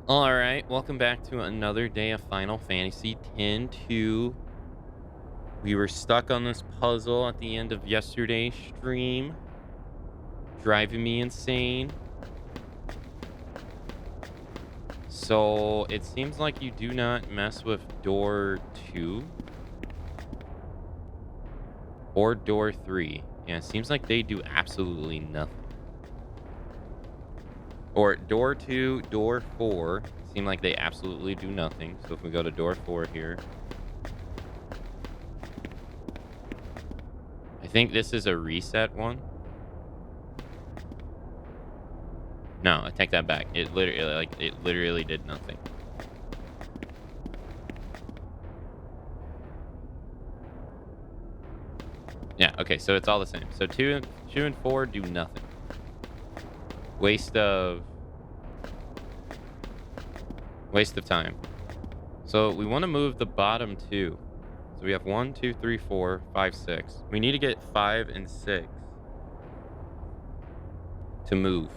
Alright, welcome back to another day of Final Fantasy X-2. We were stuck on this puzzle at the end of yesterday's stream, driving me insane. So, it seems like you do not mess with door 2 or door 3. Yeah, it seems like they do absolutely nothing. Or door 2, door 4, seem like they absolutely do nothing. So if we go to door 4 here, I think this is a reset one. No, I take that back. It literally did nothing. Yeah, okay, so it's all the same. So two and 4 do nothing. Waste of time. So we want to move the bottom 2. So we have 1, 2, 3, 4, 5, 6. We need to get 5 and 6 to move.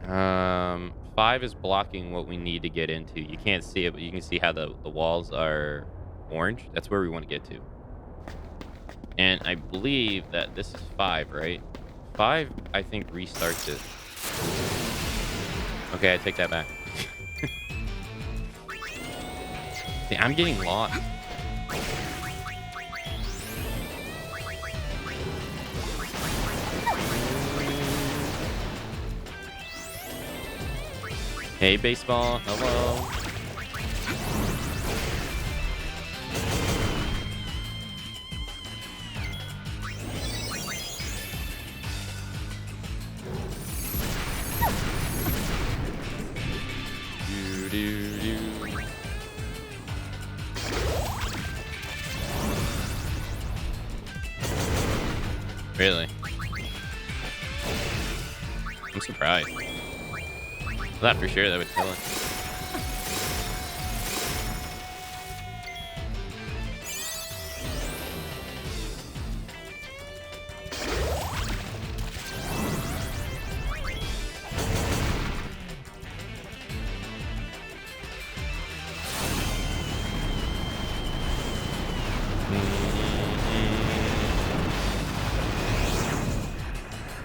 5 is blocking what we need to get into. You can't see it, but you can see how the walls are orange. That's where we want to get to. And I believe that this is 5, right? 5, I think, restarts it. Okay, I take that back. See, I'm getting lost. Hey, baseball. Hello. Really? I'm surprised. I thought for sure that would kill it.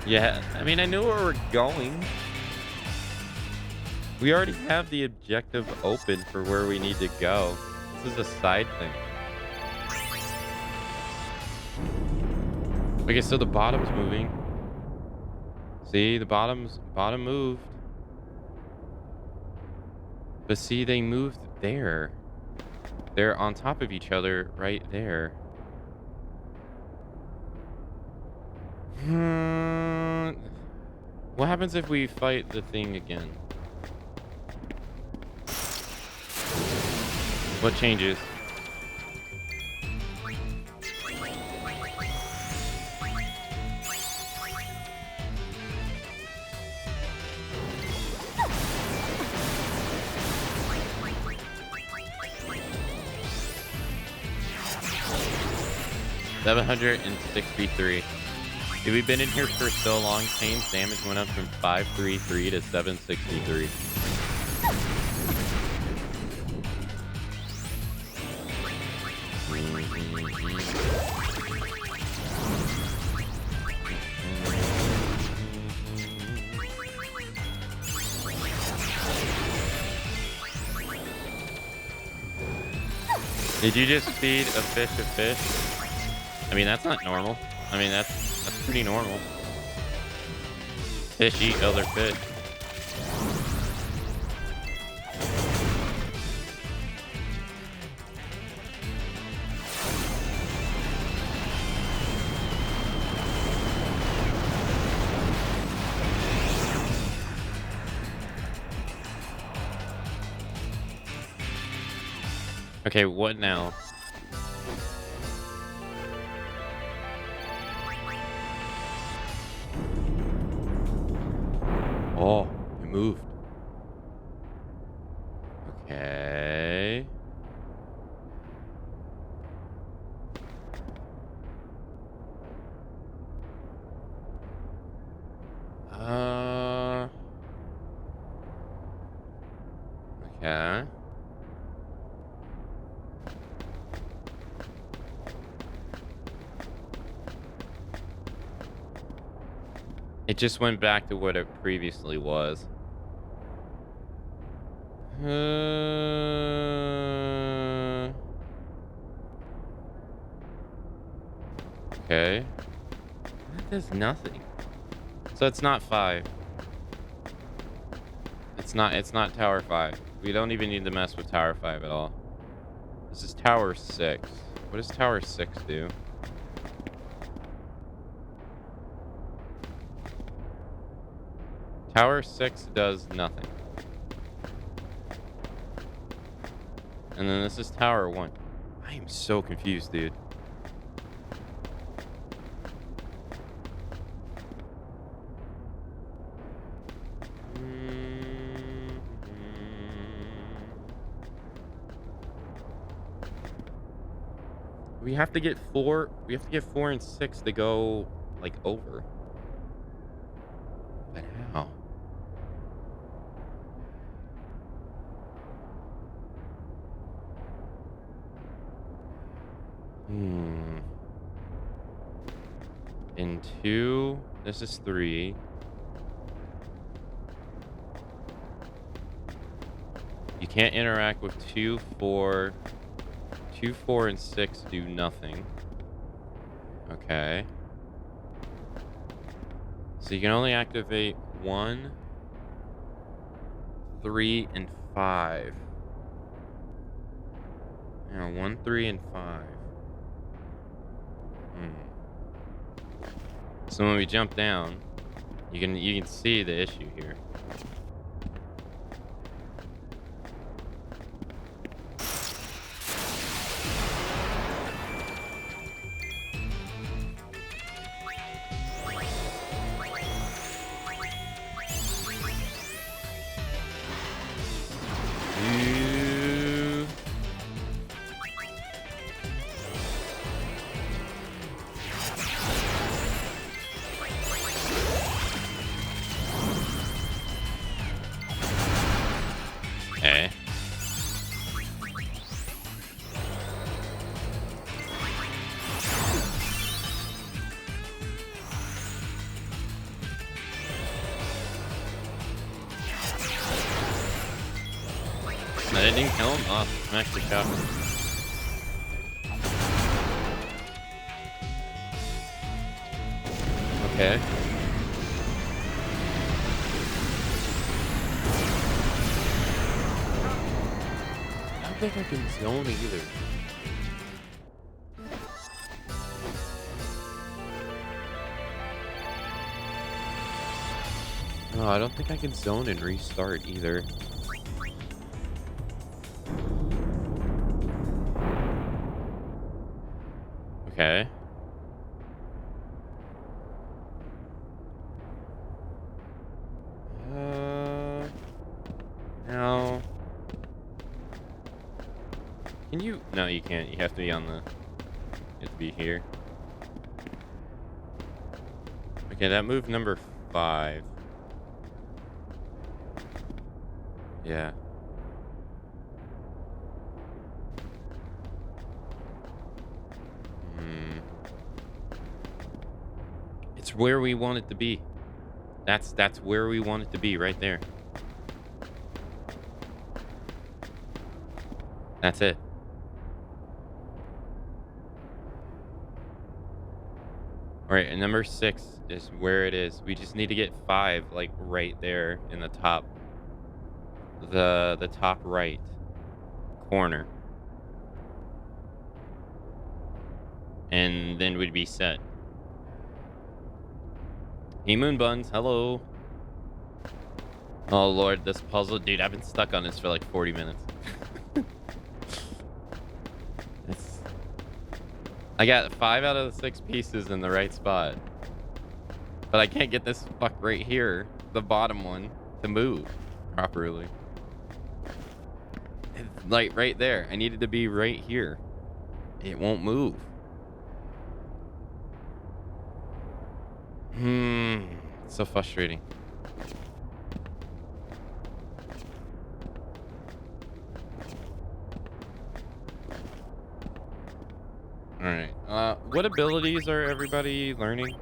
Yeah, I mean, I knew where we're going. We already have the objective open for where we need to go. This is a side thing. Okay, so the bottom's moving. See, the bottom moved. But see, they moved there. They're on top of each other right there. What happens if we fight the thing again? What changes? $763. Dude, we've been in here for so long. Kane's damage went up from 533 to 763. Did you just feed a fish a fish? I mean, that's not normal. I mean, that's pretty normal. Fish eat other fish. Okay, what now? Oh, it moved. Okay. Okay. It just went back to what it previously was. Okay. That does nothing. So it's not 5. It's not Tower 5. We don't even need to mess with Tower 5 at all. This is Tower 6. What does Tower 6 do? Tower 6 does nothing. And then this is Tower 1. I am so confused, dude. We have to get 4. We have to get 4 and 6 to go like over. But how? In 2, this is 3. You can't interact with 2, 4. 2, 4, and 6 do nothing. Okay. So you can only activate 1, 3, and 5. Yeah, 1, 3, and 5. So when we jump down, you can see the issue here. Okay. That didn't kill him? Oh, I'm actually shocked. Okay. I don't think I can zone either. No, I don't think I can zone and restart either. Okay. No. Can you? No, you can't. You have to be on the. You have to be here. Okay, that move number 5. Yeah. It's where we want it to be. That's where we want it to be, right there. That's it. All right, and number 6 is where it is. We just need to get 5, like right there in the top, the top right corner, and then we'd be set. Hey, Moon Buns, hello. Oh Lord, this puzzle, dude! I've been stuck on this for like 40 minutes. I got 5 out of the 6 pieces in the right spot. But I can't get this fuck right here, the bottom one, to move properly. It's like right there. I needed to be right here. It won't move. It's so frustrating. What abilities are everybody learning?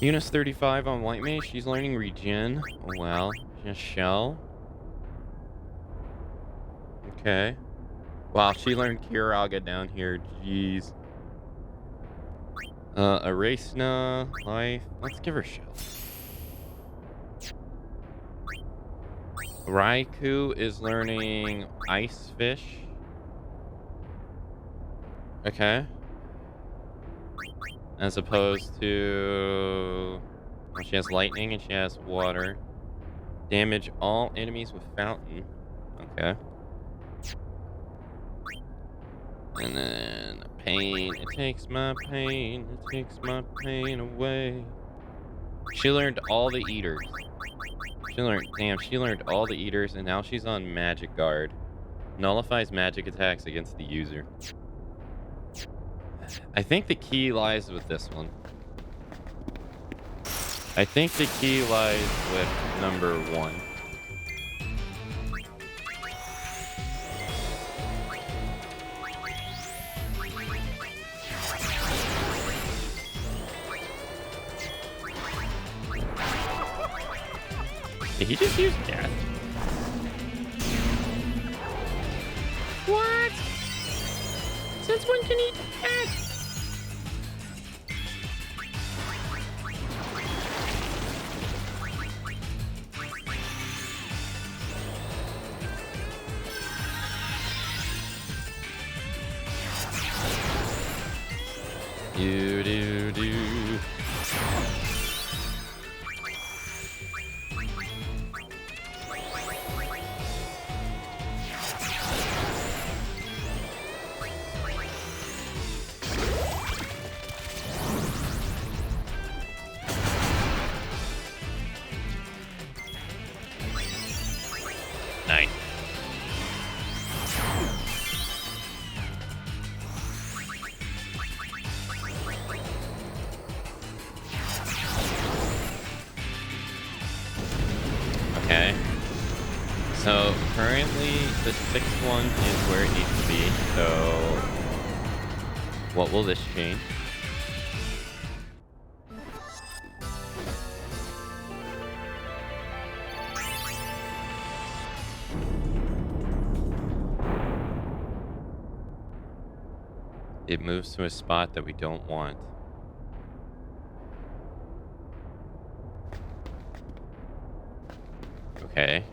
Eunice 35 on White Mage. She's learning regen. Oh, well. Just shell. Okay. Wow, she learned Kiraga down here. Jeez. Erasna, life. Let's give her shell. Raikou is learning ice fish. Okay. As opposed to... Well, she has lightning and she has water. Damage all enemies with fountain. Okay. And then pain. It takes my pain. It takes my pain away. She learned all the eaters. She learned all the eaters, and now she's on Magic Guard. Nullifies magic attacks against the user. I think the key lies with this one. I think the key lies with number 1. Did he just use death? What? Since when can he death? Do. Nice. Okay. So currently the 6th one is where it needs to be. So what will this change? It moves to a spot that we don't want. Okay.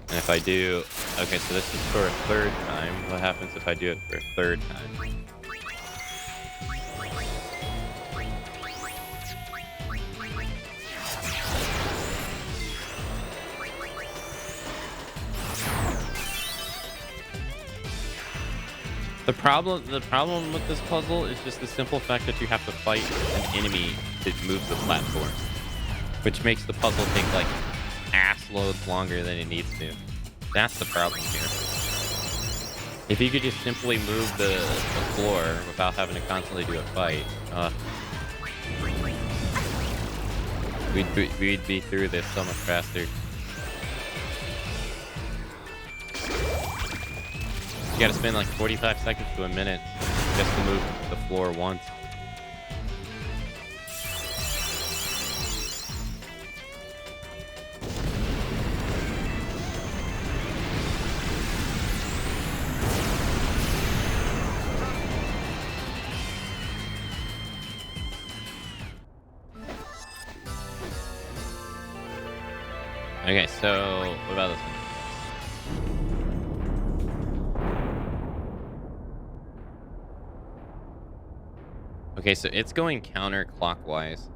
And if I do... Okay, so this is for a 3rd time. What happens if I do it for a 3rd time? The problem with this puzzle is just the simple fact that you have to fight an enemy to move the platform, which makes the puzzle take like ass loads longer than it needs to. That's the problem here. If you could just simply move the floor without having to constantly do a fight, we'd be through this so much faster. You gotta spend like 45 seconds to a minute just to move the floor once. Okay, so what about this one? Okay, so it's going counterclockwise.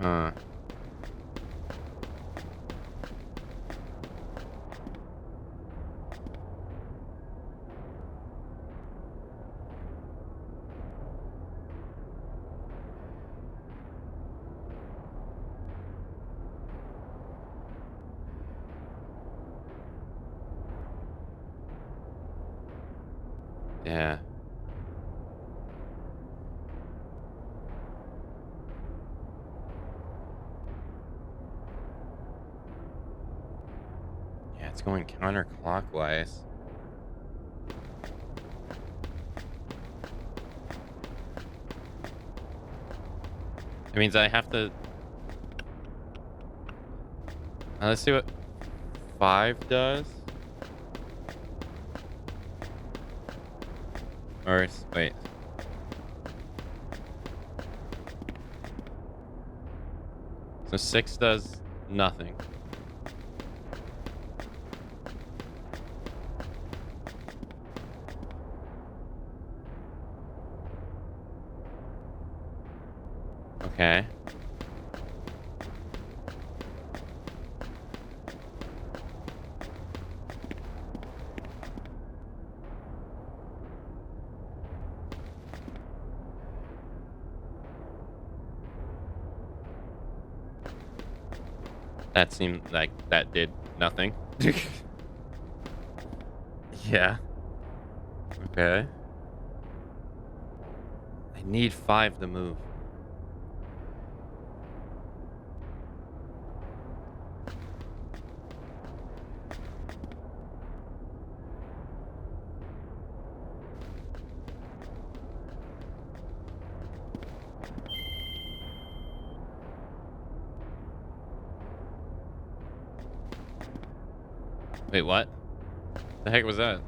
Huh. Yeah. Yeah, It's going counterclockwise. It means I have to... let's see what 5 does. Or, wait. So 6 does nothing. Okay. That seemed like that did nothing. Yeah. Okay. I need 5 to move. Wait, what? The heck was that?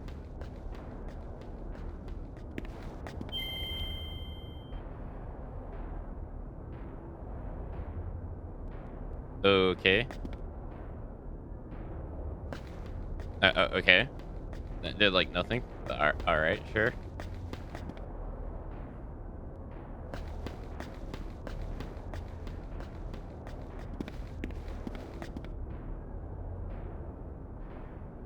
Okay. Okay. That did like nothing. All right, sure.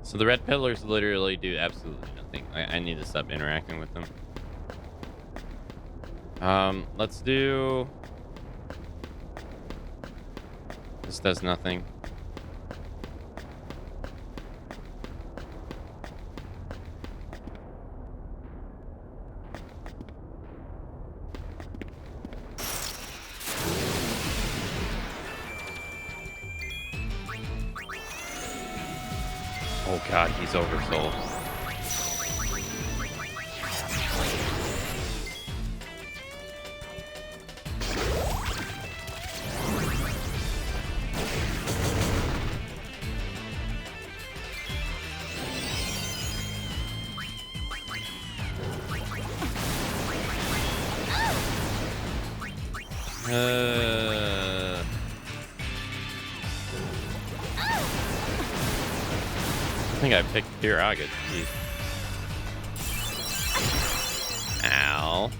So the red pillars literally do absolutely nothing. I need to stop interacting with them. Let's do... This does nothing. Oh god, he's oversold. I think I picked Piraga. Jeez. Ow.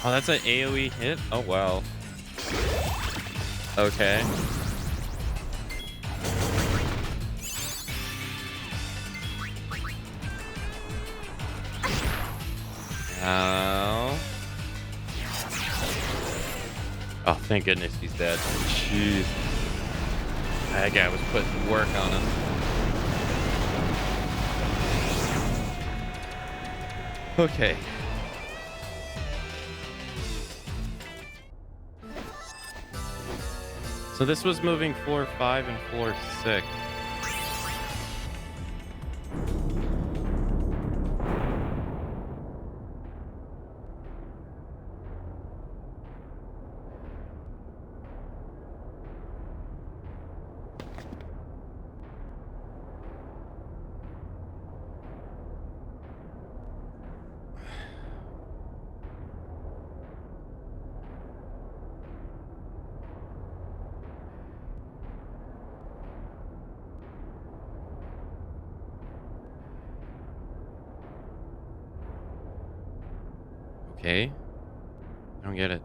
Oh, that's an AoE hit? Oh, wow. Okay. Ow. Oh, thank goodness he's dead. Jeez. That guy was putting work on him. Okay. So this was moving floor 5 and floor 6. Okay. I don't get it.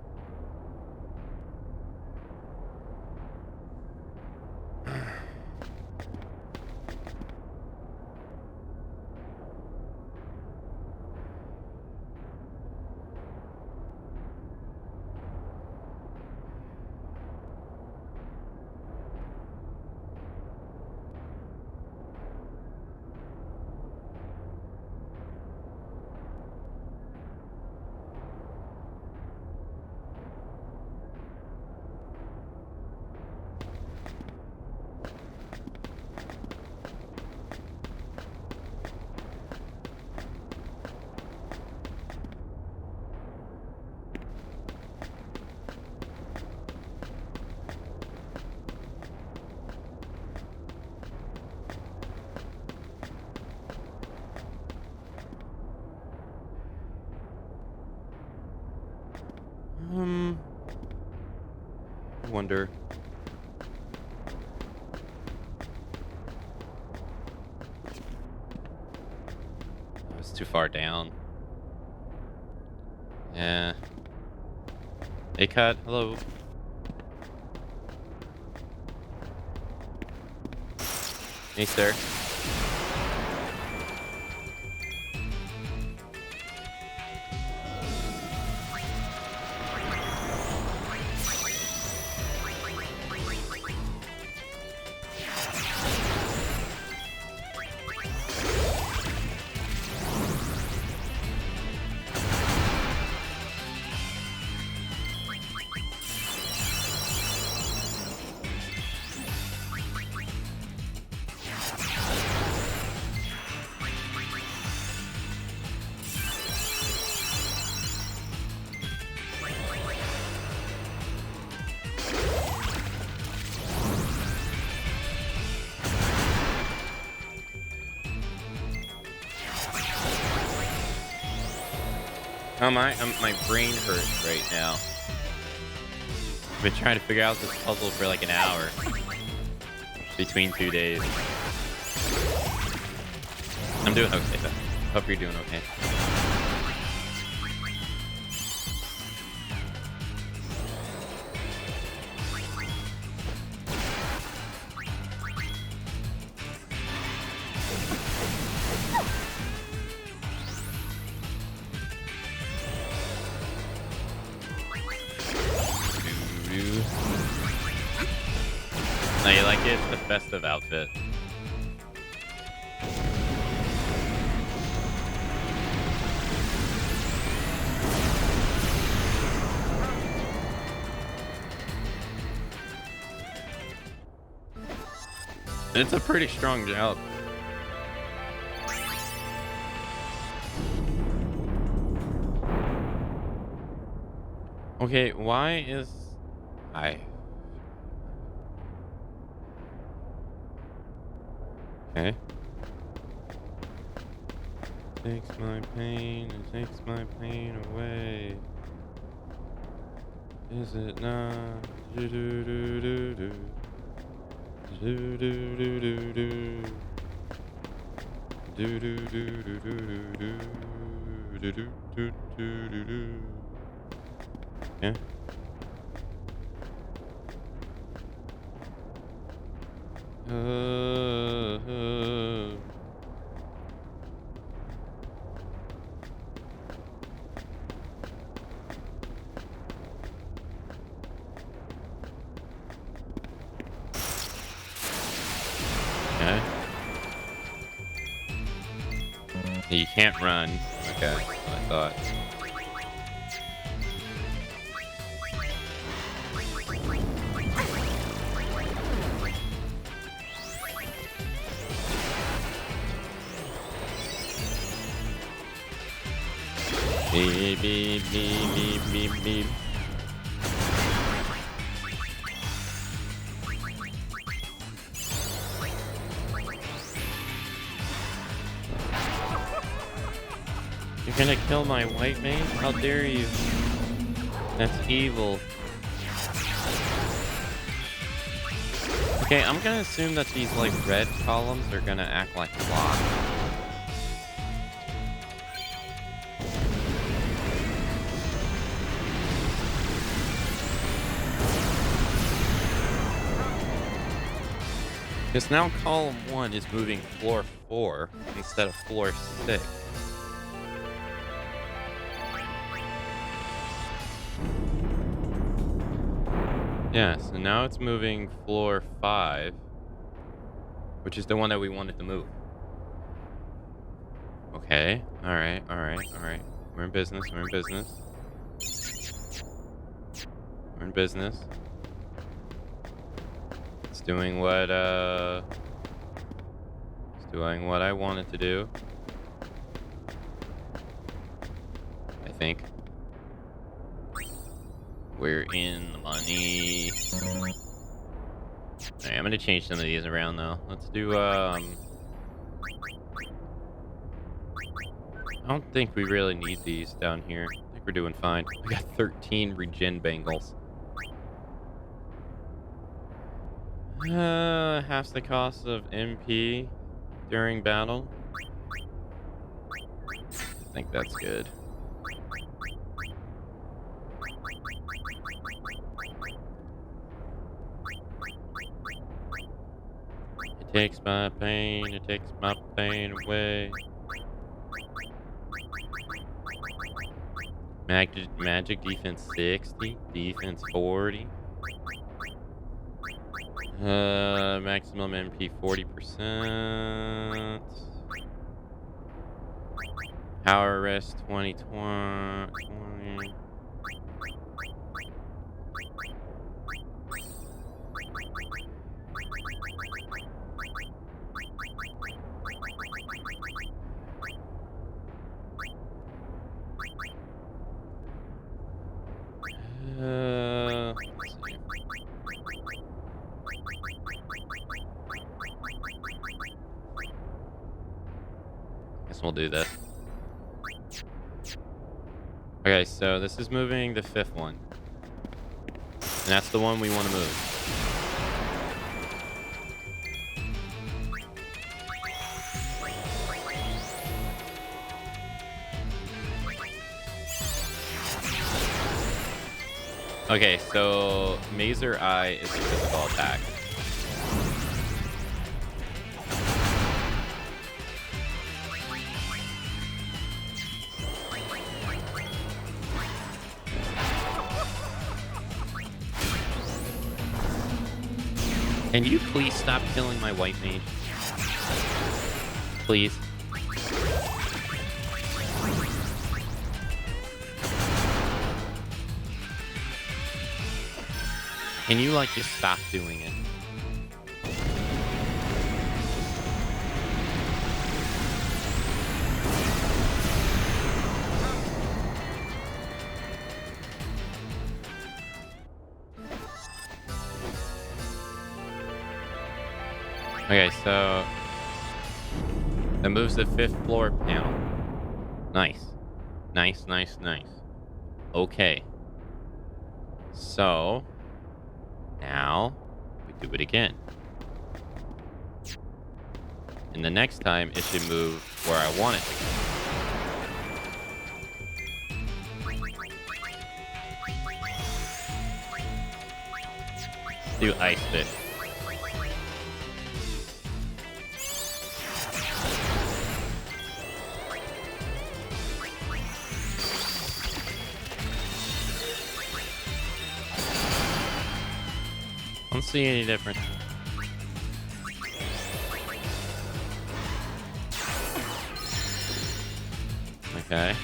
wonder. Oh, it's too far down. Yeah. Hey, cut. Hello. Hey, sir. Oh, my brain hurts right now. I've been trying to figure out this puzzle for like an hour. Between 2 days. I'm doing okay though. Hope you're doing okay. No, you like it? It's the festive outfit. It's a pretty strong job. Okay, why is Okay. Takes my pain, it takes my pain away. Is it not? Do do do do do. Do do do do do. Do do do do do do do do do do do do. Yeah. Okay. You can't run. Okay, that's what I thought. Beep, beep, beep, beep, beep, beep. You're gonna kill my white mate? How dare you? That's evil. Okay, I'm gonna assume that these like red columns are gonna act like blocks. Because now column 1 is moving floor 4 instead of floor 6. Yeah, so now it's moving floor 5, which is the one that we wanted to move. Okay, alright, alright, alright. We're in business, we're in business. We're in business. It's doing what I wanted to do. I think. We're in the money. Alright, I'm gonna change some of these around though. Let's do I don't think we really need these down here. I think we're doing fine. We got 13 regen bangles. Half the cost of MP during battle. I think that's good. It takes my pain, it takes my pain away. Magic defense 60, defense 40. Maximum MP 40%. Power rest 2020. Let's see. Guess we'll do this. Okay, so this is moving the 5th one. And that's the one we want to move. Okay, so Mazer Eye is a physical attack. Can you please stop killing my white mage? Please. Can you, like, just stop doing it? Okay, so that moves the 5th floor panel. Nice. Nice, nice, nice. Okay. So now we do it again. And the next time it should move where I want it to go. Do ice fit. Don't see any difference. Okay.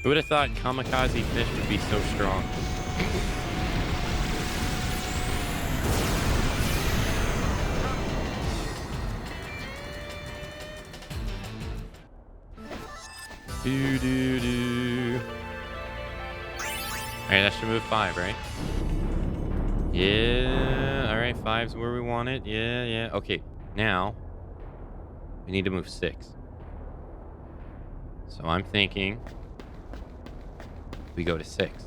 Who would have thought kamikaze fish would be so strong? Do. Alright, that should move 5, right? Yeah, alright, 5's where we want it. Yeah. Okay, now we need to move 6. So I'm thinking we go to 6.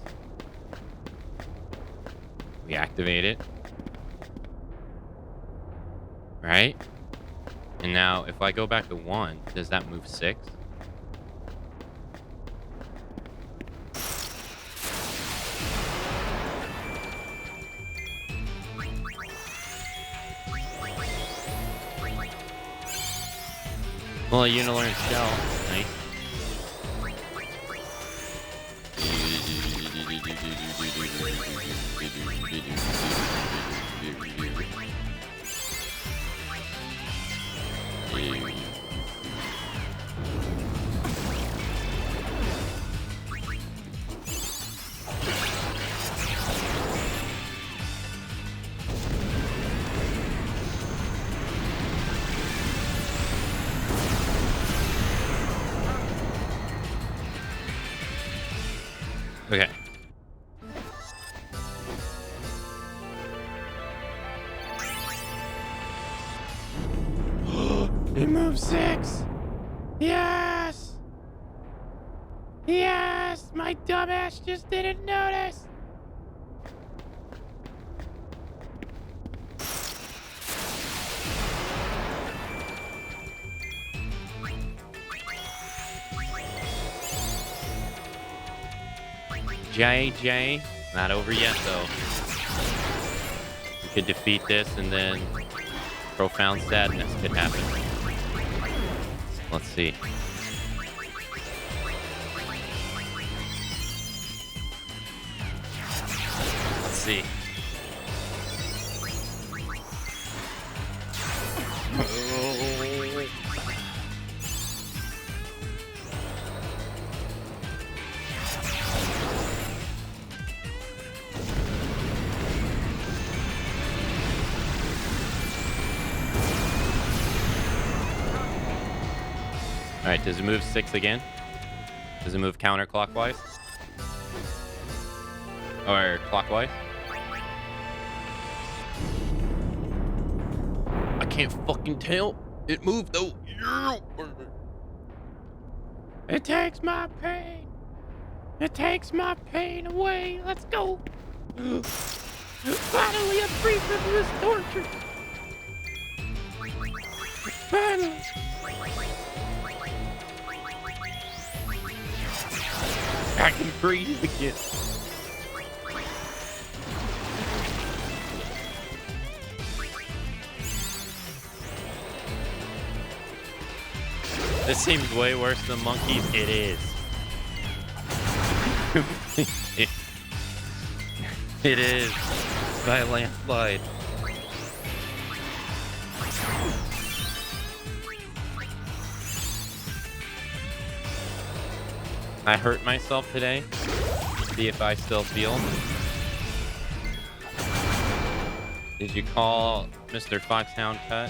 We activate it. Right? And now if I go back to 1, does that move 6? Well, a unilearn shell. Nice. Okay. Yes! Yes! My dumbass just didn't notice! JJ, not over yet though. We could defeat this and then profound sadness could happen. Let's see. Let's see. All right, does it move 6 again? Does it move counterclockwise? Or clockwise? I can't fucking tell. It moved though. It takes my pain. It takes my pain away. Let's go. Finally, I'm free from this torture. Finally. I can breathe again. This seems way worse than monkeys. It is. It is. By a landslide. I hurt myself today. See if I still feel. Did you call Mr. Foxhound Cut?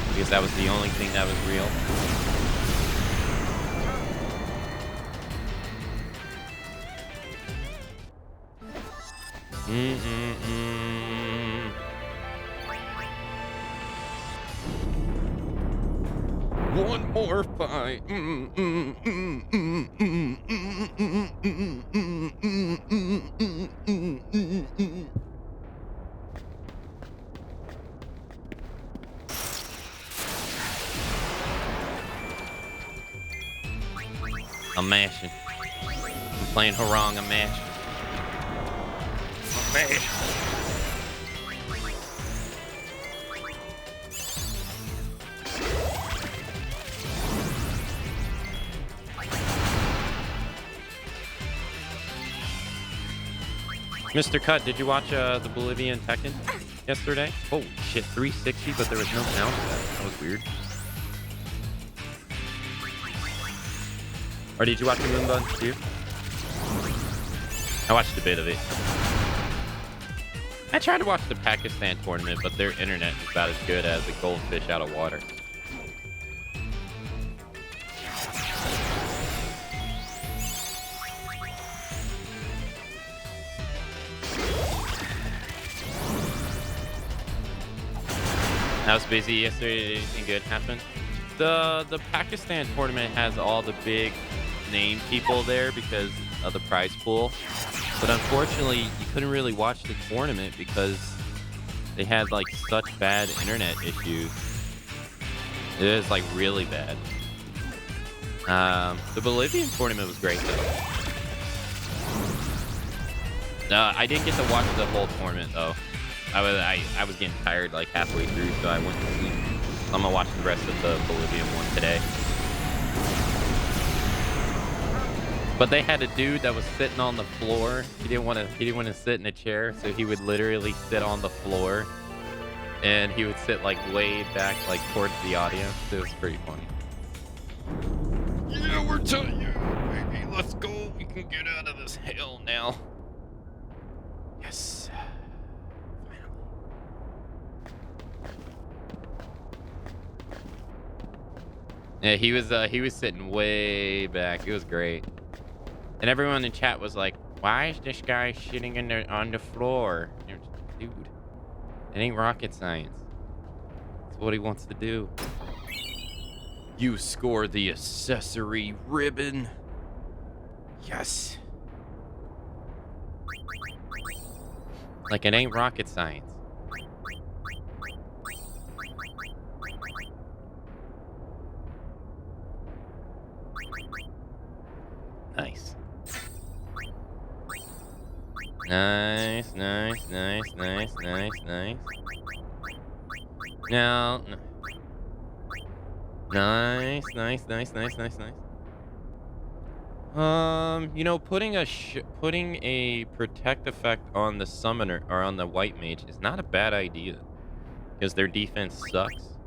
Because that was the only thing that was real. One more fight. I'm mashing. I'm playing Harong. I'm mashing. I'm mashing. Mr. Cut, did you watch the Bolivian Tekken yesterday? Oh shit, 360, but there was no sound effect. That was weird. Or did you watch the Moonbun too? I watched a bit of it. I tried to watch the Pakistan tournament, but their internet is about as good as a goldfish out of water. I was busy yesterday. Did anything good happen? The Pakistan tournament has all the big name people there because of the prize pool. But unfortunately, you couldn't really watch the tournament because they had like such bad internet issues. It was like really bad. The Bolivian tournament was great though. I didn't get to watch the whole tournament though. I was getting tired like halfway through, so I went to sleep. I'm gonna watch the rest of the Bolivian one today. But they had a dude that was sitting on the floor. He didn't want to sit in a chair, so he would literally sit on the floor, and he would sit like way back, like towards the audience. It was pretty funny. Yeah, we're telling you, baby, let's go. We can get out of this hell now. Yes. Yeah, he was sitting way back. It was great. And everyone in chat was like, why is this guy sitting on the floor? Dude, it ain't rocket science. It's what he wants to do. You score the accessory ribbon. Yes. Like it ain't rocket science. Nice. Nice, nice, nice, nice, nice, nice. Now, nice, nice, nice, nice, nice, nice. You know, putting a protect effect on the summoner or on the white mage is not a bad idea because their defense sucks.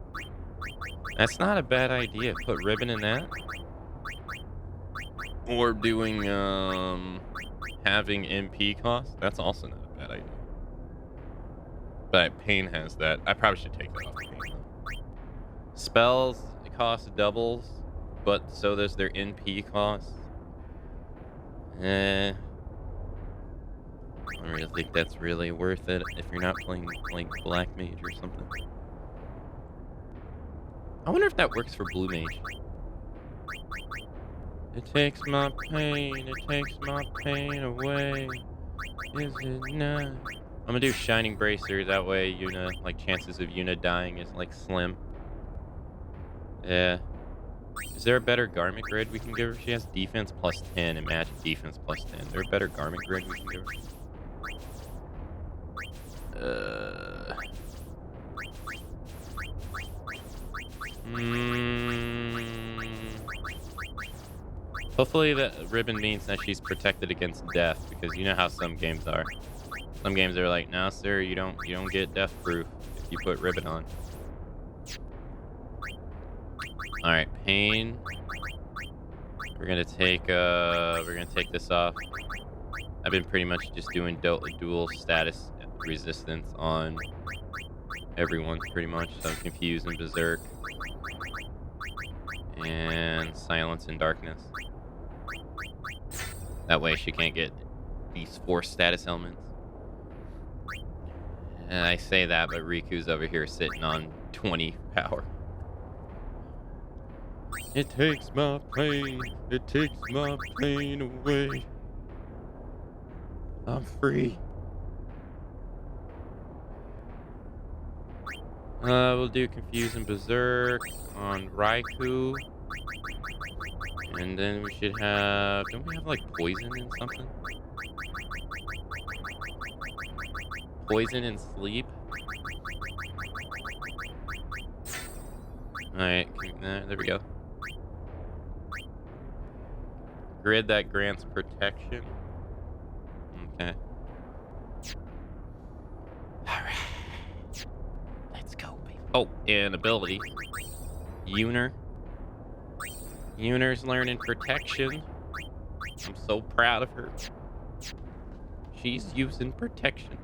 That's not a bad idea. Put ribbon in that. Or doing having MP cost. That's also not a bad idea. But Pain has that. I probably should take that off Pain. Spells cost doubles, but so does their NP cost. I don't really think that's really worth it if you're not playing like Black Mage or something. I wonder if that works for Blue Mage. It takes my pain, it takes my pain away. Is it not? I'm gonna do Shining Bracer, that way Yuna, like chances of Yuna dying is like slim. Yeah. Is there a better garment grid we can give her? She has defense plus 10 and magic defense plus 10. Is there a better garment grid we can give her? Hopefully that ribbon means that she's protected against death, because you know how some games are. Some games are like, no, sir, you don't get death proof if you put ribbon on. All right, Pain. We're gonna take this off. I've been pretty much just doing dual status resistance on everyone, pretty much. So Confuse and Berserk, and Silence and Darkness. That way she can't get these 4 status elements. And I say that, but Riku's over here sitting on 20 power. It takes my pain, it takes my pain away. I'm free. We'll do Confuse and Berserk on Raikou. And then we should have... Don't we have, like, Poison and something? Poison and Sleep? Alright, there we go. Grid that grants protection. Okay. Alright. Let's go, baby. Oh, and ability. Yuner. Yuner's learning protection. I'm so proud of her. She's using protection.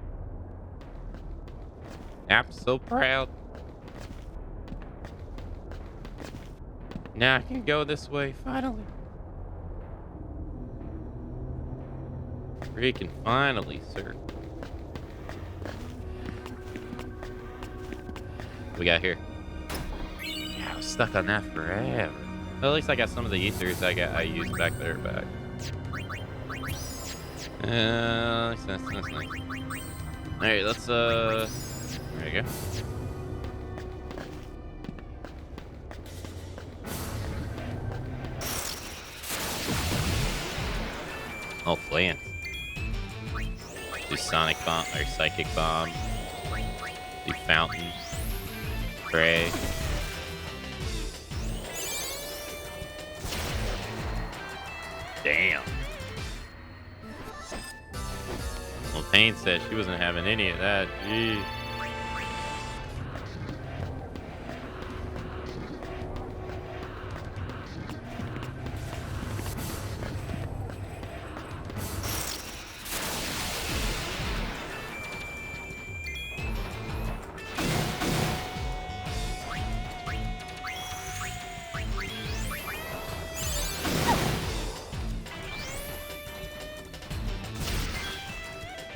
I'm so proud. Now I can go this way, finally. Freaking finally, sir. What we got here? Yeah, I was stuck on that forever. Well, at least I got some of the Ethers I used back there back. That's nice. Alright, let's there you go. Oh, Flance. Do Sonic Bomb, or Psychic Bomb. Do Fountain. Pray. Damn. Well, Pain said she wasn't having any of that. Jeez.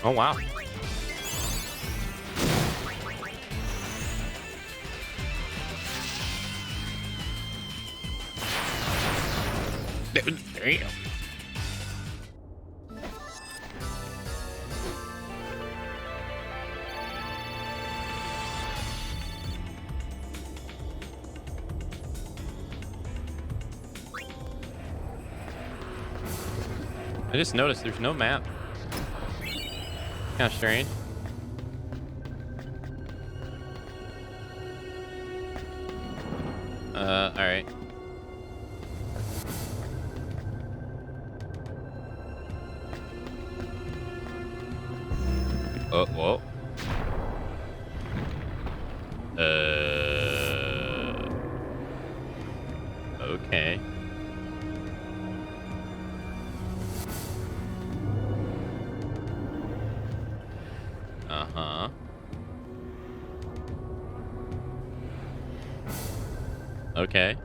Oh, wow. Damn. I just noticed there's no map. Kind of strange. Alright. Oh, whoa. Okay. Uh-huh. Okay.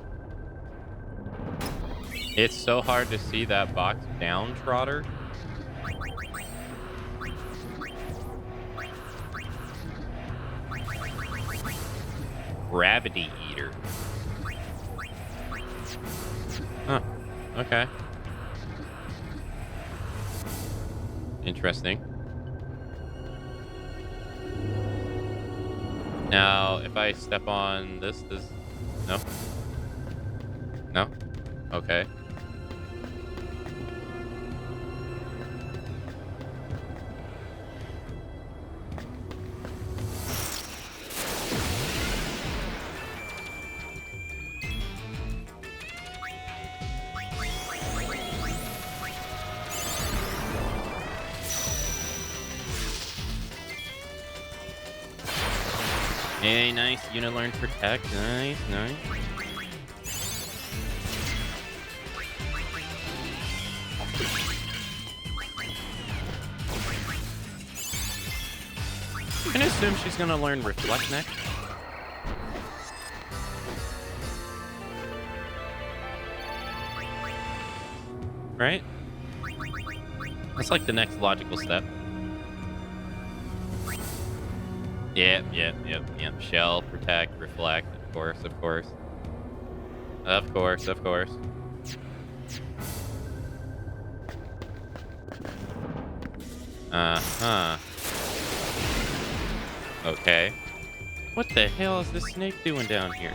It's so hard to see that box down, Trotter. Gravity eater. Huh. Okay. Interesting. Now, if I step on this, no? No? Okay. Hey, nice. Learn protect. Nice, nice. I'm gonna assume she's gonna learn reflect next. Right? That's like the next logical step. Yep. Shell, protect, reflect, of course. Of course. Uh-huh. Okay. What the hell is this snake doing down here?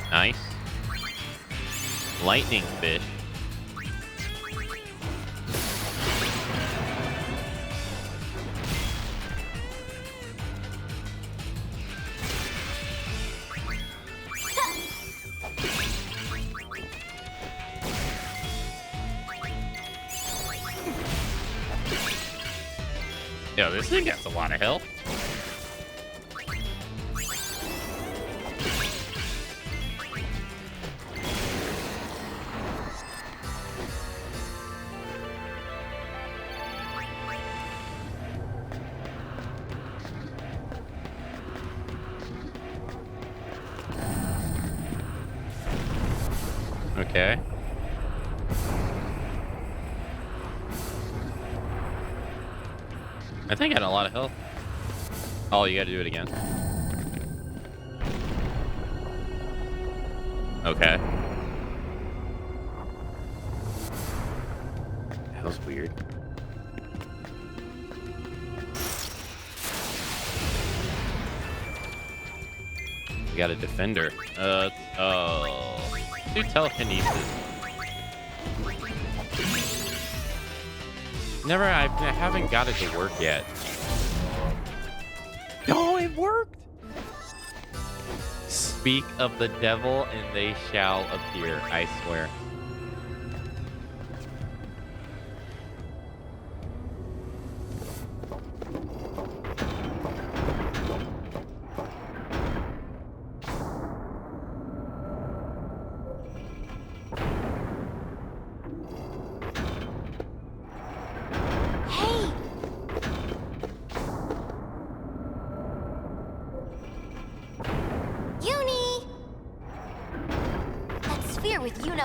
Nice. Lightning fish. Yo, this thing has a lot of health. Okay. I think I had a lot of health. Oh, you gotta do it again. Okay. That was weird. We got a defender. Oh. Do telekinesis. I haven't got it to work yet. Oh, it worked! Speak of the devil and they shall appear, I swear.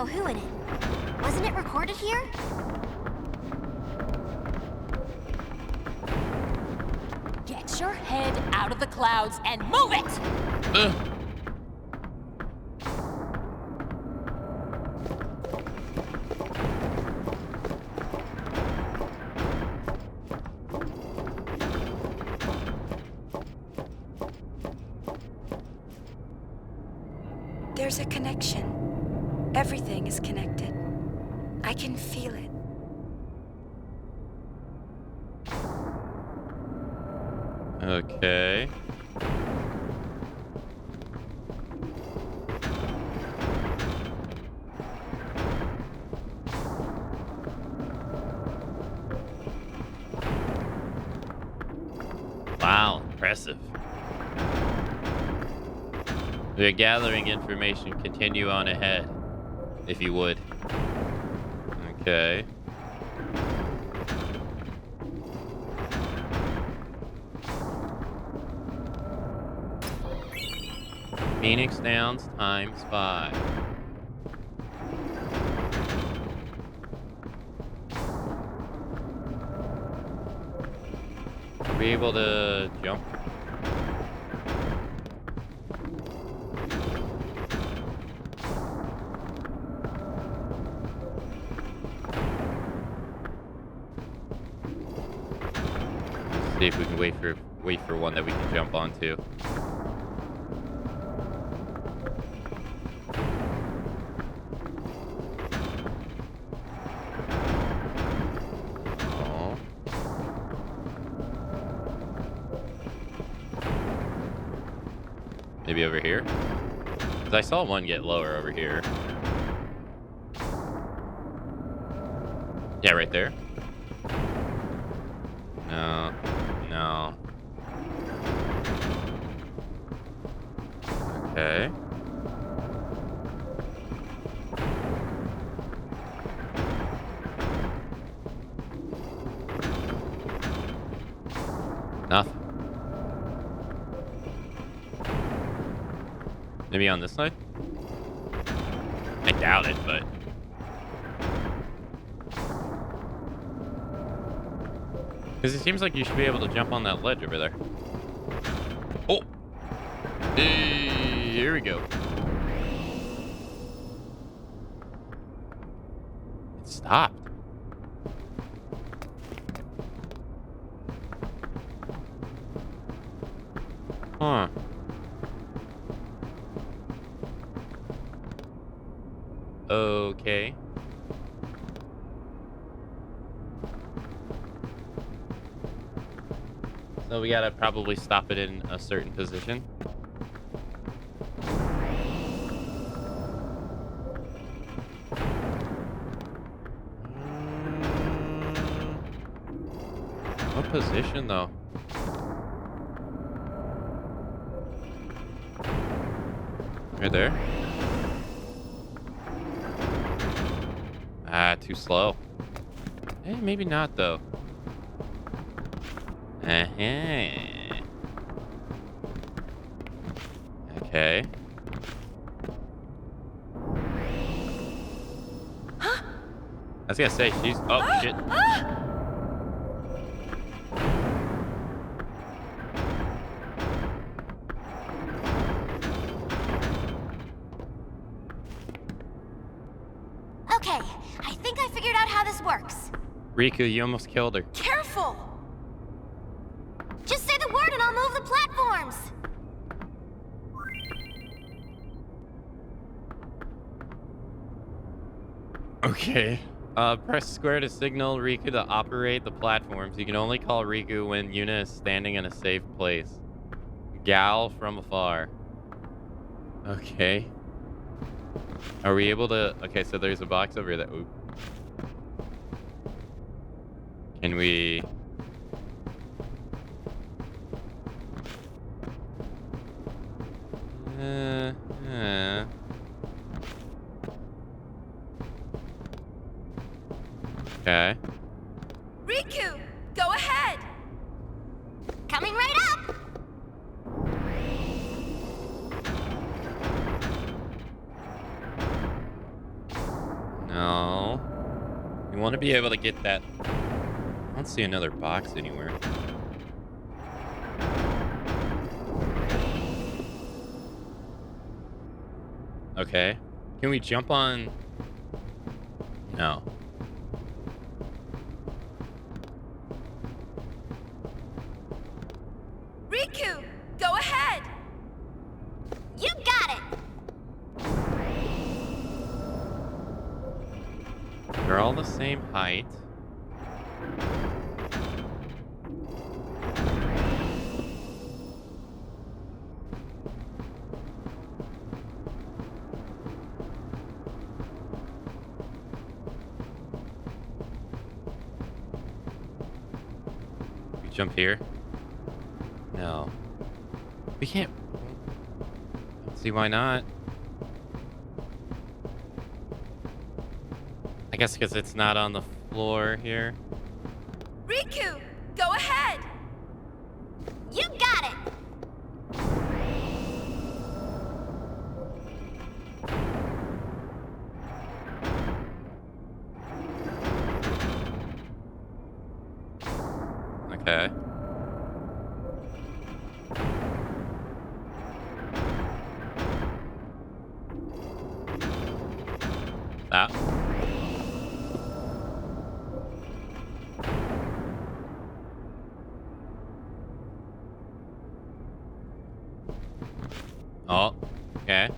know who in it. Wasn't it recorded here? Get your head out of the clouds and move it! There's a connection. Everything is connected. I can feel it. Okay. Wow, impressive. We're gathering information. Continue on ahead, if you would. Okay. Phoenix Downs ×5. Are we able to jump? See if we can wait for one that we can jump onto. Oh. Maybe over here? Because I saw one get lower over here. Yeah, right there. No. No. Okay. Nothing. Maybe on this side? I doubt it, but... Because it seems like you should be able to jump on that ledge over there. Oh! Hey, here we go. It stopped. Huh. Okay. So we gotta probably stop it in a certain position. What position though? Right there. Ah, too slow. Eh, maybe not though. Okay. Huh? I was gonna say she's. Oh shit. Okay, I think I figured out how this works. Riku, you almost killed her. Careful! Just say the word and I'll move the platforms! Okay. Press square to signal Riku to operate the platforms. You can only call Riku when Yuna is standing in a safe place. Gal from afar. Okay. Are we able to... Okay, so there's a box over here that... Oop. Can we... Okay. Riku, go ahead. Coming right up! want to be able to get that. I don't see another box anywhere. Okay. Can we jump on? No. Riku, go ahead. You got it! They're all the same height. We jump here? No. We can't. See why not? I guess because it's not on the floor here. Riku, go ahead. You got it! Okay. That. Oh, okay.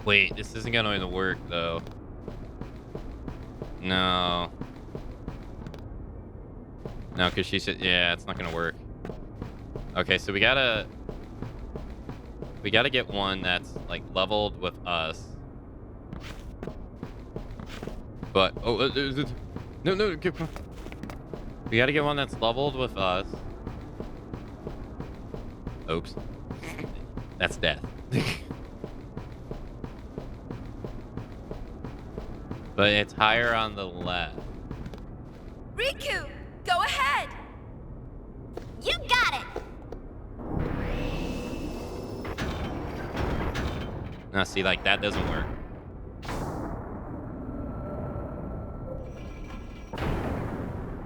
Wait, this isn't going to work though. No. No, because she said, yeah, it's not going to work. Okay, so we gotta get one that's like leveled with us. But no, we gotta get one that's leveled with us. Oops, that's death. But it's higher on the left. Riku, go ahead. You got it! Now see, like that doesn't work.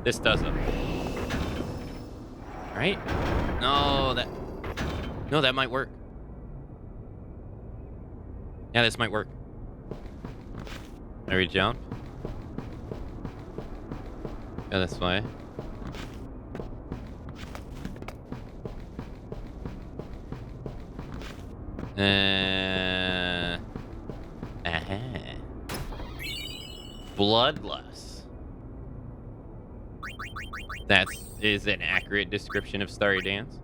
This doesn't. Right? No, that might work. Yeah, this might work. There we jump. Go this way. Bloodlust. That is an accurate description of Starry Dance.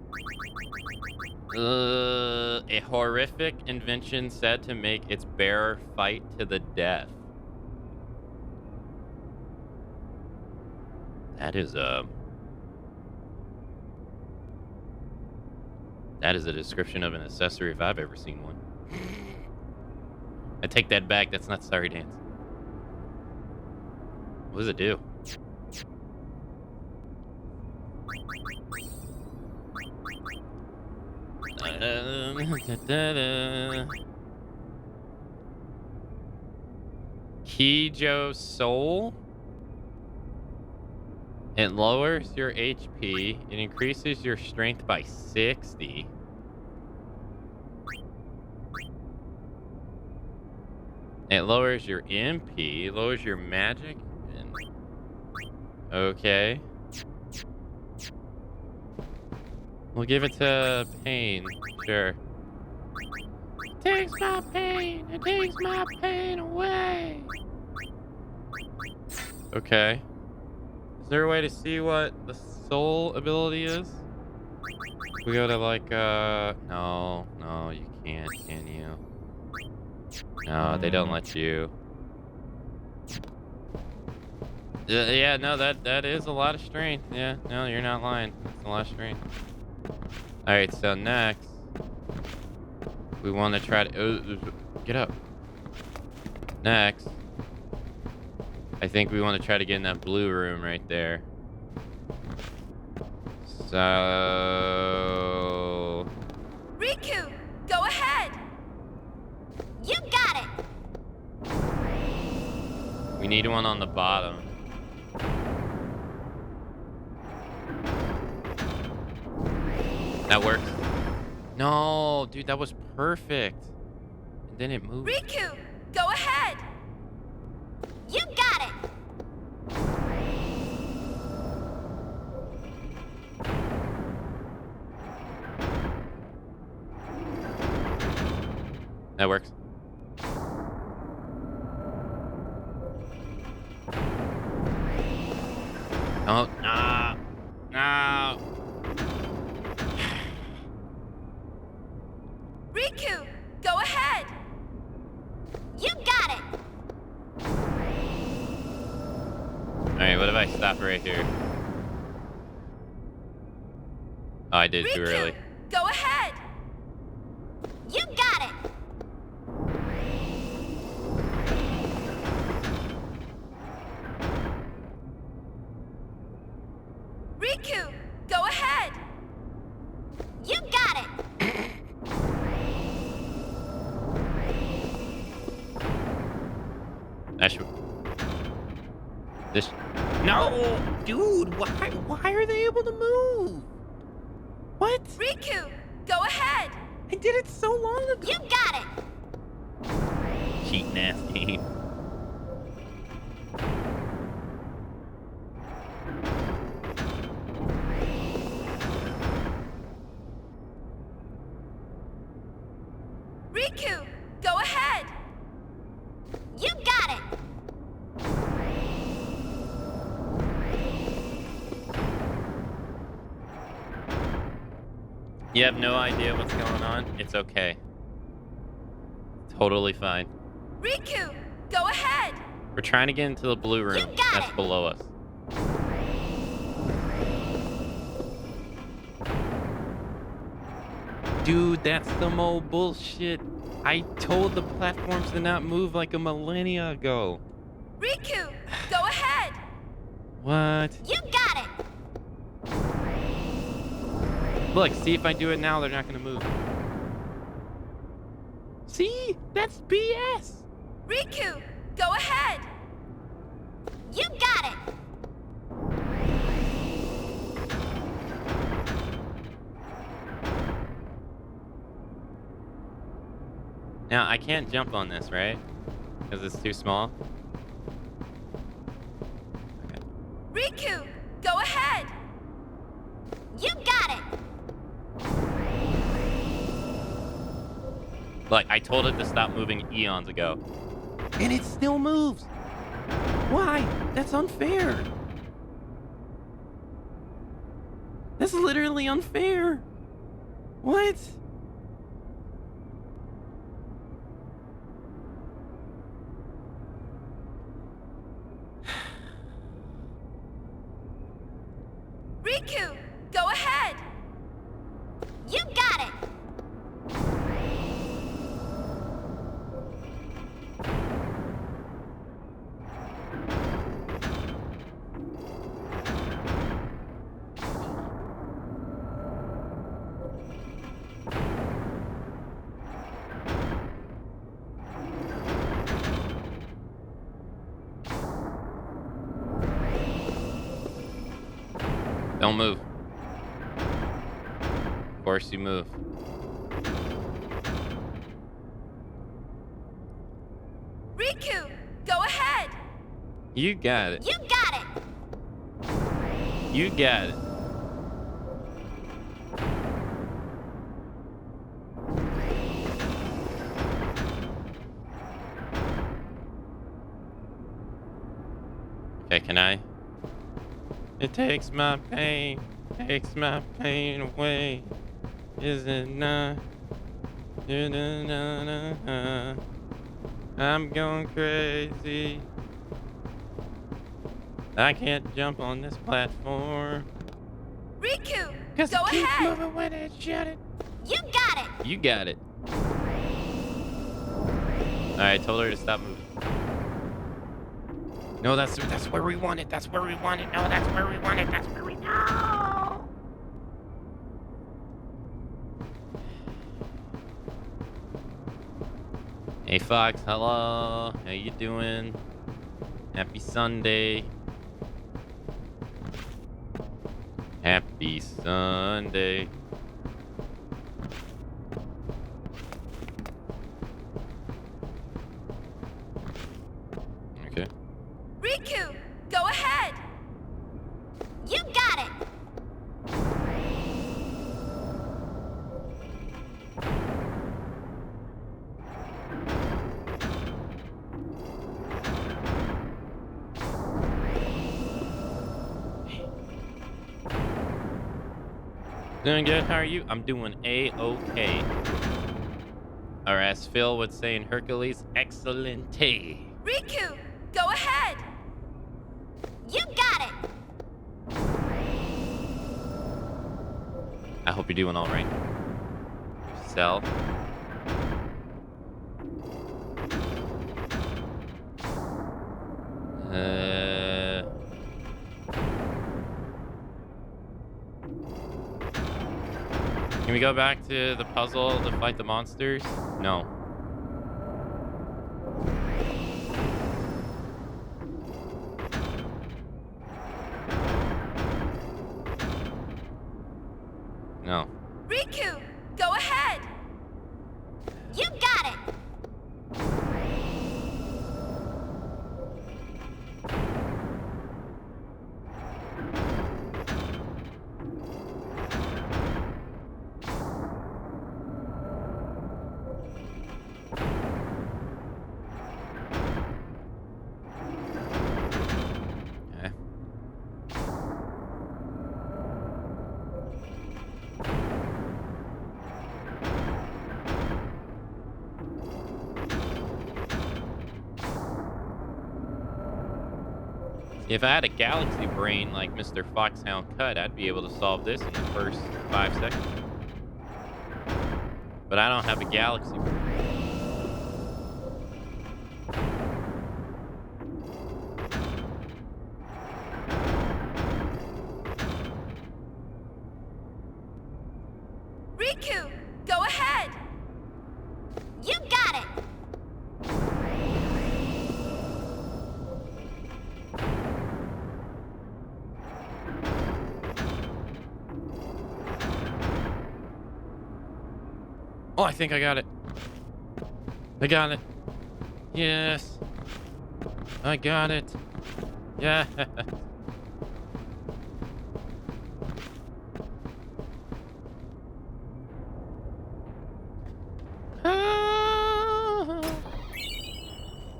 A horrific invention said to make its bearer fight to the death. That is a description of an accessory if I've ever seen one. I take that back. That's not Starry Dance. What does it do? Kijo Soul. It lowers your HP. It increases your strength by 60. It lowers your MP. Lowers your magic. Okay. We'll give it to Pain. Sure. It takes my pain. It takes my pain away. Okay. Is there a way to see what the soul ability is? We go to like, no, you can't, can you? No, they don't let you. Yeah, no, that is a lot of strength. Yeah, no, you're not lying. That's a lot of strength. Alright, so next, we want to try to... get up. Next, I think we want to try to get in that blue room right there. So... Riku, go ahead. You got it! We We need one on the bottom. That works. No, dude, that was perfect. And then it moved. Riku, go ahead. You got it. That works. Oh, nah. No. Riku, go ahead. You got it. Alright, what if I stop right here? Oh, I did too Riku, early. go ahead. You got it. Riku, go ahead. You got it. I should. This. No, dude. Why are they able to move? What? Riku, go ahead. I did it so long ago. You got it. Cheating ass game. Riku, go ahead. You got it. You have no idea what's going on? It's okay. Totally fine. Riku, go ahead. We're trying to get into the blue room. got That's it. below us. Dude, that's some old bullshit. I told the platforms to not move like a millennia ago. Riku, go ahead. What? You got it. Look, see if I do it now, they're not gonna move. See? That's BS. Riku, go ahead. You got it. Now, I can't jump on this, right? Because it's too small. Okay. Riku, go ahead. You got it. Look, I told it to stop moving eons ago. And it still moves. Why? That's unfair. That's literally unfair. What? Riku, go ahead. You got it. Don't move. Of course you move. Riku, go ahead. You got it. You got it. You got it. Okay, can I? It takes my pain away. Is it not? I'm going crazy. I can't jump on this platform. Riku, Cause go it keeps ahead. moving when it shouldn't. You got it. You got it. Alright, told her to stop moving. No, that's where we want it. That's where we want it. No, that's where we want it. That's where we no. Hey Fox, hello. How you doing? Happy Sunday. Happy Sunday. Okay. Riku, go ahead. You got it. Doing good. How are you? I'm doing A-OK. Or as Phil would say in Hercules, excellente. Riku, go ahead. You got it. I hope you're doing all right. Yourself. Can we go back to the puzzle to fight the monsters? No. No. Riku, go ahead. You got it. Okay. If I had a galaxy brain like Mr. Foxhound Cut, I'd be able to solve this in the first 5 seconds. But I don't have a galaxy brain. Riku, go ahead. You got it. Oh, I think I got it. I got it. Yes. I got it. Yeah.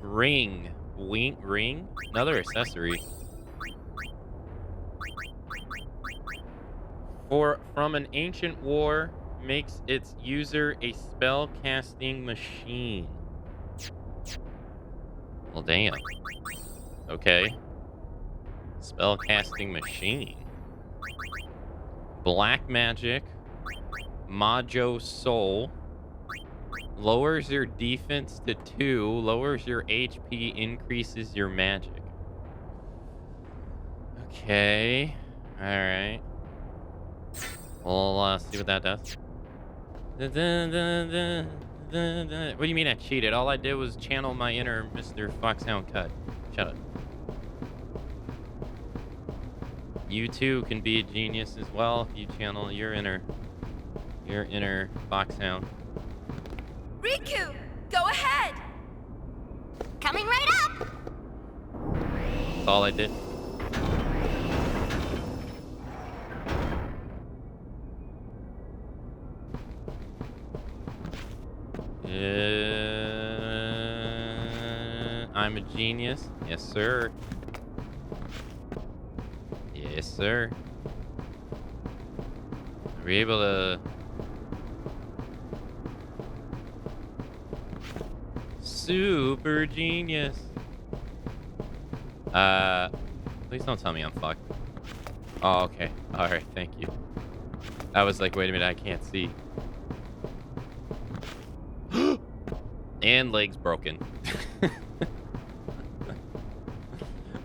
Ring. Ring? Another accessory. From an ancient war, makes its user a spell casting machine. Well, damn. Okay. Spell casting machine. Black magic. Majo soul. Lowers your defense to 2. Lowers your HP. Increases your magic. Okay. Alright. We'll see what that does. What do you mean I cheated? All I did was channel my inner Mr. Foxhound Cut. Shut up. You too can be a genius as well if you channel your inner Foxhound. Riku, go ahead. Coming right up. That's all I did. I'm a genius. Yes, sir. Yes, sir. Are we able to... Super genius. Please don't tell me I'm fucked. Oh, okay. Alright, thank you. I was like, wait a minute, I can't see. And legs broken.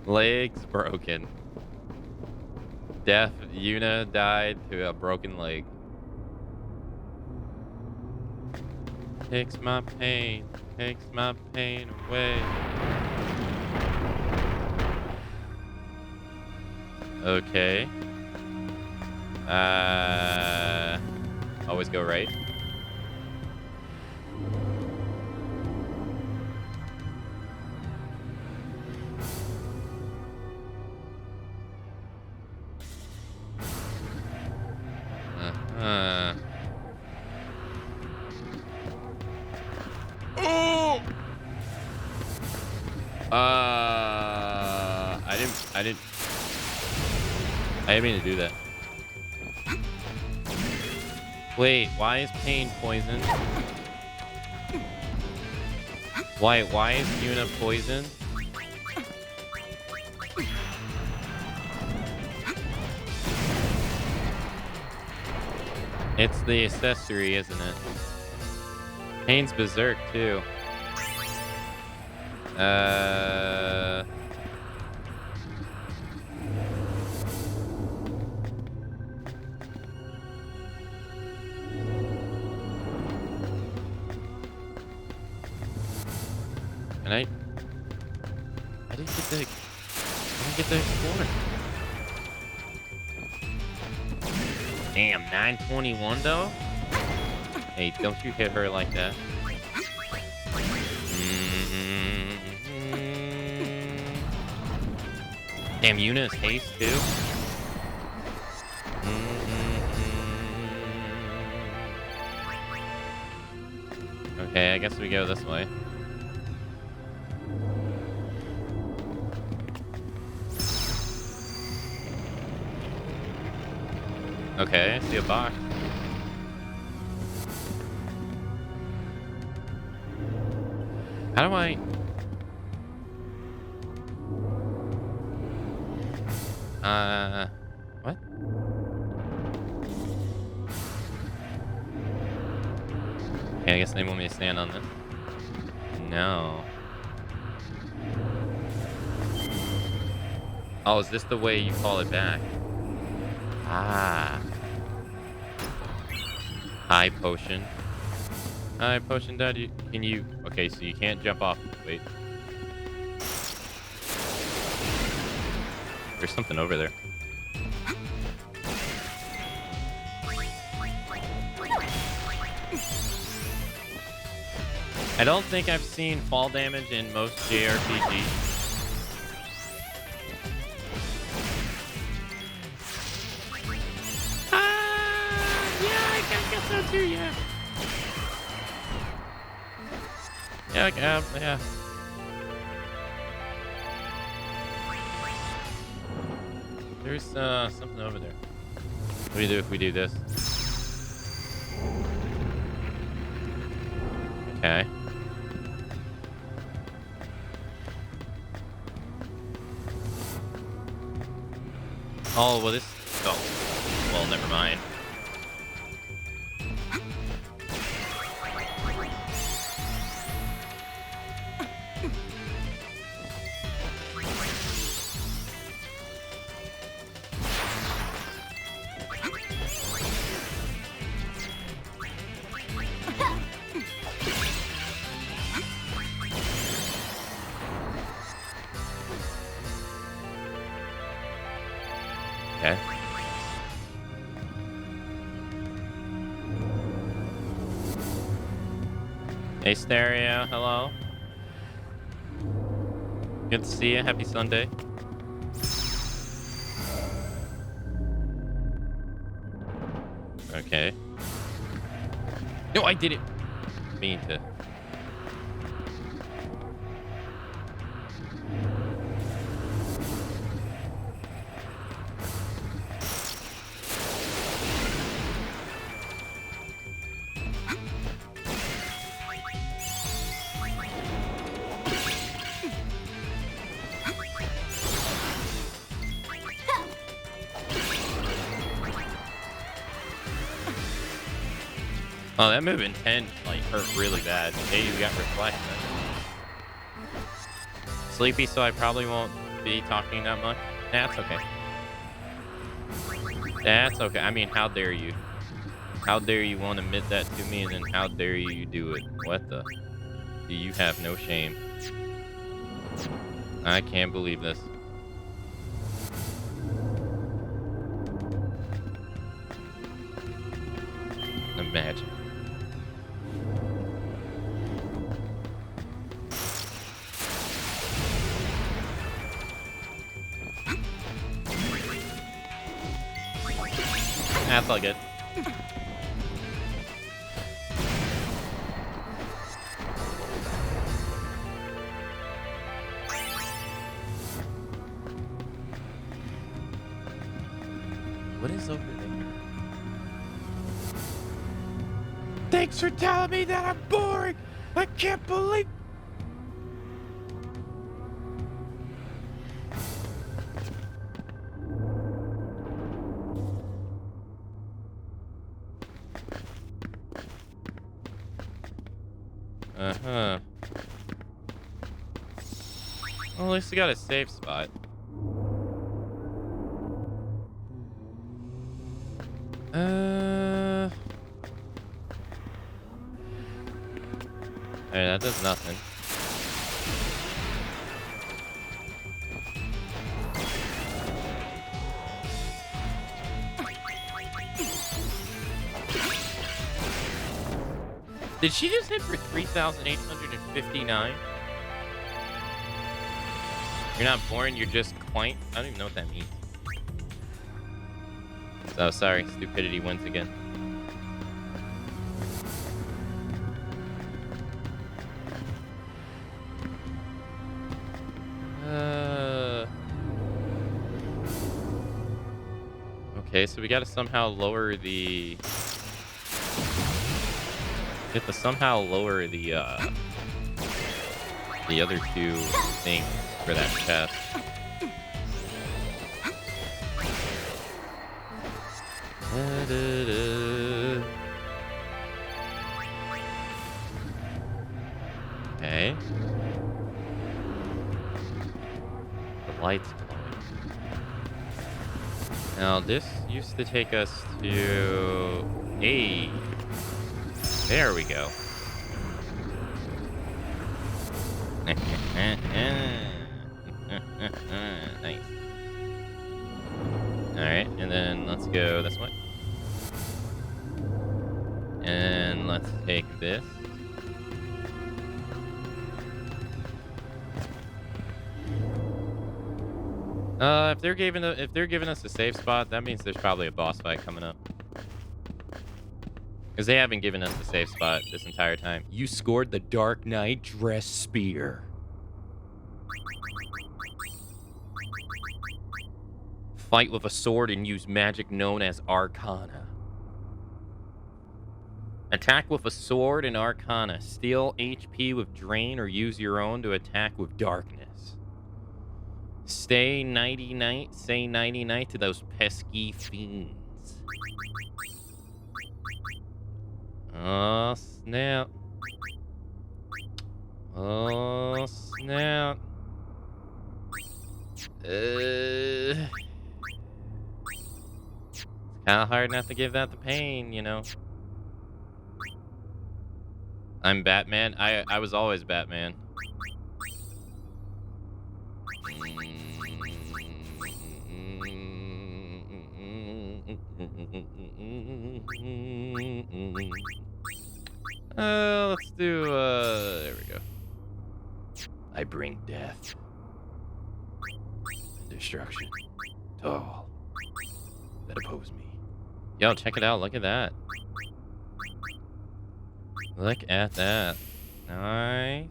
Legs broken. Deaf Yuna died to a broken leg. Takes my pain away. Okay. Always go right. Uh-huh. Oh! I didn't mean to do that. Wait, why is Pain poisoned? Why is Yuna poisoned? It's the accessory, isn't it? Pain's berserk too. And I didn't get the explorer. Damn, 921 though? Hey, don't you hit her like that. Damn, Yuna is haste too. Okay, I guess we go this way. Okay, I see a box. How do I... what? Okay, I guess they want me to stand on this. No. Oh, is this the way you call it back? Ah. High potion. High potion, Dad. Can you... Okay, so you can't jump off. Wait. There's something over there. I don't think I've seen fall damage in most JRPGs. Yeah. Yeah. There's something over there. What do you do if we do this? Okay. Oh, well this... Oh. Well, never mind. Okay. Hey, Stereo. Hello. Good to see you. Happy Sunday. Okay. No, I didn't mean to. Oh, that move in 10 like hurt really bad. Hey, you got reflect. Sleepy, so I probably won't be talking that much. That's okay. That's okay. I mean, how dare you? How dare you want to admit that to me, and then how dare you do it? What the? Do you have no shame? I can't believe this. Magic. That's all good. What is over there? Thanks for telling me that I'm boring. I can't believe. Uh-huh. Well, at least we got a safe spot. Alright, that does nothing. Did she just hit for 3,859? You're not born, you're just quaint. I don't even know what that means. So sorry, stupidity wins again. Okay, so we gotta somehow lower the... We have to somehow lower the other two things for that chest. Okay. The lights glowing. Now this used to take us to... Hey. There we go. Nice. Alright, and then let's go this way. And let's take this. If they're giving us a safe spot, that means there's probably a boss fight coming up. Because they haven't given us a safe spot this entire time. You scored the Dark Knight Dress Spear. Fight with a sword and use magic known as Arcana. Attack with a sword and Arcana. Steal HP with Drain or use your own to attack with Darkness. Say nighty-night to those pesky fiends. Oh, snap. Oh, snap. It's kind of hard not to give that the pain, you know. I'm Batman. I was always Batman. Let's do, there we go. I bring death and destruction to all that oppose me. Yo, check it out. Look at that. Look at that. Nice.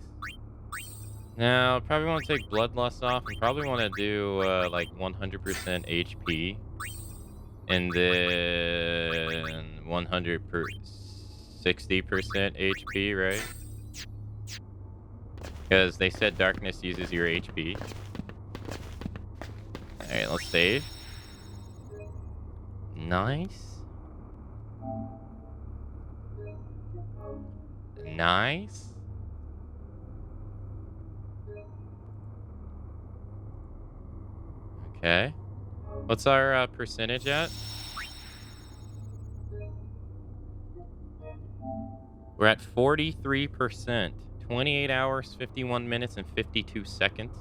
Now, probably want to take Bloodlust off and probably want to do, like 100% HP. And then 60% HP, right? Because they said darkness uses your HP. Alright, let's save. Nice. Nice. Okay. What's our percentage at? We're at 43%. 28 hours, 51 minutes, and 52 seconds.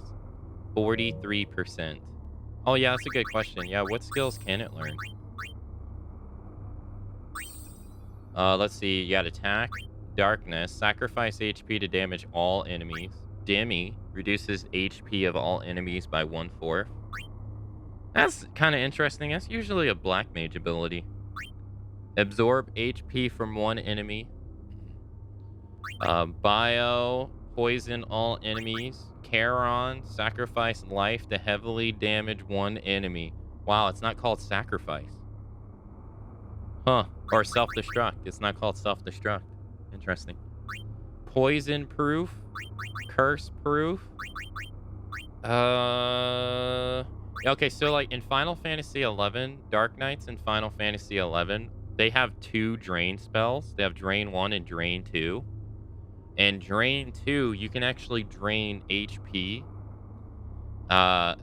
43%. Oh, yeah, that's a good question. Yeah, what skills can it learn? Let's see. You got attack, darkness, sacrifice HP to damage all enemies. Dimmy reduces HP of all enemies by 1/4. That's kind of interesting. That's usually a black mage ability. Absorb HP from one enemy. Bio, poison all enemies. Charon, sacrifice life to heavily damage one enemy. Wow, it's not called sacrifice. Huh. Or self-destruct. It's not called self-destruct. Interesting. Poison proof. Curse proof. Okay, so like in Final Fantasy 11, Dark Knights in Final Fantasy 11, they have 2 drain spells. They have Drain 1 and Drain 2. And Drain 2, you can actually drain HP.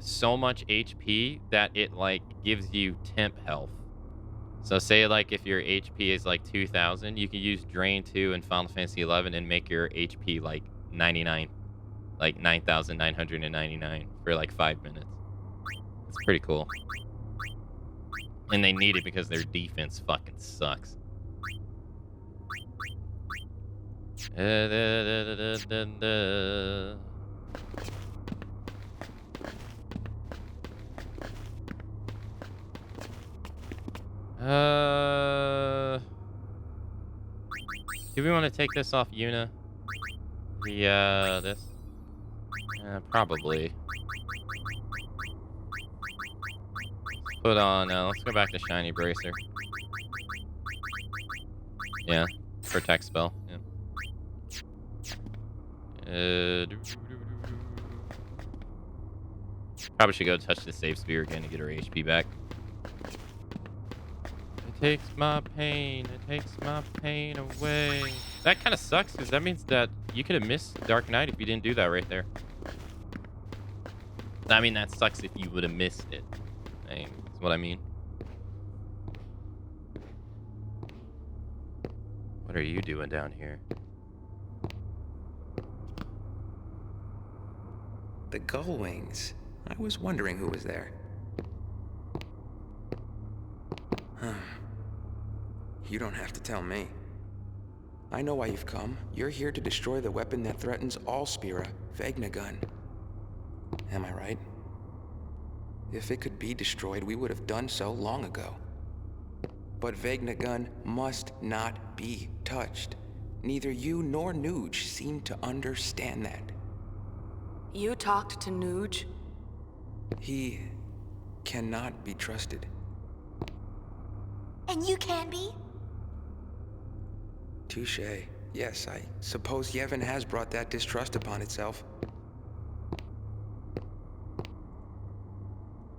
So much HP that it like gives you temp health. So say like if your HP is like 2,000, you can use Drain 2 in Final Fantasy 11 and make your HP like 99. Like 9,999 for like 5 minutes. It's pretty cool. And they need it because their defense fucking sucks. Do we want to take this off Yuna? This? Probably. Put on, let's go back to Shiny Bracer. Yeah, protect spell. Yeah. Probably should go touch the save spear again to get her HP back. It takes my pain away. That kind of sucks because that means that you could have missed Dark Knight if you didn't do that right there. I mean, that sucks if you would have missed it. That's what I mean. What are you doing down here? The gull wings. I was wondering who was there. You don't have to tell me. I know why you've come. You're here to destroy the weapon that threatens all Spira, Vegnagun. Am I right? If it could be destroyed, we would have done so long ago. But Vegnagun must not be touched. Neither you nor Nuge seem to understand that. You talked to Nuge? He cannot be trusted. And you can be? Touché. Yes, I suppose Yevon has brought that distrust upon itself.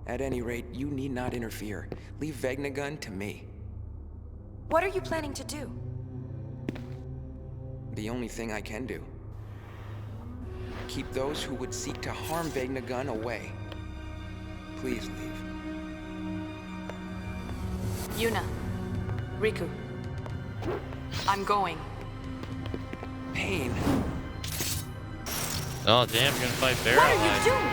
At any rate, you need not interfere. Leave Vegnagun to me. What are you planning to do? The only thing I can do. Keep those who would seek to harm Vegnagun away. Please leave. Yuna. Riku. I'm going. Pain. Oh, damn, you're gonna fight Bear. What are you doing?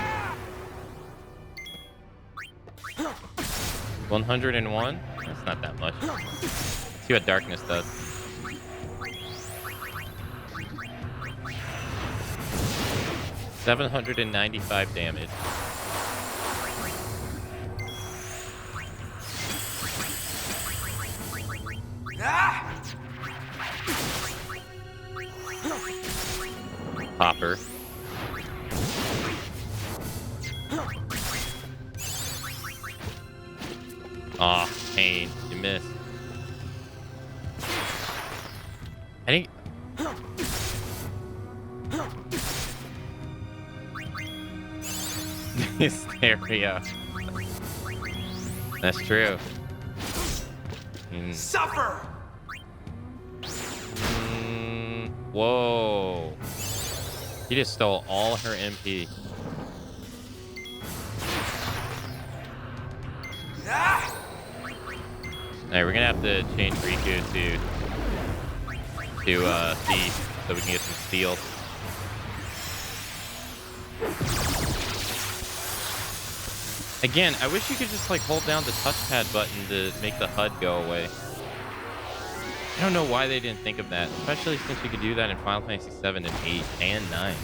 101? That's not that much. Let's see what darkness does. $795 damage. Popper. Aw, pain. You missed. I think... Hysteria. That's true. Suffer! Whoa. He just stole all her MP. Alright, we're gonna have to change Riku to Thief so we can get some steel. Again, I wish you could just like hold down the touchpad button to make the HUD go away. I don't know why they didn't think of that, especially since you could do that in Final Fantasy 7 and 8 and 9.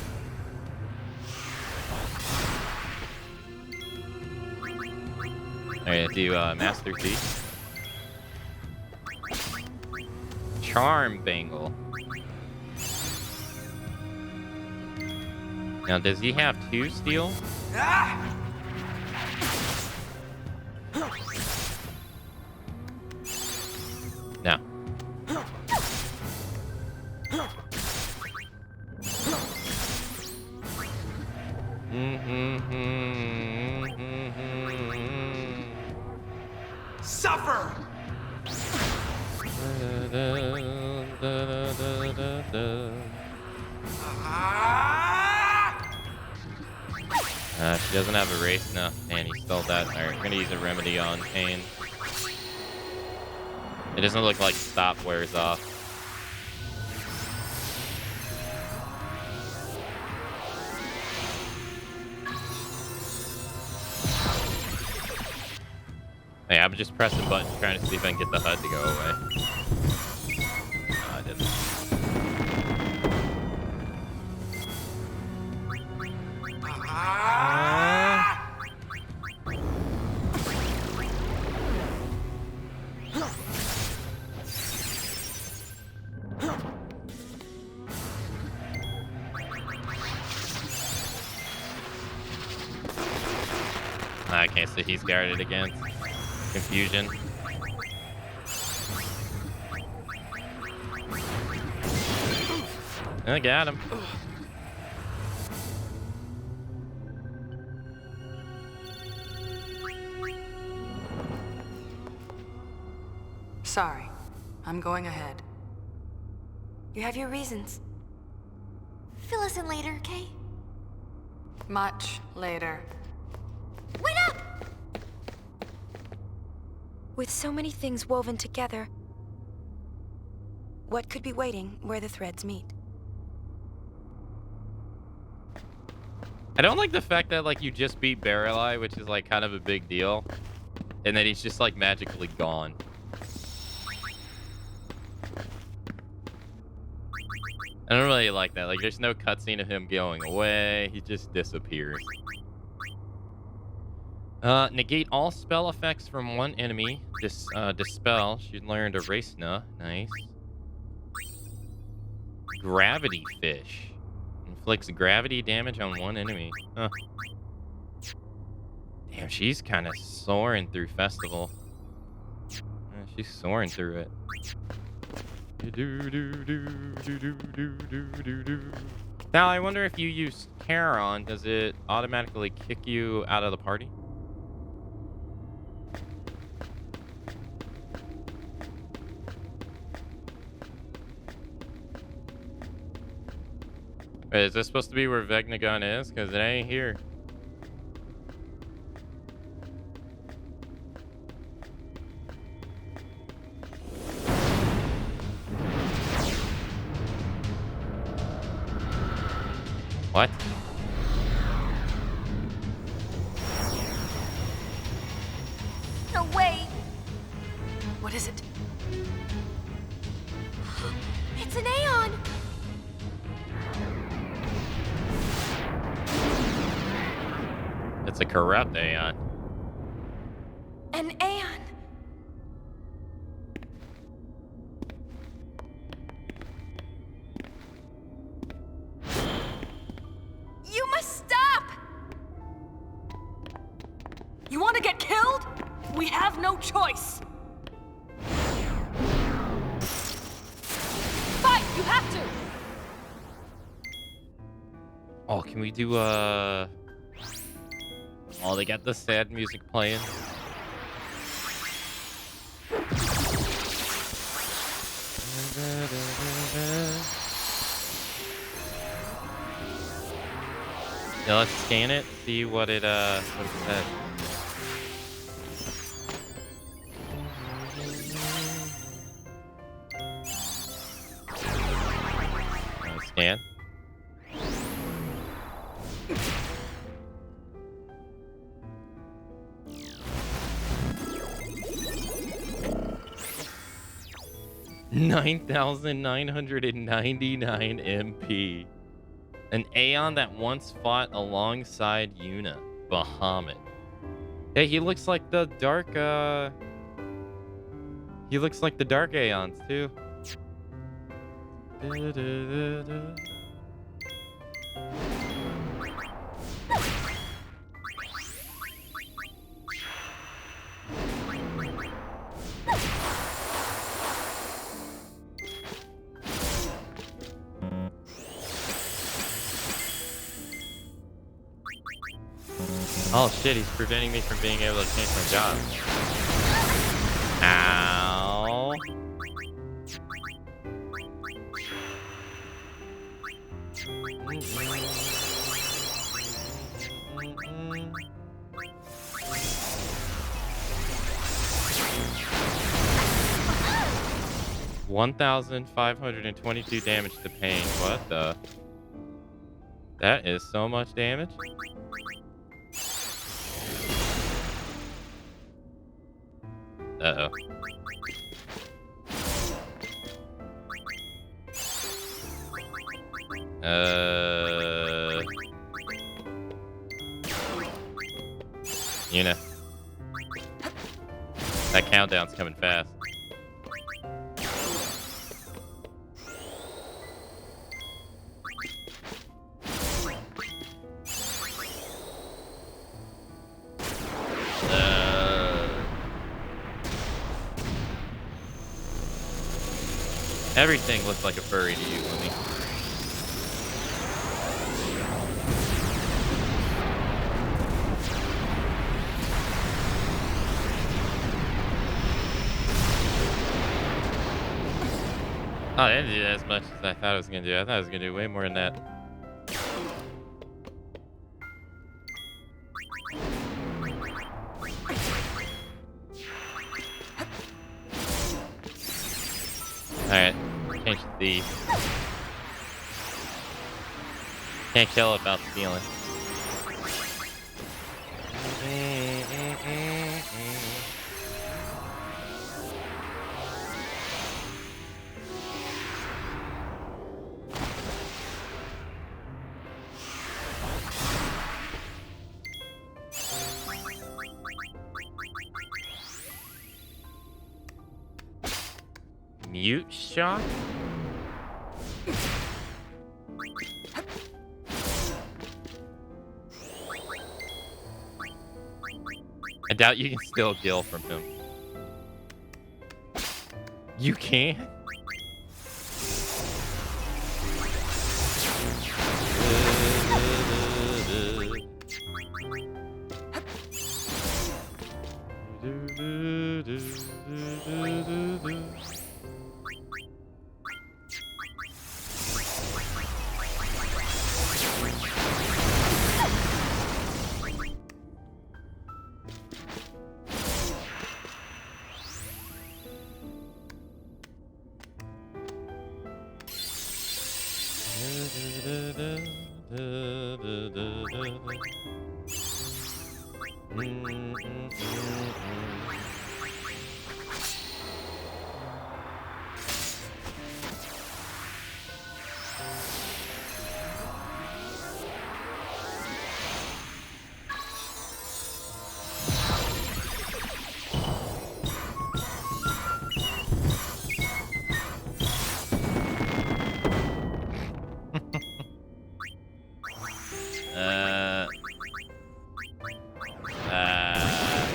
Alright, do Master Thief. Charm Bangle. Now, does he have 2 steel? No. Suffer! She doesn't have a race. No, and he stole that. Alright, we're gonna use a remedy on Pain. It doesn't look like stop wears off. Hey, I'm just pressing buttons trying to see if I can get the HUD to go away. No, I didn't. I can't see he's guarded against confusion. I got him. Sorry. I'm going ahead. You have your reasons. Fill us in later, okay? Much later. Wait up! With so many things woven together, what could be waiting where the threads meet? I don't like the fact that like you just beat Barreleye, which is like kind of a big deal, and then he's just like magically gone. I don't really like that. Like, there's no cutscene of him going away. He just disappears. Negate all spell effects from one enemy. Dispel. She learned Erasna. Nice. Gravity Fish. Inflicts gravity damage on one enemy. Huh. Damn, she's kind of soaring through Festival. Yeah, she's soaring through it. Now, I wonder if you use Charon, does it automatically kick you out of the party? Wait, is this supposed to be where Vegnagun is? Because it ain't here. What? No way! What is it? It's an Aeon! It's a corrupt Aeon. An Aeon! You must stop! You want to get killed? We have no choice. Fight! You have to! Oh, can we do, Oh, they got the sad music playing. Yeah, let's scan it, see what it says. Scan. 9,999 MP. An Aeon that once fought alongside Yuna, Bahamut. Hey, he looks like the dark, he looks like the dark Aeons, too. Oh shit, he's preventing me from being able to change my job. Ow. $1,522 damage to pain. What the? That is so much damage. Uh-oh. Yuna. That countdown's coming fast. Everything looks like a furry to you, Lumi. Oh, it didn't do as much as I thought it was gonna do. I thought it was gonna do way more than that. Alright, change the... Can't kill it without stealing. Mute shot? I doubt you can steal Gil from him. You can?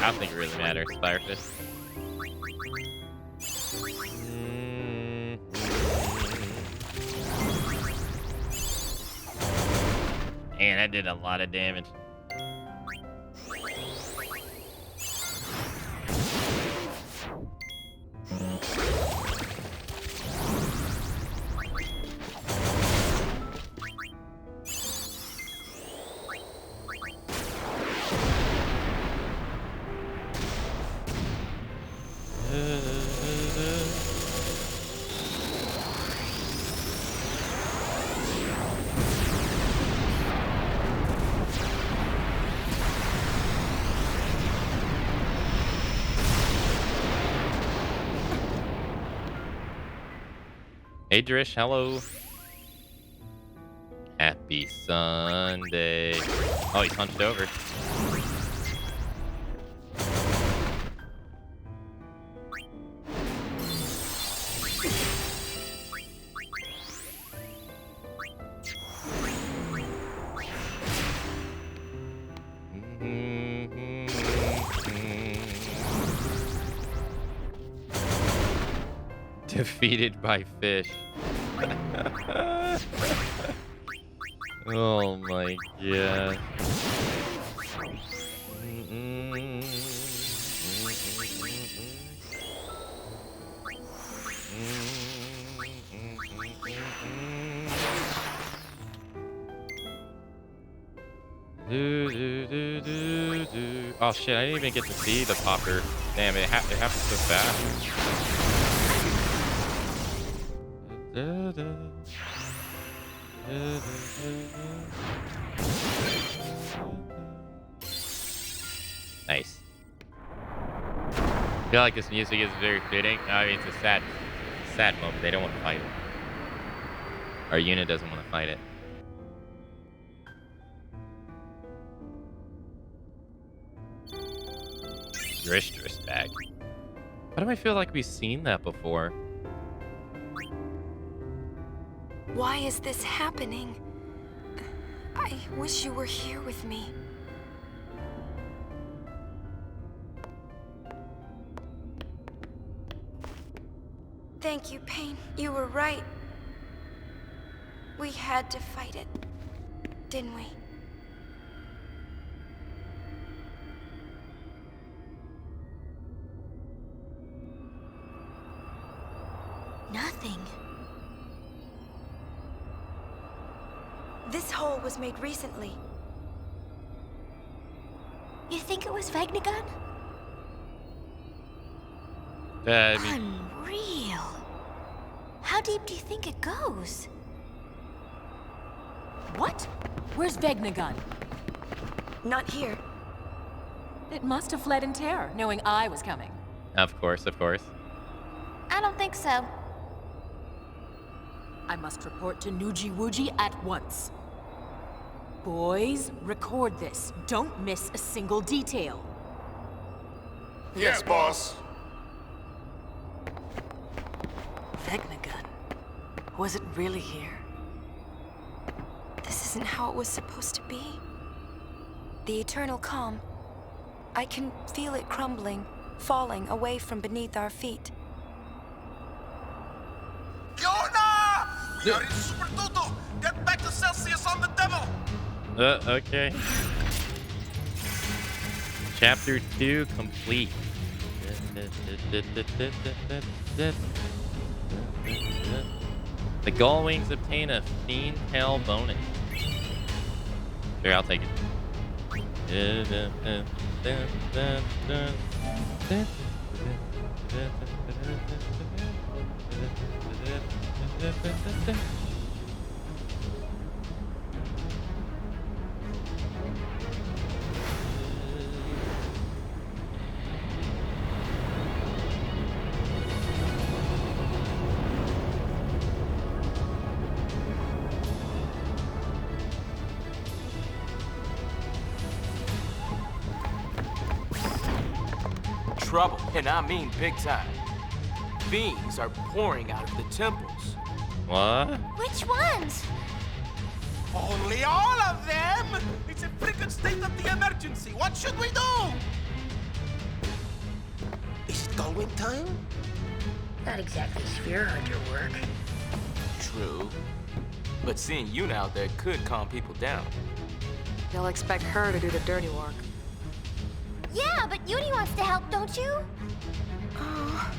I don't think it really matters, Firefish. Man, that did a lot of damage. Hey, Drish, hello. Happy Sunday. Oh, he's hunched over. Defeated by fish. Oh my god. Oh shit, I didn't even get to see the popper. Damn, it happened so fast. Nice. I feel like this music is very fitting. I mean, it's a sad moment. They don't want to fight it. Our unit doesn't want to fight it. Drish bag. Why do I feel like we've seen that before? Why is this happening? I wish you were here with me. Thank you, Pain. You were right. We had to fight it, didn't we? Nothing. This hole was made recently. You think it was Vegnagun? I mean, Unreal. How deep do you think it goes? What? Where's Vegnagun? Not here. It must have fled in terror, knowing I was coming. of course, of course. I don't think so. I must report to Nuji Wuji at once. Boys, record this. Don't miss a single detail. Yes, boss. Vegnagun. Was it really here? This isn't how it was supposed to be. The eternal calm. I can feel it crumbling, falling away from beneath our feet. Yona! You're in Super Tutu! Get back to Celsius on the devil! Okay. Chapter 2 complete. The Gull Wings obtain a Fiend Tail bonus. Sure, I'll take it. Trouble, and I mean big time. Fiends are pouring out of the temples. What? Which ones? Only all of them! It's a freaking state of the emergency. What should we do? Is it going time? Not exactly sphere hunter work. True. But seeing Yuna out there could calm people down. You'll expect her to do the dirty work. Yeah, but Uni wants to help, don't you? Oh.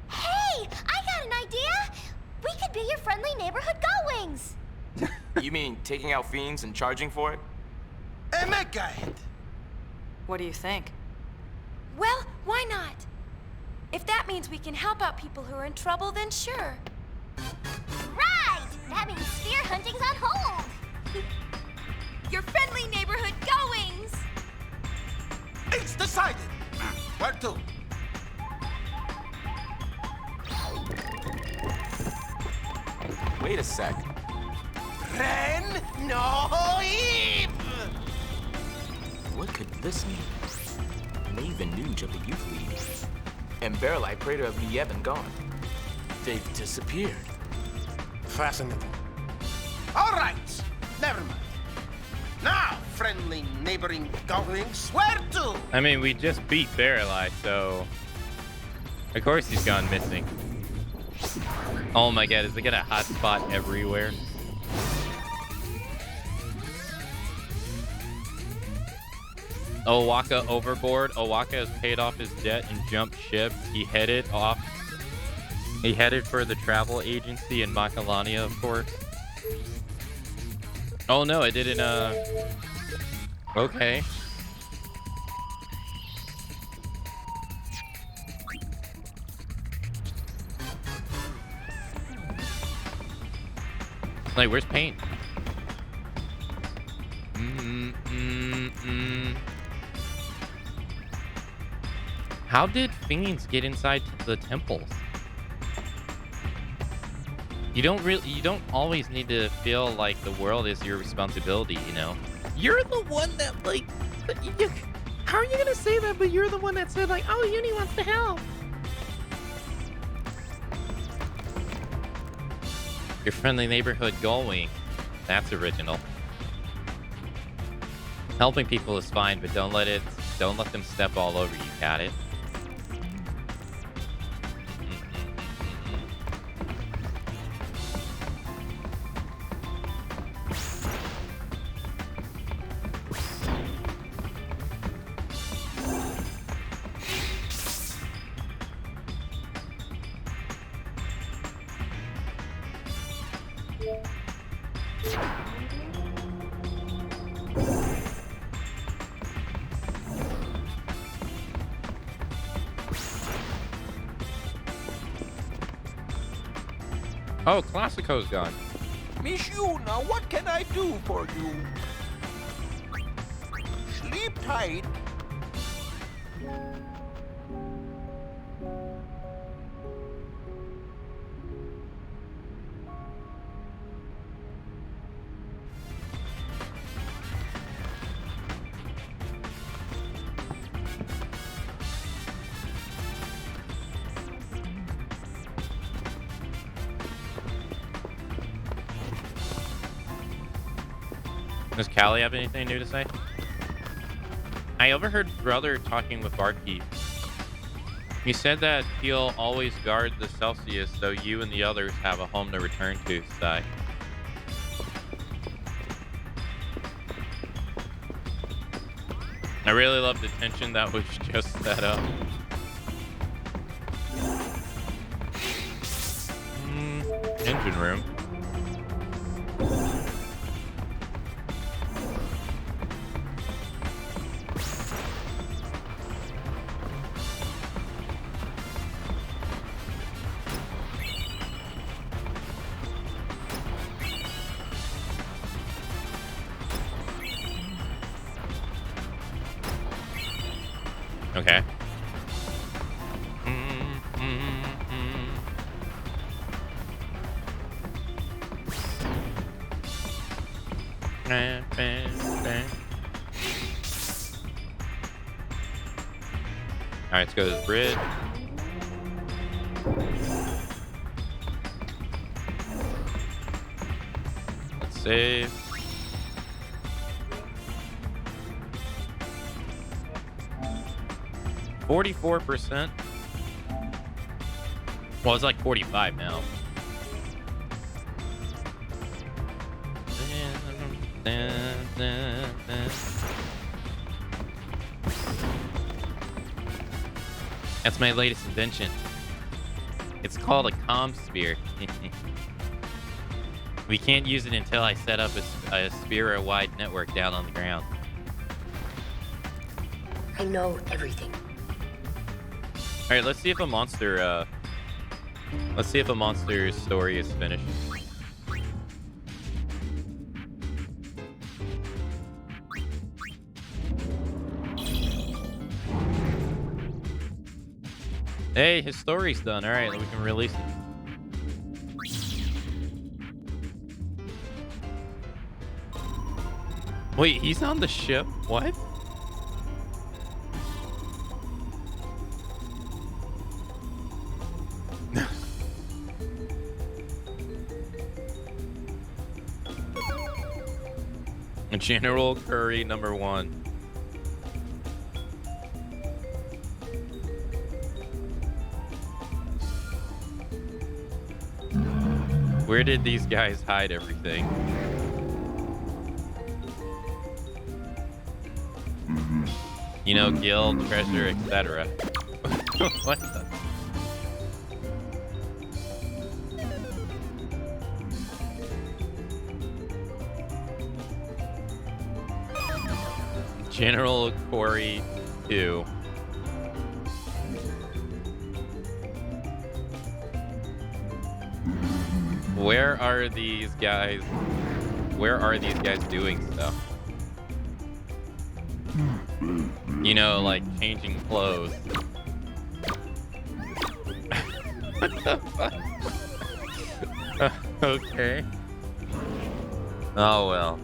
Hey, I got an idea! We could be your friendly neighborhood Gullwings! You mean taking out fiends and charging for it? Hey, Megahead! What do you think? Well, why not? If that means we can help out people who are in trouble, then sure. Right! That means sphere hunting's on hold! Your friendly neighborhood Gullwings! It's decided! Where to? Wait a sec. Ren no Eve! What could this mean? Maven Nuge of the Youth League. And Barrelite Praetor of the Yevon gone. They've disappeared. Fascinating. All right, never mind. Now, friendly neighboring goblins, where to? I mean, we just beat Barrelite, so of course he's gone missing. Oh my god, is it gonna hotspot everywhere? Owaka overboard. Owaka has paid off his debt and jumped ship. He headed off. He headed for the travel agency in Macalania, of course. Oh no, it didn't, okay. Like, where's Paint? How did fiends get inside the temples? You don't always need to feel like the world is your responsibility, you know? You're the one that, like, how are you gonna say that, but you're the one that said, like, oh, Uni wants to help. Your friendly neighborhood going. That's original. Helping people is fine, but don't let them step all over you, got it? Oh, Classico's gone. Miss Yuna, what can I do for you? Sleep tight. Does Callie have anything new to say? I overheard Brother talking with Barkeep. He said that he'll always guard the Celsius so you and the others have a home to return to, Sai. I really love the tension that was just set up. Engine room. Okay. Alright, let's go to the bridge. Let's save. %. Well, it's like 45 now. That's my latest invention. It's called a comm sphere. We can't use it until I set up a Spira-wide network down on the ground. I know everything. All right, let's see if a monster. Let's see if a monster's story is finished. Hey, his story's done. All right, we can release it. Wait, he's on the ship? What? General Curry #1. Where did these guys hide everything? You know, guild, treasure, etc. What the? General Quarry 2. Where are these guys? Where are these guys doing stuff? You know, like changing clothes. What the fuck? Okay. Oh well.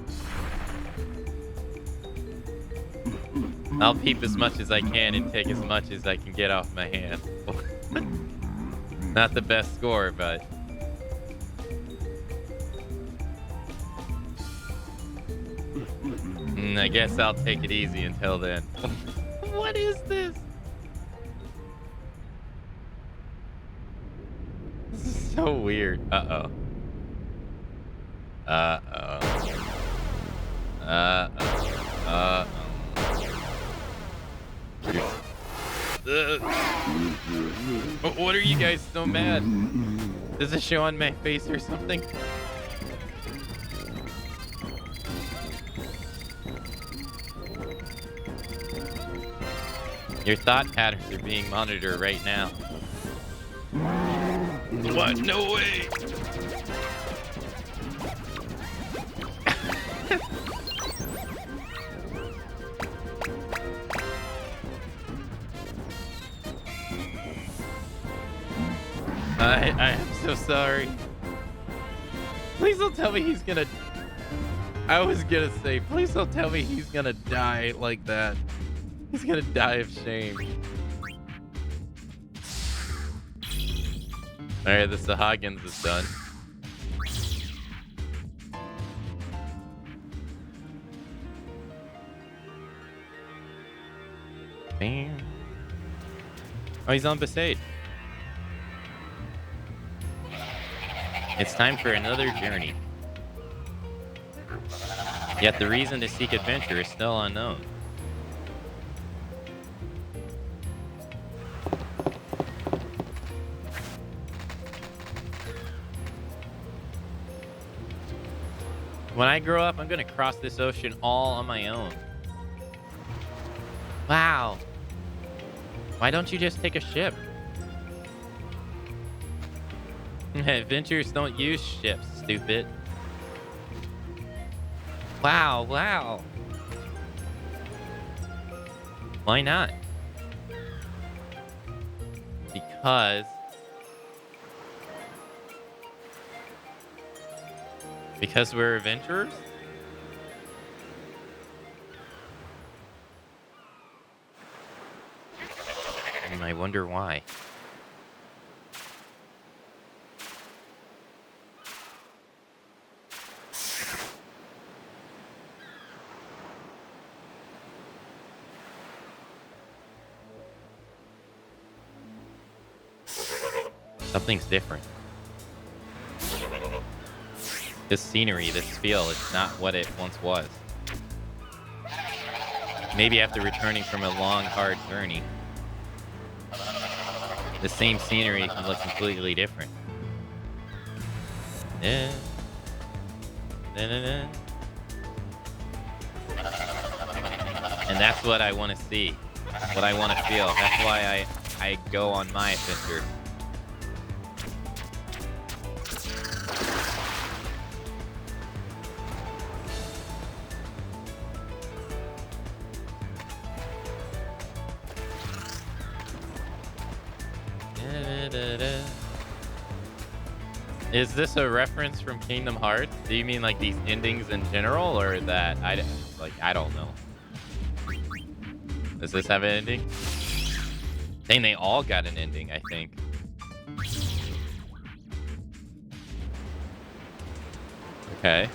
I'll peep as much as I can and take as much as I can get off my hand. Not the best score, but... I guess I'll take it easy until then. What is this? This is so weird. Uh-oh. Uh-oh. Uh-oh. What are you guys so mad? Does it show on my face or something? Your thought patterns are being monitored right now. What? No way! I am so sorry. Please don't tell me he's gonna... I was gonna say, please don't tell me he's gonna die like that. He's gonna die of shame. Alright, the Sahagins is done. Bam. Oh, he's on Besaid. It's time for another journey. Yet the reason to seek adventure is still unknown. When I grow up, I'm gonna cross this ocean all on my own. Wow. Why don't you just take a ship? Adventures don't use ships, stupid. Wow, wow. Why not? Because we're adventurers? And I wonder why. Something's different. This scenery, this feel, it's not what it once was. Maybe after returning from a long, hard journey, the same scenery can look completely different. Yeah. And that's what I want to see. What I want to feel. That's why I go on my adventure. Is this a reference from Kingdom Hearts? Do you mean like these endings in general, or that Like, I don't know. Does this have an ending? Dang, they all got an ending, I think. Okay.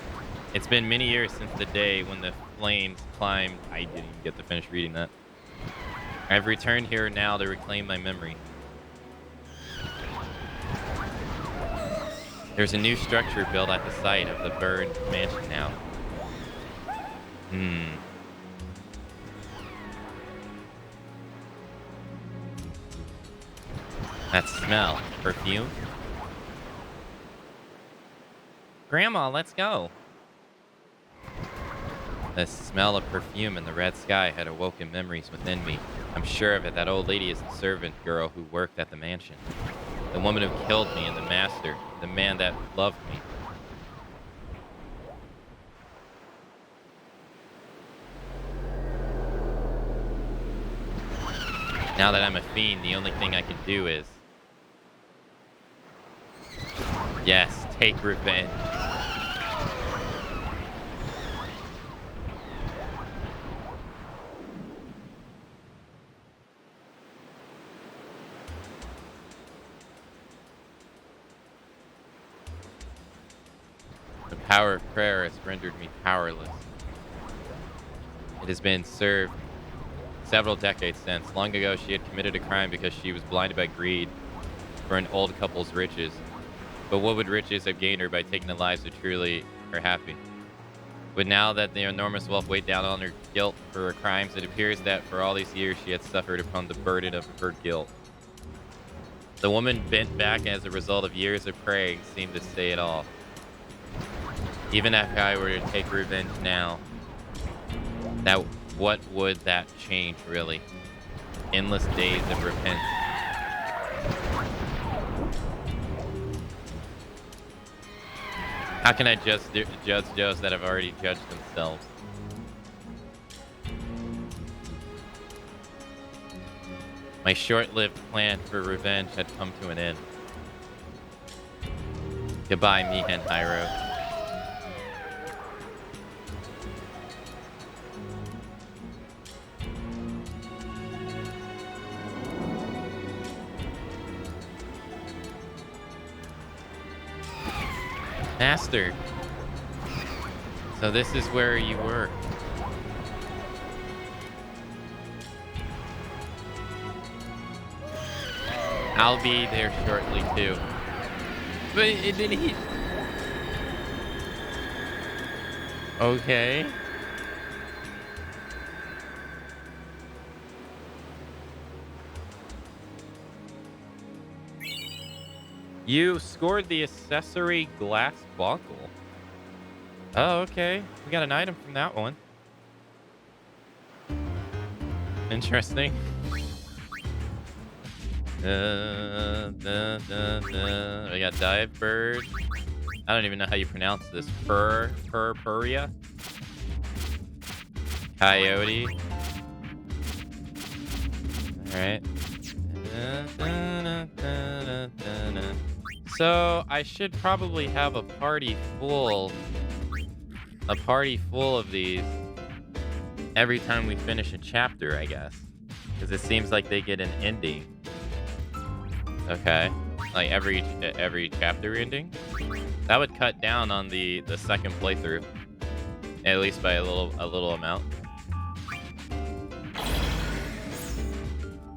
It's been many years since the day when the flames climbed. I didn't even get to finish reading that. I've returned here now to reclaim my memory. There's a new structure built at the site of the burned mansion now. That smell. Perfume? Grandma, let's go. The smell of perfume in the red sky had awoken memories within me. I'm sure of it. That old lady is the servant girl who worked at the mansion. The woman who killed me and the master. The man that loved me. Now that I'm a fiend, the only thing I can do is... yes, take revenge. The power of prayer has rendered me powerless. It has been served several decades since. Long ago, she had committed a crime because she was blinded by greed for an old couple's riches. But what would riches have gained her by taking the lives of truly are happy? But now that the enormous wealth weighed down on her guilt for her crimes, it appears that for all these years she had suffered upon the burden of her guilt. The woman bent back as a result of years of praying seemed to say it all. Even if I were to take revenge now, what would that change, really? Endless days of repentance. How can I judge those that have already judged themselves? My short-lived plan for revenge had come to an end. Goodbye, Mihen Hyro. Master. So this is where you were. I'll be there shortly too. But it did he? Okay. You scored the accessory glass buckle. Oh, okay. We got an item from that one. Interesting. We got dive bird. I don't even know how you pronounce this. Purpurea. Coyote. All right. So I should probably have a party full of these every time we finish a chapter, I guess, because it seems like they get an ending. Okay, like every chapter ending. That would cut down on the second playthrough, at least by a little amount.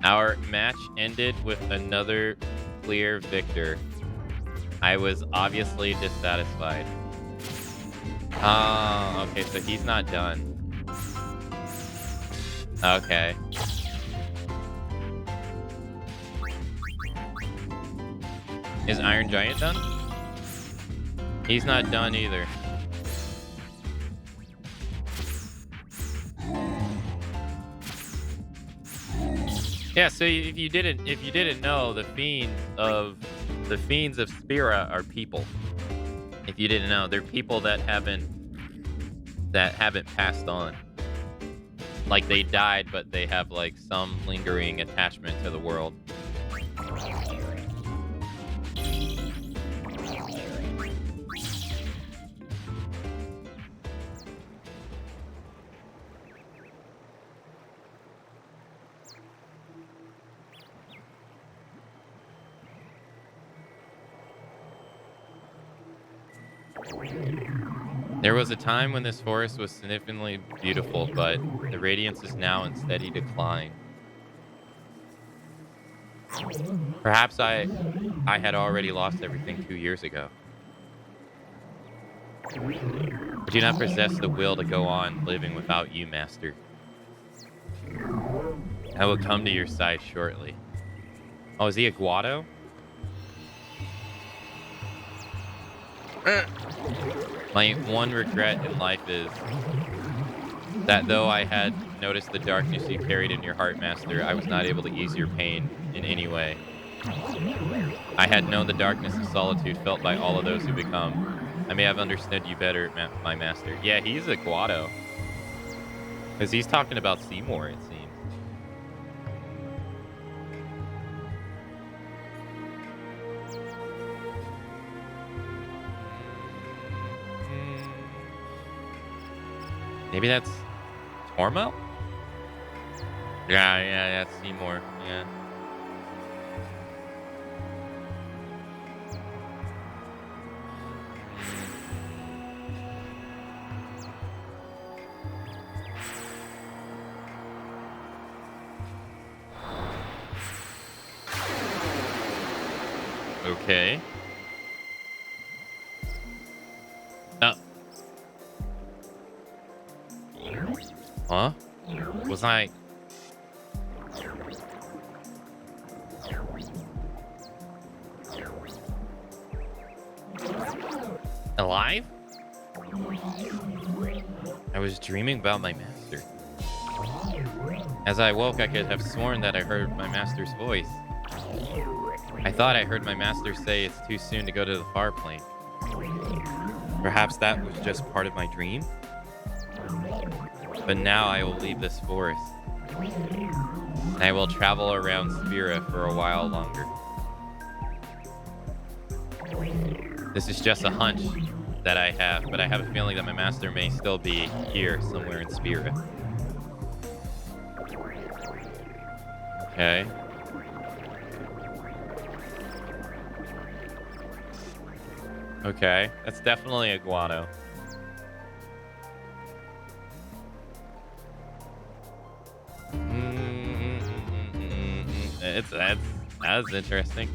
Our match ended with another clear victor. I was obviously dissatisfied. Oh, okay, so he's not done. Okay. Is Iron Giant done? He's not done either. Yeah, so if you didn't know, the fiends of Spira are people. If you didn't know, they're people that haven't passed on. Like they died, but they have like some lingering attachment to the world. There was a time when this forest was significantly beautiful, but the radiance is now in steady decline. Perhaps I had already lost everything 2 years ago. I do not possess the will to go on living without you, Master. I will come to your side shortly. Oh, is he a Guado? My one regret in life is that though I had noticed the darkness you carried in your heart, Master, I was not able to ease your pain in any way. I had known the darkness of solitude felt by all of those who become. I may have understood you better, my Master. Yeah, he's a Guado. Because he's talking about Seymour, it seems. Maybe that's Tormo? Yeah, that's Seymour. Yeah. Okay. Oh. Huh? Was I... alive? I was dreaming about my master. As I woke, I could have sworn that I heard my master's voice. I thought I heard my master say it's too soon to go to the far plane. Perhaps that was just part of my dream? But now I will leave this forest. And I will travel around Spira for a while longer. This is just a hunch that I have, but I have a feeling that my master may still be here somewhere in Spira. Okay. Okay, that's definitely a Guano. That's interesting.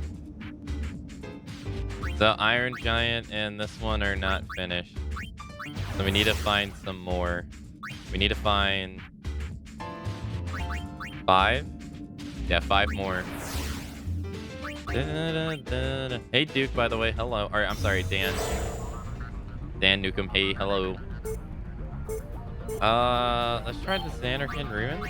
So Iron Giant and this one are not finished. So we need to find some more. We need to find 5? Yeah, 5 more. Hey Duke, by the way, hello. Or I'm sorry, Dan. Dan Newcomb, hey, hello. Let's try the Xanarkin Ruin.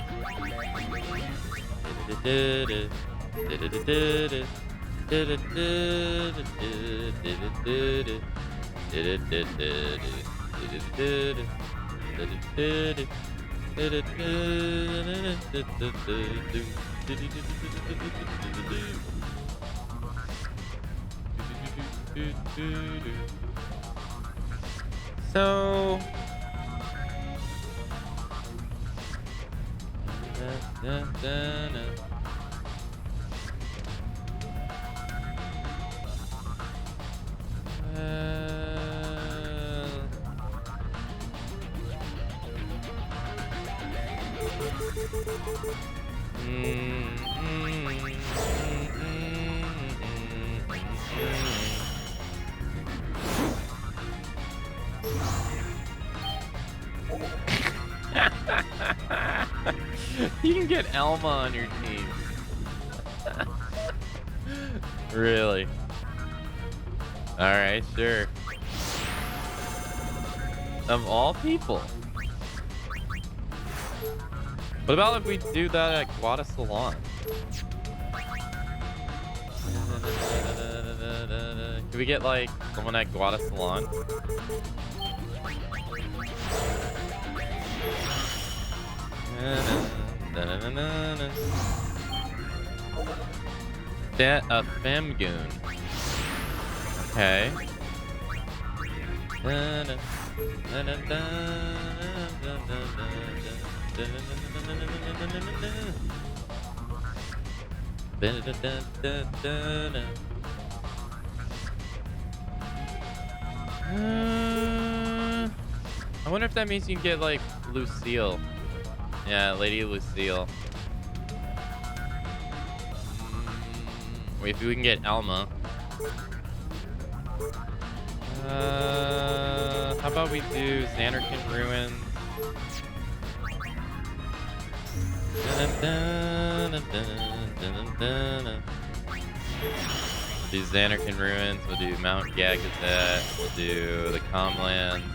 So you can get Elma on your team. Really? Alright, sure. Of all people. What about if we do that at Guada Salon? Can we get like someone at Guada Salon? That a Femgoon. Okay. I wonder if that means you can get like Lucille. Yeah, Lady Lucille. If we can get Alma. How about we do Xanarkin Ruins? Do Xanarkin Ruins, we'll do Mount Gagazet, we'll do the Comlands,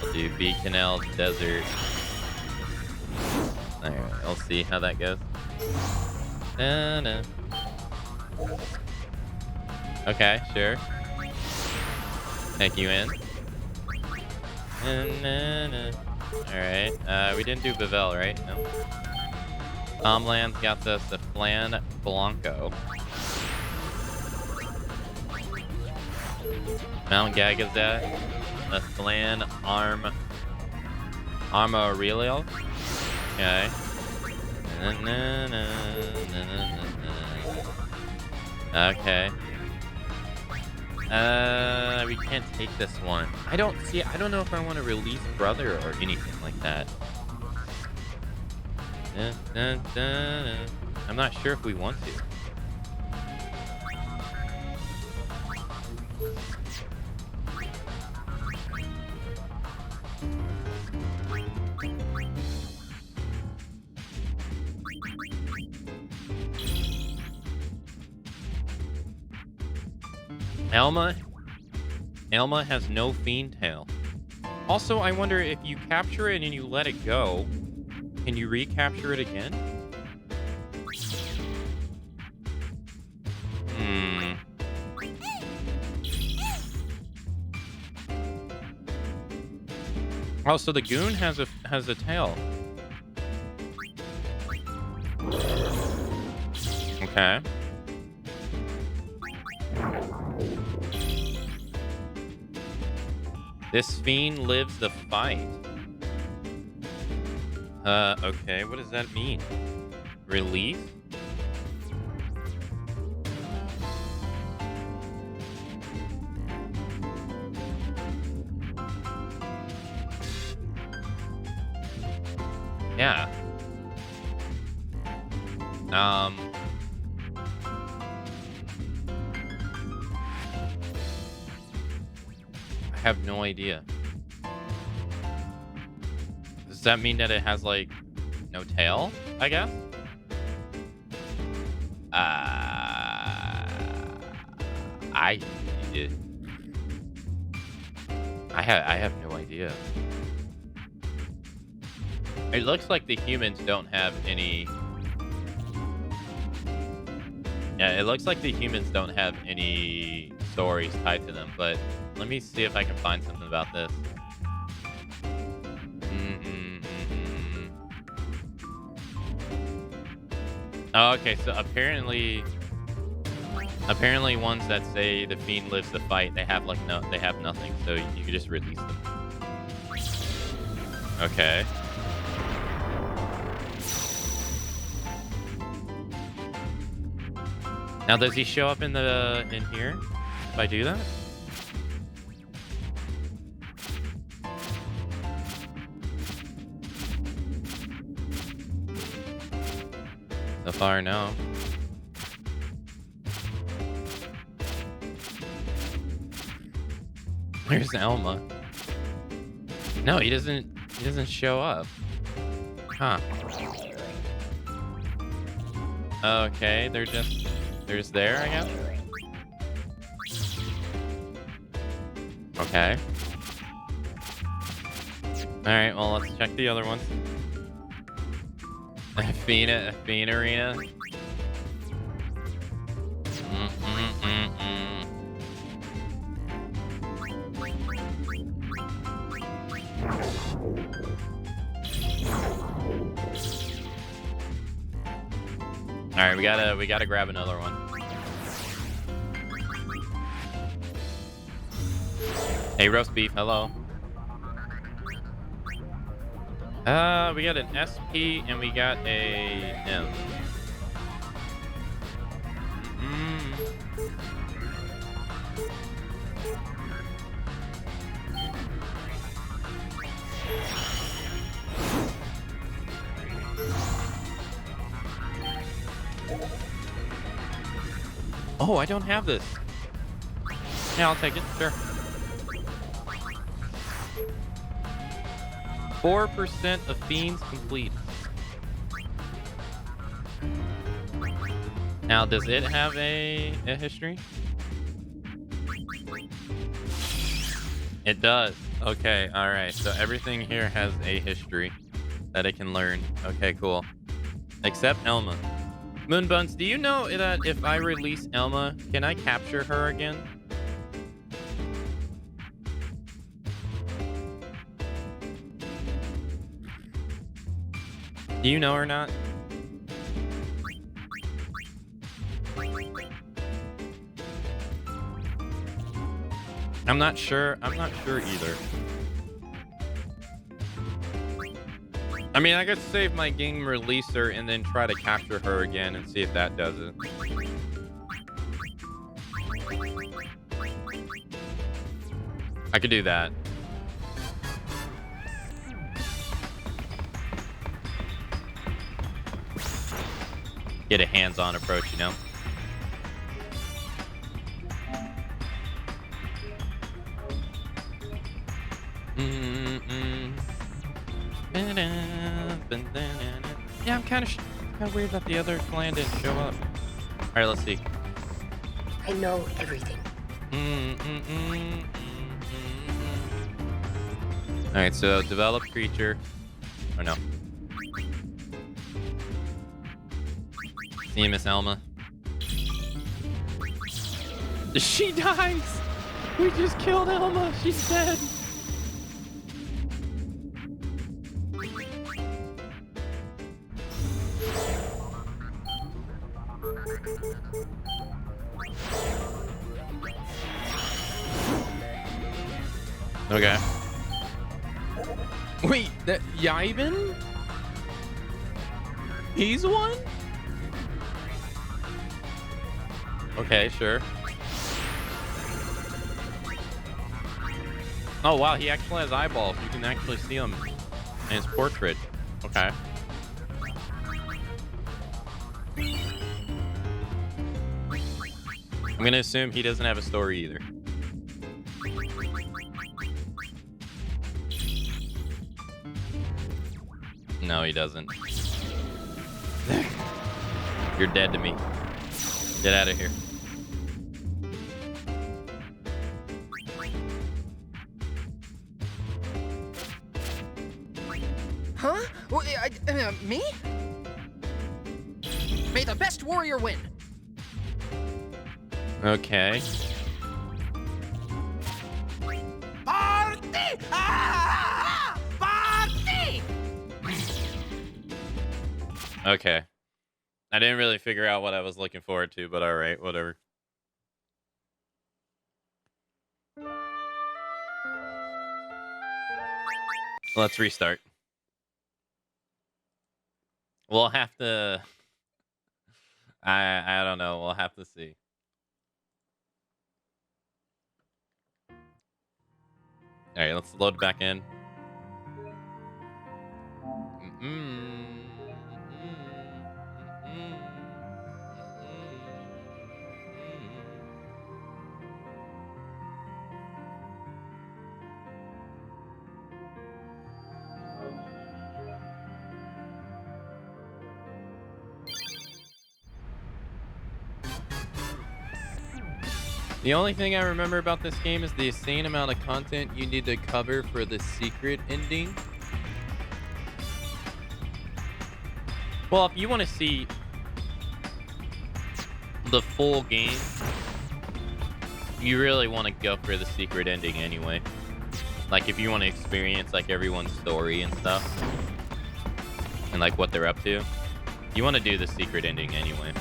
we'll do Beaconel Desert. Alright, I'll see how that goes. Okay, sure. Take you in. Alright, we didn't do Bevel, right? No. Comlands got us the Flan Blanco. Mount Gagazet, the Flan Armorillo. Okay. Okay. We can't take this one. I don't know if I want to release Brother or anything like that. I'm not sure if we want to. Elma has no fiend tail. Also, I wonder if you capture it and you let it go, can you recapture it again? Oh, so the goon has a tail. Okay. This fiend lives the fight. Okay, what does that mean? Release? Yeah. I have no idea. Does that mean that it has, like, no tail, I guess? I have no idea. It looks like the humans don't have any... Yeah, it looks like the humans don't have any stories tied to them, but let me see if I can find something about this. Oh, okay, so apparently ones that say the fiend lives the fight, they have nothing, so you can just release them. Okay. Now, does he show up in here if I do that? So far, no. Where's Elma? No, he doesn't show up. Huh. Okay, they're just there, I guess. Okay. Alright, well, let's check the other ones. Athena Arena. Alright, we gotta grab another one. Hey, roast beef, hello. We got an SP and we got a M. Oh, I don't have this. Yeah, I'll take it. Sure. 4% of fiends complete. Now, does it have a history? It does. Okay, all right. So everything here has a history that it can learn. Okay, cool. Except Elma. Moonbuns, do you know that if I release Elma, can I capture her again? Do you know or not? I'm not sure. I'm not sure either. I mean, I could save my game releaser and then try to capture her again and see if that does it. I could do that. Get a hands-on approach, you know? Yeah, I'm kind of weird that the other clan didn't show up. All right, let's see. I know everything. All right, so develop creature. Or no. See you, Miss Elma. She dies! We just killed Elma. She's dead. Okay. Wait, that Yaiben? He's one? Okay, sure. Oh wow, he actually has eyeballs. You can actually see him in his portrait. Okay. I'm gonna assume he doesn't have a story either. No, he doesn't. You're dead to me. Get out of here. Huh? Me? May the best warrior win. Okay. Party! Ah! Party! Okay. I didn't really figure out what I was looking forward to, but alright, whatever. Let's restart. We'll have to... I don't know. We'll have to see. Alright, let's load back in. The only thing I remember about this game is the insane amount of content you need to cover for the secret ending. Well, if you want to see the full game, you really want to go for the secret ending anyway. Like, if you want to experience, like, everyone's story and stuff, and, like, what they're up to, you want to do the secret ending anyway.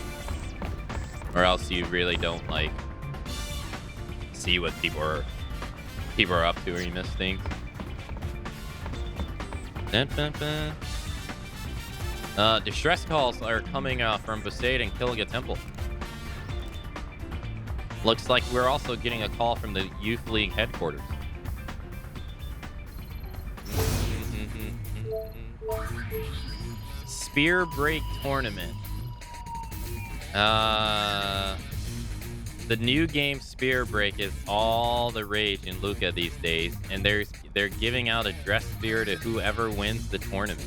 Or else you really don't, like, see what people are up to, or you miss things. Distress calls are coming from Besaid and killing a temple. Looks like we're also getting a call from the Youth League headquarters. Spear Break Tournament. The new game Spear Break is all the rage in Luca these days, and they're giving out a dress spear to whoever wins the tournament.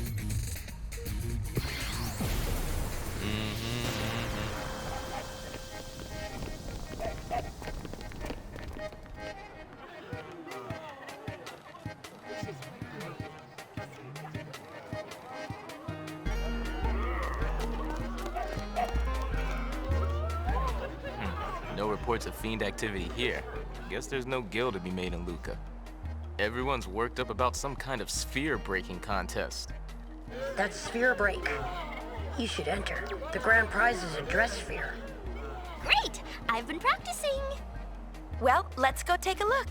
No reports of fiend activity here. Guess there's no guild to be made in Luca. Everyone's worked up about some kind of sphere breaking contest. That's Sphere Break. You should enter. The grand prize is a dress sphere. Great! I've been practicing. Well, let's go take a look.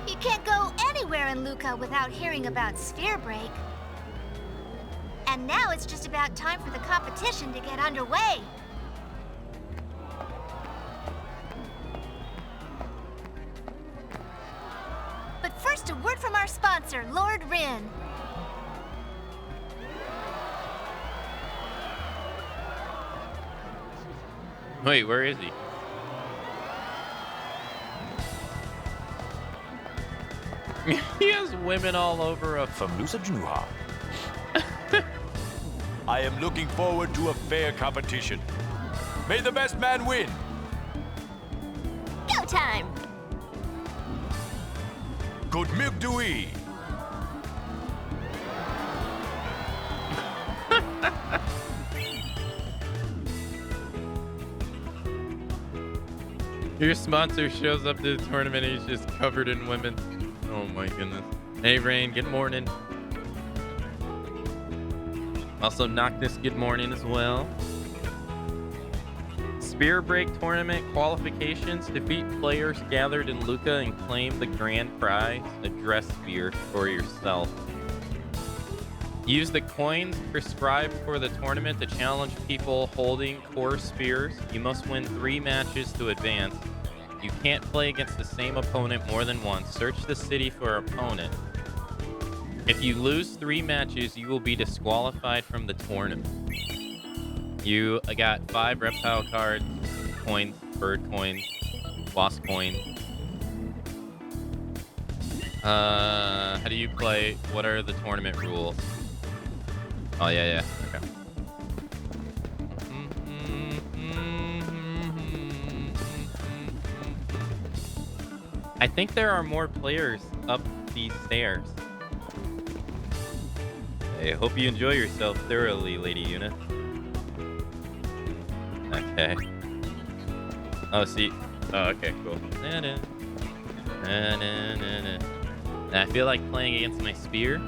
You can't go anywhere in Luca without hearing about Sphere Break. And now it's just about time for the competition to get underway. But first, a word from our sponsor, Lord Rin. Wait, where is he? He has women all over a... From Nusa Juha. I am looking forward to a fair competition. May the best man win. Go time! Good milk to eat. Your sponsor shows up to the tournament and he's just covered in women. Oh my goodness. Hey Rain, good morning. Also Noctis, good morning as well. Spear Break tournament qualifications. Defeat players gathered in Luca and claim the grand prize, a dress spear for yourself. Use the coins prescribed for the tournament to challenge people holding core spears. You must win 3 matches to advance. You can't play against the same opponent more than once. Search the city for an opponent. If you lose 3 matches, you will be disqualified from the tournament. You got 5 reptile cards, coins, bird coins, wasp coins. How do you play? What are the tournament rules? Oh, yeah. Okay. I think there are more players up these stairs. I hope you enjoy yourself thoroughly, Lady Una. Okay. Oh, see. Oh, okay, cool. I feel like playing against my spear.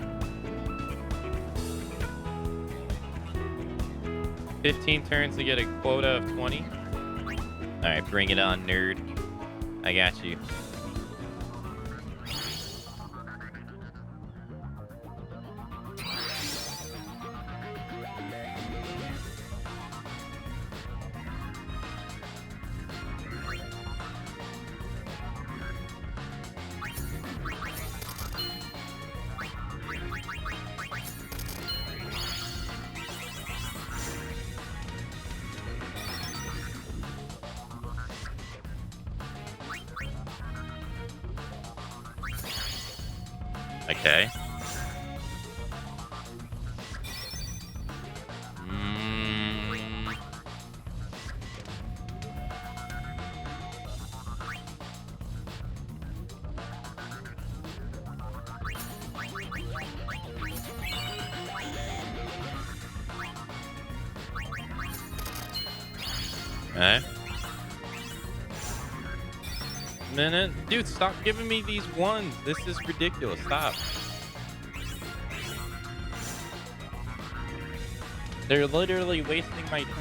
15 turns to get a quota of 20. Alright, bring it on, nerd. I got you. Okay. Okay. Minute. Dude, stop giving me these ones. This is ridiculous. Stop. They're literally wasting my time.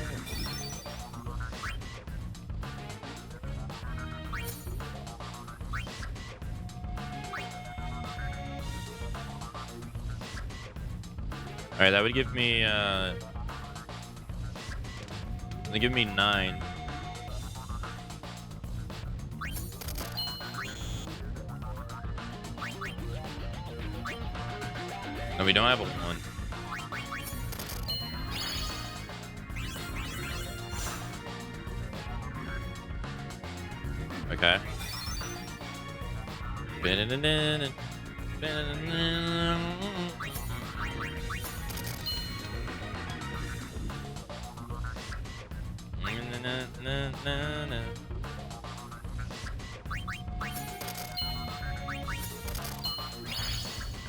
All right, that would give me they give me 9. No, we don't have a 1. Okay.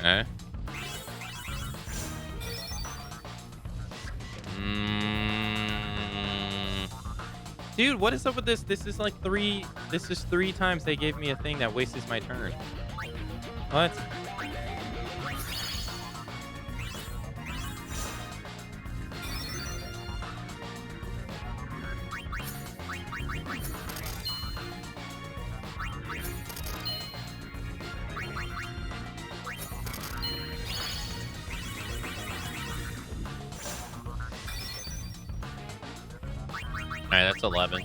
Okay. Dude, what is up with this? This is like 3. This is 3 times they gave me a thing that wastes my turn. What? Alright, that's 11.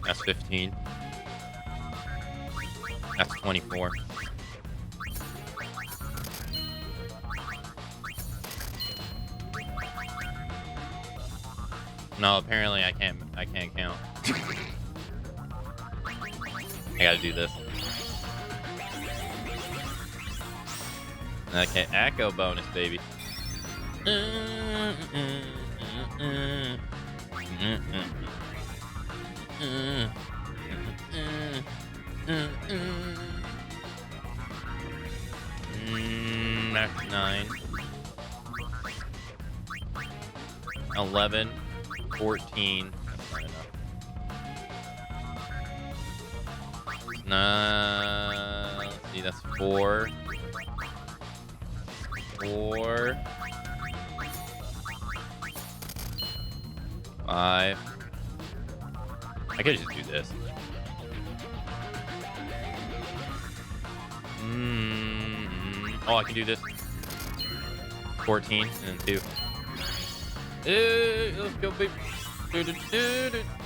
That's 15. That's 24. No, apparently I can't count. I gotta do this. Okay, echo bonus, baby. That's 9. 11. 14. That's not enough. Let's see, that's 4. 4. 5. I could just do this. Oh, I can do this. 14 and then 2. Let's go, baby.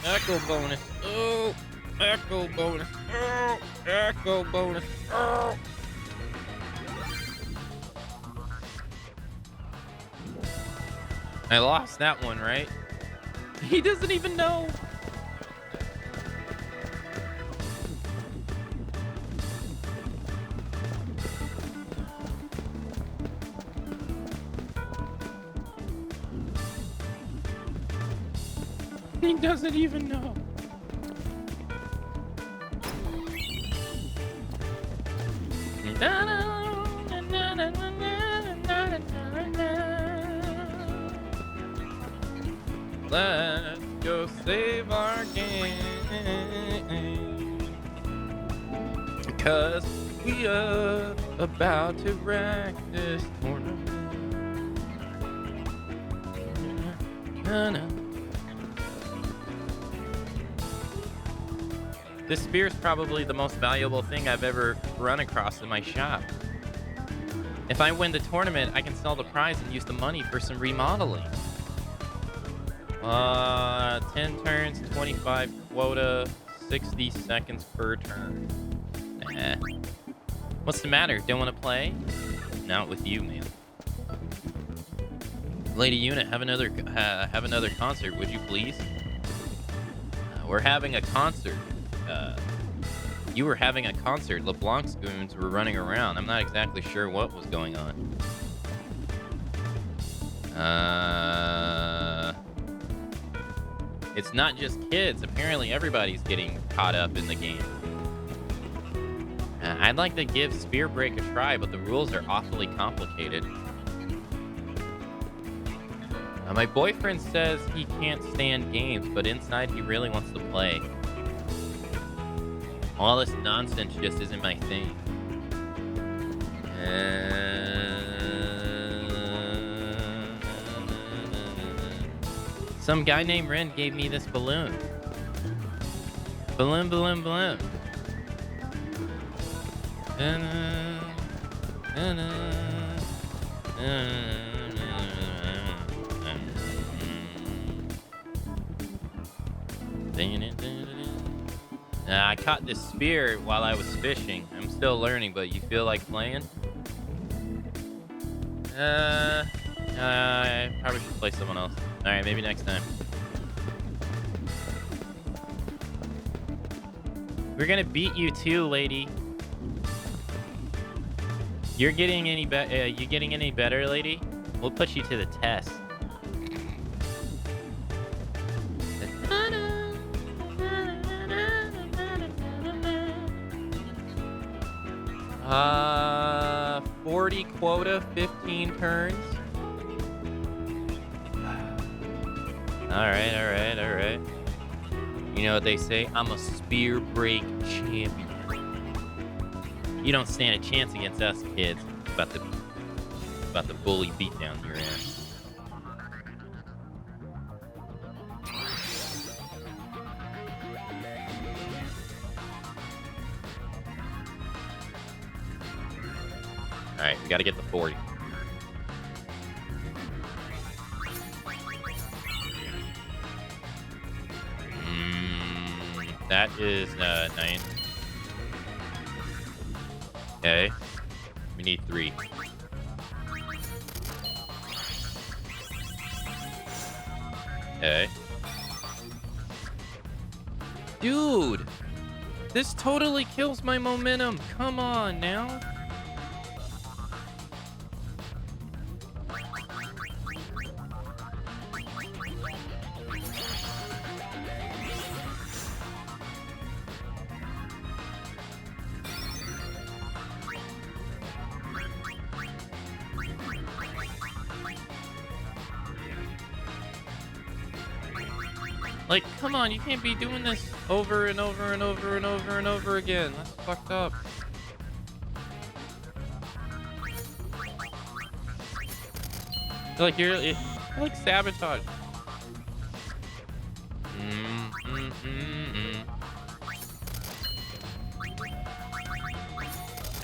Echo bonus. Oh, echo bonus. Oh, echo bonus. Oh. I lost that one, right? He doesn't even know. He doesn't even know. Let's go save our game, 'cause we are about to wreck this tournament. This spear is probably the most valuable thing I've ever run across in my shop. If I win the tournament, I can sell the prize and use the money for some remodeling. 10 turns, 25 quota, 60 seconds per turn. Nah. What's the matter? Don't want to play? Not with you, man. Lady Unit, have another concert, would you please? We're having a concert. You were having a concert. LeBlanc's goons were running around. I'm not exactly sure what was going on. It's not just kids. Apparently everybody's getting caught up in the game. I'd like to give Spear Break a try, but the rules are awfully complicated. My boyfriend says he can't stand games, but inside he really wants to play. All this nonsense just isn't my thing. Some guy named Ren gave me this balloon. Balloon, balloon, balloon. I caught this spear while I was fishing. I'm still learning, but you feel like playing? I probably should play someone else. All right, maybe next time. We're gonna beat you too, lady. You're getting any better? You getting any better, lady? We'll put you to the test. 40 quota, 15 turns. All right. You know what they say? I'm a spear break champion. You don't stand a chance against us, kids. About the bully beat down your ass. All right, we got to get the 40. That is 9. Okay. We need 3. Okay. Dude! This totally kills my momentum. Come on now. Like, come on, you can't be doing this over and over and over and over and over again. That's fucked up. You're like sabotage.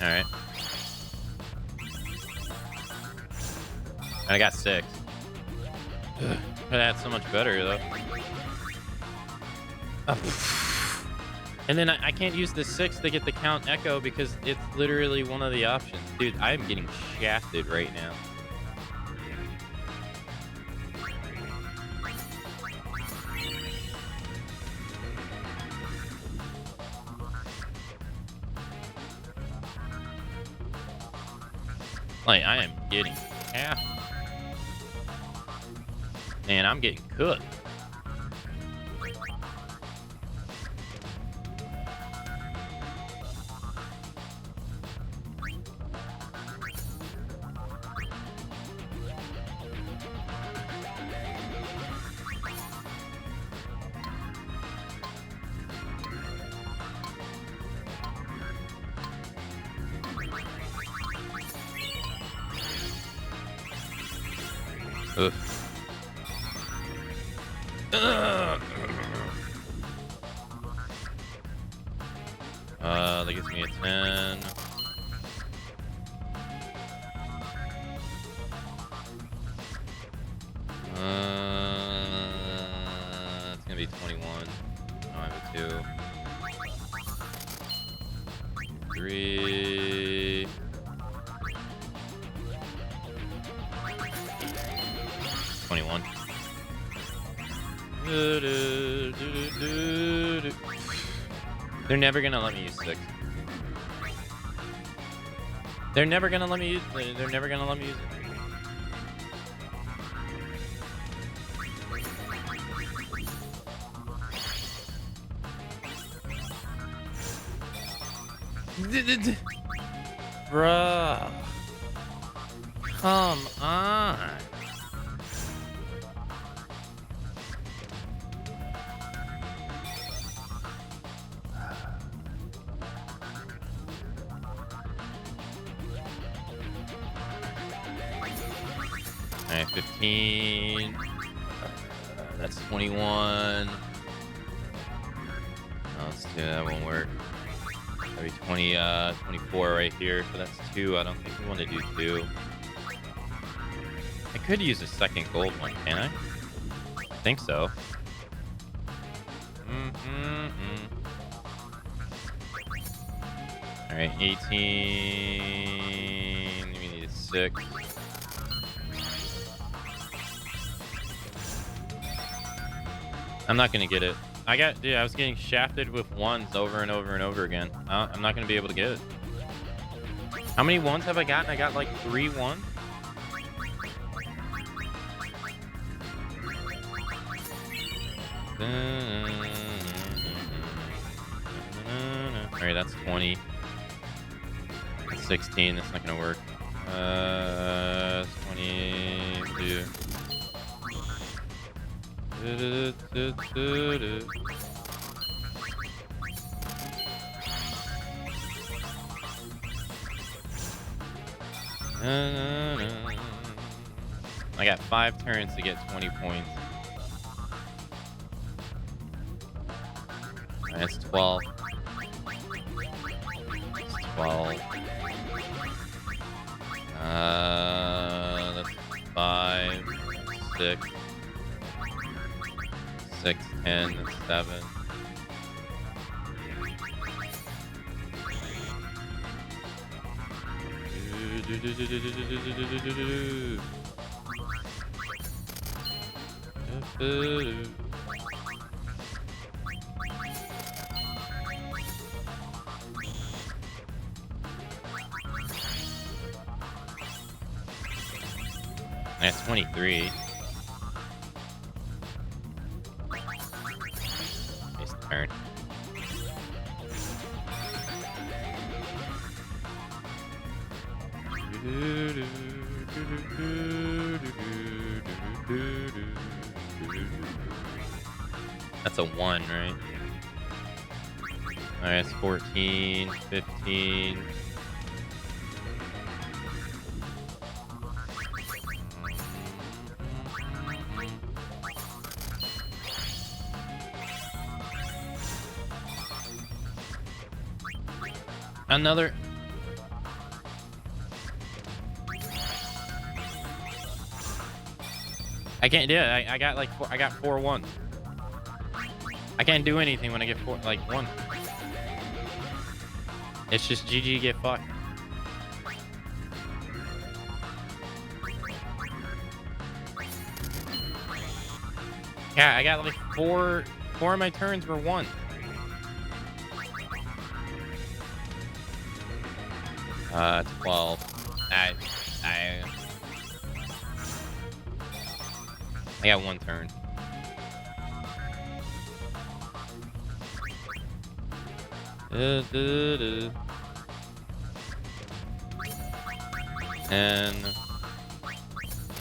All right. I got 6. That's so much better though. And then I can't use the 6 to get the count echo because it's literally one of the options. Dude, I'm getting shafted right now. Like, I am getting half. Man, I'm getting cooked. That gives me a 10. It's gonna be 21. I have a 2. 3. 21. They're never gonna let me use 6. They're never gonna let me use it. They're never gonna let me use it. Bruh. Come on. Alright, 15. That's 21. No, let's do that. Won't work. That'll be 24 right here. So that's 2. I don't think we want to do 2. I could use a second gold one, can I? I think so. Alright, 18. We need 6. I'm not gonna get it. Dude, I was getting shafted with 1s over and over and over again. I'm not gonna be able to get it. How many 1s have I gotten? I got like 3 1s. Alright, that's 20. That's 16. That's not gonna work. 22. I got 5 turns to get 20 points. That's 12. That's 12. That's 5, 6. 6, 10, that's 7. That's 23. Nice turn. That's a 1, right? Alright, that's 14, 15. Another. I can't do it. I got like 4. I got 4 1s. I can't do anything when I get 4, like 1. It's just GG, get fucked. Yeah, I got like 4 of my turns were 1. Uh, 12. I got 1 turn. Ten,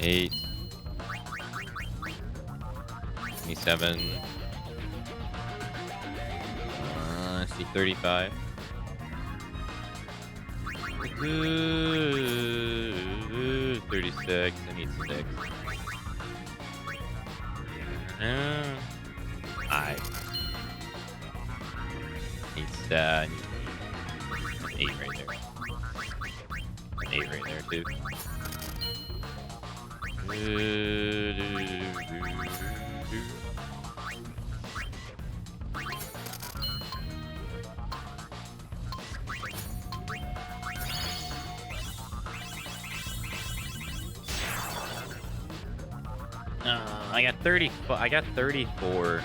8, 27. Let's see, 35. 36. I need 6. I need 8 right there. An 8 right there too. I got 30. I got 34.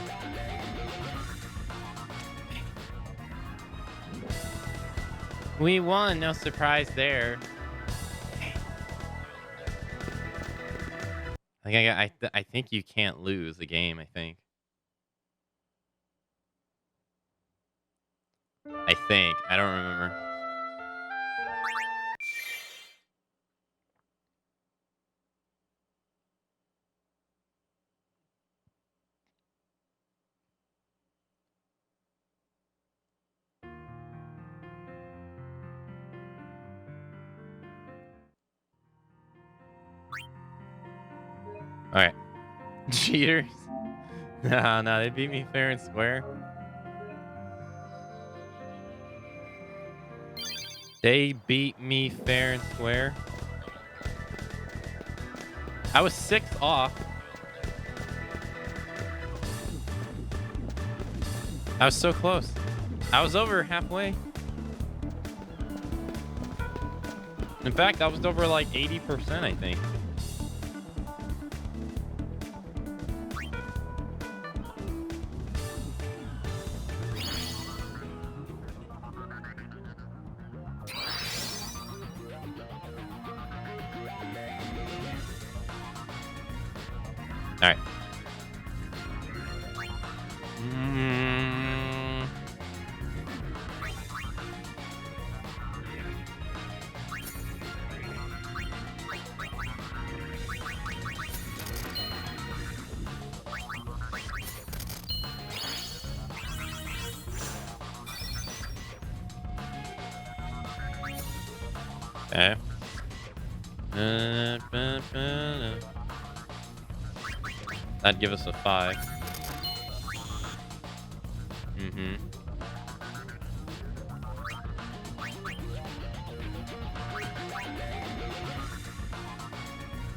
We won. No surprise there. I think you can't lose the game. I think. I don't remember. All right. Cheaters. No, they beat me fair and square. They beat me fair and square. I was 6 off. I was so close. I was over halfway. In fact, that was over like 80%, I think. All right. Okay. That'd give us a 5. Mm-hmm.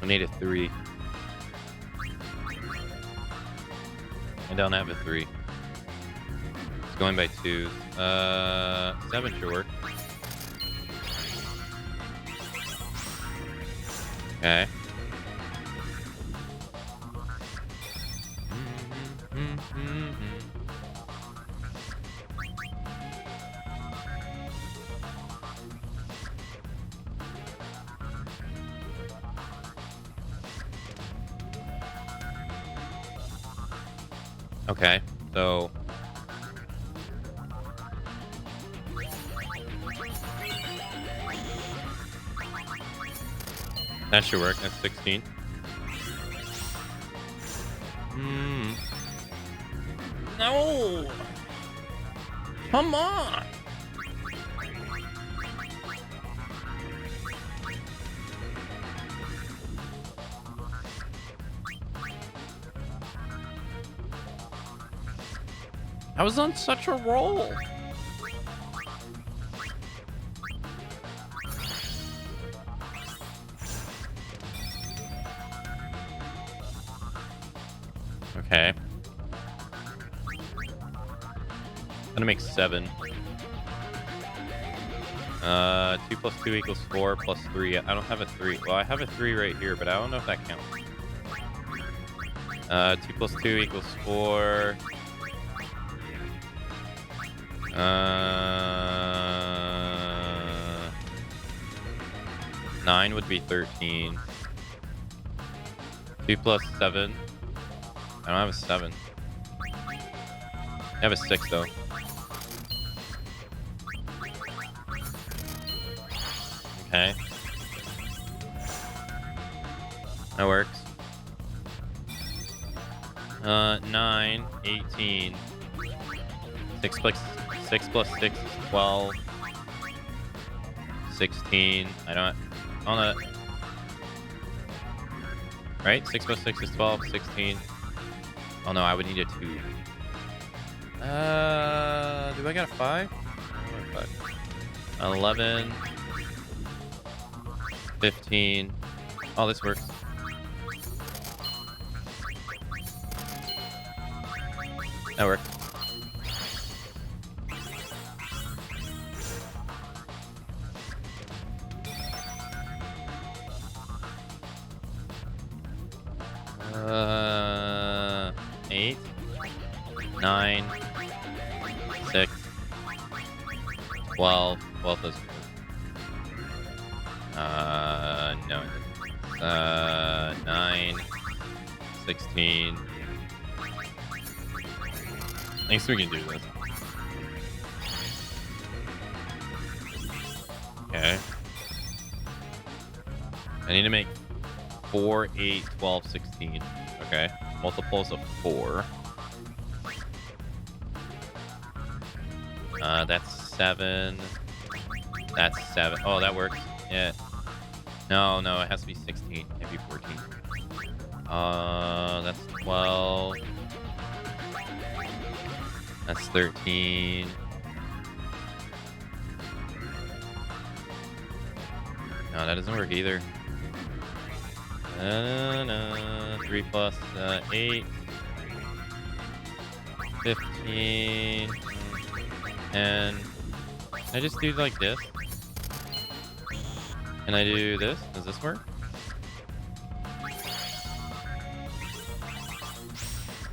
I need a 3. I don't have a 3. It's going by 2s. 7 should work. Okay. Okay, so that should work. That's 16. No! Come on! I was on such a roll. Okay. Gonna make 7. 2 plus 2 equals 4 plus 3. I don't have a 3. Well, I have a 3 right here, but I don't know if that counts. 2 plus 2 equals 4. 9 would be 13. 2 plus 7. I don't have a 7. I have a 6 though. Okay. That works. 9, 18. 6 plus 6 is 12. 16. I don't know. Right? 6 plus 6 is 12. 16. Oh no, I would need a 2. Do I got a 5? 11. 15. Oh, this works. That worked. Uh, 8, 9, 6, 12. 12 doesn't work. No, it doesn't. 9, 16. At least we can do this. Okay. I need to make 4, 8, 12, 16. Okay. Multiples of 4. That's 7. That's 7. Oh, that works. Yeah. No, it has to be 16. It can't be 14. That's 12. That's 13. No, that doesn't work either. 3 plus 8. 15. And I just do like this. Can I do this? Does this work?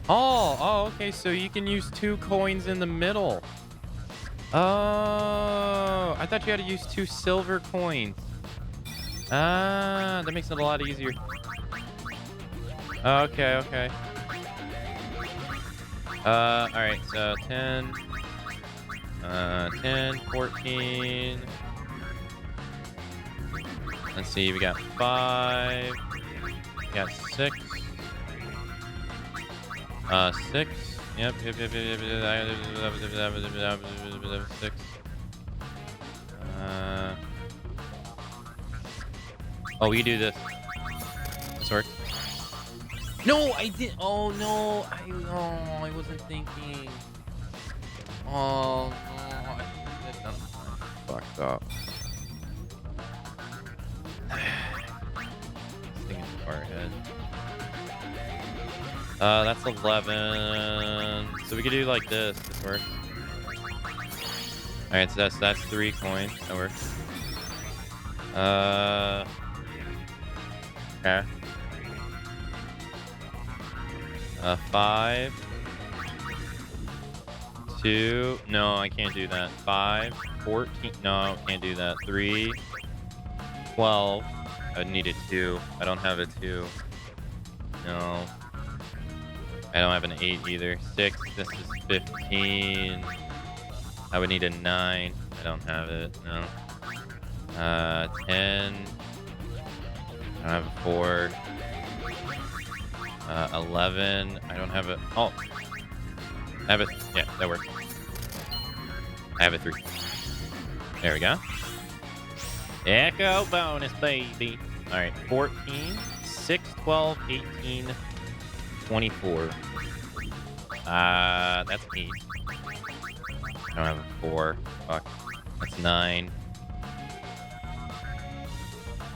Oh, okay. So you can use 2 coins in the middle. Oh, I thought you had to use 2 silver coins. Ah, that makes it a lot easier. Okay, okay. All right. So 10, 14. Let's see. We got 5. We got 6. 6. Yep. 6. Oh, we do this. This works. No, I did. Oh no, I wasn't thinking. Oh no, I did that. Fucked up. This thing is far ahead. That's 11. So we could do like this. This works. All right, so that's 3 coins. That works. Okay. 5. 2. No, I can't do that. 5. 14. No, can't do that. 3. 12. I need a 2. I don't have a 2. No. I don't have an 8 either. 6. This is 15. I would need a 9. I don't have it. No. 10. I don't have a 4. 11. I don't have a. Oh. I have a. Yeah, that works. I have a 3. There we go. Echo bonus, baby. All right. 14, 6, 12, 18, 24. That's 8. I don't have a 4. Fuck. That's 9.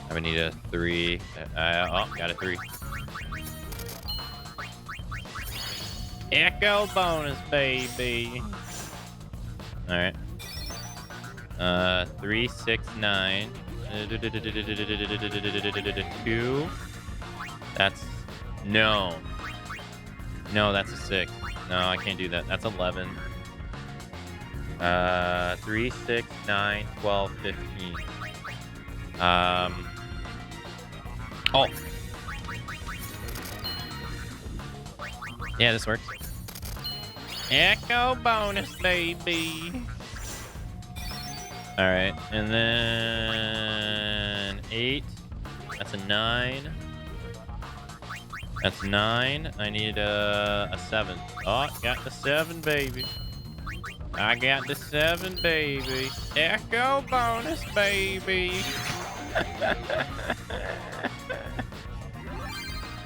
I would need a 3. Oh, got a 3. Echo bonus, baby. All right. 3, 6, 9. 2. That's no. No, that's a 6. No, I can't do that. That's 11. 3, 6, 9, 12, 15. Oh. Yeah, this works. Echo bonus, baby. All right, and then 8. That's a 9. That's 9. I need a 7. Oh, got the 7, baby. I got the 7, baby. Echo bonus, baby.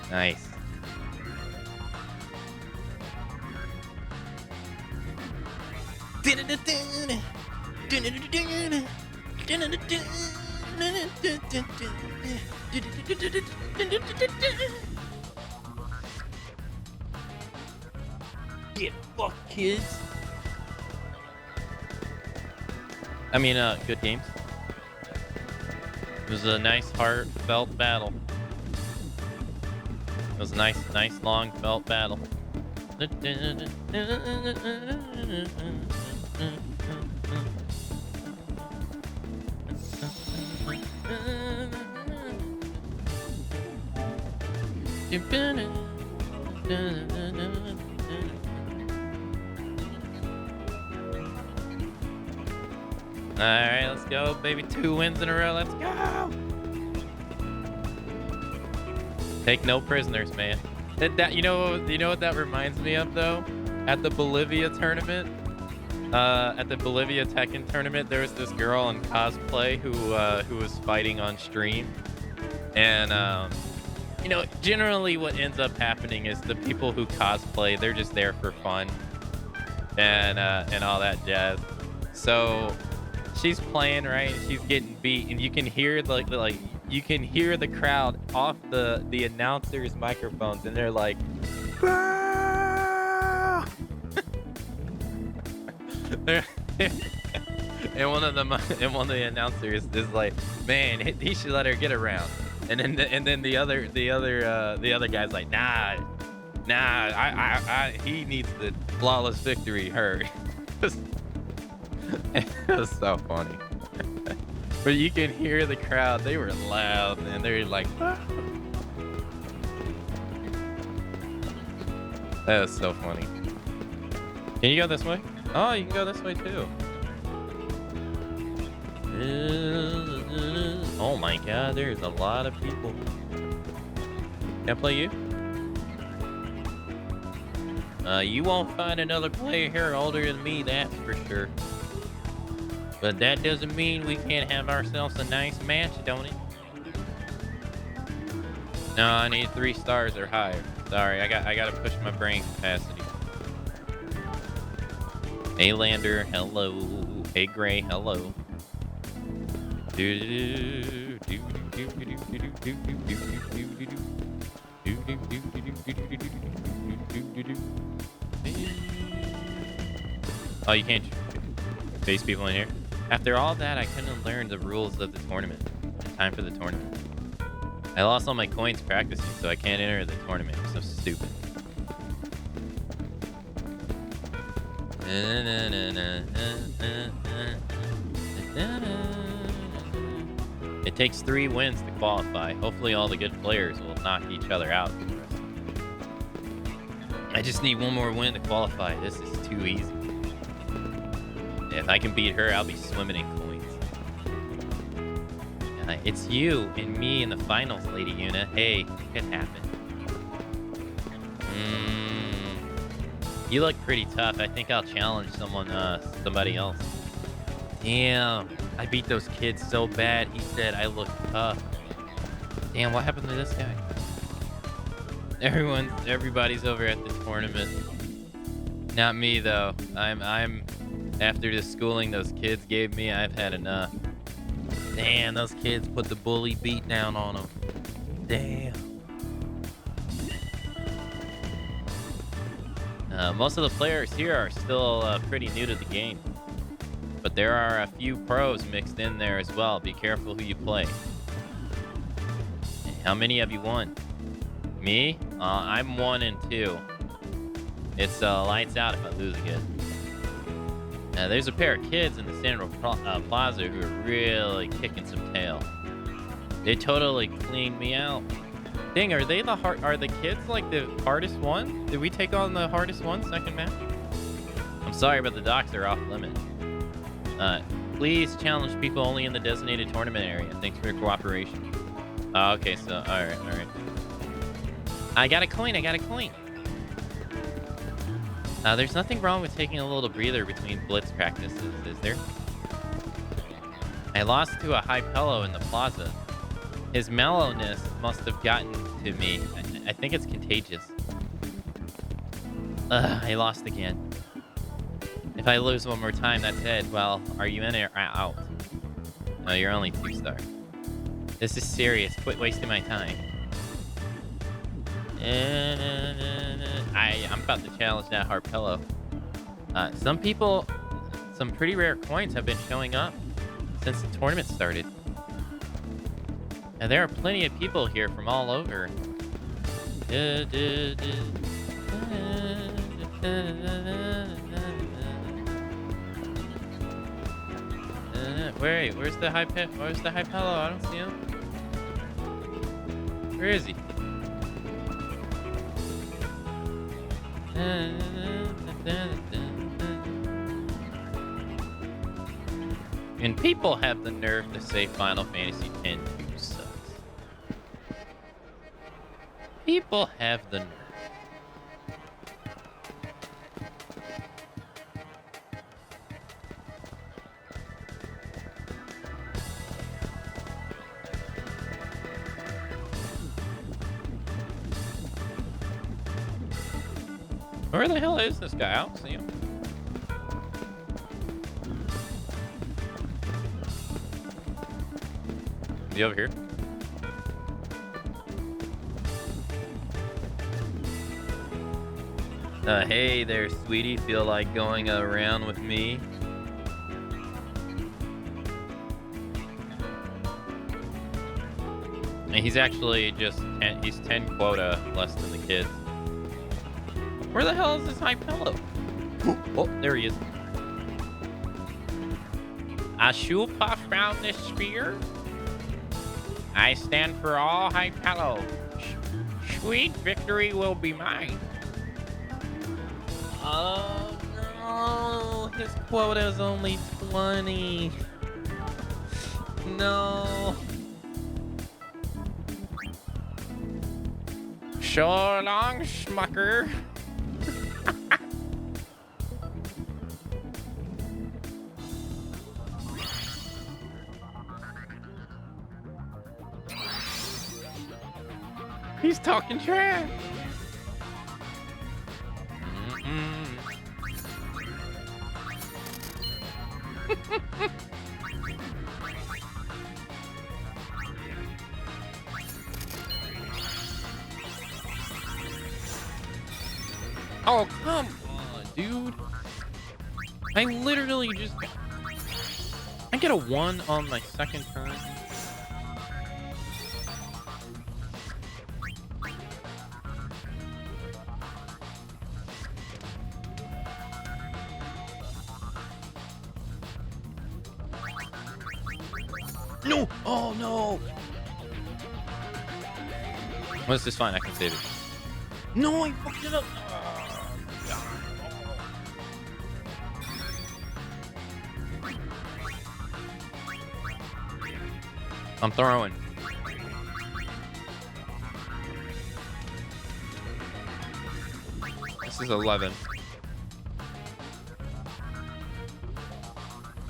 Nice. Get fucked, kids. I mean, good games. It was a nice, heartfelt battle. It was a nice, long felt battle. Alright, let's go, baby. 2 wins in a row. Let's go. Take no prisoners, man. You know what that reminds me of, though? At the Bolivia tournament, at the Bolivia Tekken tournament, there was this girl in cosplay who was fighting on stream, and you know, generally what ends up happening is the people who cosplay, they're just there for fun, and all that jazz. So she's playing, right? And she's getting beat, and you can hear like you can hear the crowd off the announcers' microphones, and they're like, and one of the announcers is like, man, he should let her get around. And then the other guy's like, nah, he needs the flawless victory, her. It was so funny. But you can hear the crowd. They were loud, and they're like, ah. That was so funny. Can you go this way? Oh, you can go this way too. Oh my god, there's a lot of people. Can I play you? You won't find another player here older than me, that's for sure. But that doesn't mean we can't have ourselves a nice match, don't it? No, I need 3 stars or higher. Sorry, I gotta push my brain capacity. Hey Lander, hello. Hey Gray, hello. Oh, you can't face people in here? After all that, I couldn't learn the rules of the tournament. Time for the tournament. I lost all my coins practicing, so I can't enter the tournament. I'm so stupid. It takes 3 wins to qualify. Hopefully all the good players will knock each other out. I just need 1 more win to qualify. This is too easy. If I can beat her, I'll be swimming in coins. It's you and me in the finals, Lady Una. Hey, it could happen. You look pretty tough. I think I'll challenge somebody else. Damn, I beat those kids so bad. He said I look tough. Damn, what happened to this guy? Everybody's over at the tournament. Not me though. I'm after the schooling those kids gave me, I've had enough. Damn, those kids put the bully beat down on them. Damn. Most of the players here are still pretty new to the game. But there are a few pros mixed in there as well. Be careful who you play. How many have you won? Me? I'm 1 and 2. It's lights out if I lose again. There's a pair of kids in the Central Plaza who are really kicking some tail. They totally cleaned me out. Dang, are the kids like the hardest one? Did we take on the hardest one second match? I'm sorry, but the docks are off limit. Please challenge people only in the designated tournament area. Thanks for your cooperation. Oh, okay, so all right. I got a coin. There's nothing wrong with taking a little breather between blitz practices, is there? I lost to a high pillow in the plaza. His mellowness must have gotten to me. I think it's contagious. I lost again. If I lose 1 more time, that's it. Well, are you in or out? No, you're only 2-star. This is serious. Quit wasting my time. I'm about to challenge that hard pillow. Some pretty rare coins have been showing up since the tournament started. And there are plenty of people here from all over. Where's the high pillow? I don't see him. Where is he? And people have the nerve to say Final Fantasy X-2 sucks. People have the nerve. Where the hell is this guy? I don't see him. Is he over here? Hey there, sweetie. Feel like going around with me? And he's actually just he's 10 quota less than the kids. Where the hell is this high pillow? Oh, there he is. I should puff round this sphere. I stand for all high pillow. Sweet victory will be mine. Oh no, his quota is only 20. No. So long, Schmucker. He's talking trash. Oh, come on, dude. I literally just... I get a 1 on my second turn. No! Oh, no! Well, this is fine. I can save it. No, I fucked it up. Oh, God. I'm throwing. This is 11.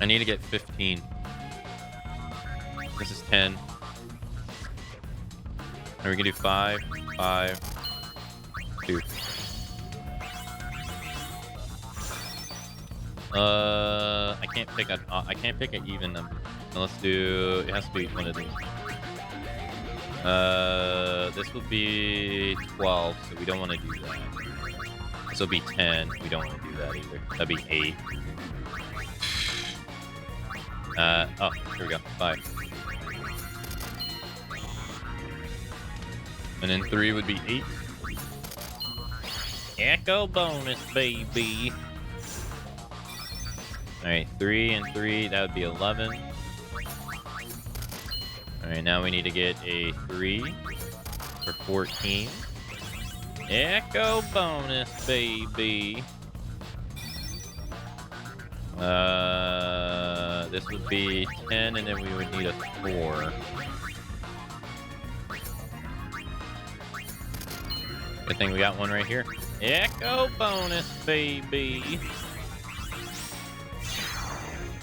I need to get 15. This is 10. And we can do 5, 5, 2. I can't pick an even number. So let's do, it has to be one of these. This will be 12, so we don't want to do that. This will be 10. We don't want to do that either. That'd be 8. Oh, here we go. 5. And then 3 would be 8. Echo bonus, baby. Alright, 3 and 3, that would be 11. Alright, now we need to get a 3 for 14. Echo bonus, baby. This would be 10, and then we would need a 4. Good thing we got one right here. Echo bonus, baby.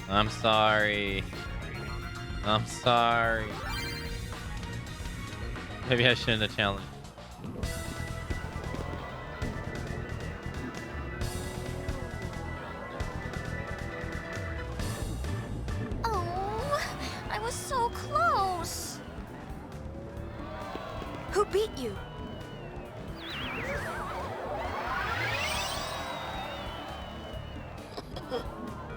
I'm sorry. I'm sorry. Maybe I shouldn't have challenged. Oh, I was so close. Who beat you?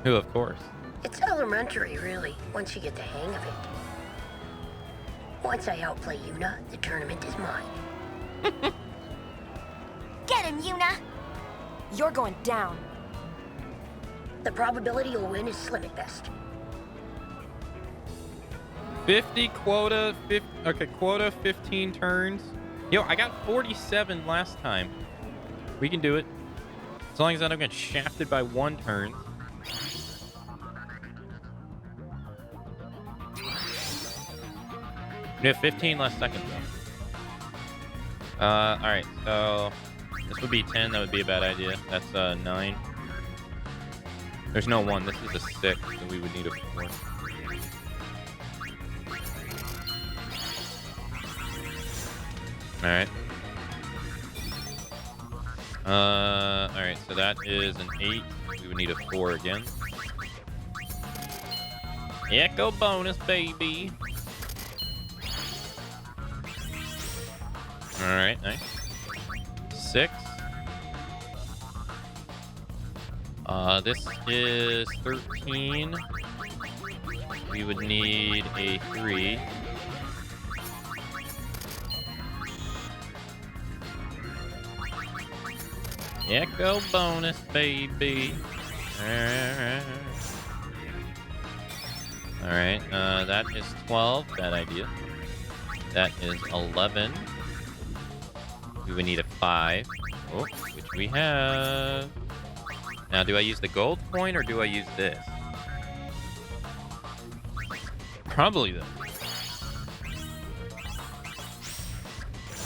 Who, of course. It's elementary, really, once you get the hang of it. Once I outplay Yuna, the tournament is mine. Get him, Yuna. You're going down. The probability you'll win is slim at best. 50 quota, quota 15 turns. Yo, I got 47 last time. We can do it. As long as I don't get shafted by 1 turn. We have 15 less seconds though. Alright, so this would be 10, that would be a bad idea. That's 9. There's no 1, this is a 6, so we would need a 4. Alright. Alright, so that is an 8. We would need a 4 again. Echo bonus, baby. Alright, nice. 6. This is 13. We would need a 3. Echo bonus, baby. Alright, that is 12. Bad idea. That is 11. We would need a 5. Oh, which we have. Now, do I use the gold coin or do I use this? Probably this.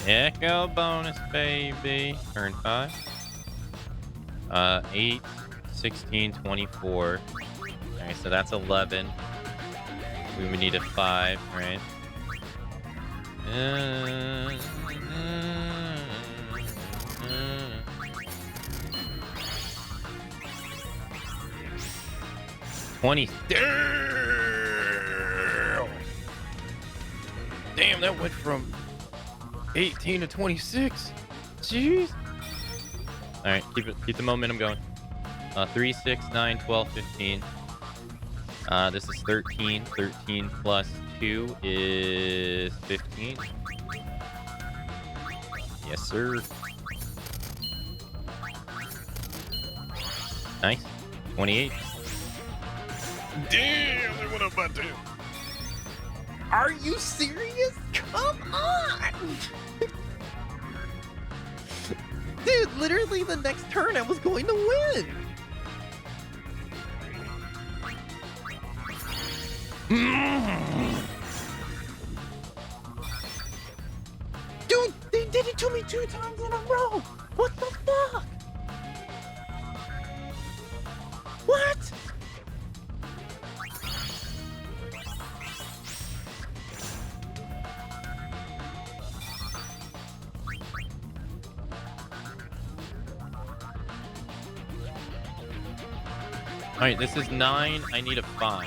Echo bonus, baby. Turn 5. 8, 16, 24. Alright, so that's 11. We would need a 5, right? 20. Damn, that went from 18 to 26. Jeez. All right, keep the momentum going. 3, 6, 9, 12, 15. This is 13. 13 plus 2 is 15. Yes, sir. Nice. 28. Damn, they went up by 2. Are you serious? Come on! Dude, literally the next turn I was going to win! Dude, they did it to me 2 times in a row! What the fuck? What? Alright, this is 9. I need a 5.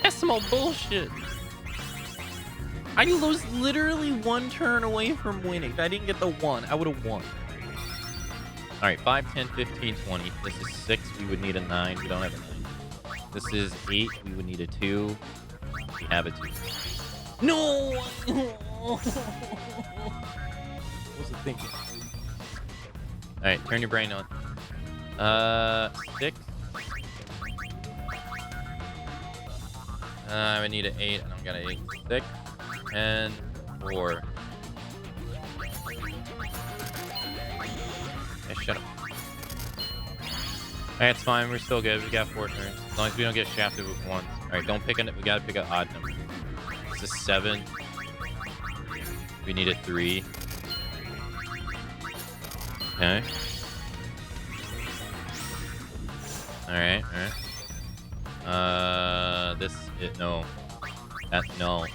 That's some old bullshit. I was literally 1 turn away from winning. If I didn't get the 1, I would have won. Alright, 5, 10, 15, 20. This is 6. We would need a 9. We don't have a 9. This is 8. We would need a 2. We have a 2. No! What was it thinking? Alright, turn your brain on. 6. I would need an 8. I don't got an 8. 6. 10. 4. Yeah, shut up. Alright, it's fine. We're still good. We got 4 turns. As long as we don't get shafted with 1s. Alright, don't pick it. We gotta pick an odd number. This is 7. We need a 3. Okay. Alright, alright. No. No.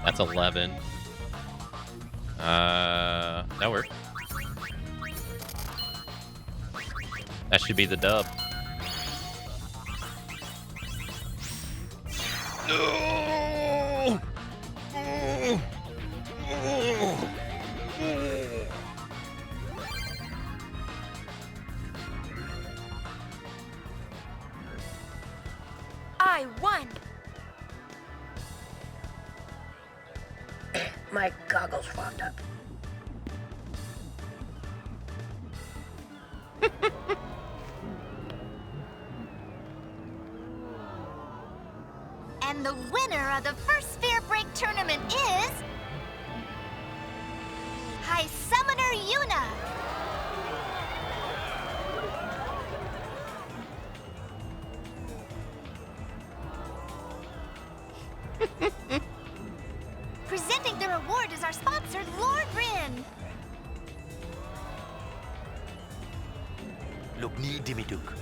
That's 11. That works. That should be the dub. No! I won! My goggles fogged up. And the winner of the first Sphere Break tournament is... High Summoner Yuna! Presenting the reward is our sponsor, Lord Rin. Look ni Dimiduk.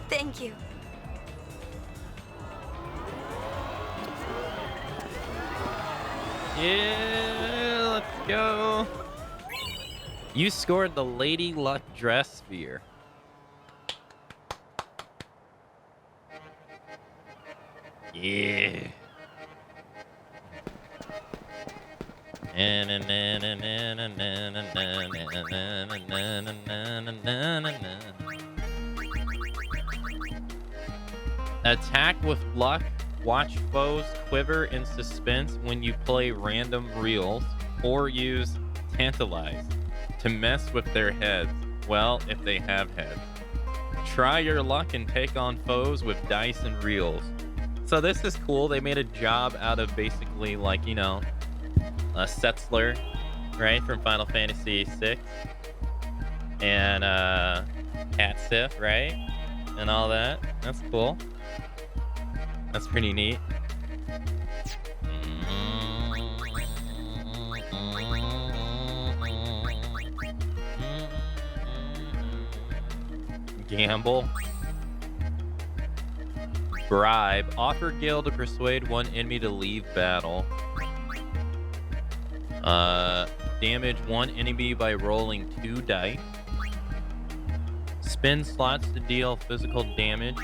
Thank you. Yeah, let's go. You scored the Lady Luck Dress Sphere. Yeah. Attack with luck watch foes quiver in suspense when you play random reels, or use tantalize to mess with their heads. Well, if they have heads. Try your luck and take on foes with dice and reels. So this is cool. They made a job out of basically like, you know, a Setzler, right, from Final Fantasy VI. And Cat Sith, right? And all that. That's cool. That's pretty neat. Gamble. Bribe. Offer Gil to persuade one enemy to leave battle. Damage one enemy by rolling 2 dice. Spin slots to deal physical damage.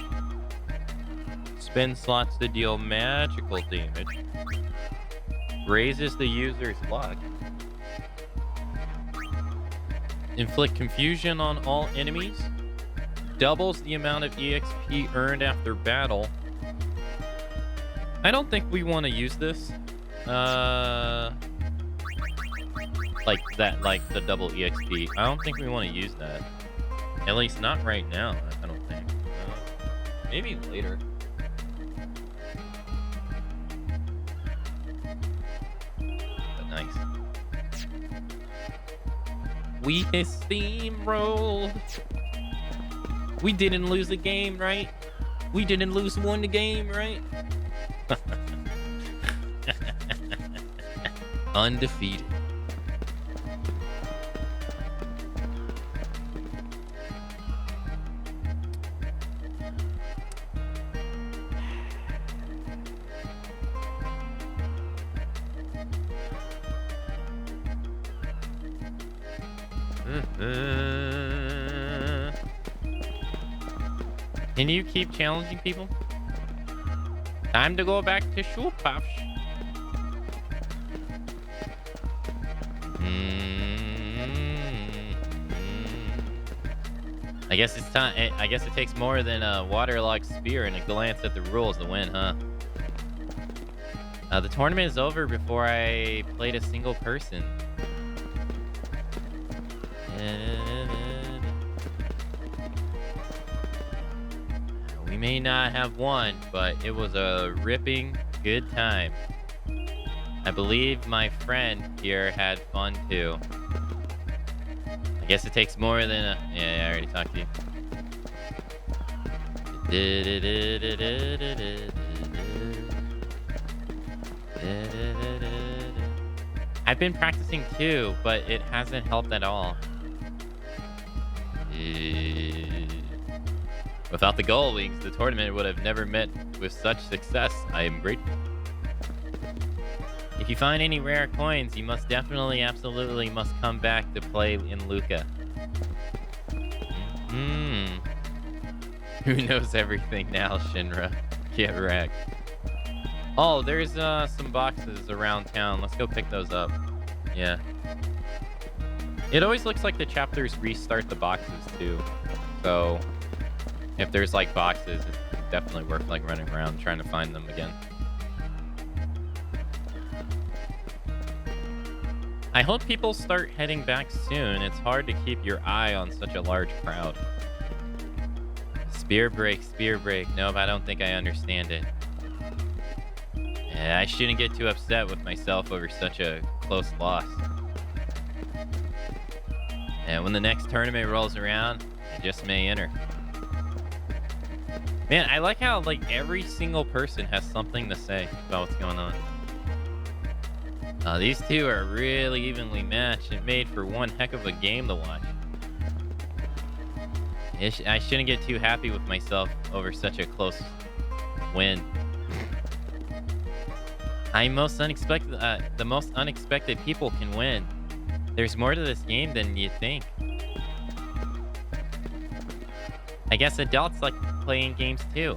Spin slots to deal magical damage. Raises the user's luck. Inflict confusion on all enemies. Doubles the amount of EXP earned after battle. I don't think we want to use this. Like that, like the double EXP. I don't think we want to use that. At least not right now, I don't think. Maybe later. But nice. We steamrolled. We didn't lose a game, right? We didn't lose one game, right? Undefeated. Can you keep challenging people? Time to go back to Schulpaf. I guess it's time. I guess it takes more than a waterlogged spear and a glance at the rules to win, huh? The tournament is over before I played a single person. We may not have won, but it was a ripping good time. I believe my friend here had fun too. I guess it takes more than a... Yeah, I already talked to you. I've been practicing too, but it hasn't helped at all. Without the goal leagues, the tournament would have never met with such success. I am grateful. If you find any rare coins, you must definitely, absolutely must come back to play in Luca. Who knows everything now, Shinra? Get wrecked. Oh, there's some boxes around town. Let's go pick those up. Yeah. It always looks like the chapters restart the boxes too. So if there's like boxes, it's definitely worth like running around trying to find them again. I hope people start heading back soon. It's hard to keep your eye on such a large crowd. Spear break, spear break. Nope, I don't think I understand it. I shouldn't get too upset with myself over such a close loss. And when the next tournament rolls around, I just may enter. Man, I like how like every single person has something to say about what's going on. These two are really evenly matched and made for one heck of a game to watch. I shouldn't get too happy with myself over such a close win. The most unexpected people can win. There's more to this game than you think. I guess adults like playing games too.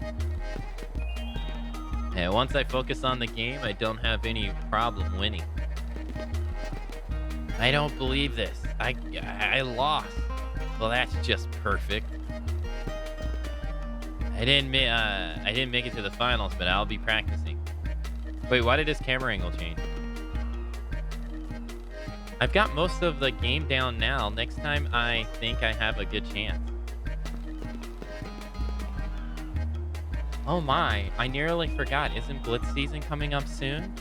And once I focus on the game, I don't have any problem winning. I don't believe this. I lost. Well, that's just perfect. I didn't make it to the finals, but I'll be practicing. Wait, why did his camera angle change? I've got most of the game down now. Next time, I think I have a good chance. Oh my, I nearly forgot. Isn't Blitz season coming up soon?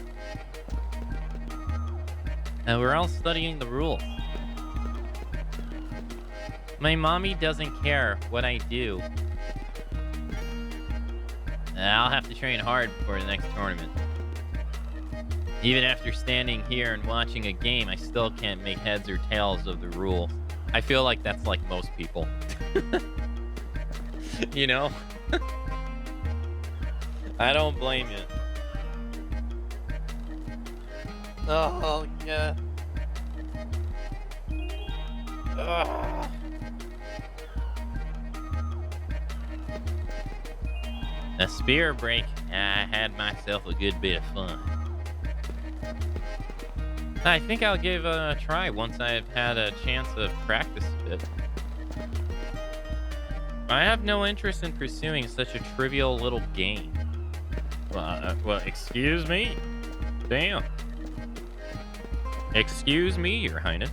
And we're all studying the rules. My mommy doesn't care what I do. I'll have to train hard for the next tournament. Even after standing here and watching a game, I still can't make heads or tails of the rules. I feel like that's like most people. You know? I don't blame you. Oh, yeah. Ugh. A spear break. I had myself a good bit of fun. I think I'll give it a try once I've had a chance to practice a bit. I have no interest in pursuing such a trivial little game. Well, excuse me? Damn. Excuse me, Your Highness.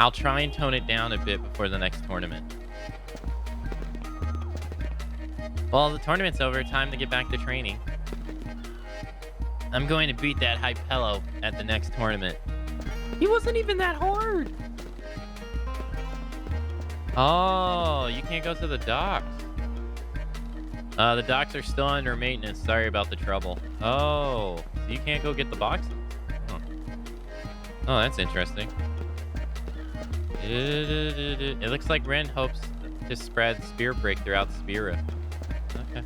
I'll try and tone it down a bit before the next tournament. Well, the tournament's over. Time to get back to training. I'm going to beat that Hypello at the next tournament. He wasn't even that hard. Oh, you can't go to the docks. The docks are still under maintenance. Sorry about the trouble. Oh, so you can't go get the boxes. Oh, that's interesting. It looks like Ren hopes to spread Spear Break throughout Spira. Okay.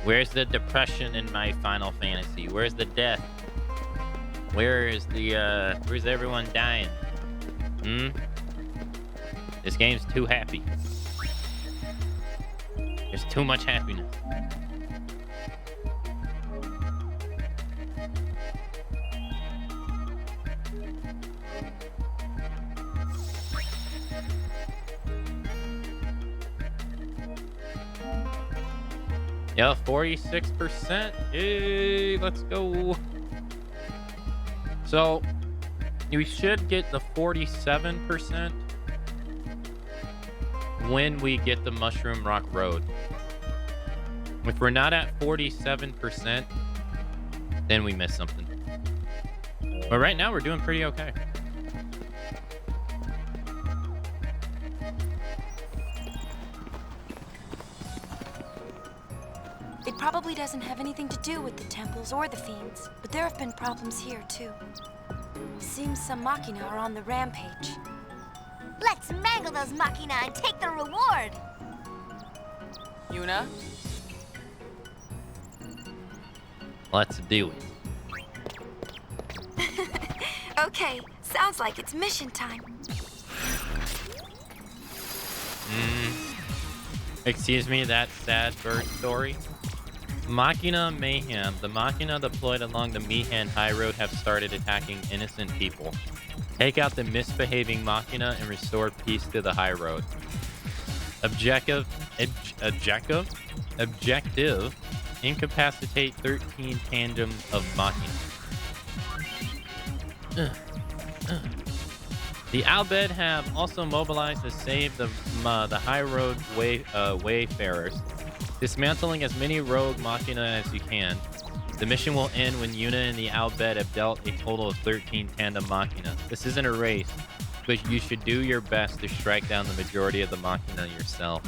Where's the depression in my Final Fantasy? Where's the death? Where's everyone dying? This game's too happy. There's too much happiness. Yeah, 46%. Hey, let's go. So, we should get the 47% when we get the Mushroom Rock Road. If we're not at 47%, then we miss something. But right now, we're doing pretty okay. It probably doesn't have anything to do with the temples or the fiends, but there have been problems here, too. Seems some Machina are on the rampage. Let's mangle those Machina and take the reward! Yuna? Let's do it. Okay, sounds like it's mission time. Excuse me, that sad bird story. Machina Mayhem. The Machina deployed along the Mihan High Road have started attacking innocent people. Take out the misbehaving Machina and restore peace to the High Road. Objective. Incapacitate 13 tandems of Machina. The Albed have also mobilized to save the High Road wayfarers, dismantling as many rogue Machina as you can. The mission will end when Yuna and the Albed have dealt a total of 13 tandem Machina. This isn't a race, but you should do your best to strike down the majority of the Machina yourself.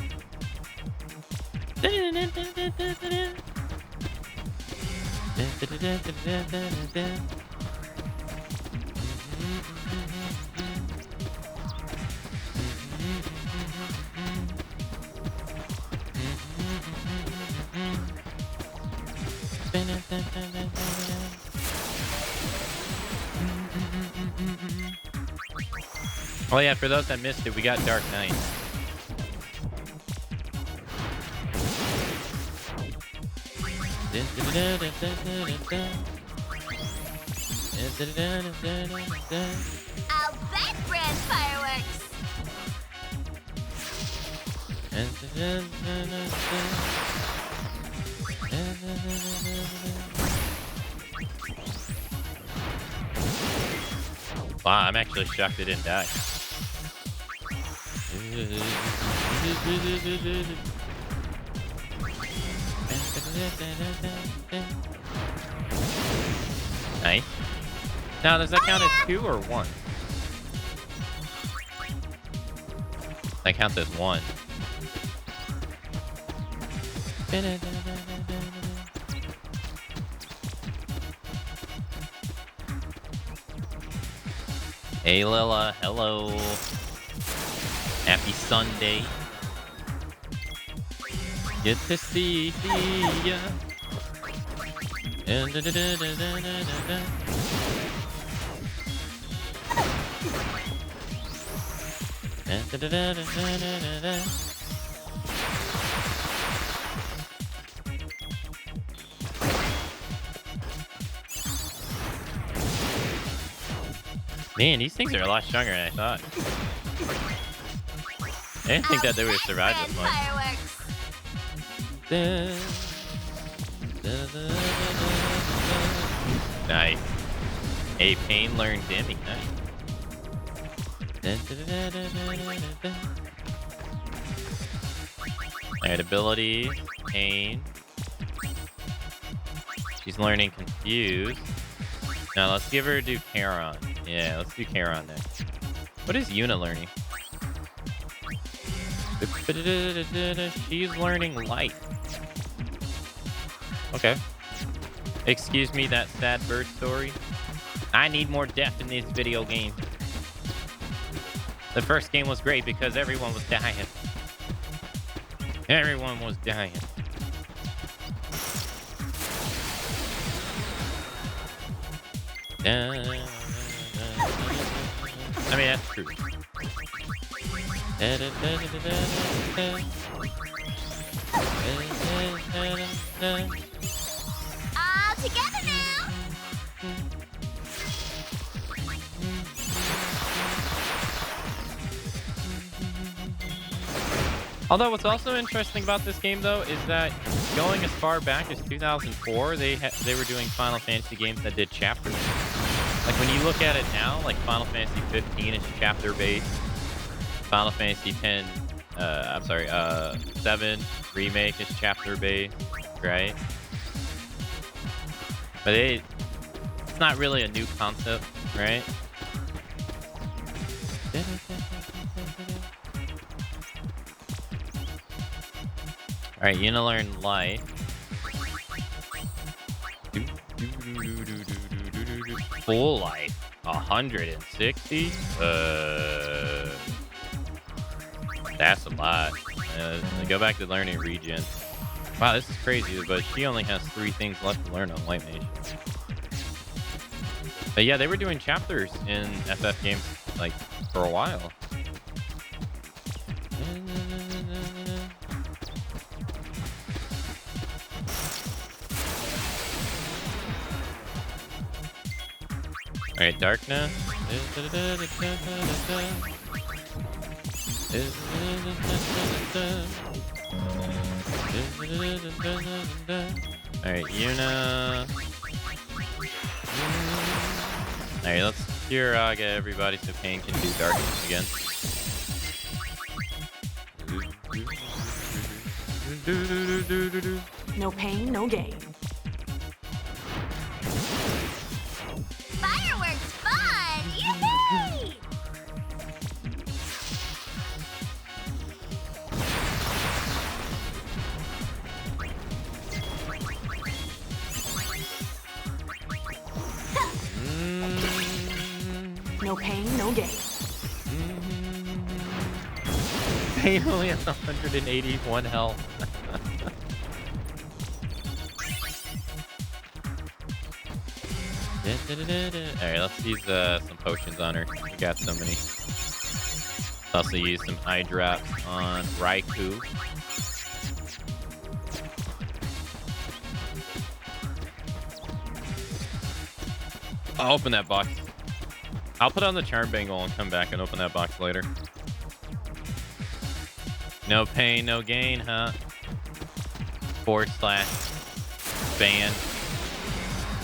Oh yeah, for those that missed it, we got Dark Knight. I'll bet brand fireworks. Wow, I'm actually shocked it didn't die. Nice. Now, does that count as 2 or 1? That counts as 1. Hey Lila, hello. Happy Sunday. Good to see ya. Man, these things are a lot stronger than I thought. I didn't think that they would survive this much. Nice. Hey, Pain learned Dimmy. Nice. Alright, ability. Pain. She's learning Confused. Now let's give her to do Charon. Yeah, let's do Charon next. What is Yuna learning? She's learning Light. Okay. Excuse me, that sad bird story. I need more depth in this video game. The first game was great because everyone was dying. Everyone was dying. I mean, that's true. All together now. Although what's also interesting about this game, though, is that going as far back as 2004, they were doing Final Fantasy games that did chapters. Like when you look at it now, like Final Fantasy 15 is chapter based. Final Fantasy 7 remake is chapter based, right? But it's not really a new concept, right? Alright, Yuna learned Life. Full Life. 160? That's a lot. Go back to learning Regen. Wow, this is crazy, but she only has 3 things left to learn on White Mage. But yeah, they were doing chapters in FF games, like, for a while. Alright, Darkness. Alright, Yuna. Alright, let's cure Aga everybody so Pain can do Darkness again. No pain, no gain. Fireworks fun! Yay! No pain, no gain. Pain only has 181 health. Alright, let's use some potions on her. We got so many. Also use some eye drops on Raikou. I'll open that box. I'll put on the charm bangle and come back and open that box later. No pain, no gain, huh? / ban.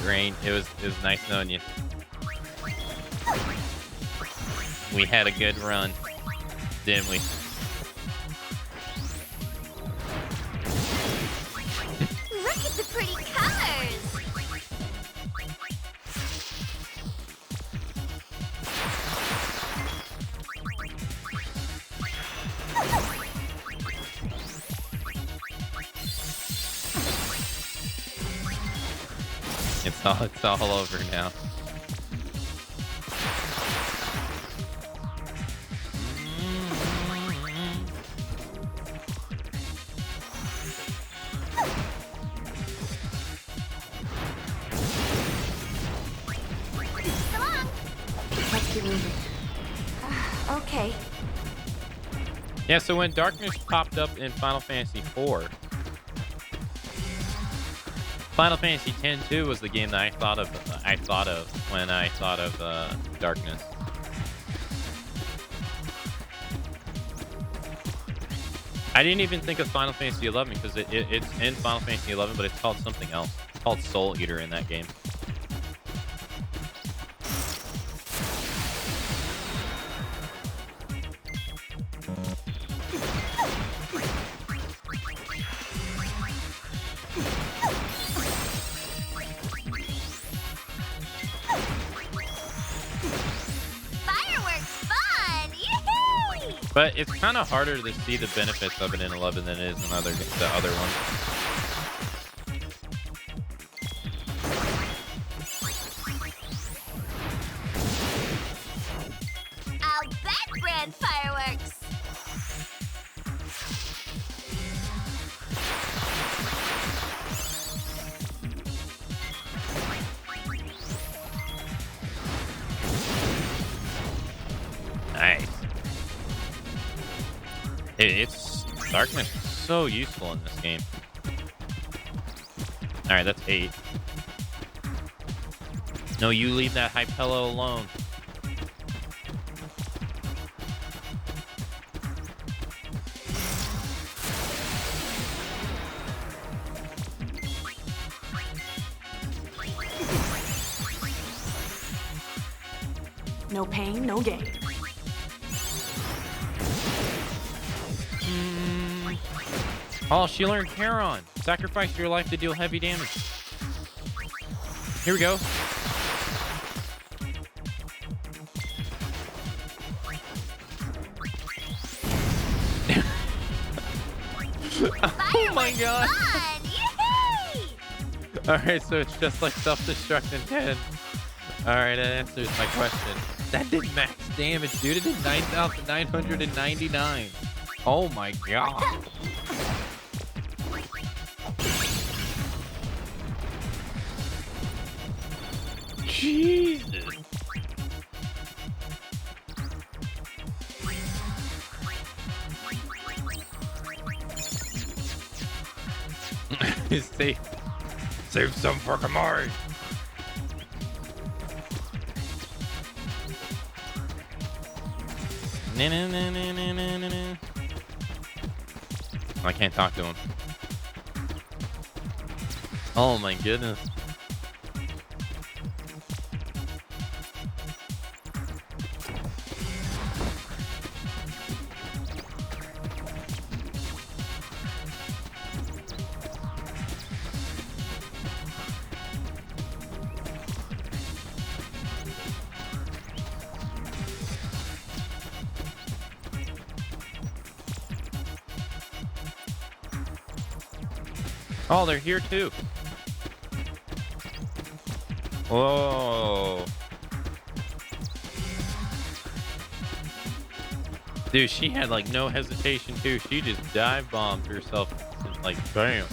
Rain. It was nice knowing you. We had a good run, didn't we? Look at the pretty colors! It's all over now. Come on! Let's get moving. Okay. Yeah, so when darkness popped up in Final Fantasy IV, Final Fantasy X-2 was the game that I thought of when I thought of darkness. I didn't even think of Final Fantasy XI because it's in Final Fantasy XI, but it's called something else. It's called Soul Eater in that game. But it's kind of harder to see the benefits of it in 11 than it is in the other ones. I'll bet brand fireworks! Nice. It's darkness is so useful in this game. All right, that's 8. No, you leave that Hypello alone. No pain, no gain. Oh, she learned Charon. Sacrifice your life to deal heavy damage. Here we go. Oh my god. Alright, so it's just like self-destruct in 10. Alright, that answers my question. That did max damage, dude. It did 9,999. Oh my god. Jesus. Save some for Kamari. I can't talk to him. Oh my goodness. Oh, they're here too. Whoa. Dude, she had like no hesitation too. She just dive bombed herself like bam.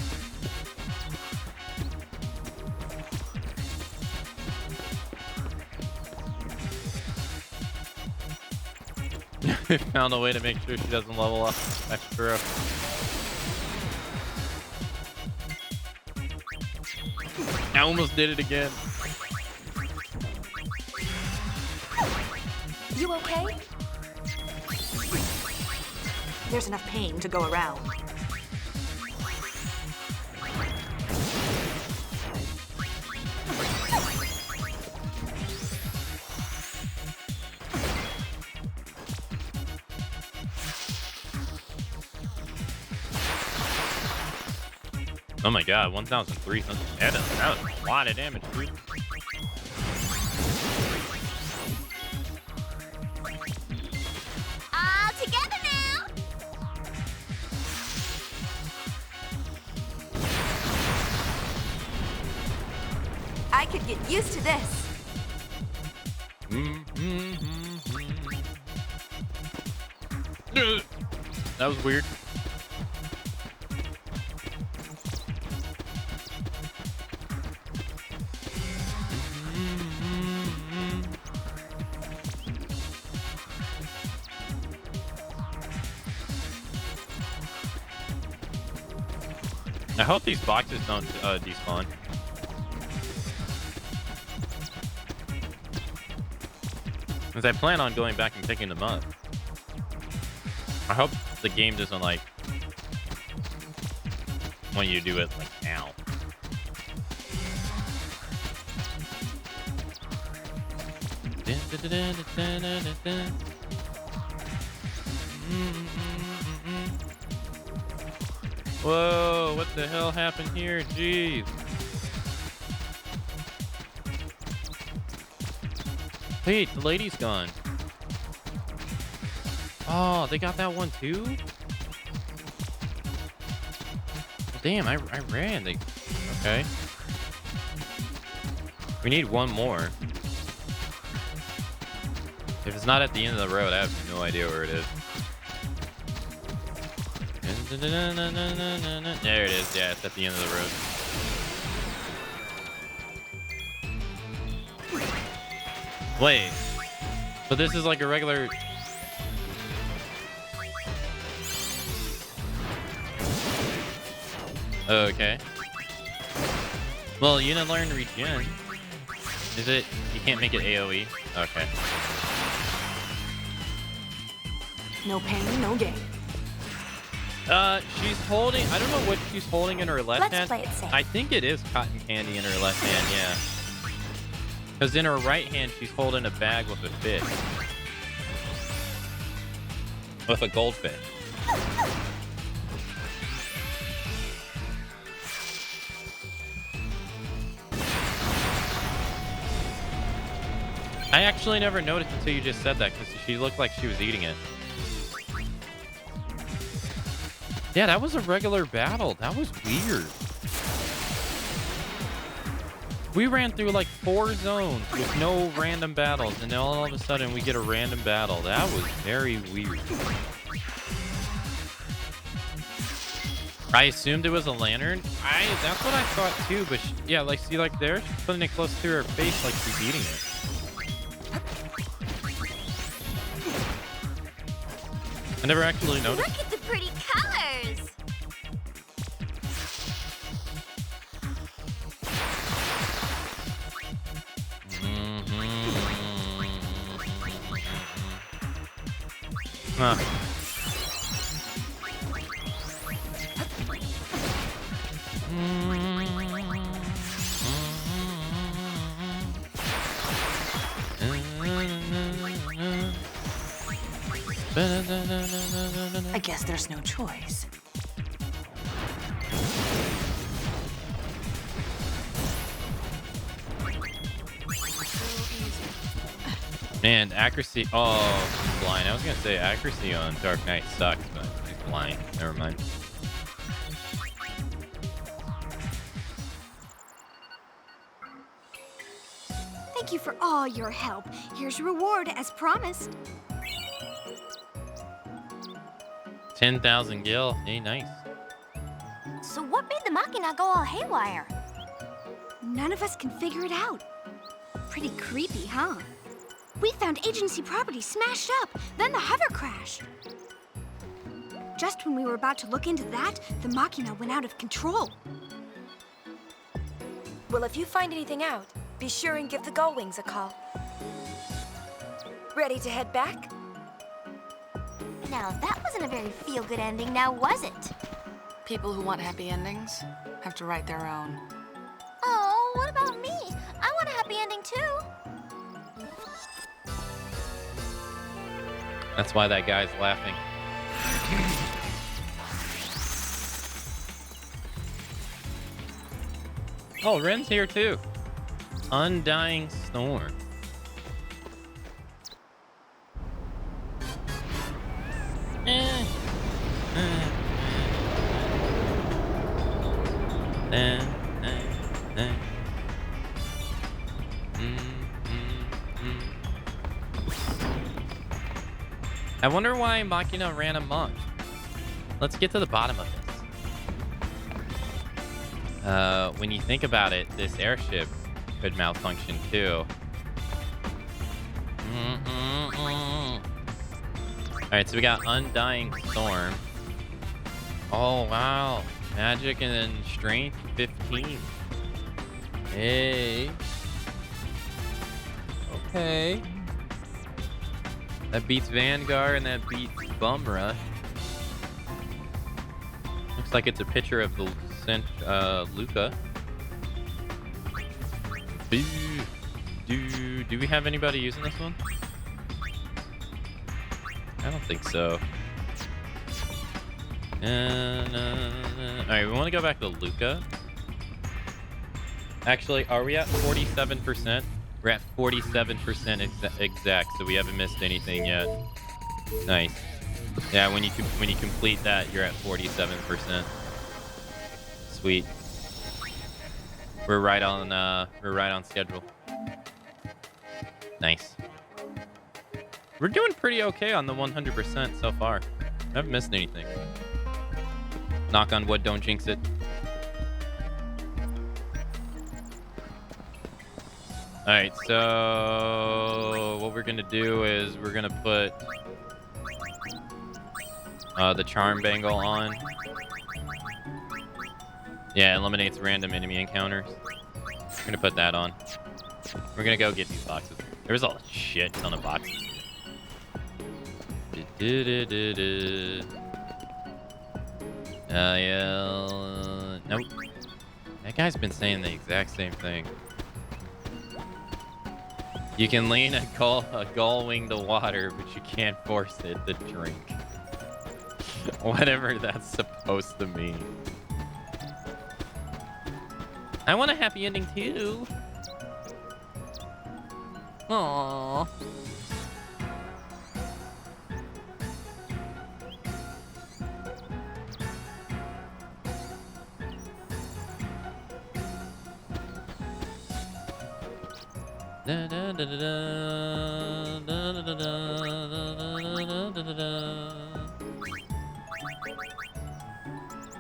Found a way to make sure she doesn't level up extra. I almost did it again. You okay? There's enough pain to go around. Oh my god, 1,300. That was a lot of damage, dude. All together now. I could get used to this. That was weird. I hope these boxes don't despawn. Because I plan on going back and picking them up. I hope the game doesn't like want you to do it like now. Whoa, what the hell happened here? Jeez. Wait, the lady's gone. Oh, they got that one too? Damn, I ran. Okay. We need one more. If it's not at the end of the road, I have no idea where it is. There it is. Yeah, it's at the end of the road. Wait. So this is like a regular... Okay. Well, you didn't learn regen. Is it? You can't make it AoE? Okay. No pain, no gain. She's holding... I don't know what she's holding in her left hand. Let's play it safe. I think it is cotton candy in her left hand, yeah. Because in her right hand, she's holding a bag with a fish. With a goldfish. I actually never noticed until you just said that, because she looked like she was eating it. Yeah, that was a regular battle. That was weird. We ran through like 4 zones with no random battles, and then all of a sudden we get a random battle. That was very weird. I assumed it was a lantern. That's what I thought too, but yeah, like see like there, she's putting it close to her face like she's eating it. I never actually noticed. Look at the pretty colors. Huh. I guess there's no choice. Man, accuracy. Oh, he's blind. I was gonna say accuracy on Dark Knight sucks, but he's blind. Never mind. Thank you for all your help. Here's your reward as promised. 10,000 gil. Hey, nice. So what made the Machina go all haywire? None of us can figure it out. Pretty creepy, huh? We found agency property smashed up, then the hover crash. Just when we were about to look into that, the Machina went out of control. Well, if you find anything out, be sure and give the Gullwings a call. Ready to head back? Now, that wasn't a very feel-good ending, now was it? People who want happy endings have to write their own. Oh, what about me? I want a happy ending too. That's why that guy's laughing. Oh, Ren's here too. Undying Storm. I wonder why Machina ran amok. Let's get to the bottom of this. When you think about it, this airship could malfunction too. Alright, so we got Undying Storm. Oh, wow. Magic and then Strength 15. Hey. Okay. That beats Vanguard and that beats Bum Rush. Looks like it's a picture of the Luca. Do we have anybody using this one? I don't think so. Alright, we want to go back to Luca. Actually, are we at 47%? We're at 47% exact, so we haven't missed anything yet. Nice. Yeah, when you complete that, you're at 47%. Sweet. We're right on schedule. Nice. We're doing pretty okay on the 100% so far. I haven't missed anything. Knock on wood, don't jinx it. Alright, so what we're gonna do is we're gonna put the charm bangle on. Yeah, eliminates random enemy encounters. We're gonna put that on. We're gonna go get these boxes. There's a shit ton of boxes. Yeah. Nope. That guy's been saying the exact same thing. You can lean a gull wing to water, but you can't force it to drink. Whatever that's supposed to mean. I want a happy ending too. Aww.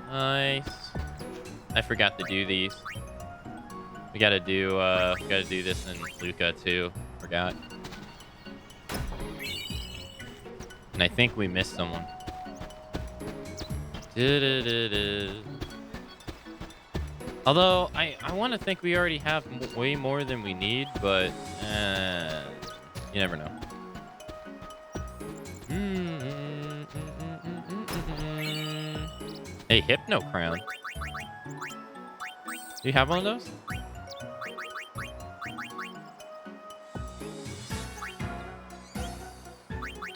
Nice. I forgot to do these. We gotta do this in Luca too. Forgot. And I think we missed someone. Although, I want to think we already have way more than we need, but you never know. Hey, Hypno Crown. Do you have one of those?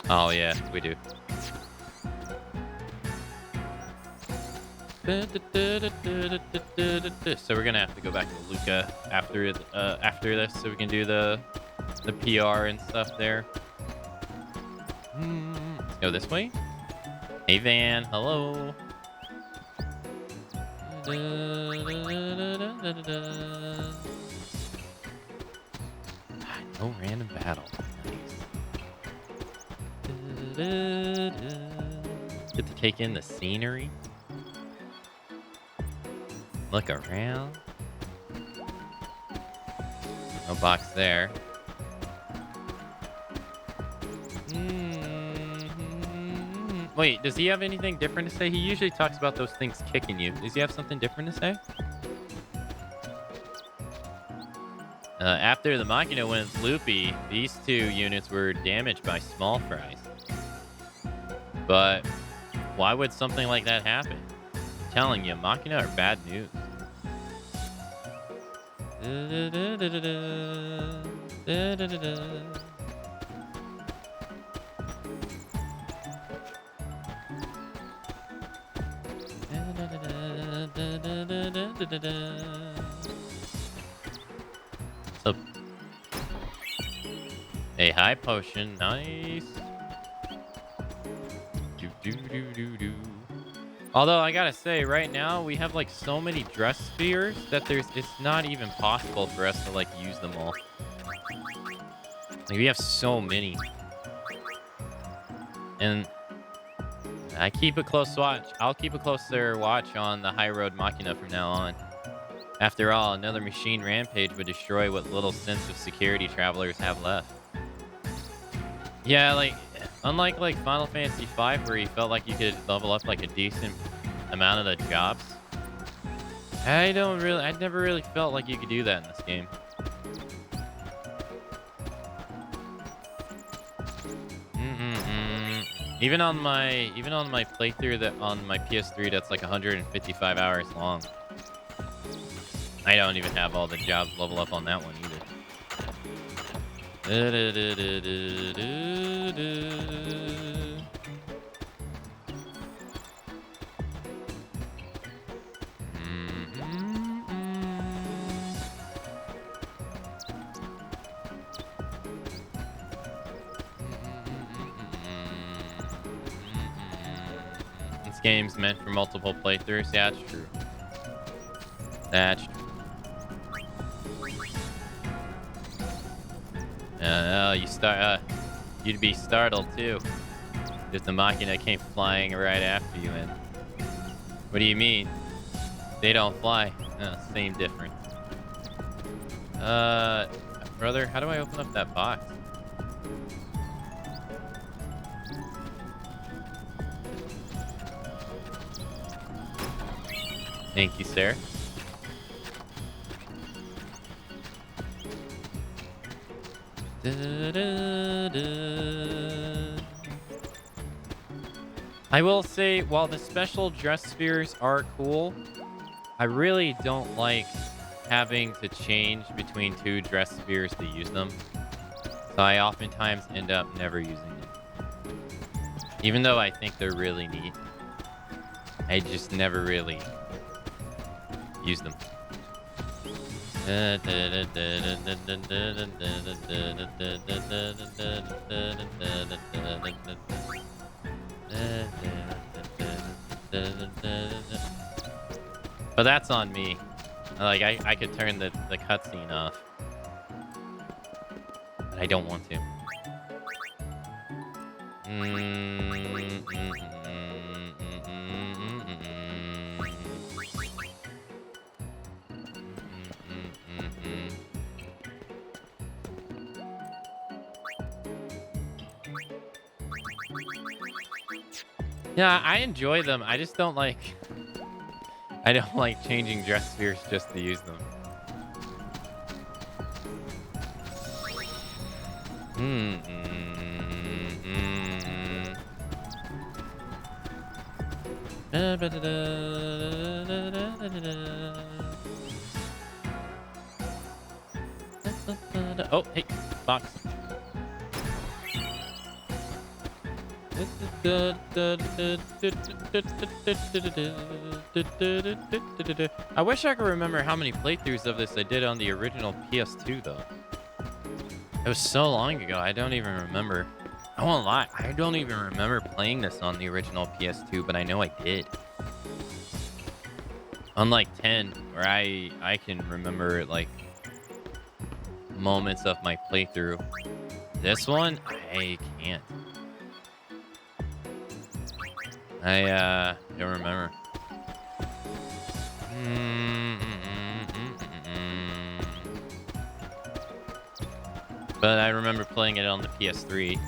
Oh, yeah, we do. So we're gonna have to go back to Luca after this, so we can do the PR and stuff there. Let's go this way. Hey Van, hello. No random battle. Nice. Get to take in the scenery. Look around. No box there. Wait, does he have anything different to say? He usually talks about those things kicking you. Does he have something different to say? After the Machina went loopy, these two units were damaged by small fries. But why would something like that happen? I'm telling you, Machina are bad news. So, a high potion, nice. Although I gotta say, right now we have like so many dress spheres that it's not even possible for us to like use them all. Like we have so many, and I keep a close watch. I'll keep a closer watch on the High Road Machina from now on. After all, another machine rampage would destroy what little sense of security travelers have left. Yeah, like, unlike like Final Fantasy V, where you felt like you could level up like a decent amount of the jobs, I never really felt like you could do that in this game. Even on my playthrough on my PS3 that's like 155 hours long, I don't even have all the jobs level up on that one either. This game's meant for multiple playthroughs. Yeah, that's true. That's true. You'd be startled too if the Machina came flying right after you. And what do you mean? They don't fly. Same difference. Brother, how do I open up that box? Thank you, sir. I will say, while the special dress spheres are cool, I really don't like having to change between two dress spheres to use them. So I oftentimes end up never using them. Even though I think they're really neat, I just never really use them. But that's on me. Like I could turn the cutscene off, but I don't want to. Yeah, I enjoy them. I just don't like... I don't like changing dress spheres just to use them. Oh, hey, box. I wish I could remember how many playthroughs of this I did on the original PS2, though. It was so long ago, I don't even remember. I won't lie, I don't even remember playing this on the original PS2, but I know I did. Unlike 10, where I can remember, like, moments of my playthrough. This one, I can't. I don't remember. But I remember playing it on the PS3.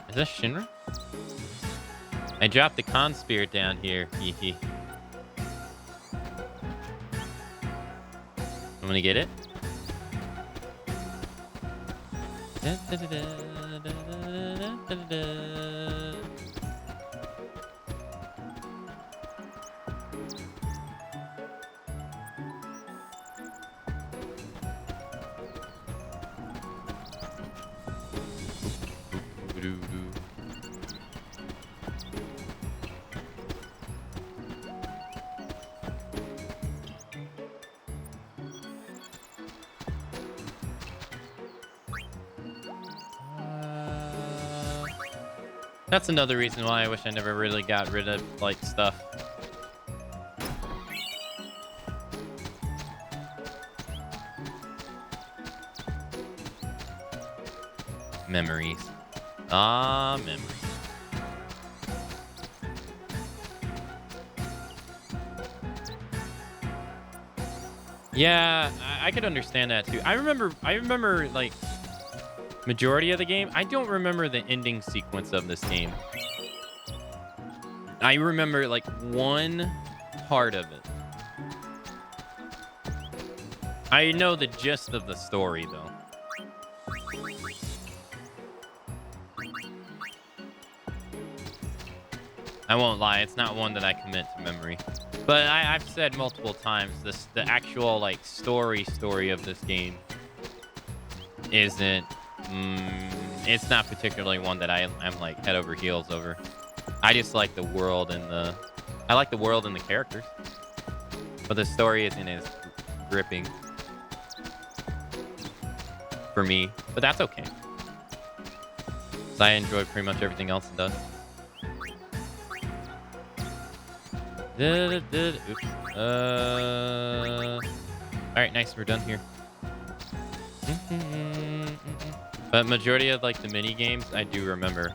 Is this Shinra? I dropped the con spear down here. Hee. I'm gonna get it. That's another reason why I wish I never really got rid of, like, stuff. Memories. Ah, memories. Yeah, I could understand that too. I remember like majority of the game. I don't remember the ending sequence of this game. I remember like one part of it. I know the gist of the story though. I won't lie, it's not one that I commit to memory. But I've said multiple times, the actual like story of this game isn't. It's not particularly one that I'm like head over heels over. I just like the world and the characters, but the story isn't as gripping for me. But that's okay. 'Cause I enjoy pretty much everything else it does. Oops. Alright, nice, we're done here. But majority of like the mini games I do remember.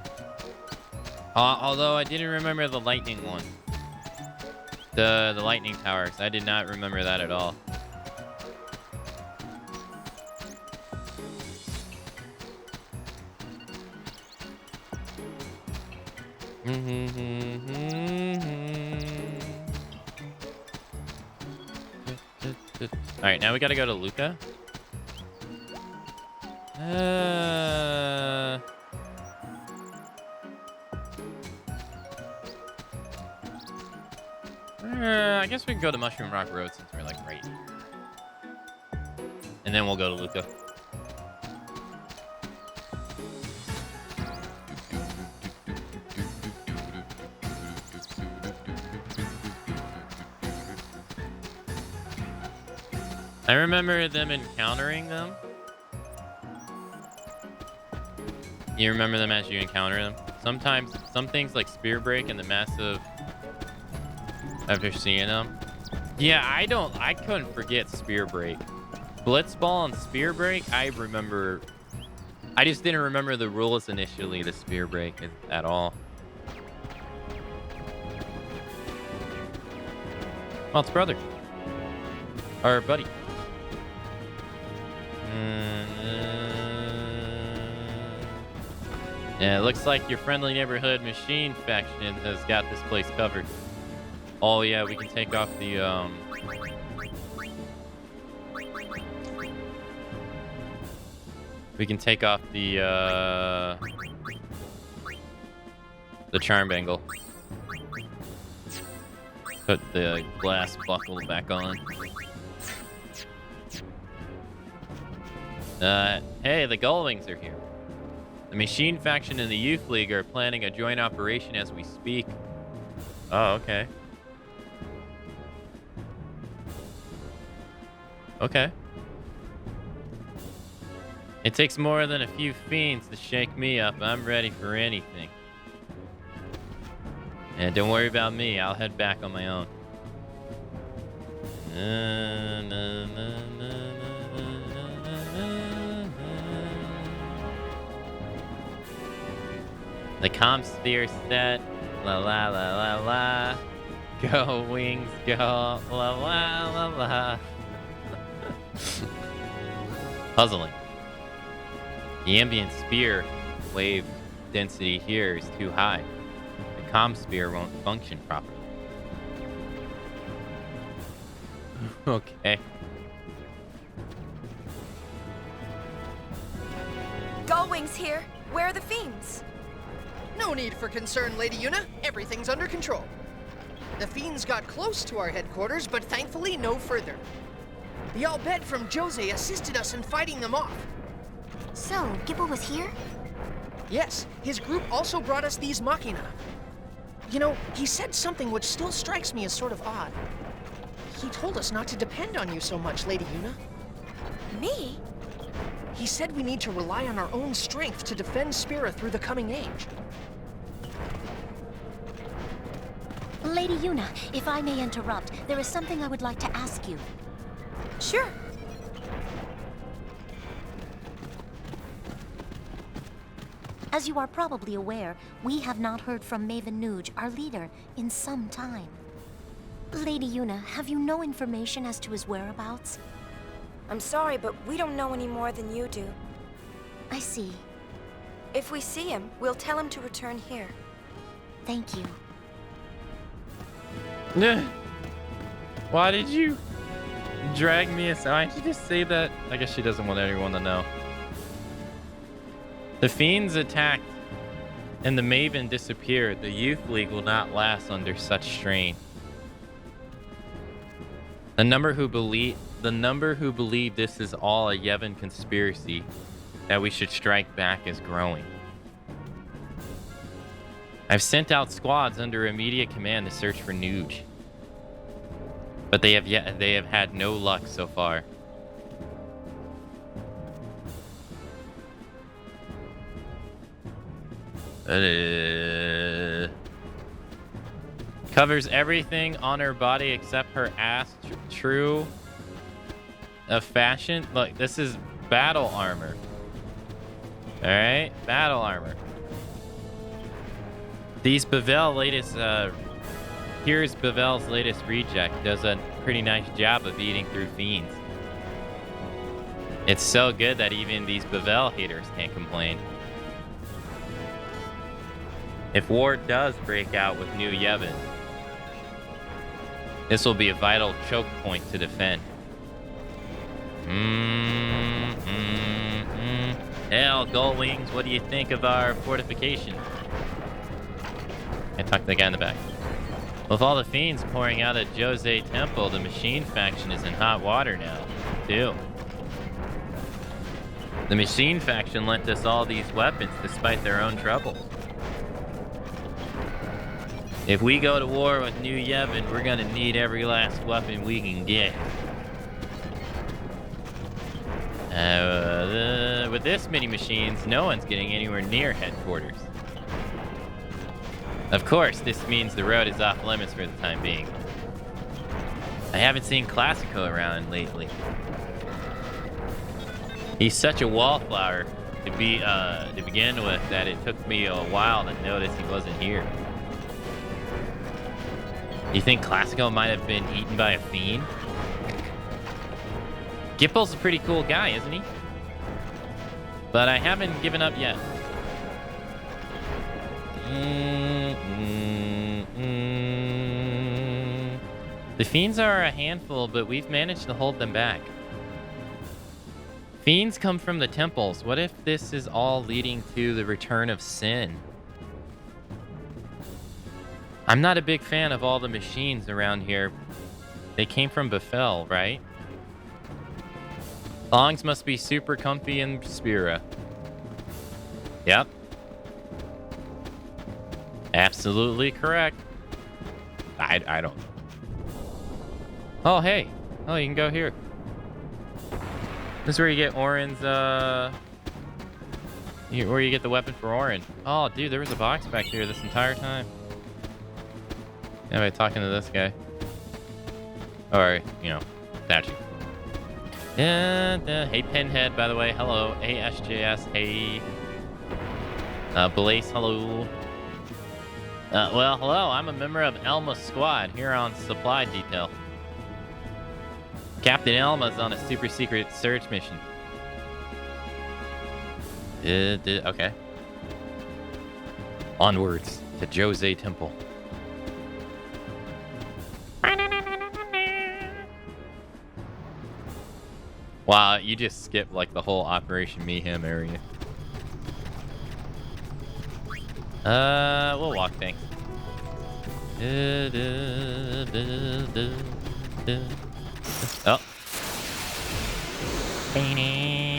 Although I didn't remember the lightning one. The lightning towers. I did not remember that at all. Alright, now we gotta go to Luca. I guess we can go to Mushroom Rock Road since we're like right here. And then we'll go to Luca. I remember them encountering them. You remember them as you encounter them? Sometimes, some things like Spear Break and the massive... After seeing them. Yeah, I couldn't forget Spear Break. Blitzball and Spear Break, I remember... I just didn't remember the rules initially to Spear Break at all. Well, it's brother. Or buddy. Yeah, it looks like your friendly neighborhood machine faction has got this place covered. Oh yeah, we can take off the we can take off the charm bangle. Put the glass buckle back on. Hey, the Gullwings are here. The Machine Faction and the Youth League are planning a joint operation as we speak. Oh, okay. Okay. It takes more than a few fiends to shake me up. I'm ready for anything. And don't worry about me. I'll head back on my own. The comp sphere set. La la la la la. Go wings, go. La la la la. Puzzling. The ambient sphere wave density here is too high. The comm sphere won't function properly. Okay. Gullwing's here. Where are the fiends? No need for concern, Lady Yuna. Everything's under control. The fiends got close to our headquarters, but thankfully no further. The Al-Bed from Jose assisted us in fighting them off. So, Gipple was here? Yes, his group also brought us these machina. You know, he said something which still strikes me as sort of odd. He told us not to depend on you so much, Lady Yuna. Me? He said we need to rely on our own strength to defend Spira through the coming age. Lady Yuna, if I may interrupt, there is something I would like to ask you. Sure. As you are probably aware, we have not heard from Maven Nuge, our leader, in some time. Lady Yuna, have you no information as to his whereabouts? I'm sorry, but we don't know any more than you do. I see. If we see him, we'll tell him to return here. Thank you. Why did you drag me aside? Why did you just say that? I guess she doesn't want anyone to know. The fiends attacked and the Maven disappeared. The Youth League will not last under such strain. The number who believe this is all a Yevon conspiracy that we should strike back is growing. I've sent out squads under immediate command to search for Nuge, but they have had no luck so far. Covers everything on her body except her ass. True of fashion. Look, this is battle armor. All right, battle armor. These Bevel latest. Here's Bevel's latest reject. Does a pretty nice job of eating through fiends. It's so good that even these Bevel haters can't complain. If war does break out with New Yevon, this will be a vital choke point to defend. Hell, Gullwings, what do you think of our fortification? I talked to the guy in the back. With all the fiends pouring out at Jose Temple, the Machine faction is in hot water now, too. The Machine faction lent us all these weapons despite their own troubles. If we go to war with New Yevon, we're gonna need every last weapon we can get. With this many machines, no one's getting anywhere near headquarters. Of course, this means the road is off limits for the time being. I haven't seen Classico around lately. He's such a wallflower to begin with that it took me a while to notice he wasn't here. You think Classico might have been eaten by a fiend? Gipple's a pretty cool guy, isn't he? But I haven't given up yet. The fiends are a handful, but we've managed to hold them back. Fiends come from the temples. What if this is all leading to the return of sin? I'm not a big fan of all the machines around here. They came from Befel, right? Longs must be super comfy in Spira. Yep. Absolutely correct. I don't know. Oh, hey. Oh, you can go here. This is where you get Orin's, where you get the weapon for Orin. Oh, dude, there was a box back here this entire time. Anyway, talking to this guy. Or, you know, statue. Hey, Pinhead, by the way. Hello. Hey, SJS. Hey. Blaze, hello. Well, hello. I'm a member of Elma's squad here on supply detail. Captain Elma's on a super secret search mission. Okay. Onwards to Jose Temple. Wow, you just skipped like the whole Operation Mayhem area. We'll walk, thanks. Oh.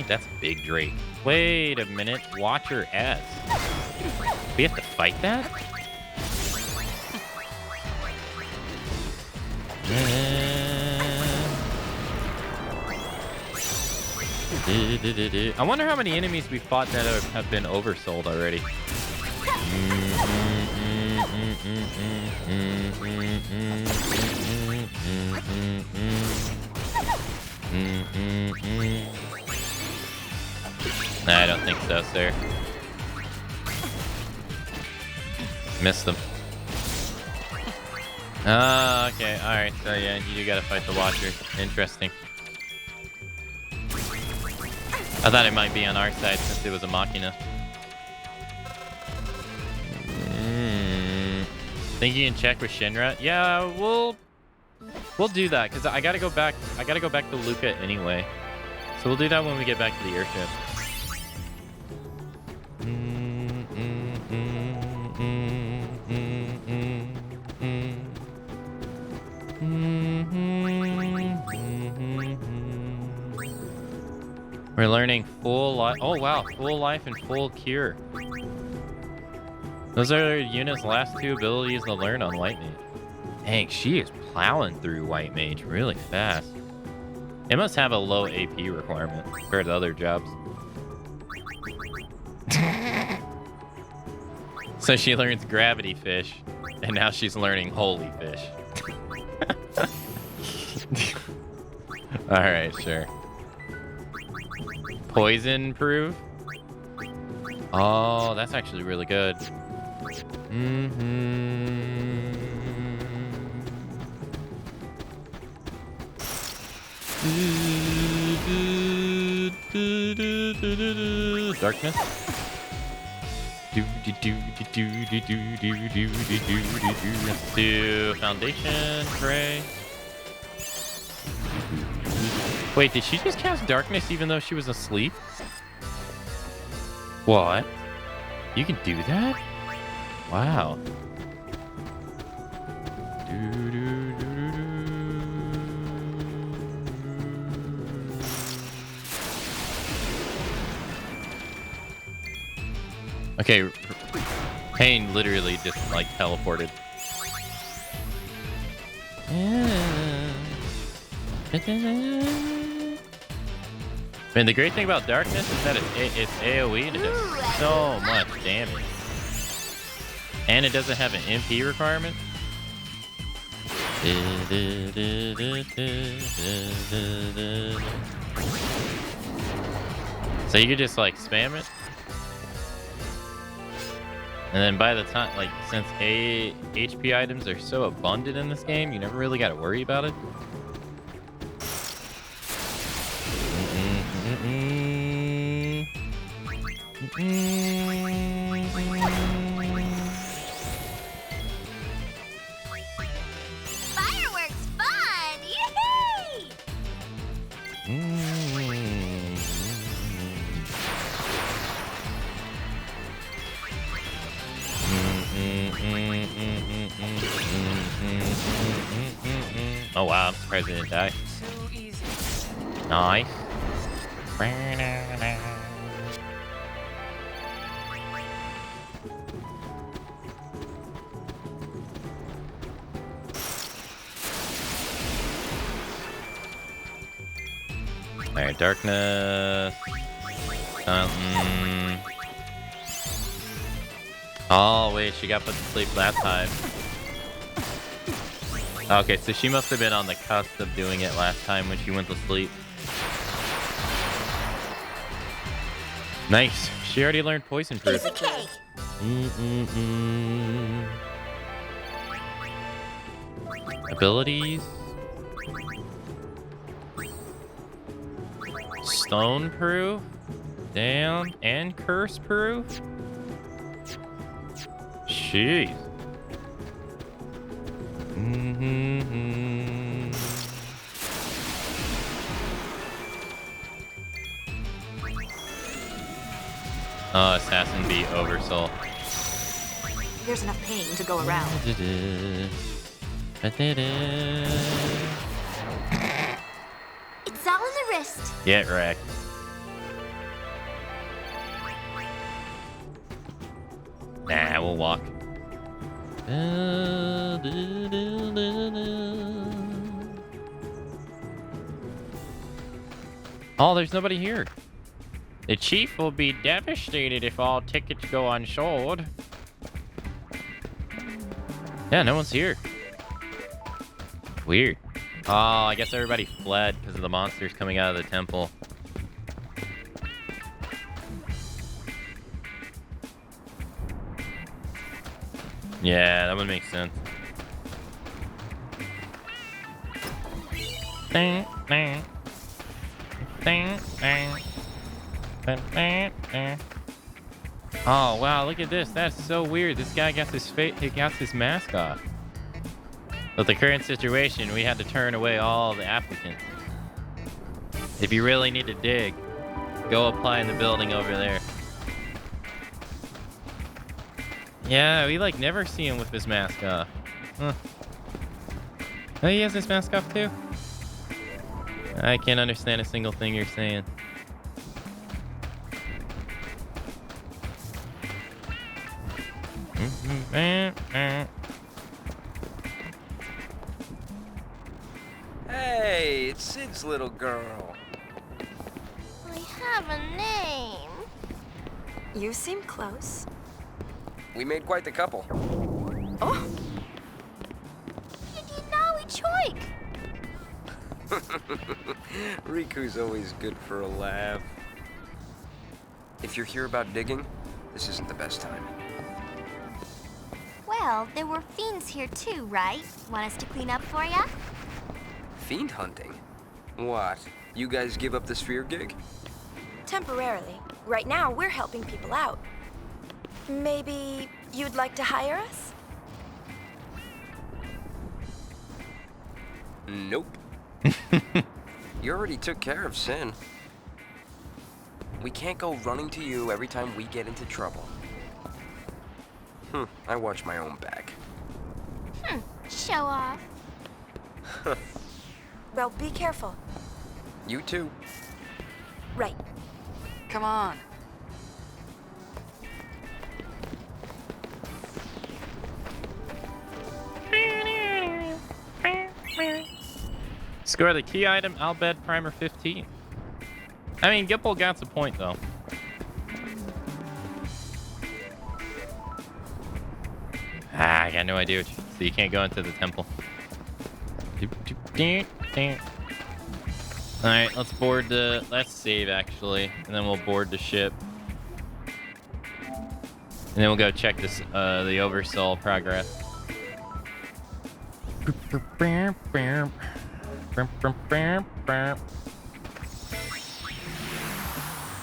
That's Big Drake. Wait a minute. Watcher S. We have to fight that? I wonder how many enemies we fought that have been oversold already. Nah, I don't think so, sir. Missed them. Oh, okay. Alright, so yeah, you do gotta fight the Watcher. Interesting. I thought it might be on our side since it was a Machina. Think you can check with Shinra? Yeah, we'll do that because I gotta go back. I gotta go back to Luca anyway, so we'll do that when we get back to the airship. We're learning full life. Oh wow, full life and full cure. Those are Yuna's last two abilities to learn on White Mage. Dang, she is plowing through White Mage really fast. It must have a low AP requirement compared to other jobs. So she learns Gravity Fish, and now she's learning Holy Fish. Alright, sure. Poison proof? Oh, that's actually really good. Darkness. Let's do Foundation, pray. Wait, did she just cast Darkness even though she was asleep? What? You can do that? Wow. Okay, Pain literally just like teleported. Man, the great thing about Darkness is that it's AoE and it does so much damage. And it doesn't have an MP requirement. So you could just like spam it. And then by the time, like, since HP items are so abundant in this game, you never really got to worry about it. Fireworks fun! Yay! Oh wow, I'm surprised it didn't die. So easy. Nice. Alright, Darkness. Oh wait, she got put to sleep last time. Okay, so she must have been on the cusp of doing it last time when she went to sleep. Nice. She already learned Poison Proof. Abilities. Stone Proof. Damn. And curse proof? Jeez. Oh, Assassin B Oversoul. There's enough pain to go around. It's all in the wrist. Get wrecked. Nah, we'll walk. Oh, there's nobody here. The chief will be devastated if all tickets go unsold. Yeah, no one's here. Weird. Oh, I guess everybody fled because of the monsters coming out of the temple. Yeah, that would make sense. Oh wow, look at this. That's so weird. This guy got his mask off. With the current situation, we had to turn away all the applicants. If you really need to dig, go apply in the building over there. Yeah, we like never see him with his mask off. Huh. Oh, he has his mask off too? I can't understand a single thing you're saying. Hey, it's Sid's little girl. I have a name. You seem close. We made quite the couple. Oh! Choik! Riku's always good for a laugh. If you're here about digging, this isn't the best time. Well, there were fiends here too, right? Want us to clean up for ya? Fiend hunting? What? You guys give up the sphere gig? Temporarily. Right now, we're helping people out. Maybe you'd like to hire us? Nope. You already took care of Sin. We can't go running to you every time we get into trouble. I watch my own back. Show off. Well, be careful. You too. Right. Come on. Score the key item, Albed Primer 15. I mean, Gipple got the point, though. I got no idea what so you can't go into the temple. Alright, let's save, actually. And then we'll board the ship. And then we'll go check this, the Oversoul progress.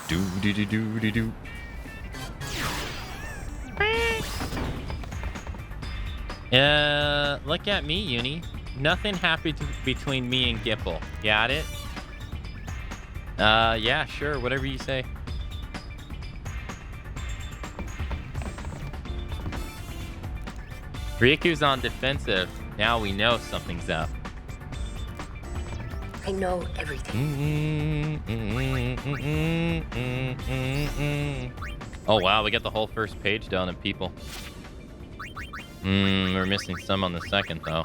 Do. Look at me, Uni. Nothing happened between me and Gipple. Got it? Yeah, sure. Whatever you say. Riku's on defensive. Now we know something's up. I know everything. Oh wow, we got the whole first page done of people. We're missing some on the second though.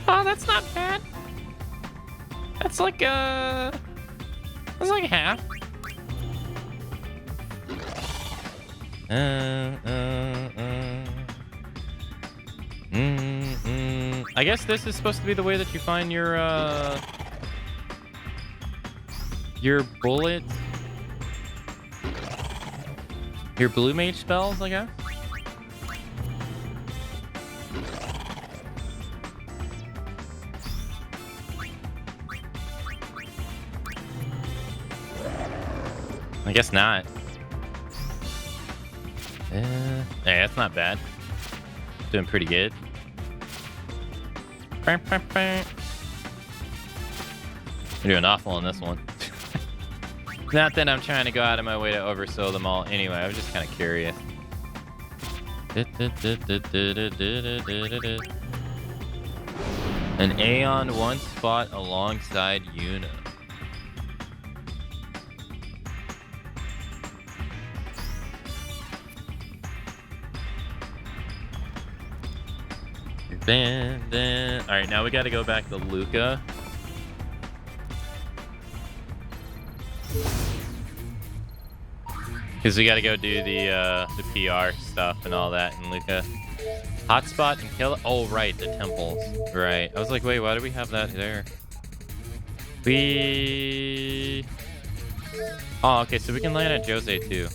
Oh, that's not bad. That's like half. I guess this is supposed to be the way that you find your bullet, your blue mage spells, I guess. I guess not. Hey, that's not bad. Doing pretty good. We're doing awful on this one. Not that I'm trying to go out of my way to oversell them all. Anyway, I was just kind of curious. An Aeon once fought alongside Yuna. Alright, now we gotta go back to Luca. Because we gotta go do the PR stuff and all that in Luca. Hotspot and kill. Oh, right, the temples. Right. I was like, wait, why do we have that there? Oh, okay, so we can land at Jose too.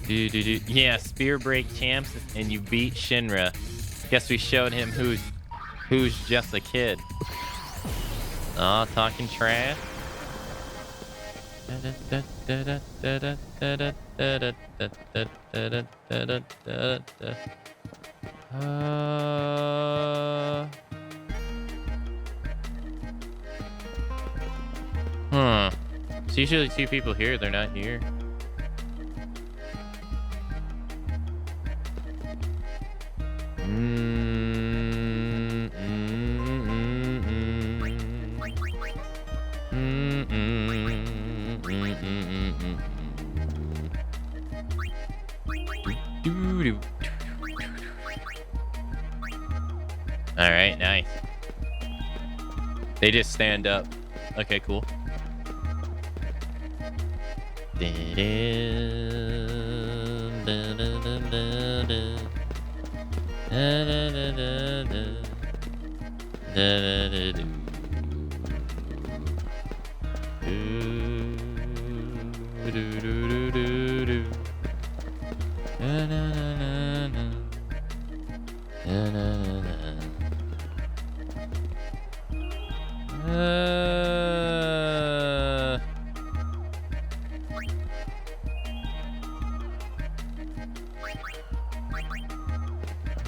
Yeah, spear break champs, and you beat Shinra. Guess we showed him who's just a kid. Oh, talking trash. It's usually two people here. They're not here. All right, nice. They just stand up. Okay, cool.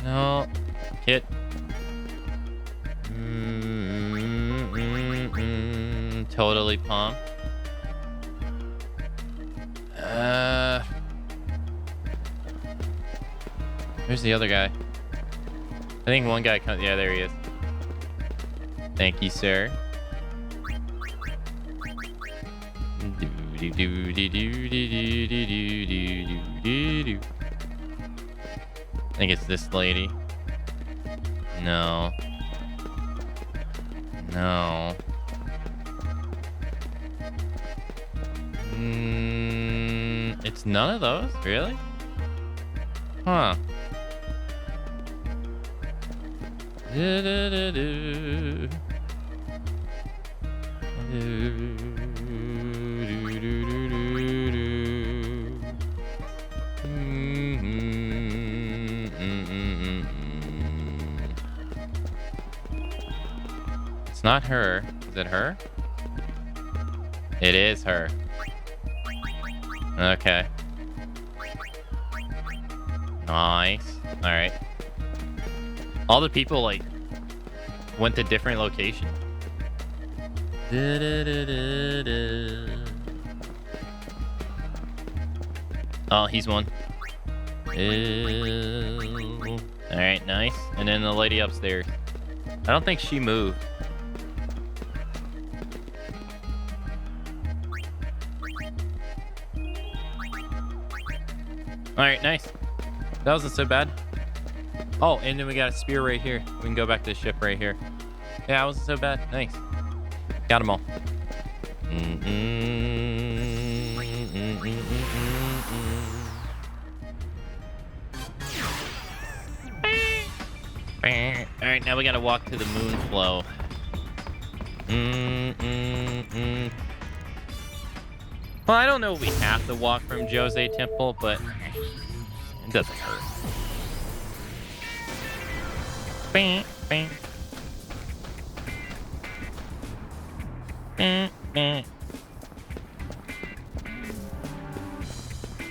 No, hit. Totally pumped. Where's the other guy? I think one guy comes. Yeah, there he is. Thank you, sir. I think it's this lady. No. No. It's none of those? Really? Huh. It's not her. Is it her? It is her. Okay. Nice. All right. All the people like went to different locations. Oh, he's one. All right, nice. And then the lady upstairs. I don't think she moved. All right, nice. That wasn't so bad. Oh, and then we got a spear right here. We can go back to the ship right here. Yeah, it wasn't so bad. Nice. Got them all. All right, now we gotta walk to the moon flow. Well, I don't know if we have to walk from Jose Temple, but it doesn't hurt. Bang, bang. Bang, bang.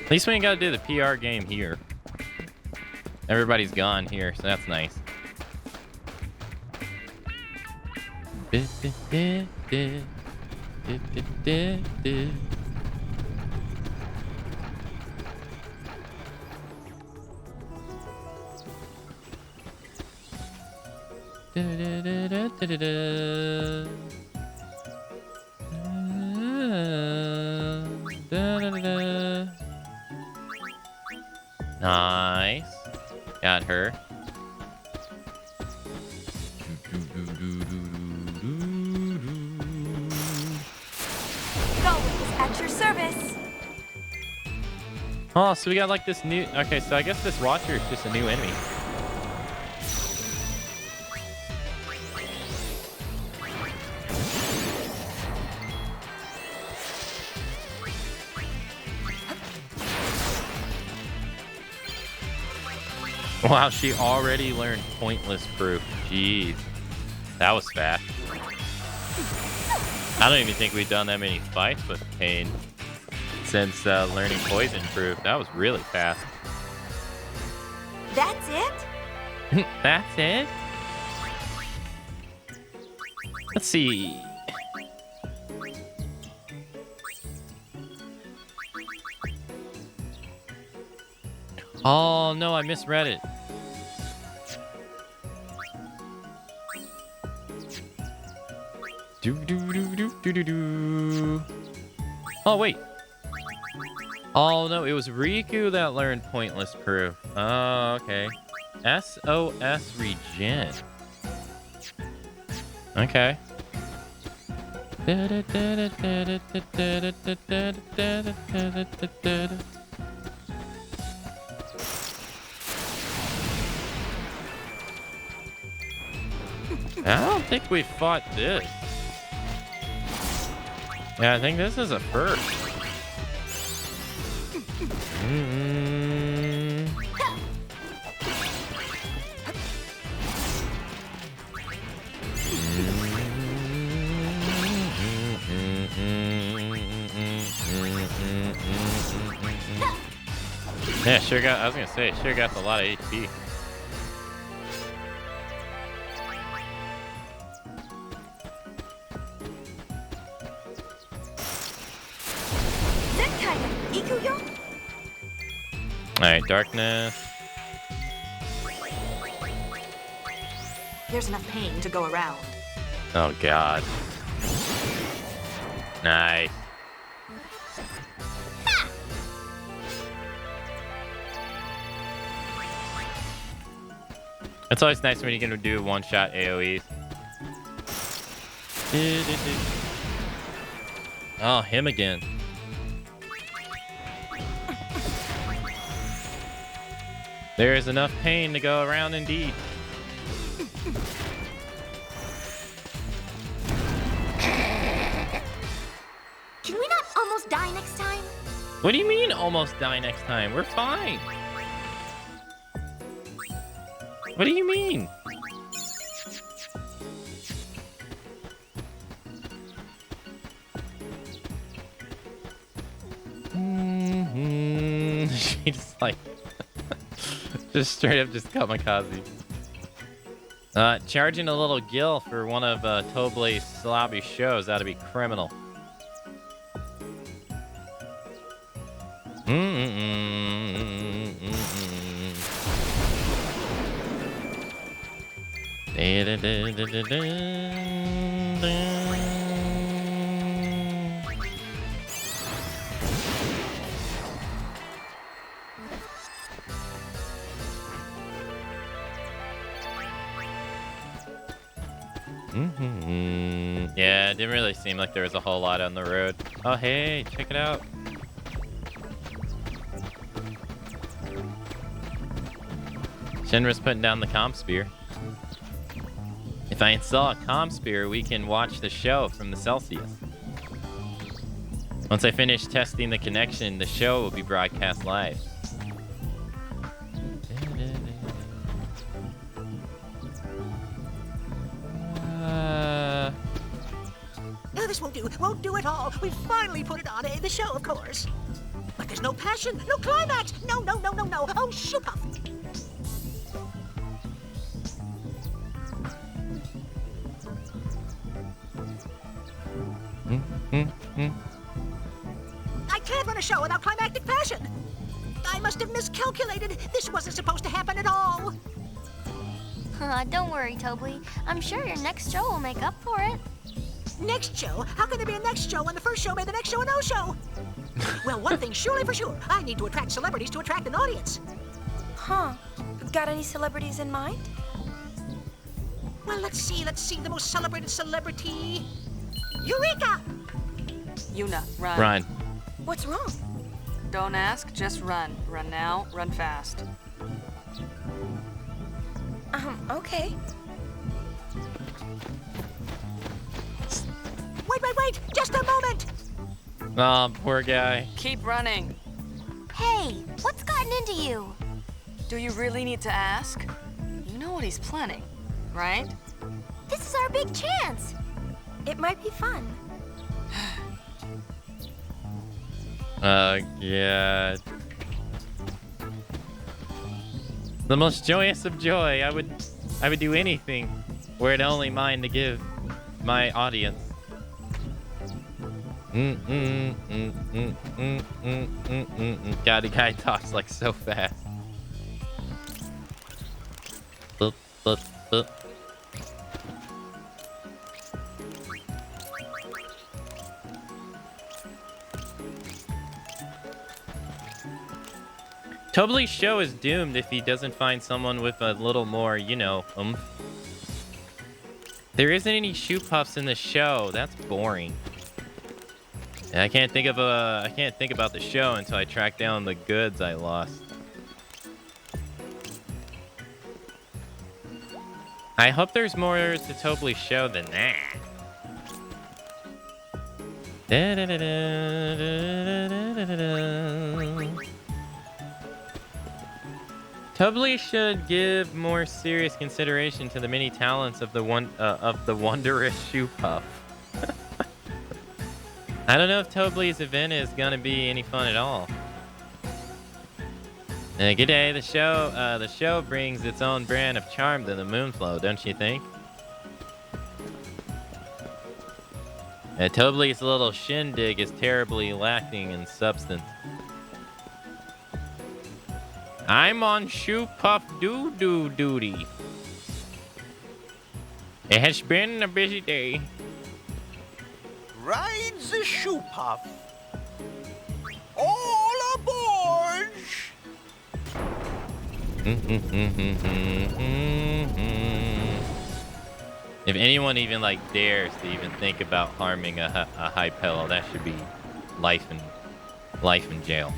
At least we ain't got to do the PR game here. Everybody's gone here, so that's nice. Nice. Got her. Always at your service. Oh, so we got like this new... Okay, so I guess this Watcher is just a new enemy. Wow, she already learned pointless proof. Jeez. That was fast. I don't even think we've done that many fights with Pain since learning poison proof. That was really fast. That's it? That's it? Let's see. Oh no, I misread it. Oh wait. Oh no, it was Riku that learned pointless proof. Oh, okay. SOS regen. Okay. I don't think we fought this. Yeah, I think this is a first. Yeah, sure got. I was gonna say, sure got a lot of HP. Alright, darkness. There's enough pain to go around. Oh god. Nice. It's always nice when you can do one-shot AoEs. Oh, him again. There is enough pain to go around indeed. Can we not almost die next time? What do you mean almost die next time? We're fine. What do you mean? She just like... just straight up just kamikaze. Charging a little gill for one of Toblay's slobby shows. That'd be criminal. Yeah, it didn't really seem like there was a whole lot on the road. Oh, hey, check it out. Shinra's putting down the comm spear. If I install a comm spear, we can watch the show from the Celsius. Once I finish testing the connection, the show will be broadcast live. No, this won't do. Won't do at all. We finally put it on the show, of course. But there's no passion, no climax. No. Oh, shoot off. I can't run a show without climactic passion. I must have miscalculated. This wasn't supposed to happen at all. Don't worry, Tobly. I'm sure your next show will make up for it. Next show? How can there be a next show when the first show made the next show a no-show? Well, one thing's surely for sure. I need to attract celebrities to attract an audience. Huh. Got any celebrities in mind? Well, let's see. The most celebrated celebrity... Eureka! Yuna, run. Run. What's wrong? Don't ask, just run. Run now, run fast. Okay. Wait! Just a moment! Oh, poor guy. Keep running. Hey, what's gotten into you? Do you really need to ask? You know what he's planning, right? This is our big chance. It might be fun. Yeah. The most joyous of joy. I would do anything were it only mine to give my audience. God, the guy talks like so fast. Tobly's show is doomed if he doesn't find someone with a little more, you know, oomph. There isn't any shoe puffs in the show. That's boring. And I can't think about the show until I track down the goods I lost. I hope there's more to Tobly's show than that. Tobly should give more serious consideration to the many talents of the wondrous shoe puff. I don't know if Tobly's event is gonna be any fun at all. Good day. The show brings its own brand of charm to the Moonflow, don't you think? Tobly's little shindig is terribly lacking in substance. I'm on shoe puff doo-doo duty. It has been a busy day. Ride the shoe puff. All aboard! If anyone even like dares to even think about harming a high pillow, that should be life in jail.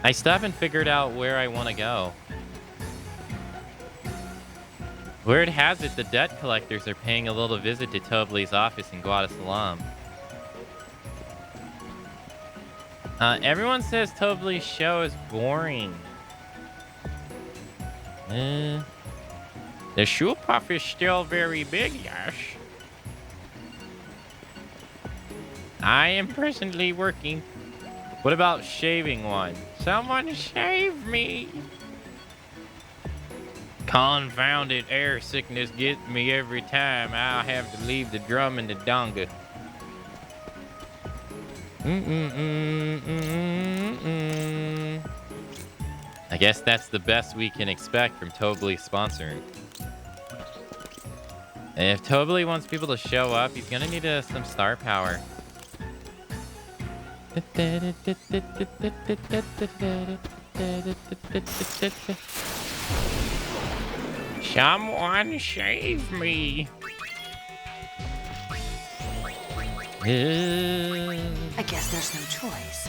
I still haven't figured out where I want to go. Word has it the debt collectors are paying a little visit to Tobly's office in Guadalajara. Everyone says Tobly's show is boring. The shoe puff is still very big, yes. I am presently working. What about shaving one? Someone shave me. Confounded air sickness gets me every time. I'll have to leave the drum and the donga. I guess that's the best we can expect from Tobly sponsoring. And if Tobly wants people to show up, he's gonna need some star power. Someone save me. I guess there's no choice.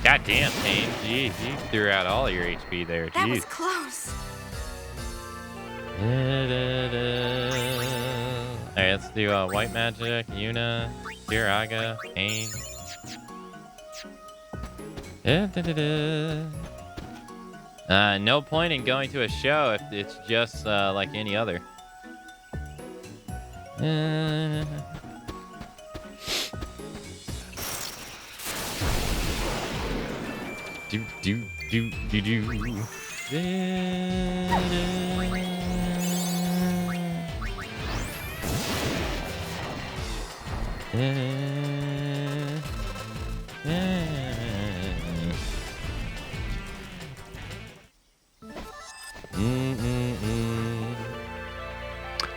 Goddamn, Pain. Jeez, you threw out all your HP there. That Jeez. was close. Alright, let's do White Magic, Yuna, Spira, Pain. No point in going to a show if it's just like any other.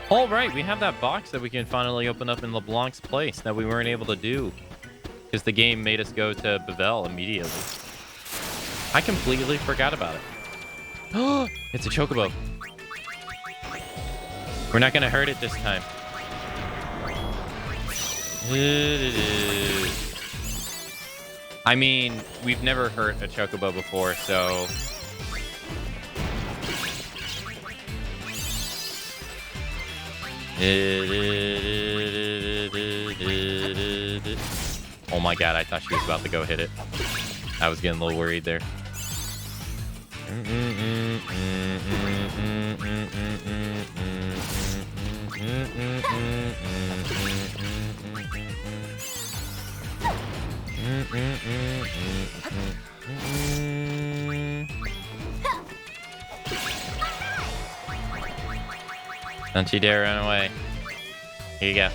All right, we have that box that we can finally open up in LeBlanc's place that we weren't able to do because the game made us go to Bevel immediately. I completely forgot about it. Oh, it's a chocobo. We're not gonna hurt it this time. I mean, we've never hurt a chocobo before, so... Oh my god, I thought she was about to go hit it. I was getting a little worried there. Don't you dare run away. Here you go.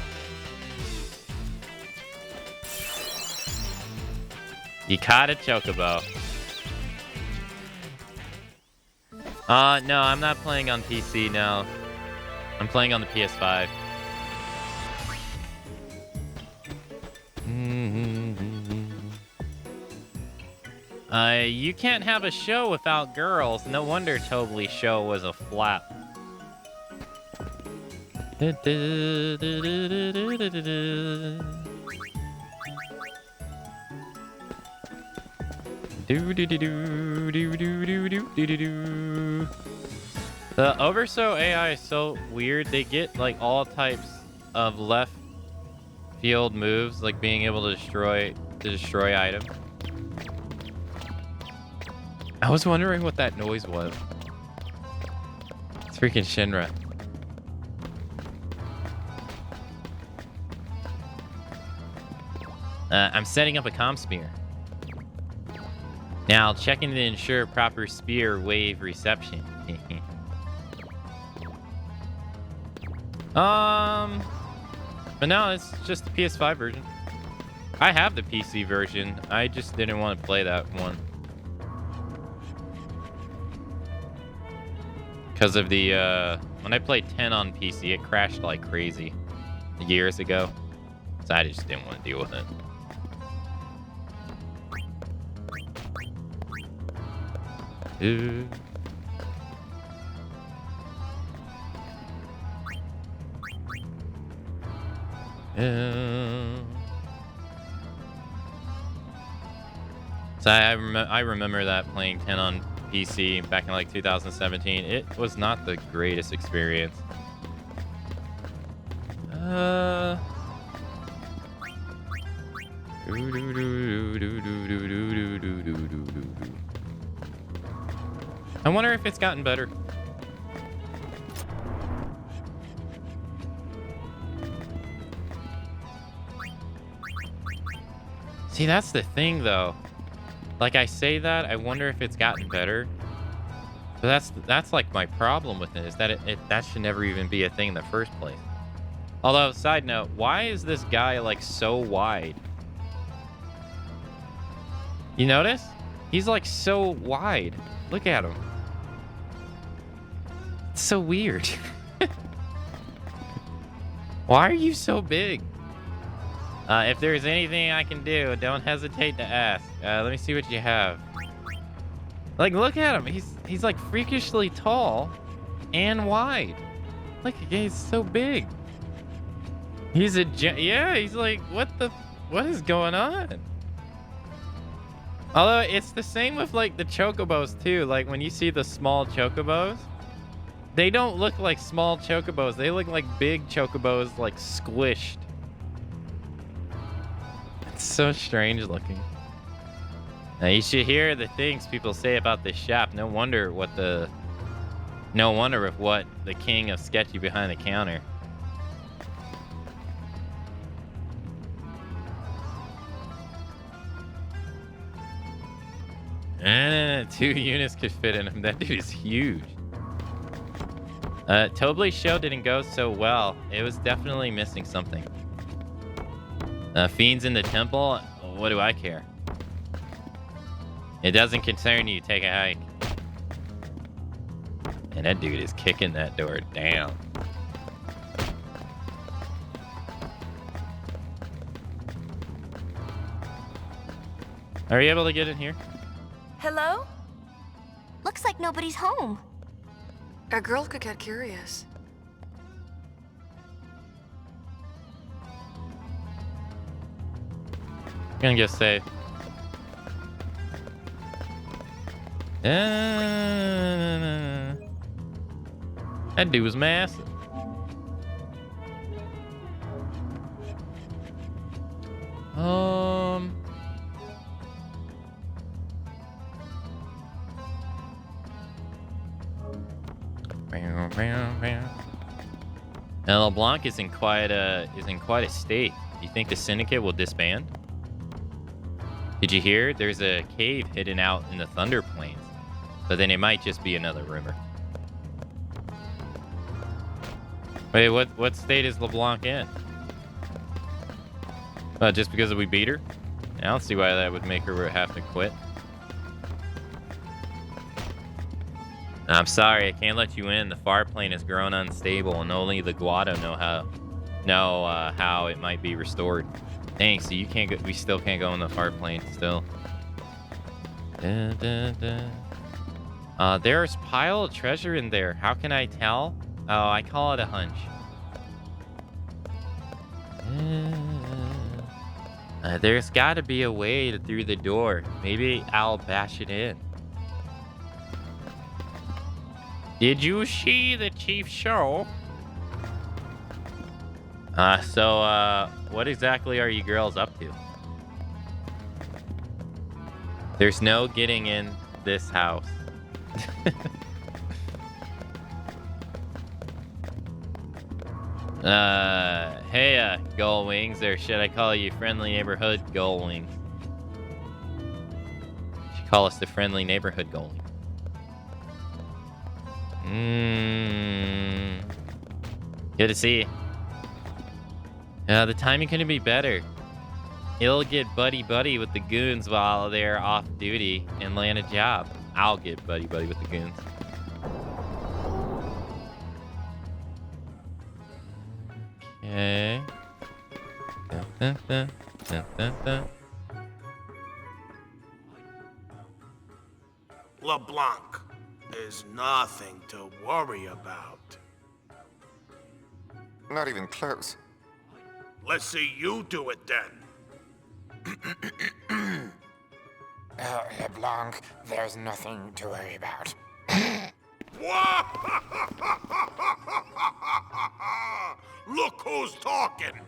You caught a chocobo. No, I'm not playing on PC now. I'm playing on the PS5. You can't have a show without girls. No wonder Tobly's show was a flap. The Overso AI is so weird. They get like all types of left field moves, like being able to destroy items. I was wondering what that noise was. It's freaking Shinra. I'm setting up a comm spear. Now, checking to ensure proper spear wave reception. But no, it's just the PS5 version. I have the PC version. I just didn't want to play that one. Because of the, when I played 10 on PC, it crashed like crazy years ago. So I just didn't want to deal with it. Ooh. So I remember that playing 10 on PC back in like 2017. It was not the greatest experience. I wonder if it's gotten better. See, that's the thing, though. Like, I say that, I wonder if it's gotten better. But that's like my problem with it, is that that should never even be a thing in the first place. Although, side note, why is this guy, like, so wide? You notice? He's, like, so wide. Look at him. It's so weird. Why are you so big? If there's anything I can do, don't hesitate to ask. Let me see what you have. Like, look at him. He's like freakishly tall and wide. Look, he's so big. He's he's like, what is going on? Although it's the same with like the chocobos too. Like when you see the small chocobos, they don't look like small chocobos. They look like big chocobos, like squished. It's so strange looking. Now you should hear the things people say about this shop. No wonder if what the king of sketchy behind the counter. And 2 units could fit in him. That dude is huge. Tobly's show didn't go so well. It was definitely missing something. Fiends in the temple? What do I care? It doesn't concern you. Take a hike. And that dude is kicking that door down. Are you able to get in here? Hello? Looks like nobody's home. A girl could get curious. Gonna get safe. That dude was massive. Now LeBlanc is in quite a state. Do you think the Syndicate will disband? Did you hear? There's a cave hidden out in the Thunder Plains, but then it might just be another rumor. Wait, what state is LeBlanc in? Just because we beat her? I don't see why that would make her have to quit. I'm sorry, I can't let you in. The far plane has grown unstable, and only the Guado know how it might be restored. Dang, so you can't go. We still can't go in the far plane. Still. There's pile of treasure in there. How can I tell? Oh, I call it a hunch. There's got to be a way through the door. Maybe I'll bash it in. Did you see the chief show? What exactly are you girls up to? There's no getting in this house. Hey, Gull Wings, or should I call you Friendly Neighborhood Gull Wings? You should call us the Friendly Neighborhood Gull Wings. Good to see you. The timing couldn't be better. He'll get buddy-buddy with the goons while they're off duty and land a job. I'll get buddy-buddy with the goons. Okay. Dun, dun, dun, dun, dun. LeBlanc, there's nothing to worry about. Not even close. Let's see you do it then. LeBlanc, there's nothing to worry about. Look who's talking.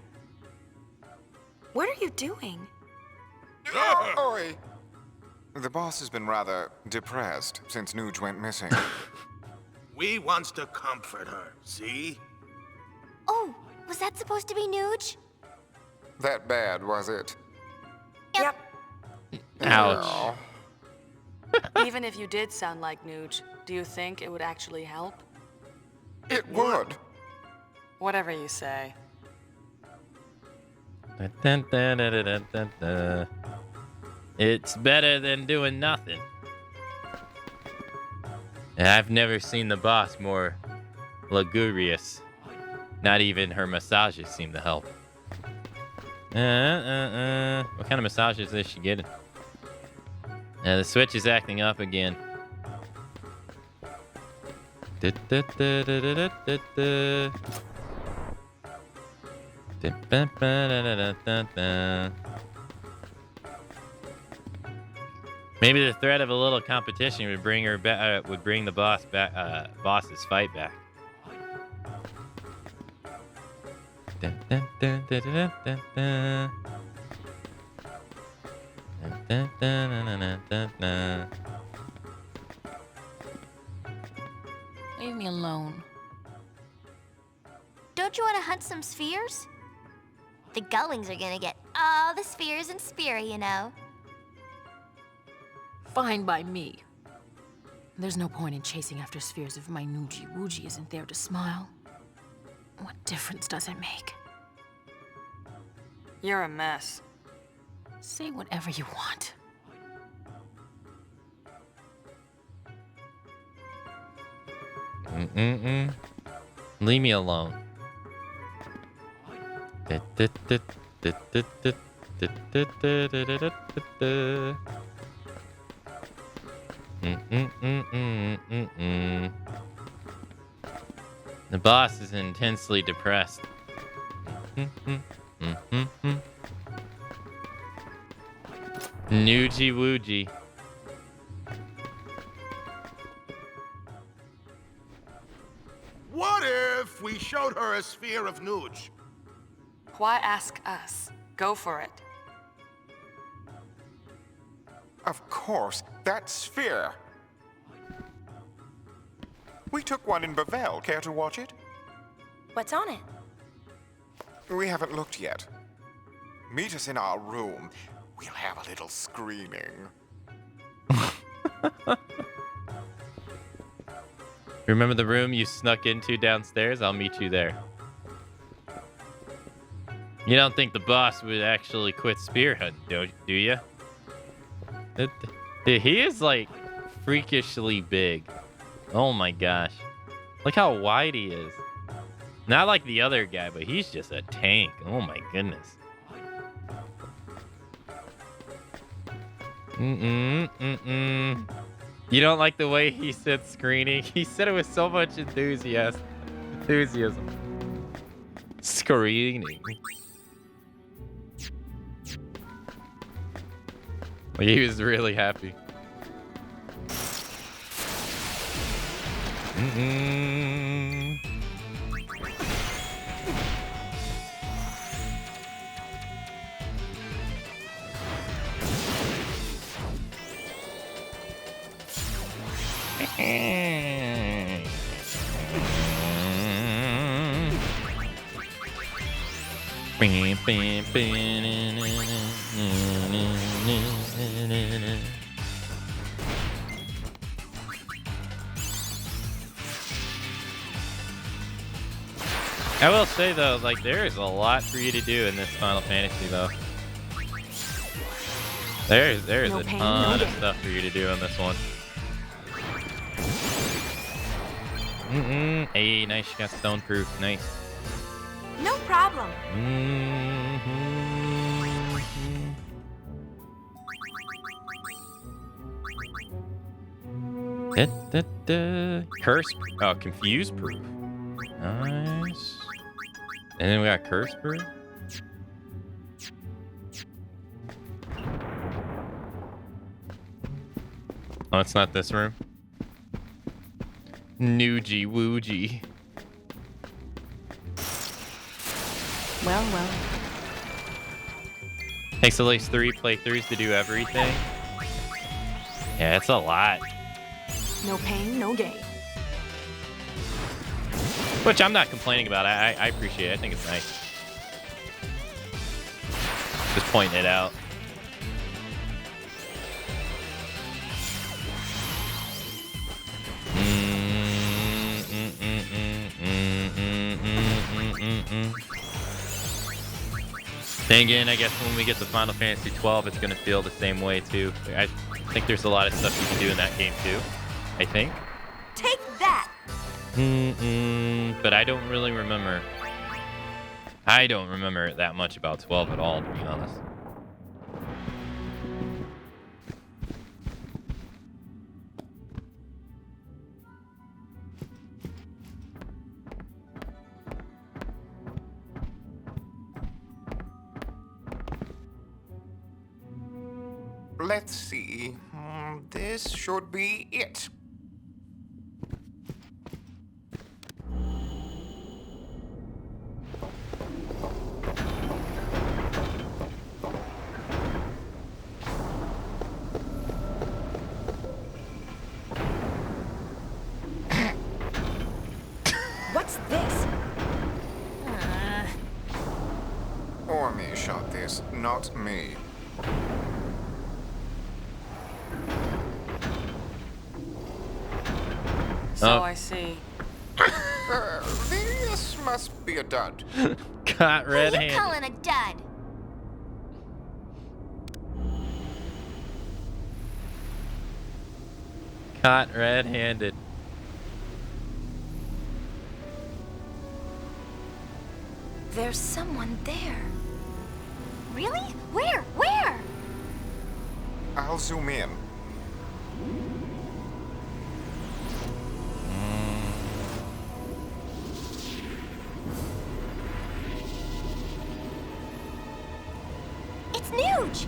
What are you doing? Oi! The boss has been rather depressed since Nuge went missing. We wants to comfort her, see? Oh, was that supposed to be Nuge? That bad, was it? Yep. Ouch. Even if you did sound like Nuge, do you think it would actually help? It would. Whatever you say. Dun, dun, dun, dun, dun, dun, dun. It's better than doing nothing. And I've never seen the boss more luxurious. Not even her massages seem to help. What kind of massages is she getting? The Switch is acting up again. Maybe the threat of a little competition would bring her back. Would bring the boss back. Boss's fight back. Dun, dun, dun, dun, dun, dun, dun. Dun, Dun, dun, dun, dun, dun, dun. Leave me alone. Don't you want to hunt some spheres? The Gullwings are gonna get all the spheres in Spira, you know. Fine by me. There's no point in chasing after spheres if my Nuji Wuji isn't there to smile. What difference does it make? You're a mess. Say whatever you want. Leave me alone. The boss is intensely depressed. Nuji Wuji. What if we showed her a sphere of Nuge? Why ask us? Go for it. Of course, that sphere. We took one in Bavel. Care to watch it? What's on it? We haven't looked yet. Meet us in our room. We'll have a little screening. Remember the room you snuck into downstairs? I'll meet you there. You don't think the boss would actually quit spear hunting, do you? He is like freakishly big. Oh my gosh. Look how wide he is. Not like the other guy, but he's just a tank. Oh my goodness. You don't like the way he said screening? He said it with so much enthusiasm. Screening. Like he was really happy. I will say though, like there is a lot for you to do in this Final Fantasy though. There's No a pain, ton no of stuff for you to do in this one. Hey, nice, you got stone proof, nice. No problem. Curse, oh, confuse proof. Nice. And then we got curse proof. Oh, it's not this room. Nuji Wuji. Well. Takes at least 3 playthroughs to do everything. Yeah, it's a lot. No pain, no gain. Which I'm not complaining about. I appreciate it. I think it's nice. Just pointing it out. Then again, I guess when we get to Final Fantasy 12, it's going to feel the same way too. I think there's a lot of stuff you can do in that game too. I think. Take that! But I don't really remember. I don't remember that much about 12 at all, to be honest. Let's see. This should be it. Ormy shot this, not me. So I see. This must be a dud. Caught Who you red-handed. calling a dud? Caught red-handed. There's someone there. Really? Where? Where? I'll zoom in. It's Nuge!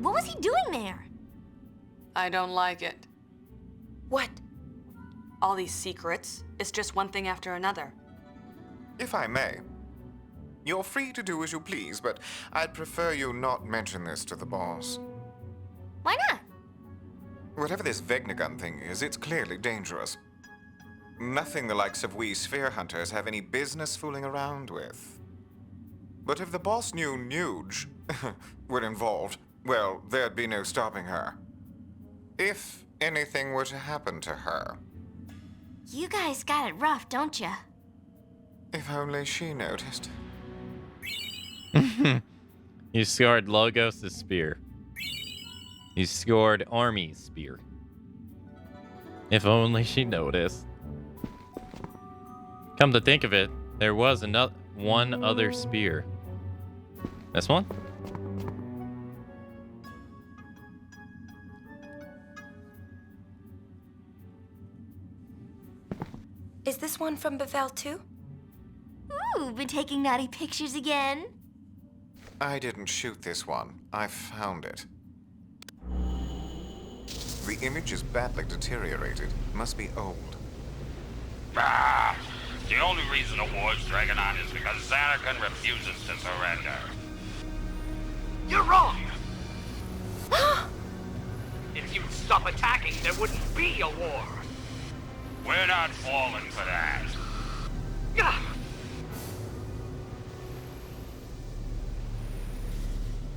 What was he doing there? I don't like it. What? All these secrets. It's just one thing after another. If I may. You're free to do as you please, but I'd prefer you not mention this to the boss. Why not? Whatever this Vegnagun thing is, it's clearly dangerous. Nothing the likes of we sphere hunters have any business fooling around with. But if the boss knew Nuge were involved, well, there'd be no stopping her. If anything were to happen to her. You guys got it rough, don't ya? If only she noticed. You scored Logos' spear. You scored Army's spear. If only she noticed. Come to think of it, there was one other spear. This one? Is this one from Bevel too? Ooh, been taking naughty pictures again? I didn't shoot this one. I found it. The image is badly deteriorated. Must be old. Ah, the only reason the war's dragging on is because Xanakan refuses to surrender. You're wrong! If you'd stop attacking, there wouldn't be a war. We're not falling for that.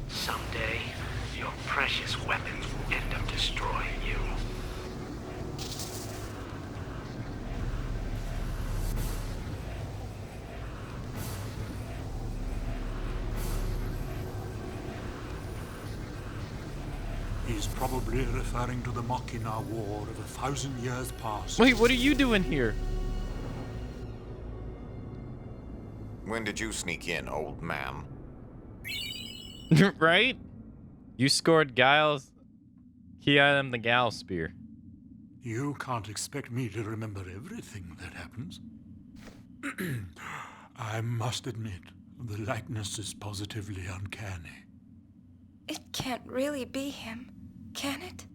Someday, your precious weapons will end up destroying you. He's probably referring to the Machina War of 1,000 years past. Wait, what are you doing here? When did you sneak in, old man? Right? You scored Giles. Key item, the Gal spear. You can't expect me to remember everything that happens. I must admit, the likeness is positively uncanny. It can't really be him, can it?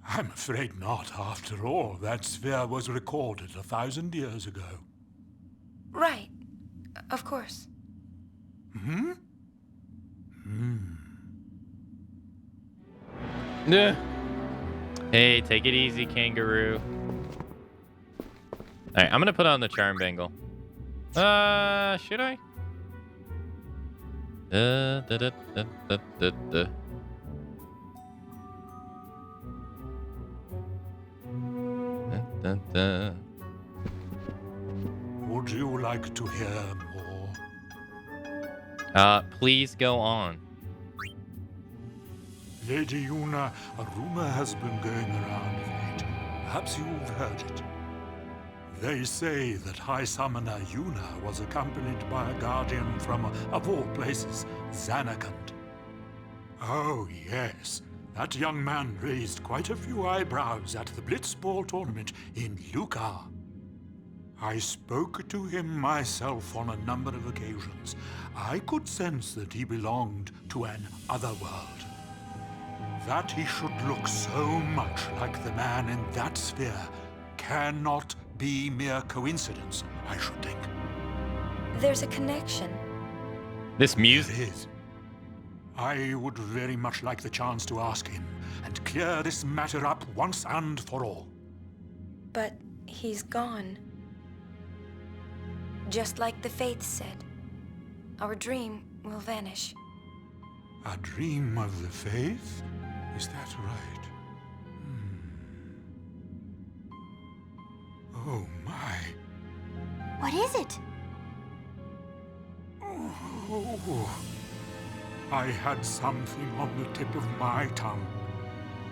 I'm afraid not, after all. That sphere was recorded 1,000 years ago. Right. Of course. Hmm? Yeah. Hey, take it easy, kangaroo. Alright, I'm gonna put on the charm bangle. Should I? Would you like to hear more? Please go on. Lady Yuna, a rumor has been going around of late. Perhaps you've heard it. They say that High Summoner Yuna was accompanied by a guardian from, of all places, Xanakant. Oh, yes. That young man raised quite a few eyebrows at the Blitzball tournament in Luca. I spoke to him myself on a number of occasions. I could sense that he belonged to an other world. That he should look so much like the man in that sphere cannot be mere coincidence, I should think. There's a connection. This music There is. I would very much like the chance to ask him and clear this matter up once and for all. But he's gone. Just like the Faith said. Our dream will vanish. A dream of the Faith? Is that right? Oh my. What is it? Oh. I had something on the tip of my tongue,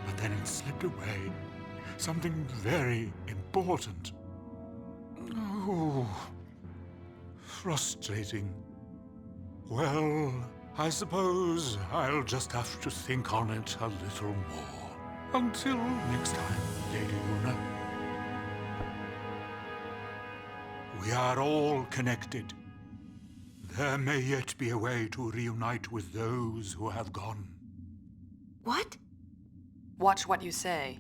but then it slipped away. Something very important. Oh. Frustrating. Well, I suppose I'll just have to think on it a little more. Until next time, Lady Una. We are all connected. There may yet be a way to reunite with those who have gone. What? Watch what you say.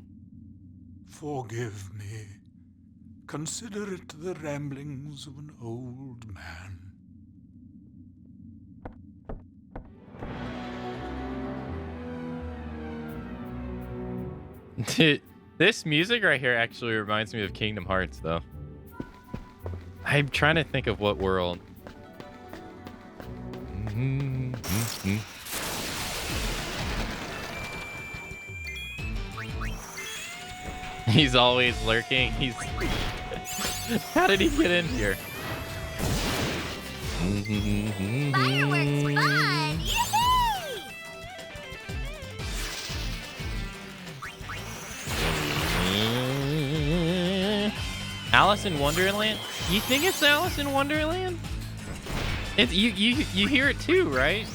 Forgive me. Consider it the ramblings of an old man. This music right here actually reminds me of Kingdom Hearts, though. I'm trying to think of what world. He's always lurking. He's. How did he get in here? Fireworks fun! Yee-hee! Alice in Wonderland? You think it's Alice in Wonderland? It's you hear it too, right?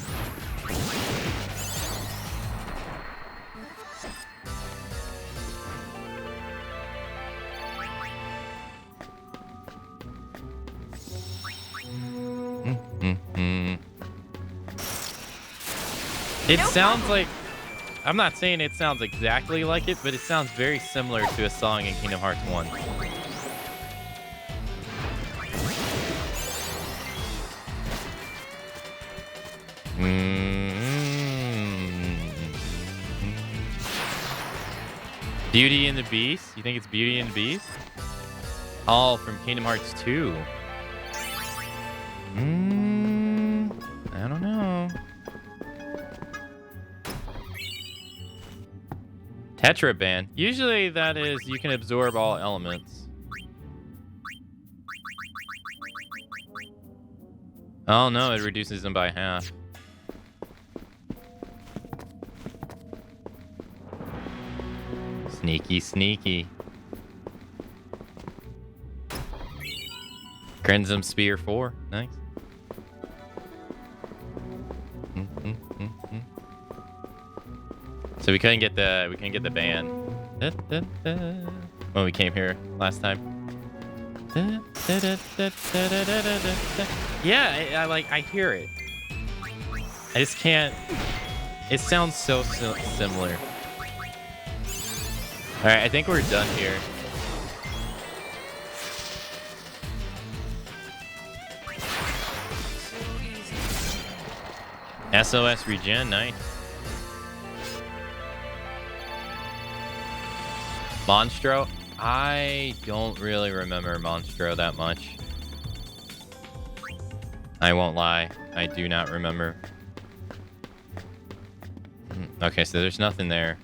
It sounds like, I'm not saying it sounds exactly like it, but it sounds very similar to a song in Kingdom Hearts 1. Beauty and the Beast? You think it's Beauty and the Beast? Oh, from Kingdom Hearts 2. I don't know. Tetra Band. Usually that is you can absorb all elements. Oh no, it reduces them by half. Sneaky, sneaky. Crimson Spear 4. Nice. So we couldn't get the band when we came here last time. Yeah, I hear it. I just can't. It sounds so similar. All right, I think we're done here. SOS regen, nice. Monstro? I don't really remember Monstro that much. I won't lie. I do not remember. Okay, so there's nothing there.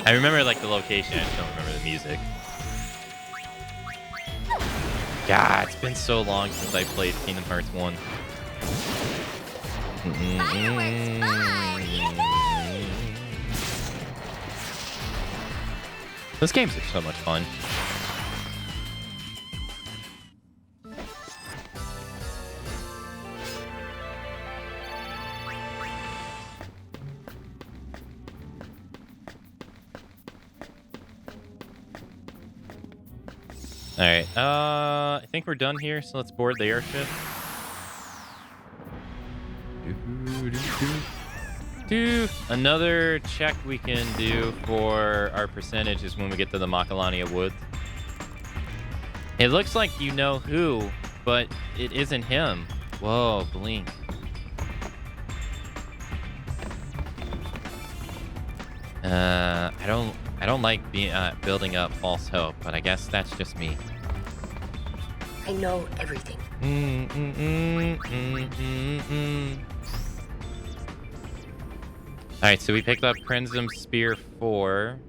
I remember like the location, I just don't remember the music. God, it's been so long since I played Kingdom Hearts 1. Those games are so much fun. All right, I think we're done here, so let's board the airship. Another check we can do for our percentage is when we get to the Macalania Woods. It looks like you know who but it isn't him. Whoa, blink. I don't like being building up false hope, but I guess that's just me. I know everything. All right, so we picked up Crimson Spear 4.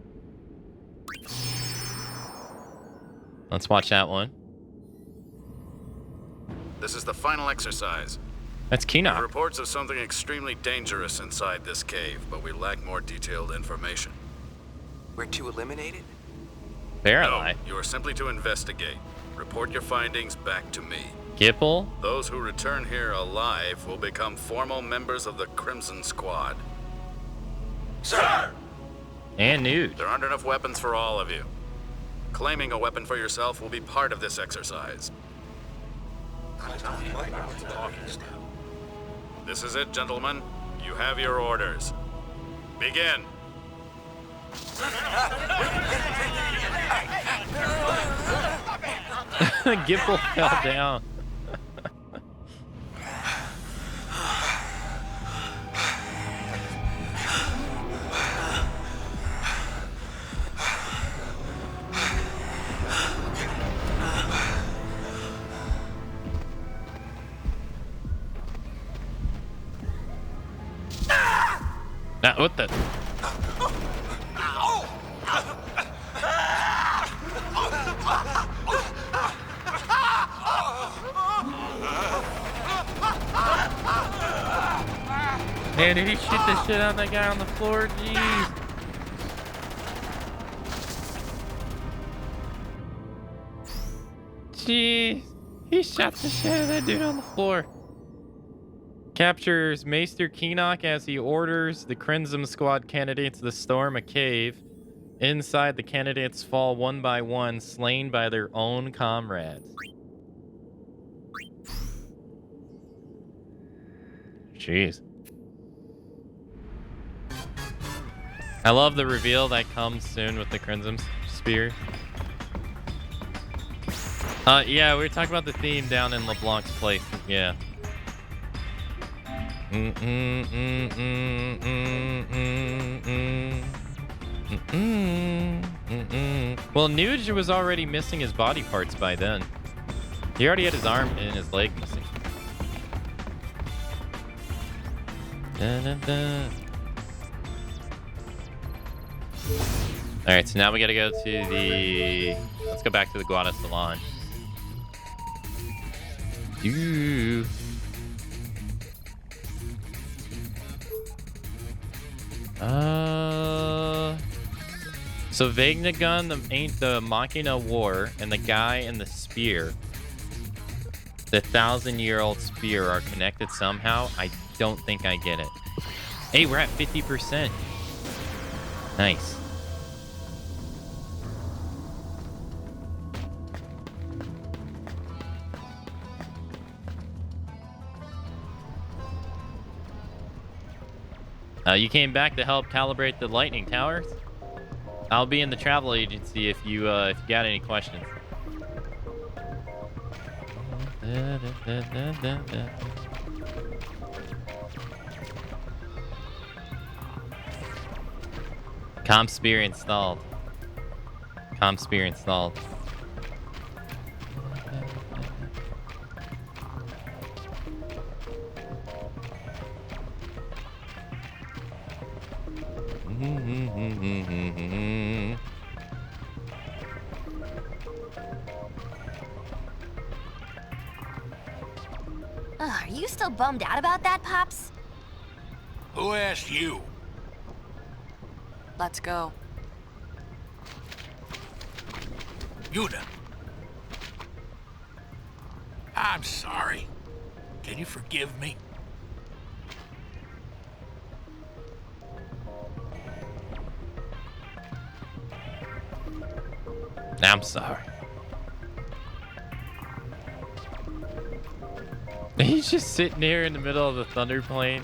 Let's watch that one. This is the final exercise. That's Kina. We have reports of something extremely dangerous inside this cave, but we lack more detailed information. We're to eliminate it? Verily. No, you are simply to investigate. Report your findings back to me. Gipple? Those who return here alive will become formal members of the Crimson Squad. Sir! And nude. There aren't enough weapons for all of you. Claiming a weapon for yourself will be part of this exercise. This is it, gentlemen. You have your orders. Begin. Gipple fell down. What the? Man, did he shoot the shit out of that guy on the floor? Jeez. Jeez. He shot the shit out of that dude on the floor. Captures Maester Keenock as he orders the Crimson Squad candidates to storm a cave. Inside, the candidates fall one by one, slain by their own comrades. Jeez. I love the reveal that comes soon with the Crimson Spear. Yeah, we were talking about the theme down in LeBlanc's place. Yeah. Well, Nuge was already missing his body parts by then. He already had his arm and his leg missing. Alright, so now we gotta go to the... Let's go back to the Guada Salon. Ooh. So Vegnagun, the Machina War, and the guy in the spear, the 1,000-year-old spear, are connected somehow. I don't think I get it. Hey, we're at 50%. Nice. You came back to help calibrate the lightning towers? I'll be in the travel agency if you got any questions. Comp spear installed. Comp spear installed. Are you still bummed out about that, Pops? Who asked you? Let's go. Yuna. I'm sorry. Can you forgive me? I'm sorry. He's just sitting here in the middle of the thunder plane.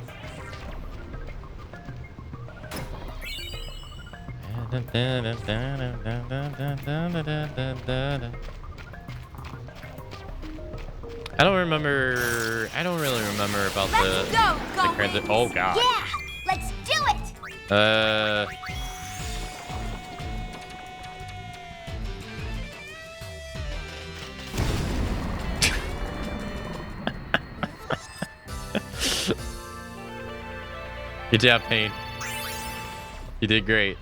I don't remember. I don't really remember about the transit. Oh god. Yeah, let's do it. Good job, Payne. You did great.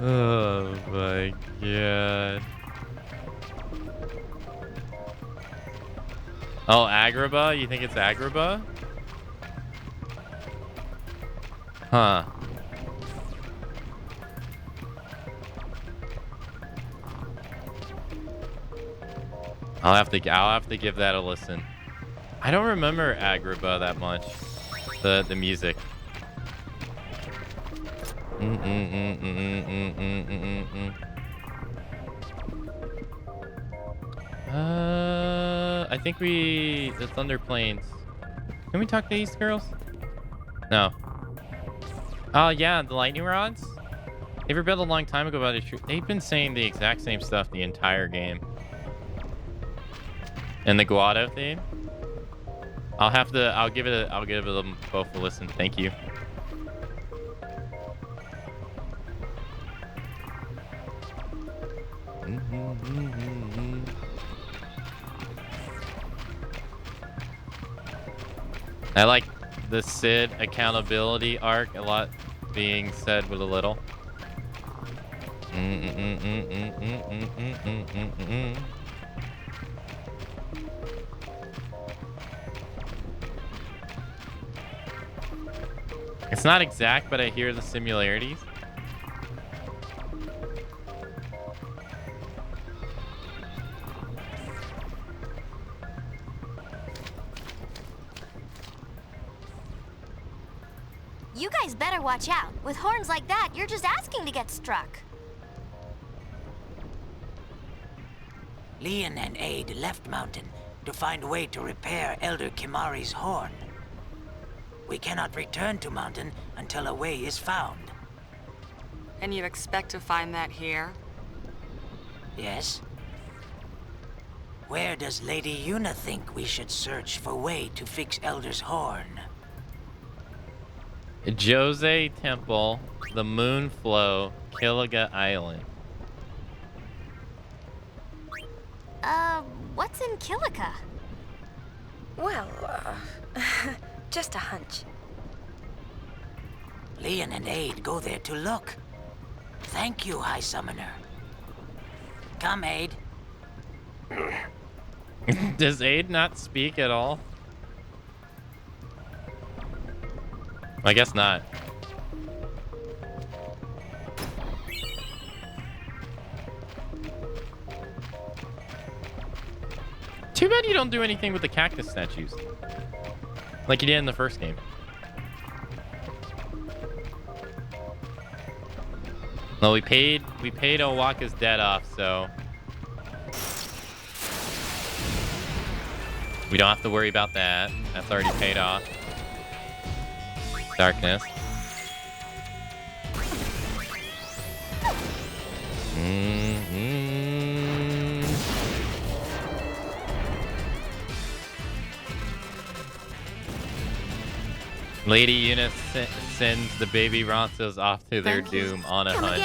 Oh my god. Oh, Agrabah? You think it's Agrabah? Huh. I'll have to give that a listen. I don't remember Agrabah that much. The music. I think the Thunder Plains. Can we talk to these girls? No. Oh yeah, the lightning rods. They were built a long time ago, but they've been saying the exact same stuff the entire game. And the Guado theme. I'll give them both a listen. Thank you. I like the Sid accountability arc a lot being said with a little. It's not exact, but I hear the similarities. You guys better watch out. With horns like that, you're just asking to get struck. Leon and Aid left Mountain to find a way to repair Elder Kimari's horn. We cannot return to Mountain until a way is found. And you expect to find that here? Yes? Where does Lady Yuna think we should search for a way to fix Elder's horn? Jose Temple, the Moonflow, Killiga Island. What's in Killica? Well, just a hunch. Leon and Aid go there to look. Thank you, High Summoner. Come, Aid. Does Aid not speak at all? I guess not. Too bad you don't do anything with the cactus statues. Like you did in the first game. Well, we paid Owaka's debt off, so we don't have to worry about that. That's already paid off. Darkness. Lady Eunice sends the baby Ronsos off to their doom on a hunt.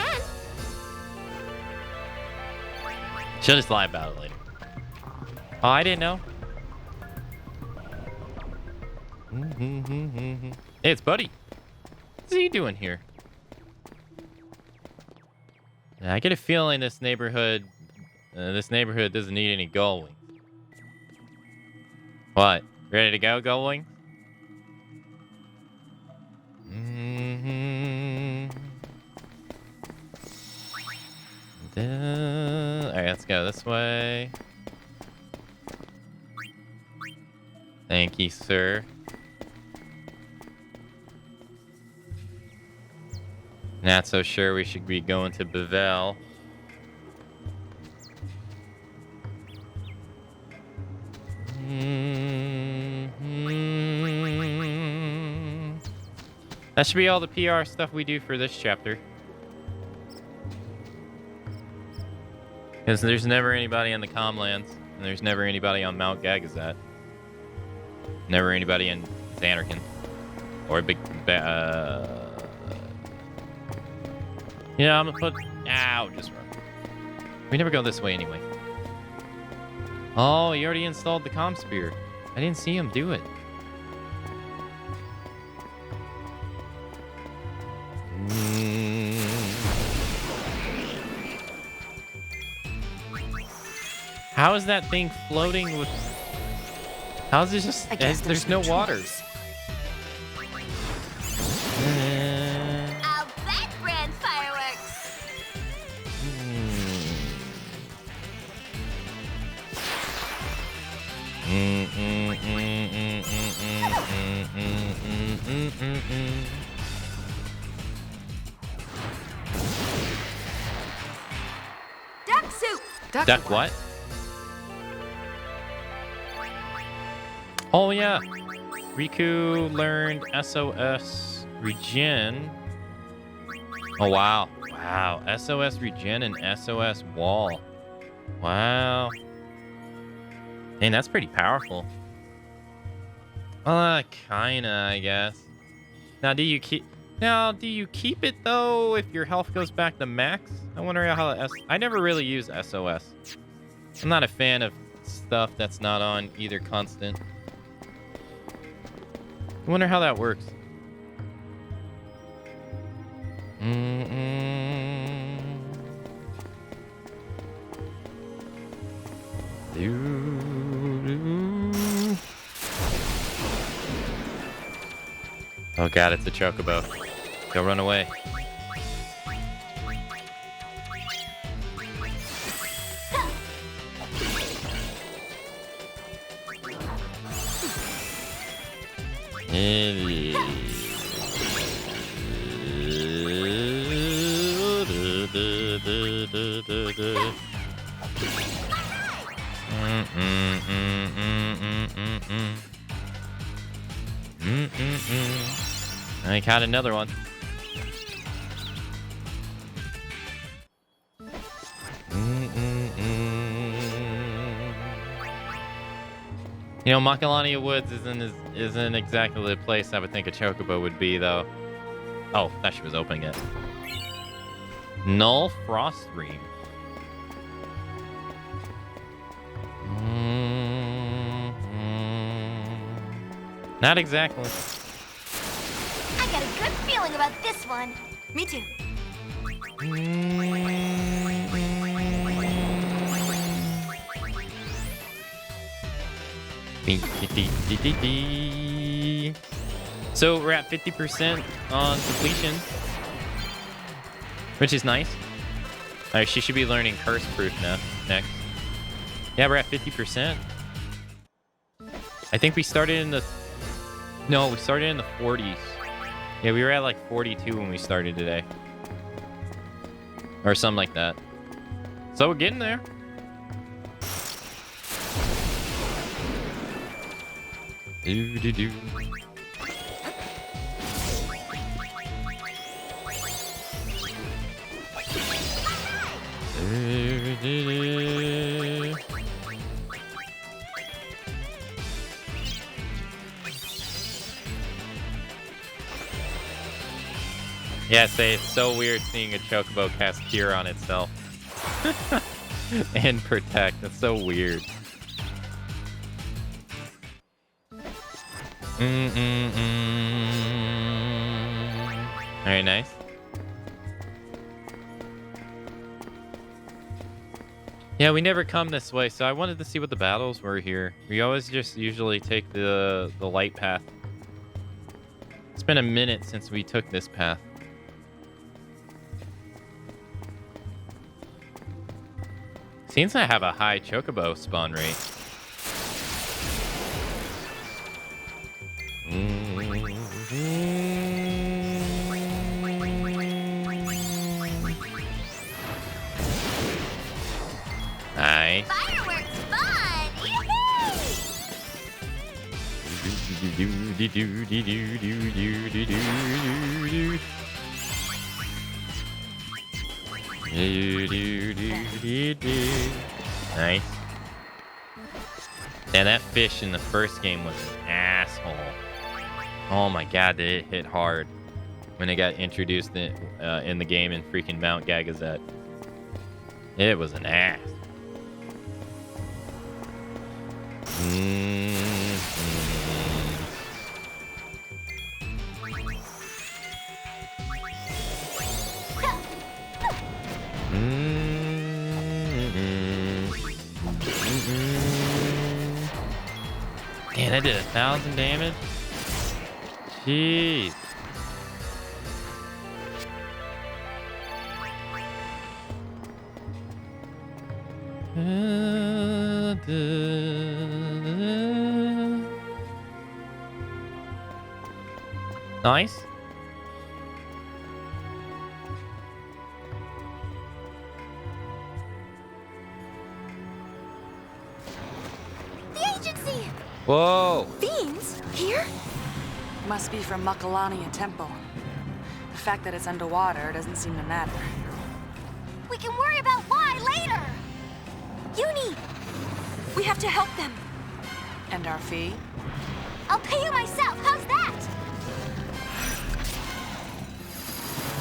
She'll just lie about it later. Oh, I didn't know. Hey, it's Buddy. What's he doing here? I get a feeling this neighborhood doesn't need any gull wings. What? Ready to go, gull wings? Alright, let's go this way. Thank you, sir. Not so sure we should be going to Bevel. That should be all the PR stuff we do for this chapter. Because there's never anybody on the Comlands, and there's never anybody on Mount Gagazet. Never anybody in Xanarkand. Or Big... Yeah, I'm gonna put... Ow, just run. We never go this way anyway. Oh, he already installed the comm spear. I didn't see him do it. How is that thing floating with... How is it just... There's no water. I'll bet brand fireworks. Duck soup. Duck what? Oh yeah, Riku learned SOS regen. Oh wow, wow, SOS regen and SOS wall. Wow, dang, that's pretty powerful. Kinda, I guess. Now, do you keep it though if your health goes back to max? I wonder how I never really use SOS. I'm not a fan of stuff that's not on either constant. I wonder how that works. Oh god, it's a chocobo. Go run away. I caught another one. You know, Makalania Woods isn't exactly the place I would think a chocobo would be, though. Oh, thought she was opening it. Null Frost Ream. Not exactly. I got a good feeling about this one. Me too. So we're at 50% on completion, which is nice. All right, she should be learning curse proof now. Next, yeah, we're at 50%. I think we started in the we started in the 40s. Yeah, we were at like 42 when we started today, or something like that. So we're getting there. Do. Yeah, say it's so weird seeing a chocobo cast Cure on itself. And protect. That's so weird. Very nice. Yeah, we never come this way, so I wanted to see what the battles were here. We always just usually take the light path. It's been a minute since we took this path. Seems I have a high chocobo spawn rate. Nice. Fireworks fun! Nice. Yeah, that fish in the first game was an asshole. Oh my god, did it hit hard when it got introduced in the game in freaking Mount Gagazet. It was an ass. Man, I did 1,000 damage. Jeez. Nice. The agency! Whoa! Fiends? Here? Must be from Makalania Temple. The fact that it's underwater doesn't seem to matter. We can worry about why later! Uni! We have to help them. And our fee? I'll pay you myself, how's that?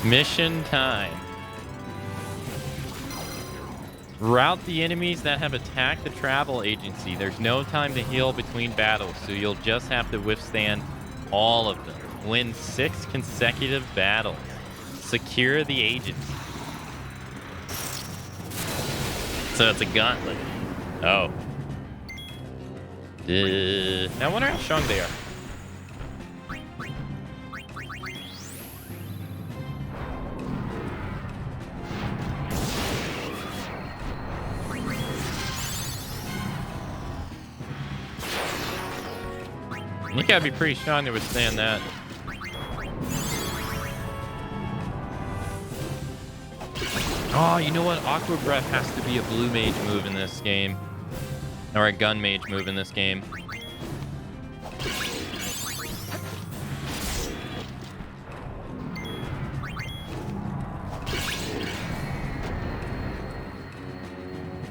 Mission time. Rout the enemies that have attacked the travel agency. There's no time to heal between battles, so you'll just have to withstand all of them. Win 6 consecutive battles. Secure the agency. So it's a gauntlet. Oh. I wonder how strong they are. You gotta be pretty strong to withstand that. Oh, you know what? Aqua Breath has to be a blue mage move in this game. Or a gun mage move in this game.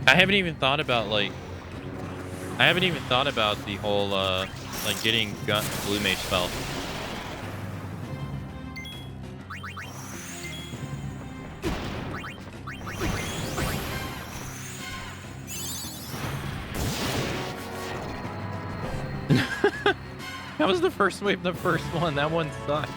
I haven't even thought about the whole like getting gun blue mage spell. That was the first wave, the first one. That one sucked.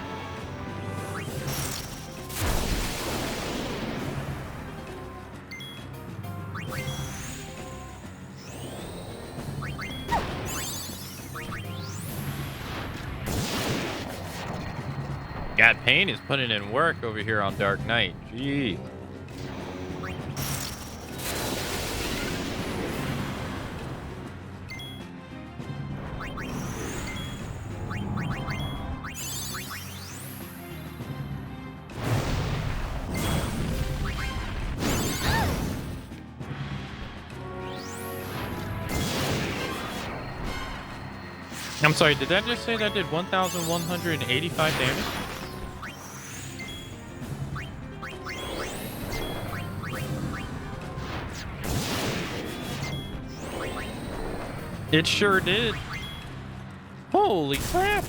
God, Pain is putting in work over here on Dark Knight. Jeez. I'm sorry, did that just say that did 1,185 damage? It sure did. Holy crap.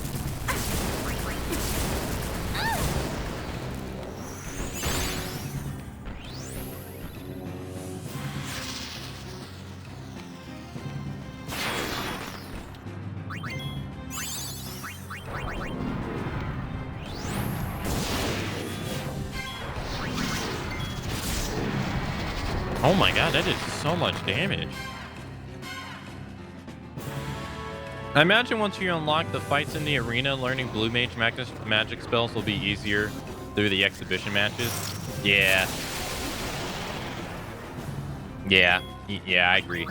Oh my god, that did so much damage. I imagine once you unlock the fights in the arena, learning blue mage magic spells will be easier through the exhibition matches. Yeah. Yeah, I agree.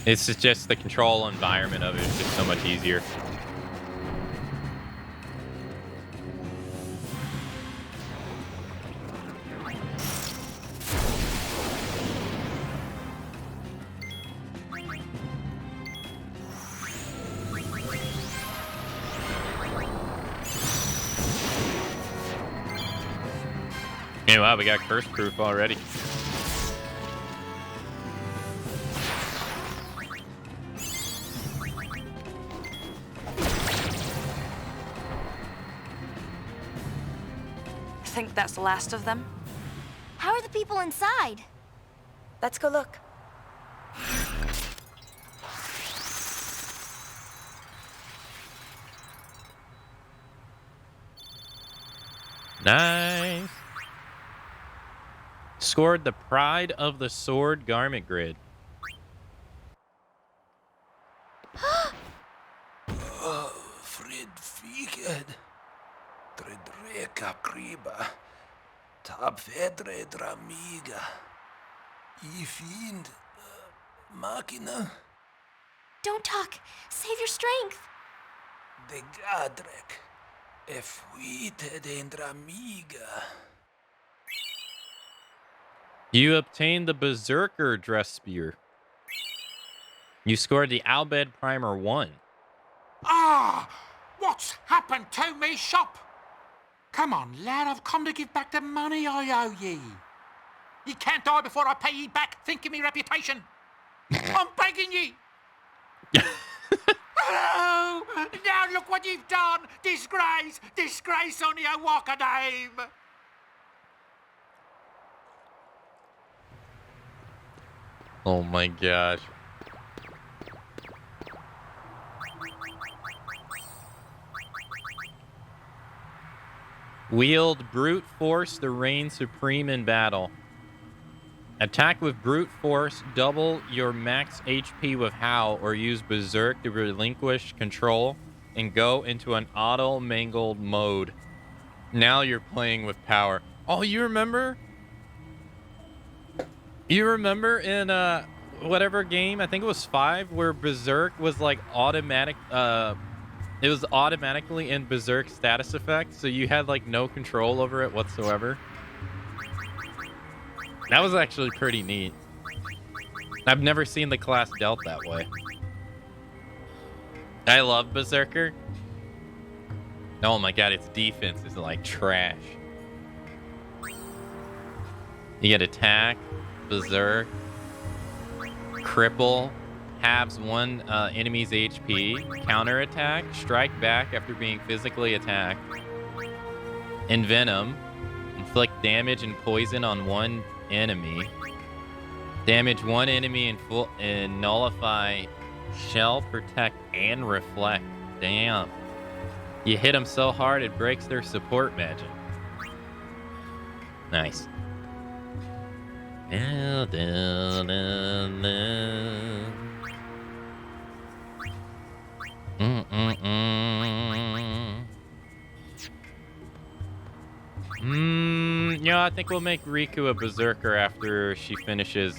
It's just the control environment of it is just so much easier. Hey, wow, we got curse proof already. Think that's the last of them? How are the people inside? Let's go look. Nice. Scored the Pride of the Sword garment grid. Frid Fiked. Tredreka Kriba. Tab Fedre Dramiga. Ifind. Machina. Don't talk. Save your strength. De Gadrek. Efuite de Dramiga. You obtained the Berserker dress spear. You scored the Albed Primer 1. Ah! What's happened to me shop? Come on, lad, I've come to give back the money I owe ye. Ye can't die before I pay ye back. Think of me reputation. I'm begging ye. Oh, now look what you've done. Disgrace. Disgrace on your walker name. Oh my gosh. Wield brute force to reign supreme in battle. Attack with brute force, double your max HP with Howl, or use Berserk to relinquish control and go into an auto-mangled mode. Now you're playing with power. Oh, you remember? You remember in whatever game, I think it was 5, where Berserk was like automatic, it was automatically in Berserk status effect, so you had like no control over it whatsoever. That was actually pretty neat. I've never seen the class dealt that way. I love Berserker. Oh my god, its defense is like trash. You get attack, Berserk, cripple, halves one enemy's HP, counterattack, strike back after being physically attacked, envenom, inflict damage and poison on one enemy, damage one enemy and nullify, shell, protect, and reflect. Damn. You hit them so hard it breaks their support magic. Nice. Yeah, I think we'll make Riku a Berserker after she finishes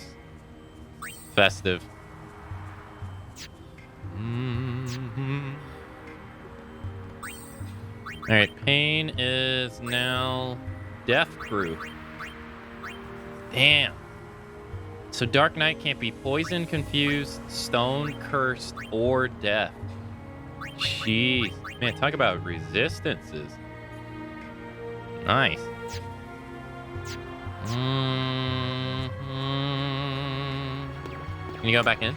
Festive. Alright, Pain is now Death Proof. Damn. So Dark Knight can't be poisoned, confused, stone, cursed, or death. Jeez. Man, talk about resistances. Nice. Can you go back in?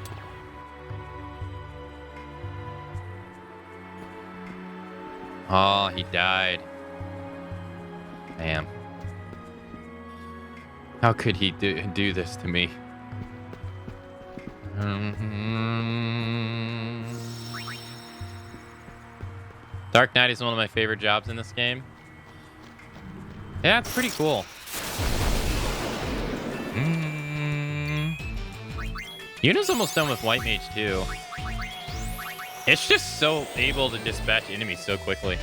Oh, he died. Damn. How could he do this to me? Dark Knight is one of my favorite jobs in this game. Yeah, it's pretty cool. Yuna's almost done with White Mage too. It's just so able to dispatch enemies so quickly.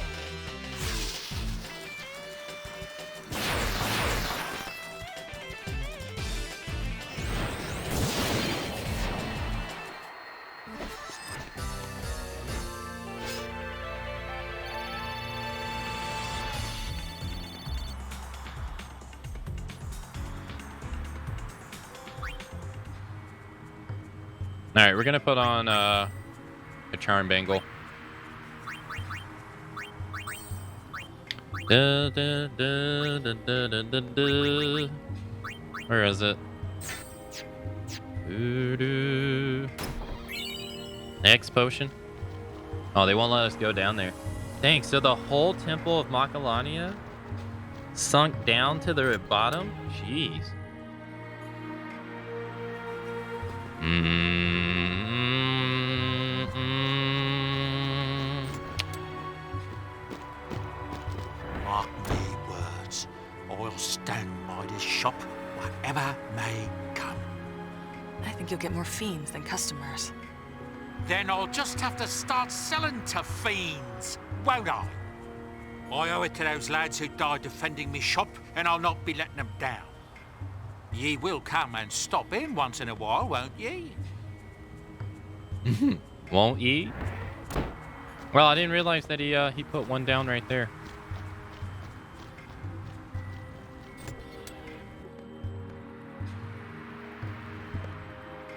All right, we're gonna put on a Charm Bangle. Da, da, da, da, da, da, da, da. Where is it? Doo-doo. X potion? Oh, they won't let us go down there. Dang, so the whole temple of Makalania sunk down to the bottom? Jeez. Mark me words. I'll stand by this shop, whatever may come. I think you'll get more fiends than customers. Then I'll just have to start selling to fiends, won't I? I owe it to those lads who died defending me shop, and I'll not be letting them down. Ye will come and stop in once in a while, won't ye? Won't ye? Well, I didn't realize that he put one down right there.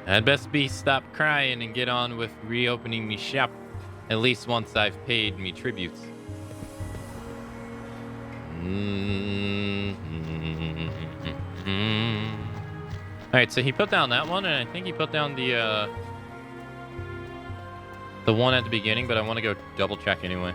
I'd best be stop crying and get on with reopening me shop, at least once I've paid me tributes. Alright, so he put down that one, and I think he put down the one at the beginning, but I want to go double check anyway.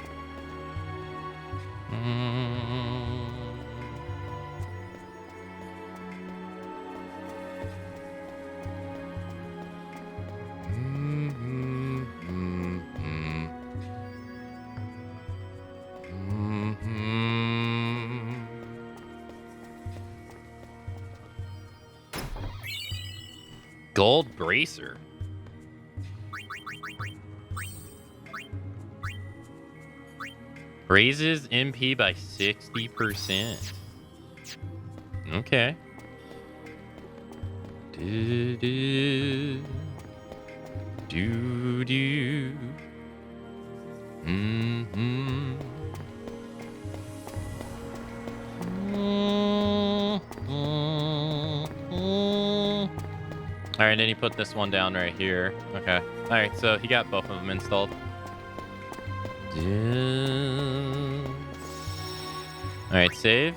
Gold bracer. Raises MP by 60%. Okay. Do do do do. All right, then he put this one down right here. Okay. All right, so he got both of them installed. All right, save.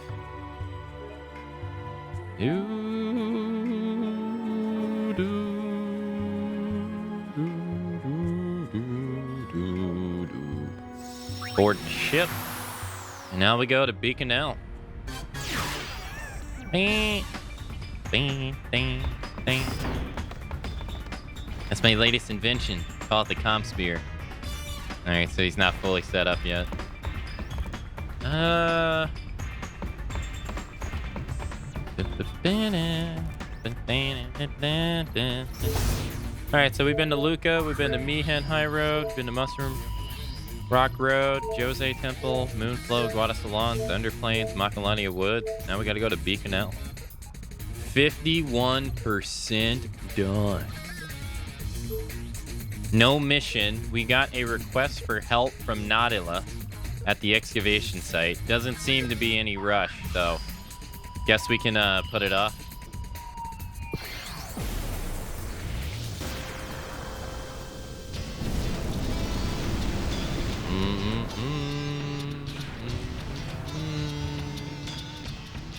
Board ship. And now we go to Beacon L. Bing, bing, bing, bing. That's my latest invention. Call it the Comp Spear. Alright, so he's not fully set up yet. Alright, so we've been to Luca, we've been to Mihen High Road, been to Mushroom Rock Road, Jose Temple, Moonflow, Guadasalon, Thunder Plains, Makalania Woods. Now we gotta go to Beacon L. 51% done. No mission. We got a request for help from Nadila at the excavation site. Doesn't seem to be any rush, so guess we can put it off.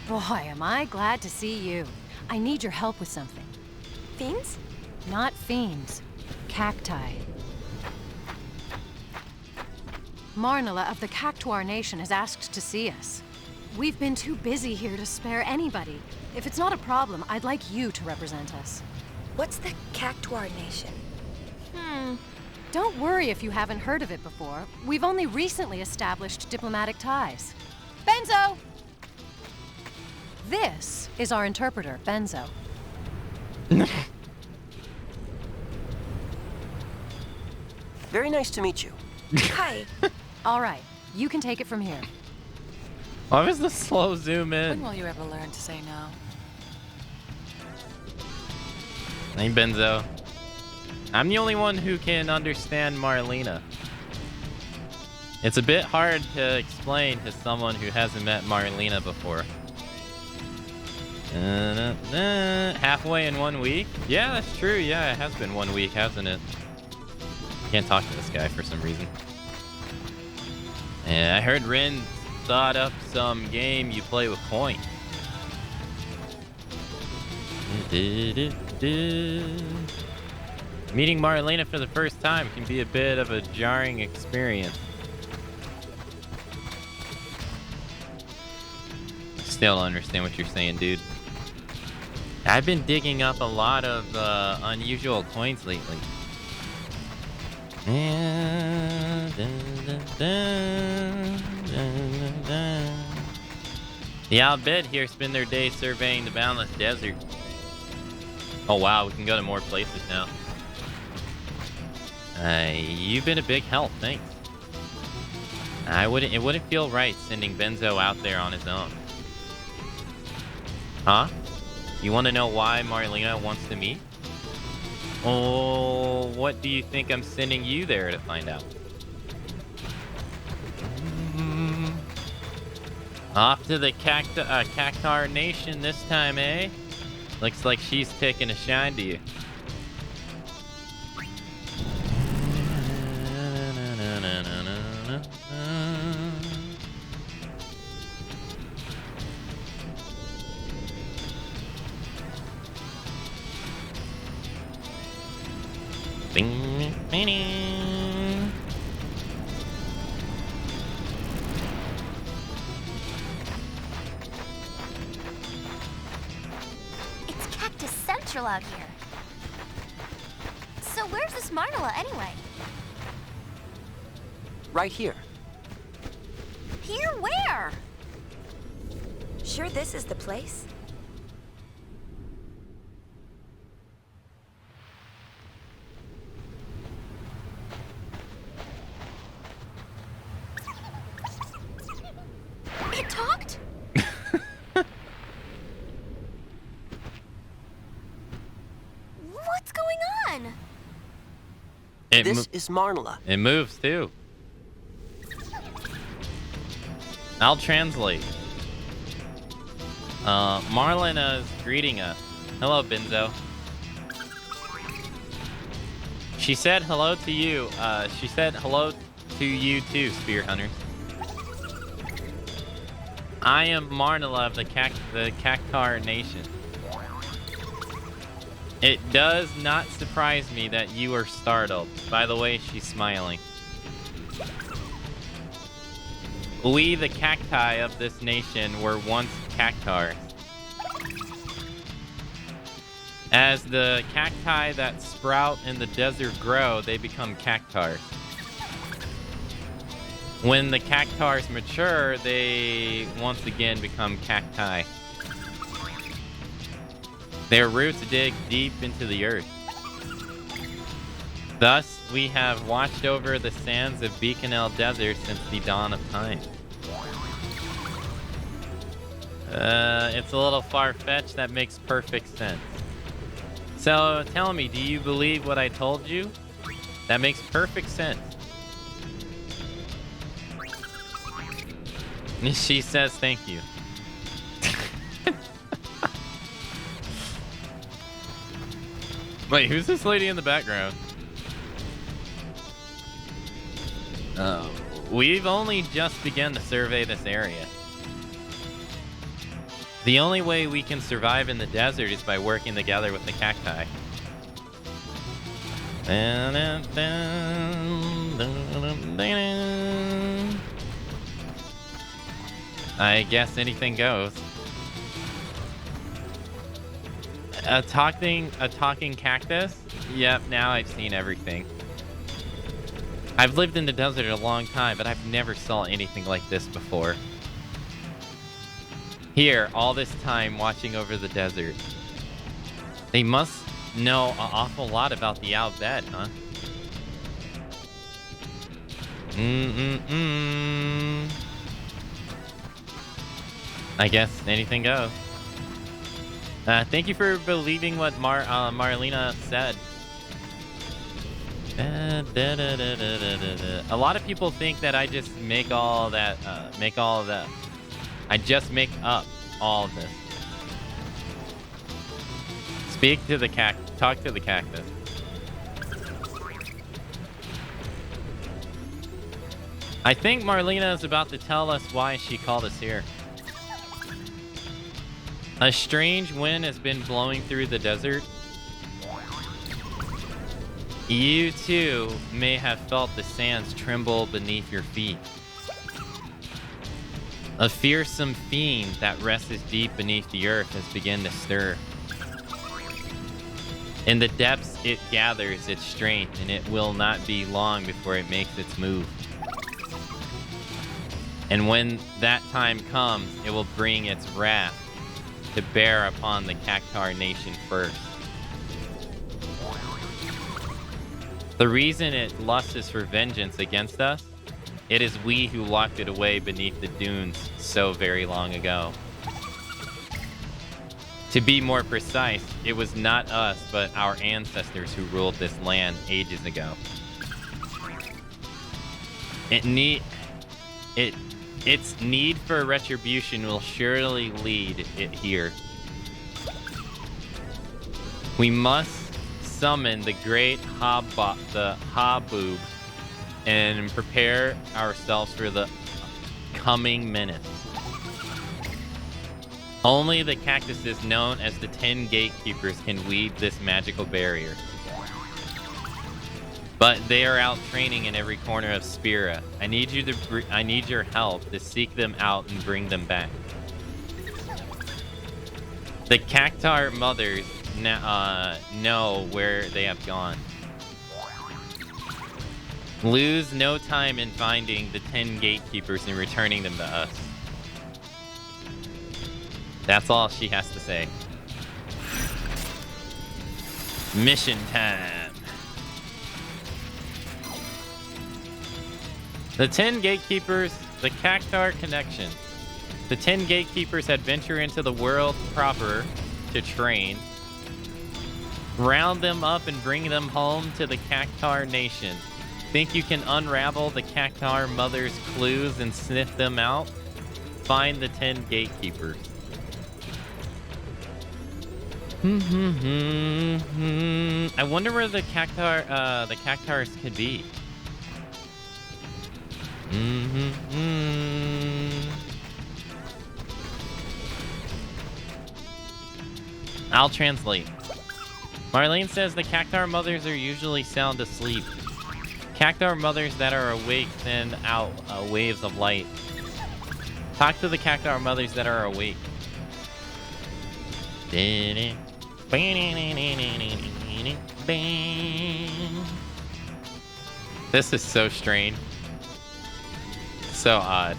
Boy, am I glad to see you. I need your help with something. Fiends? Not fiends. Cacti. Marnala of the Cactuar Nation has asked to see us. We've been too busy here to spare anybody. If it's not a problem, I'd like you to represent us. What's the Cactuar Nation? Don't worry if you haven't heard of it before. We've only recently established diplomatic ties. Benzo! This is our interpreter, Benzo. Very nice to meet you. Hi. All right, you can take it from here. Why was the slow zoom When in? will you ever learn to say no? Hey, Benzo. I'm the only one who can understand Marlena. It's a bit hard to explain to someone who hasn't met Marlena before. Halfway in 1 week? Yeah, that's true. Yeah, it has been 1 week, hasn't it? Can't talk to this guy for some reason. Yeah, I heard Rin thought up some game you play with coins. Meeting Marlena for the first time can be a bit of a jarring experience. Still don't understand what you're saying, dude. I've been digging up a lot of unusual coins lately. The Albed here spend their day surveying the boundless desert. Oh wow, we can go to more places now. You've been a big help, thanks. It wouldn't feel right sending Benzo out there on his own. Huh? You want to know why Marlena wants to meet? Oh, what do you think I'm sending you there to find out? Off to the Cactar Nation this time, eh? Looks like she's taking a shine to you. Bing, bing. It's Cactus Central out here. So where's this Marnella anyway? Right here. Here where? Sure this is the place? It talked? What's going on? This is Marnella. It moves too. I'll translate. Marlena's greeting us. Hello, Benzo. She said hello to you. She said hello to you too, Spear Hunters. I am Marnella of the Cactar Nation. It does not surprise me that you are startled. By the way, she's smiling. We, the cacti of this nation, were once cactars. As the cacti that sprout in the desert grow, they become cactars. When the cactars mature, they once again become cacti. Their roots dig deep into the earth. Thus, we have watched over the sands of Beaconell Desert since the dawn of time. It's a little far-fetched. That makes perfect sense. So, tell me, do you believe what I told you? That makes perfect sense. She says thank you. Wait, who's this lady in the background? Oh, we've only just begun to survey this area. The only way we can survive in the desert is by working together with the cacti. I guess anything goes. A talking cactus? Yep, now I've seen everything. I've lived in the desert a long time, but I've never saw anything like this before. Here, all this time watching over the desert. They must know an awful lot about the Albed, huh? I guess anything goes. Thank you for believing what Marlena said. A lot of people think that I just make all that, I just make up all of this. Speak to the talk to the cactus. I think Marlena is about to tell us why she called us here. A strange wind has been blowing through the desert. You too may have felt the sands tremble beneath your feet. A fearsome fiend that rests deep beneath the earth has begun to stir. In the depths, it gathers its strength, and it will not be long before it makes its move. And when that time comes, it will bring its wrath to bear upon the Cactuar nation first. The reason it lusts for vengeance against us, it is we who locked it away beneath the dunes so very long ago. To be more precise, it was not us, but our ancestors who ruled this land ages ago. Its need for retribution will surely lead it here. We must summon the great Haboob and prepare ourselves for the coming minutes. Only the cactuses known as the 10 gatekeepers can weave this magical barrier. But they are out training in every corner of Spira. I need your help to seek them out and bring them back. The Cactuar mothers know where they have gone. Lose no time in finding the 10 gatekeepers and returning them to us. That's all she has to say. Mission time. The 10 gatekeepers, the Cactuar connection. The 10 gatekeepers had ventured into the world proper to train. Round them up and bring them home to the Cactuar nation. Think you can unravel the Cactuar mother's clues and sniff them out? Find the 10 gatekeepers. I wonder where the Cactuars could be. I'll translate. Marlene says the Cactuar mothers are usually sound asleep. Cactuar mothers that are awake send out waves of light. Talk to the Cactuar mothers that are awake. This is so strange. So odd.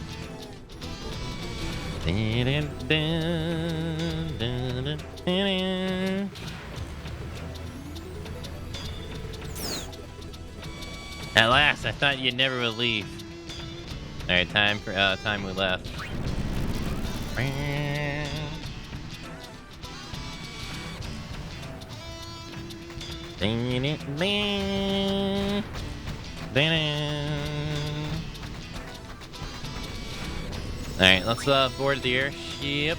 At last, I thought you never would leave. All right, time we left. Alright, let's board the airship.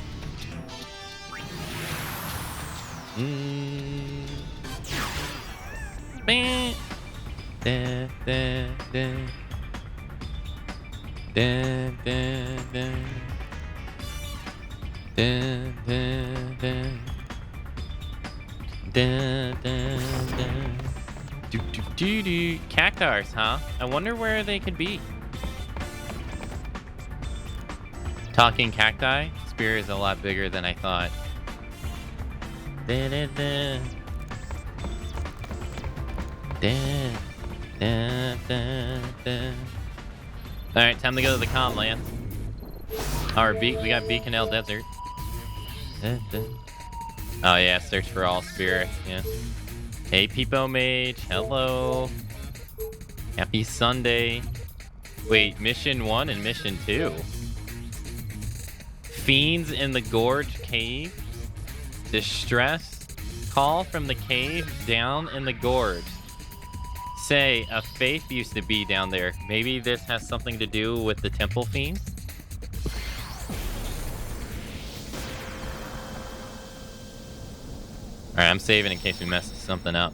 Cactuars, huh? I wonder where they could be. Talking cacti? Spira is a lot bigger than I thought. Alright, time to go to the comm land. We got Beacon L Desert. Oh yeah, search for all spirits, yeah. Hey Peepo Mage, hello. Happy Sunday. Wait, mission 1 and mission 2. Fiends in the Gorge Cave. Distress. Call from the cave down in the gorge. Say, a faith used to be down there. Maybe this has something to do with the temple fiends? Alright, I'm saving in case we mess something up.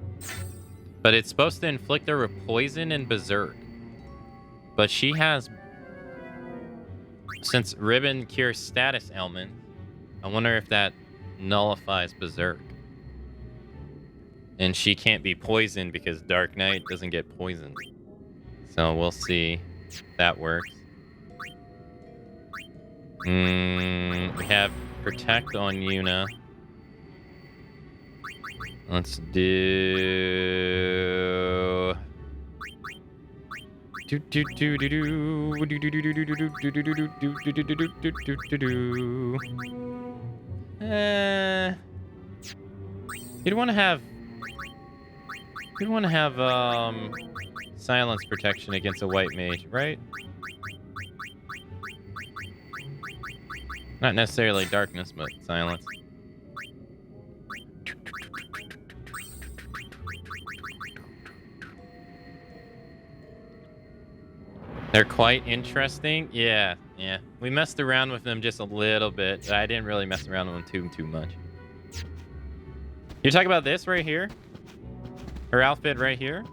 But it's supposed to inflict her with poison and berserk. But she has... Since Ribbon cures status ailment, I wonder if that nullifies berserk. And she can't be poisoned because Dark Knight doesn't get poisoned. So we'll see if that works. We have Protect on Yuna. Let's do... You'd want to have... You'd want to have, silence protection against a white mage, right? Not necessarily darkness, but silence. They're quite interesting. Yeah. We messed around with them just a little bit. I didn't really mess around with them too much. You're talking about this right here? Her outfit right here?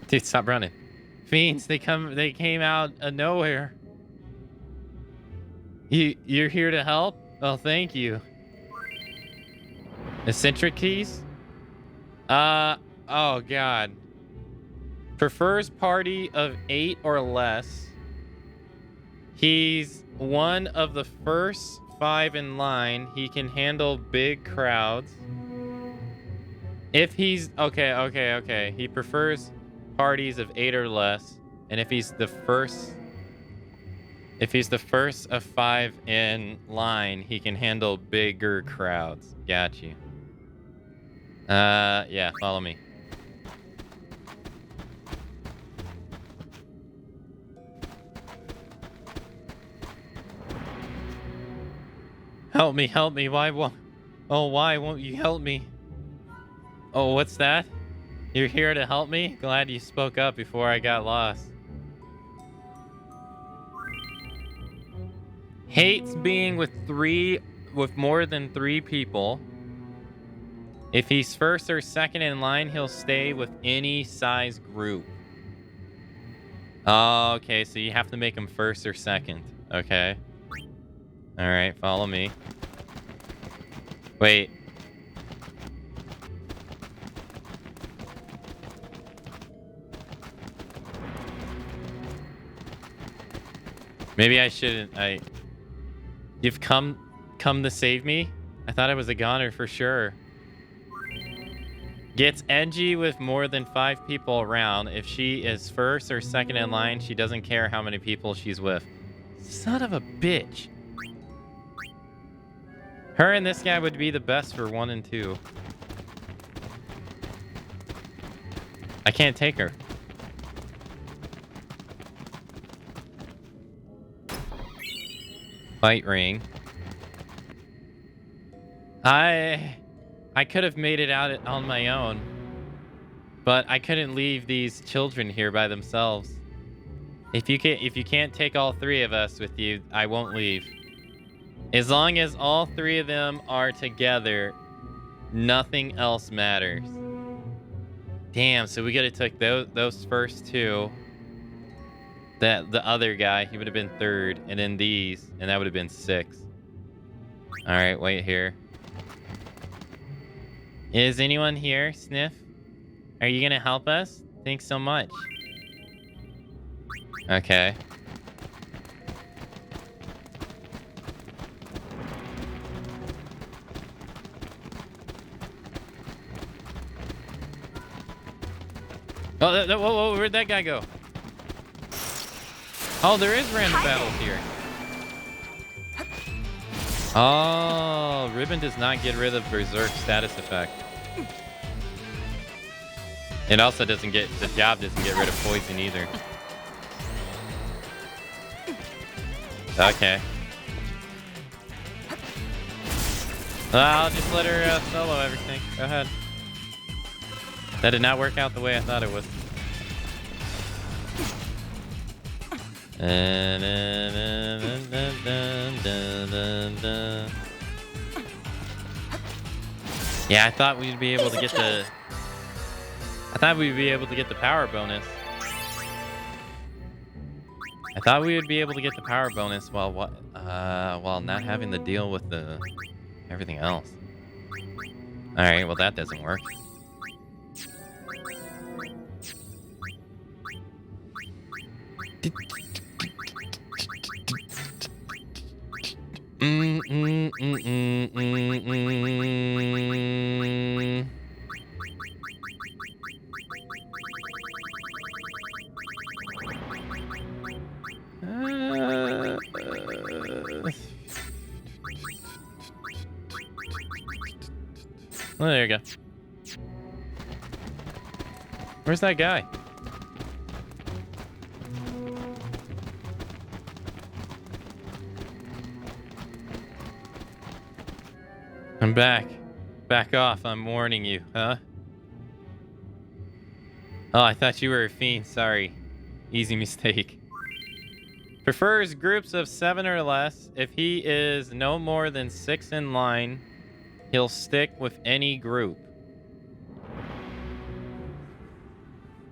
Dude, stop running. Fiends, they came out of nowhere. You're here to help? Oh, thank you. Eccentric keys? Oh god. Prefers party of 8 or less. He's one of the first 5 in line. He can handle big crowds. If he's... Okay. He prefers parties of 8 or less. And if he's the first... If he's the first of 5 in line, he can handle bigger crowds. Got you. Yeah, follow me. Help me. Why won't you help me? Oh, what's that? You're here to help me? Glad you spoke up before I got lost. Hates being with more than 3 people. If he's first or second in line, he'll stay with any size group. Oh, okay, so you have to make him first or second. Okay. All right, follow me. Wait. Maybe I shouldn't. You've come to save me? I thought I was a goner for sure. Gets edgy with more than 5 people around. If she is first or second in line, she doesn't care how many people she's with. Son of a bitch. Her and this guy would be the best for 1 and 2. I can't take her. Fight ring. I could have made it out on my own, but I couldn't leave these children here by themselves. If you can't take all 3 of us with you, I won't leave. As long as all 3 of them are together, nothing else matters. Damn, so we gotta take those first 2. The other guy, he would have been 3rd, and then these, and that would have been 6th. All right, wait here. Is anyone here, Sniff? Are you gonna help us? Thanks so much. Okay. Oh, whoa, where'd that guy go? Oh, there is random battles here. Oh, Ribbon does not get rid of Berserk status effect. It also doesn't get, the job doesn't get rid of poison either. Okay. I'll just let her solo everything. Go ahead. That did not work out the way I thought it would. Yeah, I thought we'd be able to get the... I thought we'd be able to get the power bonus. I thought we would be able to get the power bonus while not having to deal with the everything else. All right, well that doesn't work. Oh, there you go. Where's that guy? I'm back. Back off, I'm warning you, huh? Oh, I thought you were a fiend, sorry. Easy mistake. Prefers groups of 7 or less. If he is no more than 6 in line, he'll stick with any group.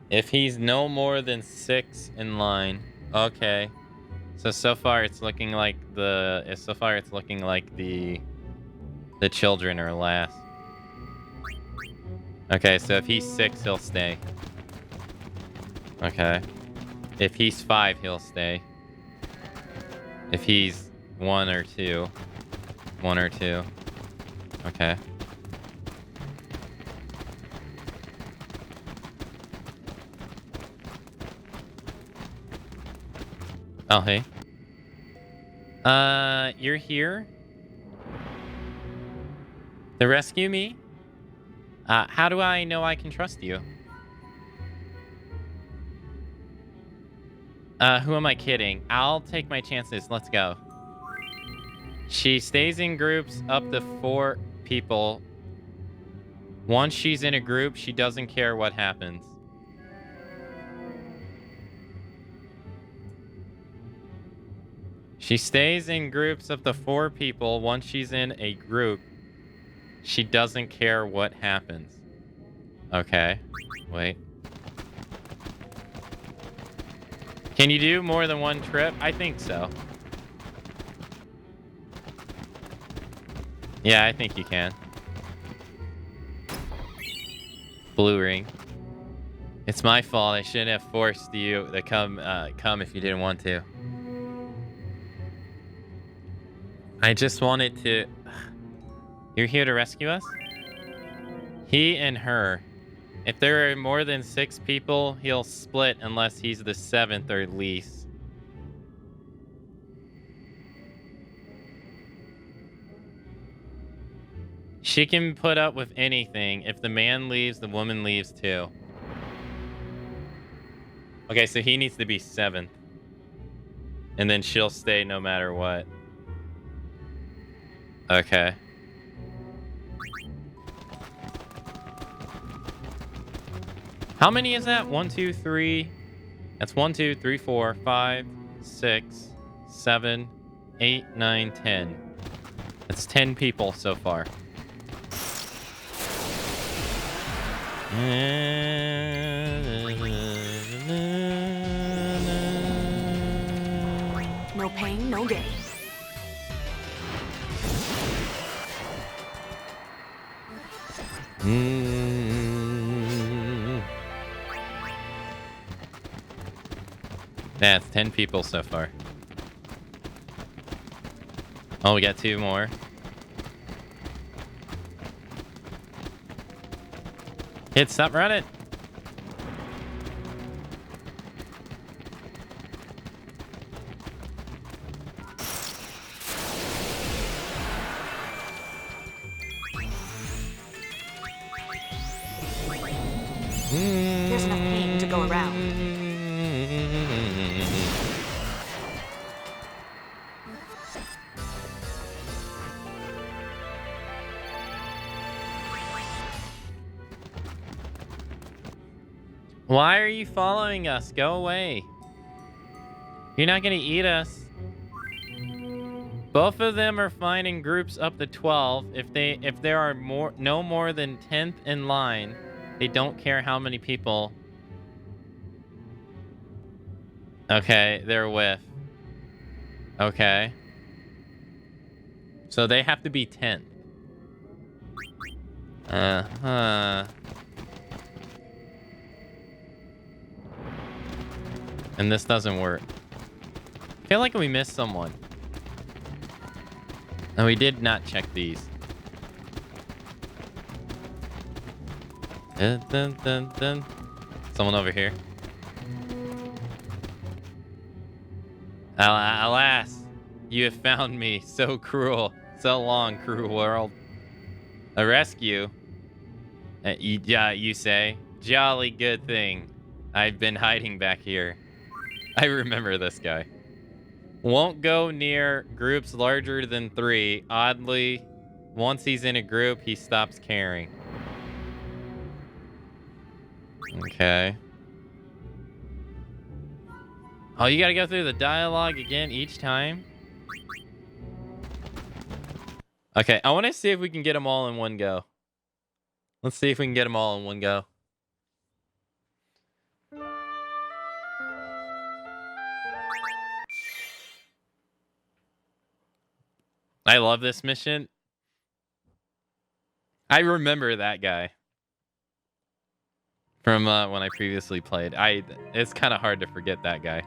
If he's no more than 6 in line. Okay. So far it's looking like the children are last. Okay, so if he's 6, he'll stay. Okay. If he's 5, he'll stay. If he's 1 or 2. Okay. Oh, hey. You're here? To rescue me? How do I know I can trust you? Who am I kidding? I'll take my chances. Let's go. She stays in groups up to 4 people. Once she's in a group, she doesn't care what happens. She stays in groups up to 4 people. Once she's in a group, she doesn't care what happens. Okay. Wait. Can you do more than 1 trip? I think so. Yeah, I think you can. Blue ring. It's my fault. I shouldn't have forced you to come if you didn't want to. I just wanted to... You're here to rescue us? He and her. If there are more than 6 people, he'll split unless he's the 7th or least. She can put up with anything. If the man leaves, the woman leaves too. Okay, so he needs to be 7th. And then she'll stay no matter what. Okay. How many is that? 1, 2, 3. That's 1, 2, 3, 4, 5, 6, 7, 8, 9, 10. That's 10 people so far. No pain, no gain. That's 10 people so far. Oh, we got 2 more. Kid, stop running. There's enough pain to go around. Why are you following us? Go away. You're not gonna eat us. Both of them are fine in groups up to 12. If there are no more than 10th in line, they don't care how many people. Okay, they're with. Okay. So they have to be 10th. And this doesn't work. I feel like we missed someone. And we did not check these. Dun, dun, dun, dun. Someone over here. Alas, you have found me. So cruel. So long, cruel world. A rescue? You say? Jolly good thing. I've been hiding back here. I remember this guy. Won't go near groups larger than 3. Oddly, once he's in a group, he stops caring. Okay. Oh, you gotta go through the dialogue again each time? Okay, I want to see if we can get them all in one go. Let's see if we can get them all in one go. I love this mission. I remember that guy from when I previously played. It's kind of hard to forget that guy.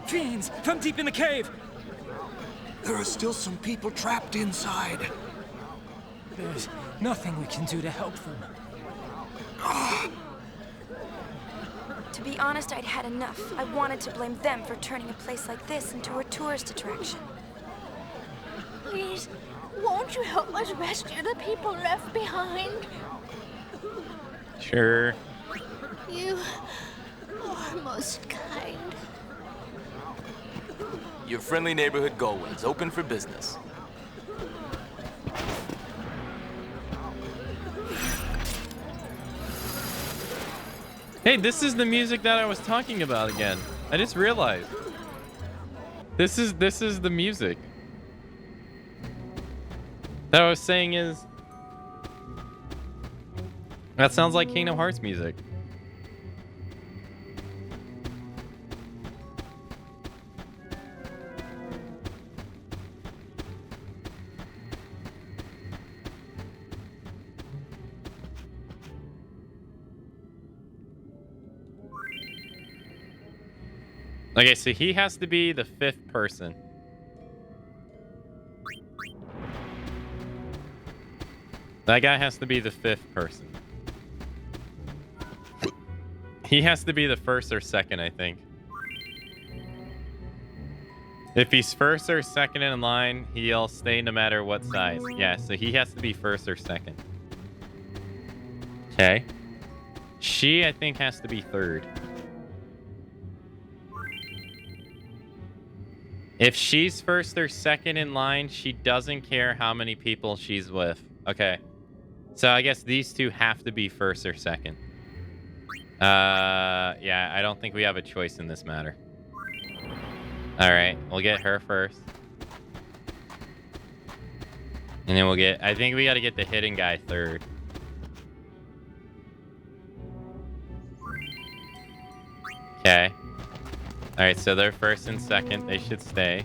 Fiends from deep in the cave. There are still some people trapped inside. There's nothing we can do to help them. To be honest, I'd had enough. I wanted to blame them for turning a place like this into a tourist attraction. Please, won't you help us rescue the people left behind? Sure. You are most kind. Your friendly neighborhood Gullwings, open for business. Hey, this is the music that I was talking about again. I just realized. This is the music that I was saying is. That sounds like Kingdom Hearts music. Okay, so he has to be the 5th person. That guy has to be the 5th person. He has to be the 1st or 2nd, I think. If he's 1st or 2nd in line, he'll stay no matter what size. Yeah, so he has to be 1st or 2nd. Okay. She, I think, has to be 3rd. If she's 1st or 2nd in line, she doesn't care how many people she's with. Okay. So I guess these two have to be 1st or 2nd. Yeah, I don't think we have a choice in this matter. All right, we'll get her first. And then we'll get... I think we got to get the hidden guy 3rd. Okay. All right, so they're 1st and 2nd. They should stay.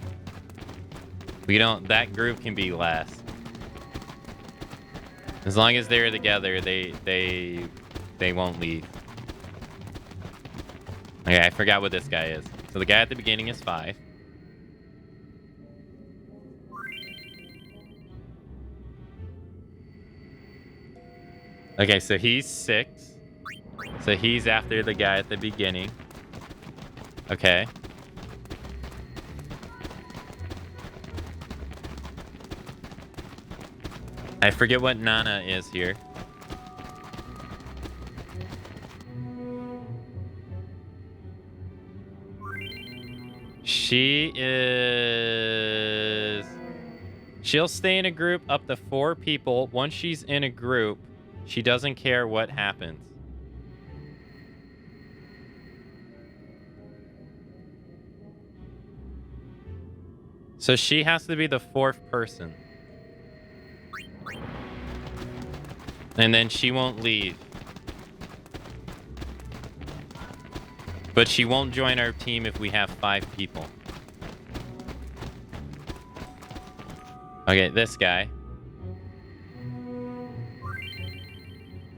We don't... That group can be last. As long as they're together, they won't leave. Okay, I forgot what this guy is. So the guy at the beginning is 5. Okay, so he's 6. So he's after the guy at the beginning. Okay. I forget what Nana is here. She is... She'll stay in a group up to 4 people. Once she's in a group, she doesn't care what happens. So she has to be the 4th person. And then she won't leave. But she won't join our team if we have 5 people. Okay, this guy.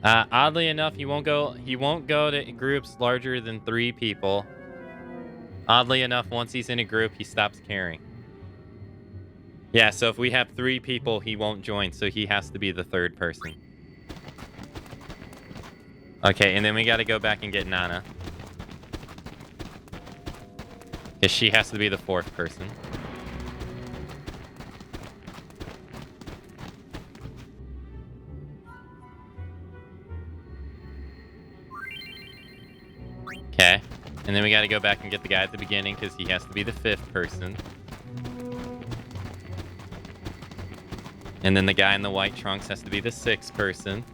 Oddly enough, he won't go to groups larger than 3 people. Oddly enough, once he's in a group, he stops caring. Yeah, so if we have 3 people, he won't join, so he has to be the 3rd person. Okay, and then we gotta go back and get Nana. Because she has to be the 4th person. Okay, and then we gotta go back and get the guy at the beginning because he has to be the 5th person. And then the guy in the white trunks has to be the 6th person.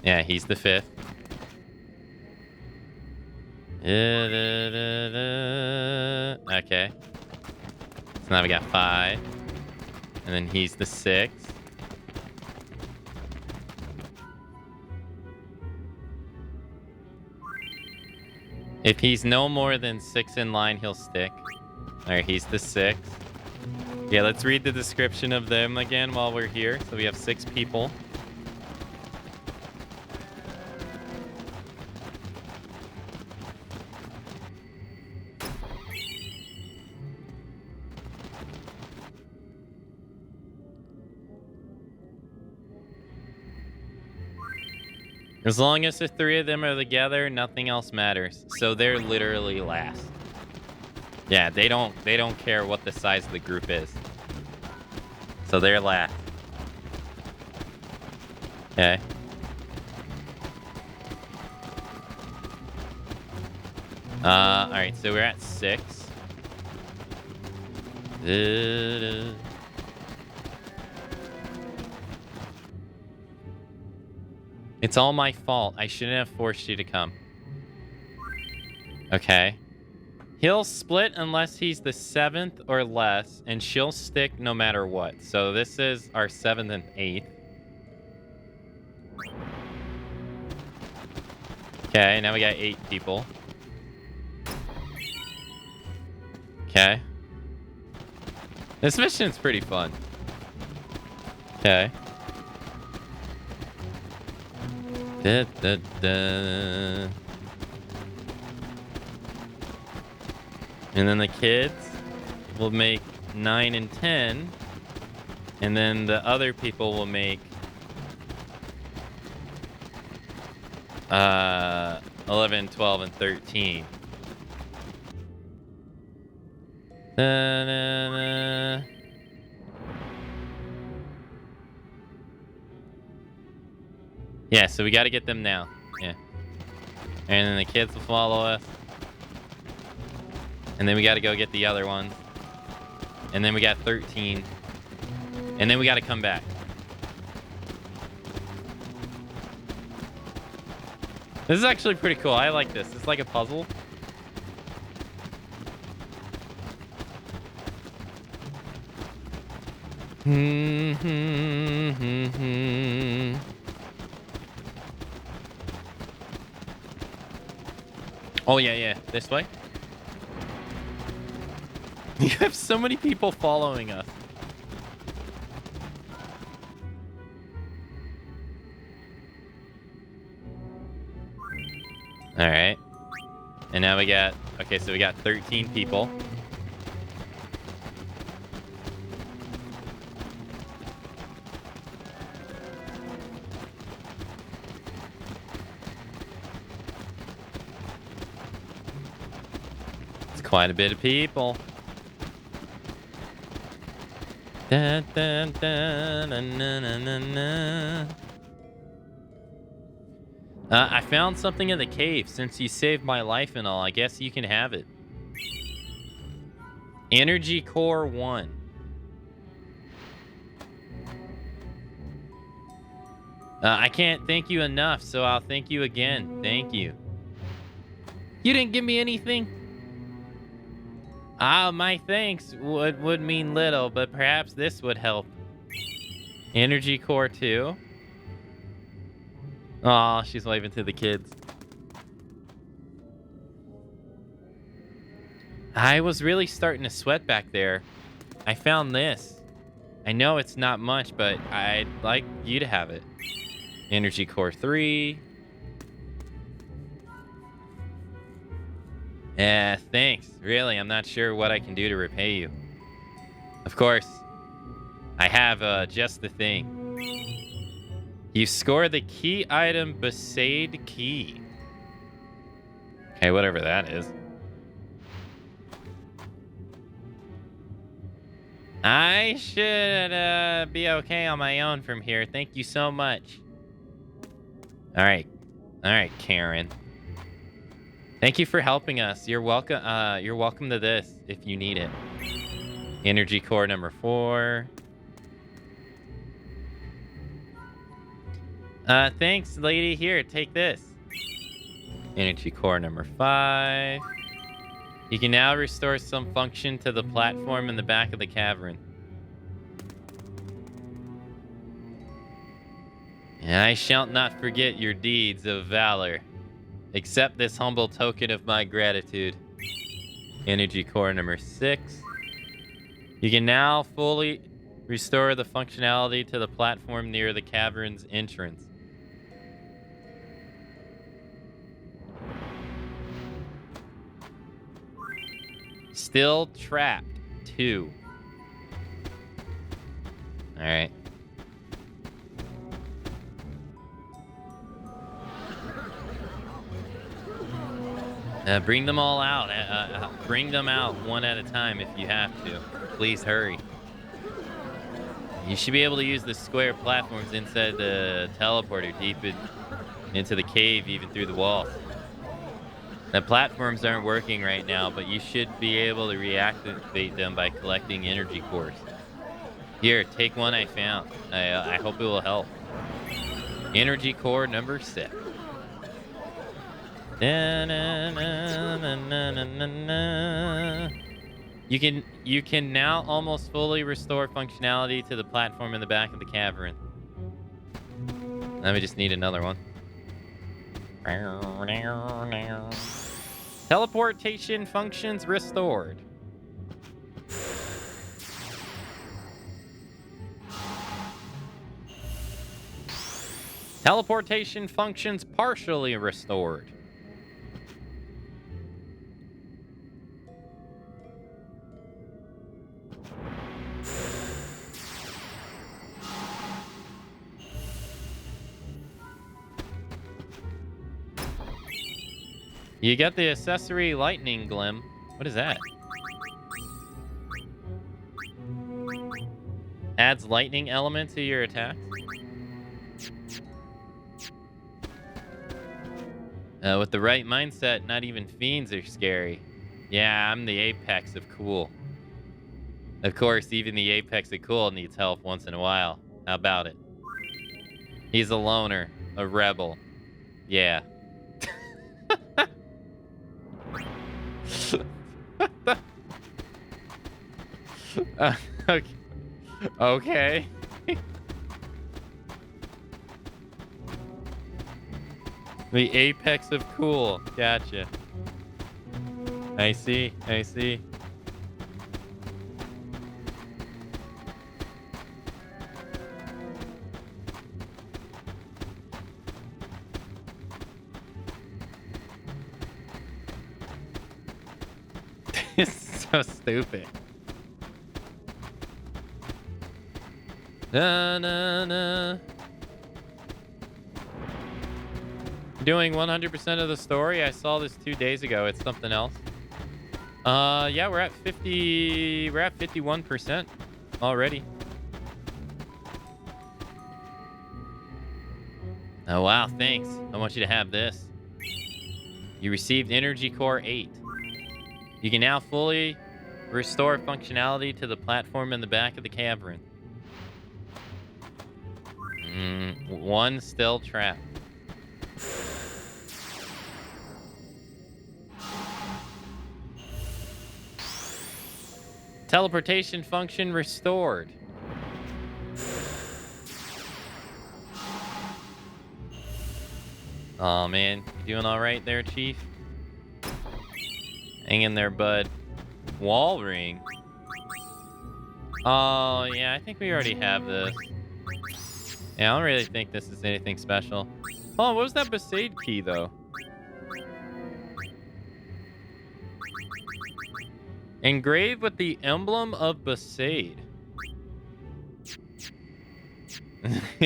Yeah, he's the 5th. Okay. So now we got 5. And then he's the 6th. If he's no more than 6 in line, he'll stick. Alright, he's the 6th. Yeah, let's read the description of them again while we're here. So we have 6 people. As long as the 3 of them are together, nothing else matters. So they're literally last. Yeah, they don't care what the size of the group is. So they're last. Okay. Alright, so we're at 6. It's all my fault. I shouldn't have forced you to come. Okay. He'll split unless he's the 7th or less, and she'll stick no matter what. So this is our 7th and 8th. Okay, now we got 8 people. Okay. This mission's pretty fun. Okay. Da, da, da. And then the kids will make 9 and 10. And then the other people will make 11, 12, and 13. Da, da, da. Yeah, so we got to get them now. Yeah. And then the kids will follow us. And then we got to go get the other ones. And then we got 13. And then we got to come back. This is actually pretty cool. I like this. It's like a puzzle. Oh, yeah. This way. You have so many people following us. All right. And now we got... Okay, so we got 13 people. Quite a bit of people. Dun, dun, dun, na, na, na, na, na. I found something in the cave. Since you saved my life and all, I guess you can have it. Energy Core 1. I can't thank you enough, so I'll thank you again. Thank you. You didn't give me anything? My thanks would mean little, but perhaps this would help. Energy Core 2. Aw, she's waving to the kids. I was really starting to sweat back there. I found this. I know it's not much, but I'd like you to have it. Energy Core 3. Yeah, thanks. Really, I'm not sure what I can do to repay you. Of course, I have just the thing. You score the key item Besaid Key. Okay, whatever that is. I should be okay on my own from here. Thank you so much. All right, Karen. Thank you for helping us. You're welcome. You're welcome to this if you need it. Energy Core number 4. Thanks, lady. Here, take this. Energy Core number 5. You can now restore some function to the platform in the back of the cavern. And I shall not forget your deeds of valor. Accept this humble token of my gratitude. Energy Core number 6. You can now fully restore the functionality to the platform near the cavern's entrance. Still trapped 2. All right. Bring them all out. Bring them out one at a time if you have to. Please hurry. You should be able to use the square platforms inside the teleporter deep into the cave, even through the walls. The platforms aren't working right now, but you should be able to reactivate them by collecting energy cores. Here, take one I found. I hope it will help. Energy Core number 6. You can now almost fully restore functionality to the platform in the back of the cavern. Let me just need another one. Teleportation functions restored. Teleportation functions partially restored. You get the accessory lightning glim. What is that? Adds lightning element to your attacks. With the right mindset, not even fiends are scary. Yeah, I'm the apex of cool. Of course, even the apex of cool needs help once in a while. How about it? He's a loner, a rebel. Yeah. Okay. Okay. The apex of cool. Gotcha. I see. I see. It's so stupid. Na na na. Doing 100% of the story. I saw this 2 days ago. It's something else. Yeah, we're at 50. We're at 51% already. Oh, wow, thanks. I want you to have this. You received Energy Core 8. You can now fully restore functionality to the platform in the back of the cavern. One still trapped. Teleportation function restored. Oh man, you doing all right there, Chief? Hang in there, bud. Wall ring. Oh yeah, I think we already have this. Yeah, I don't really think this is anything special. Oh, what was that Besaid key though? Engraved with the emblem of Besaid.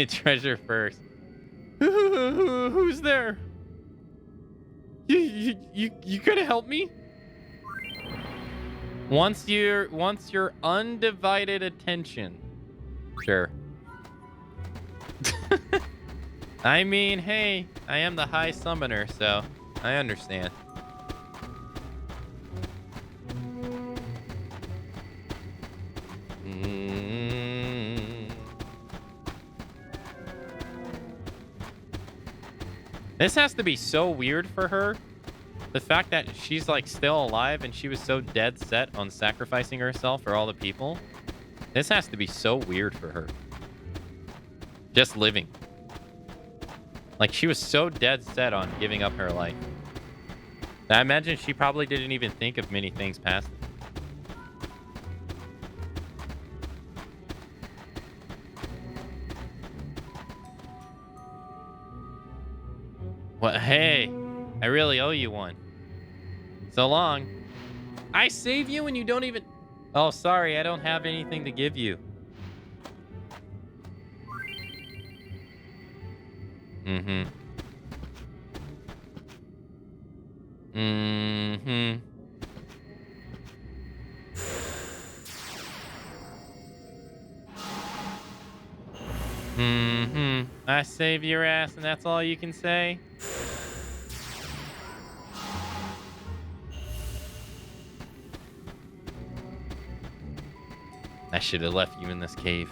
Treasure first. Who's there? You could help me? Once your undivided attention. Sure. I mean, hey, I am the High Summoner, so I understand. This has to be so weird for her. The fact that she's like still alive and she was so dead set on sacrificing herself for all the people. This has to be so weird for her. Just living. Like she was so dead set on giving up her life. I imagine she probably didn't even think of many things past it. What? Hey, I really owe you one. So long. I save you and you don't even... Oh, sorry, I don't have anything to give you. Mm-hmm. Mm-hmm. Mm-hmm. I save your ass and that's all you can say? I should have left you in this cave.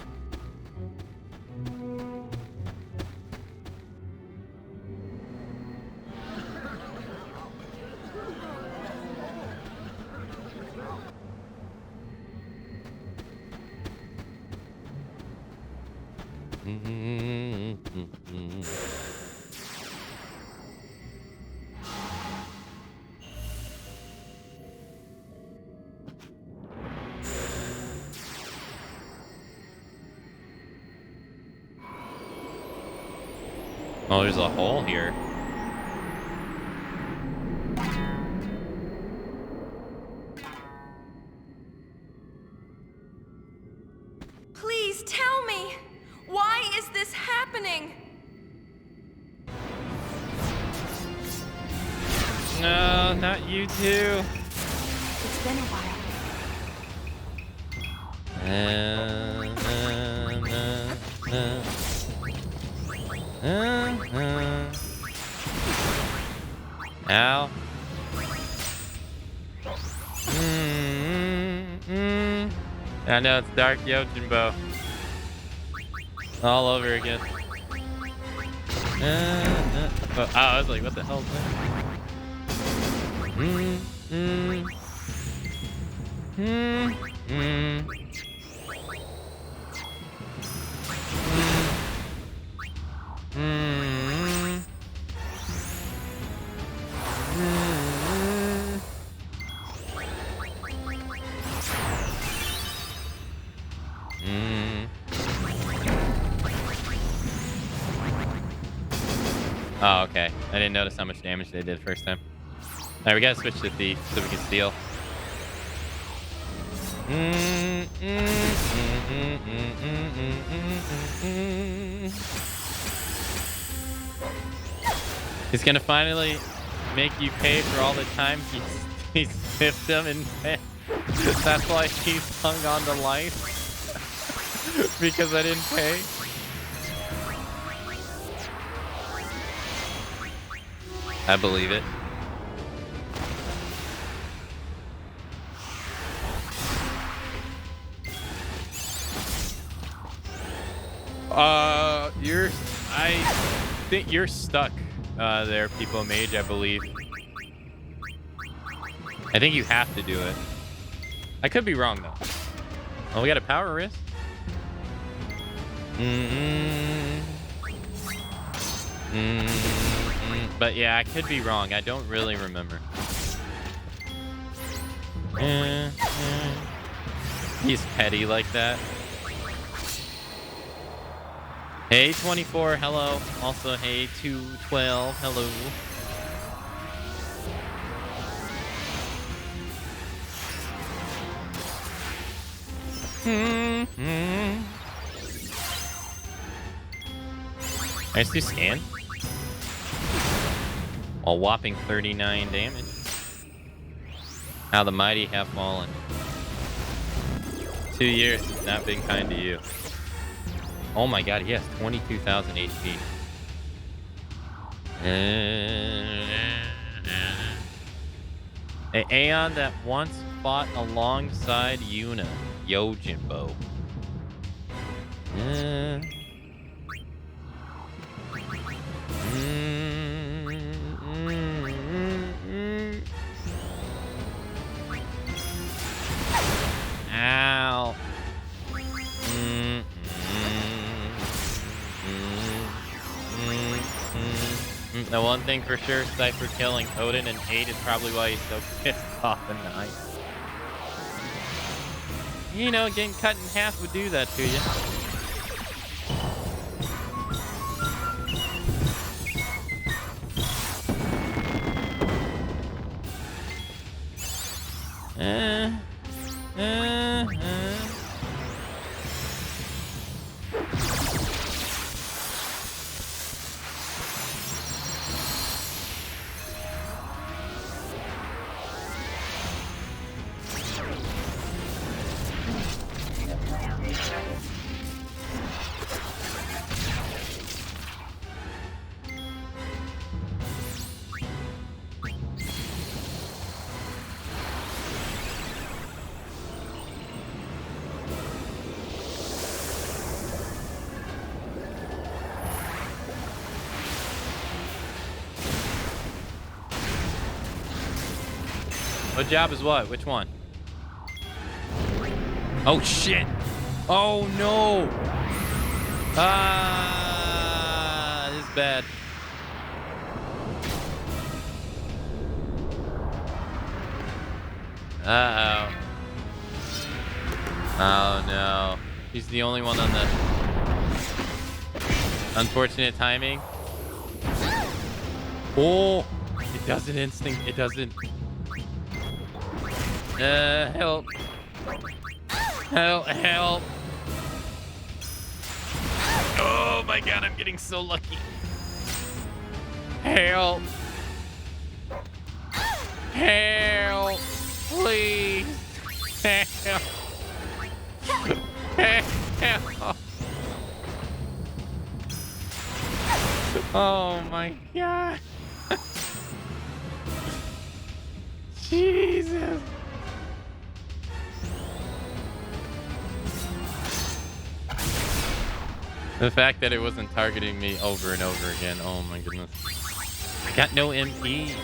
Oh, there's a hole here. Please tell me, why is this happening? No, not you too. It's been a while. Ow. I know it's Dark Yojimbo. All over again. Oh, I was like, what the hell is Oh, okay. I didn't notice how much damage they did first time. Alright, we gotta switch to Thief so we can steal. He's gonna finally make you pay for all the time he sniffed him, and that's why he's hung on to life. Because I didn't pay. I believe it. I think you're stuck there, People Mage, I believe. I think you have to do it. I could be wrong, though. Oh, we got a power wrist? But yeah, I could be wrong. I don't really remember. He's petty like that. Hey, 24, hello. Also, hey, 212, hello. Nice to scan. A whopping 39 damage. How the mighty have fallen. 2 years has not been kind to you. Oh my god, he has 22,000 HP. An Aeon that once fought alongside Yuna. Yojimbo. Ow. The one thing for sure, Cypher killing Odin and 8 is probably why he's so pissed off in 9. You know, getting cut in half would do that to you. What job is what? Which one? Oh shit! Oh no! Ah, this is bad. Uh-oh. Oh no. He's the only one on the unfortunate timing. Oh! It doesn't instinct. It doesn't. Help. Help. Oh my god, I'm getting so lucky. Help. Help. Please. Help. Help. Oh my god. Jesus. The fact that it wasn't targeting me over and over again. Oh my goodness. I got no MP.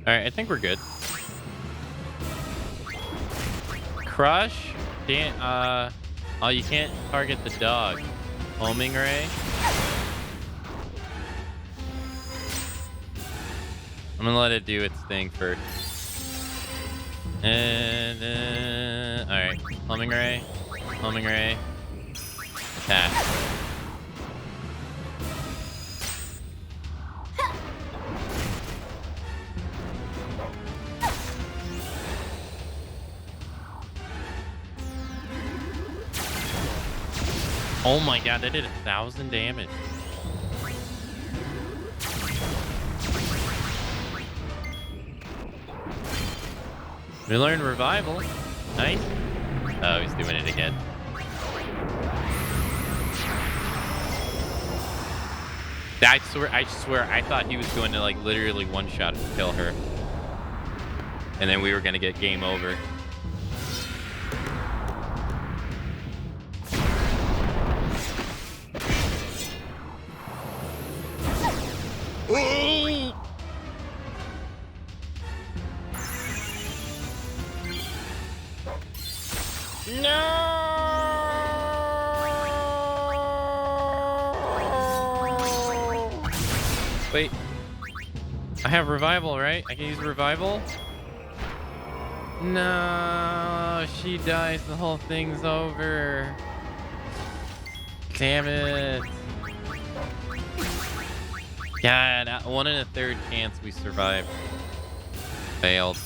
Alright, I think we're good. Crush? Oh, you can't target the dog. Homing ray? I'm gonna let it do its thing first. And, alright. Homing ray. Homing ray. Attack. Oh my god, that did 1,000 damage. We learned revival. Nice. Oh, he's doing it again. I swear, I thought he was going to like literally one-shot and kill her. And then we were gonna get game over. Wait. I have revival, right? I can use revival? No, she dies. The whole thing's over. Damn it. God, 1 1/3 chance we survived. Failed.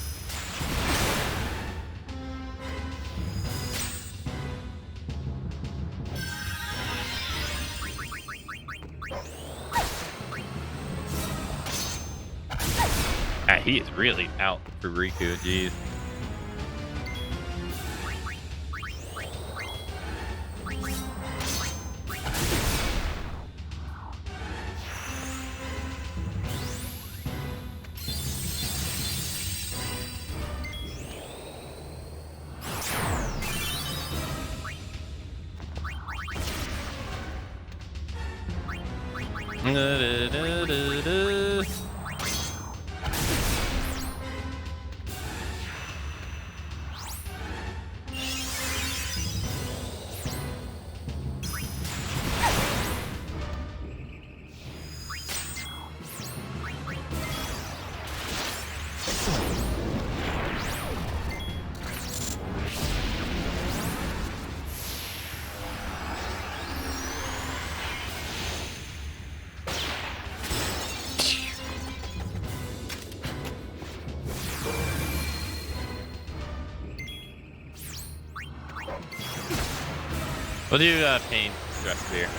He is really out for Riku, jeez. We'll do pain stress spear.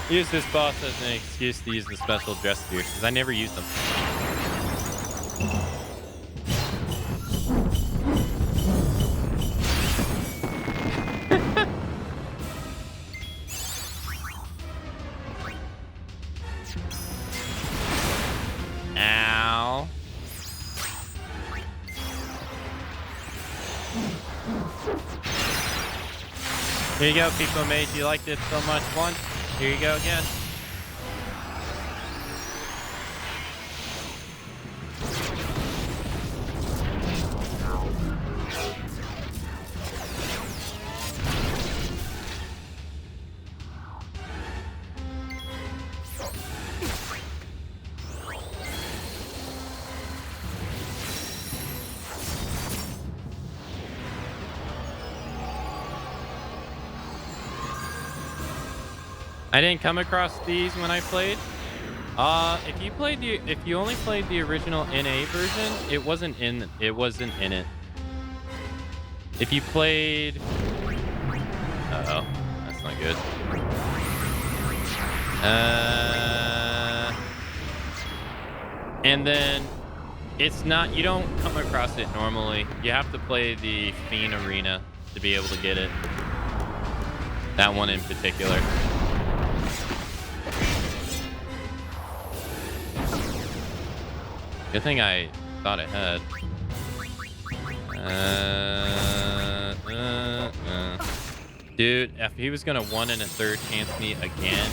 Use this boss as an excuse to use the special dress spears because I never use them. Ow. Here you go, people made you liked it so much once. Here you go again. I didn't come across these when I played. If you only played the original NA version, it wasn't in it. If you played, uh-oh, that's not good. And then it's not, you don't come across it normally. You have to play the Fiend Arena to be able to get it. That one in particular. Good thing I thought ahead. Dude, if he was gonna 1 1/3 chance me again.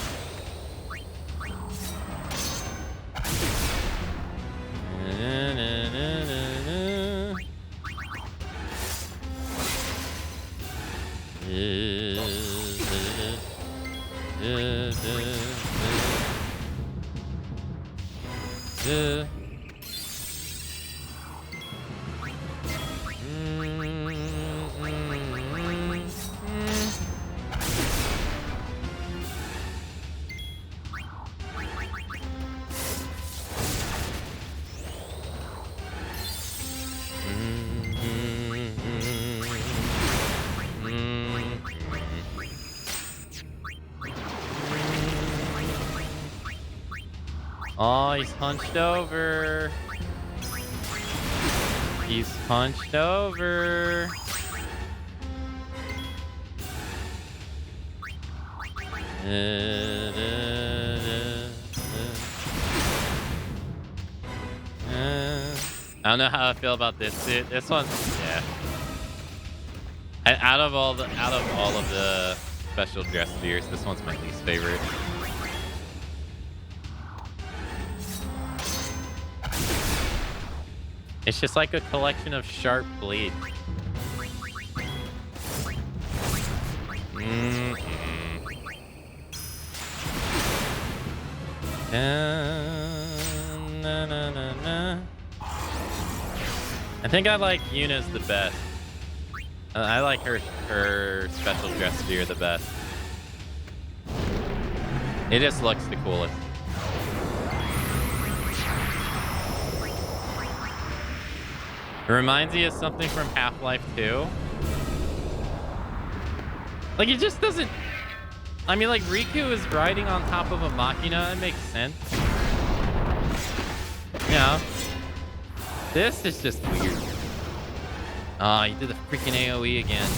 Oh, he's hunched over. He's hunched over. I don't know how I feel about this, dude. This one's, yeah. Out of all of the special dress spheres, this one's my least favorite. It's just like a collection of sharp blades. I think I like Yuna's the best. I like her special dress sphere the best. It just looks the coolest. It reminds me of something from Half-Life 2. Like, it just doesn't... I mean, like, Riku is riding on top of a Machina. It makes sense. Yeah. This is just weird. Ah, he did the freaking AoE again.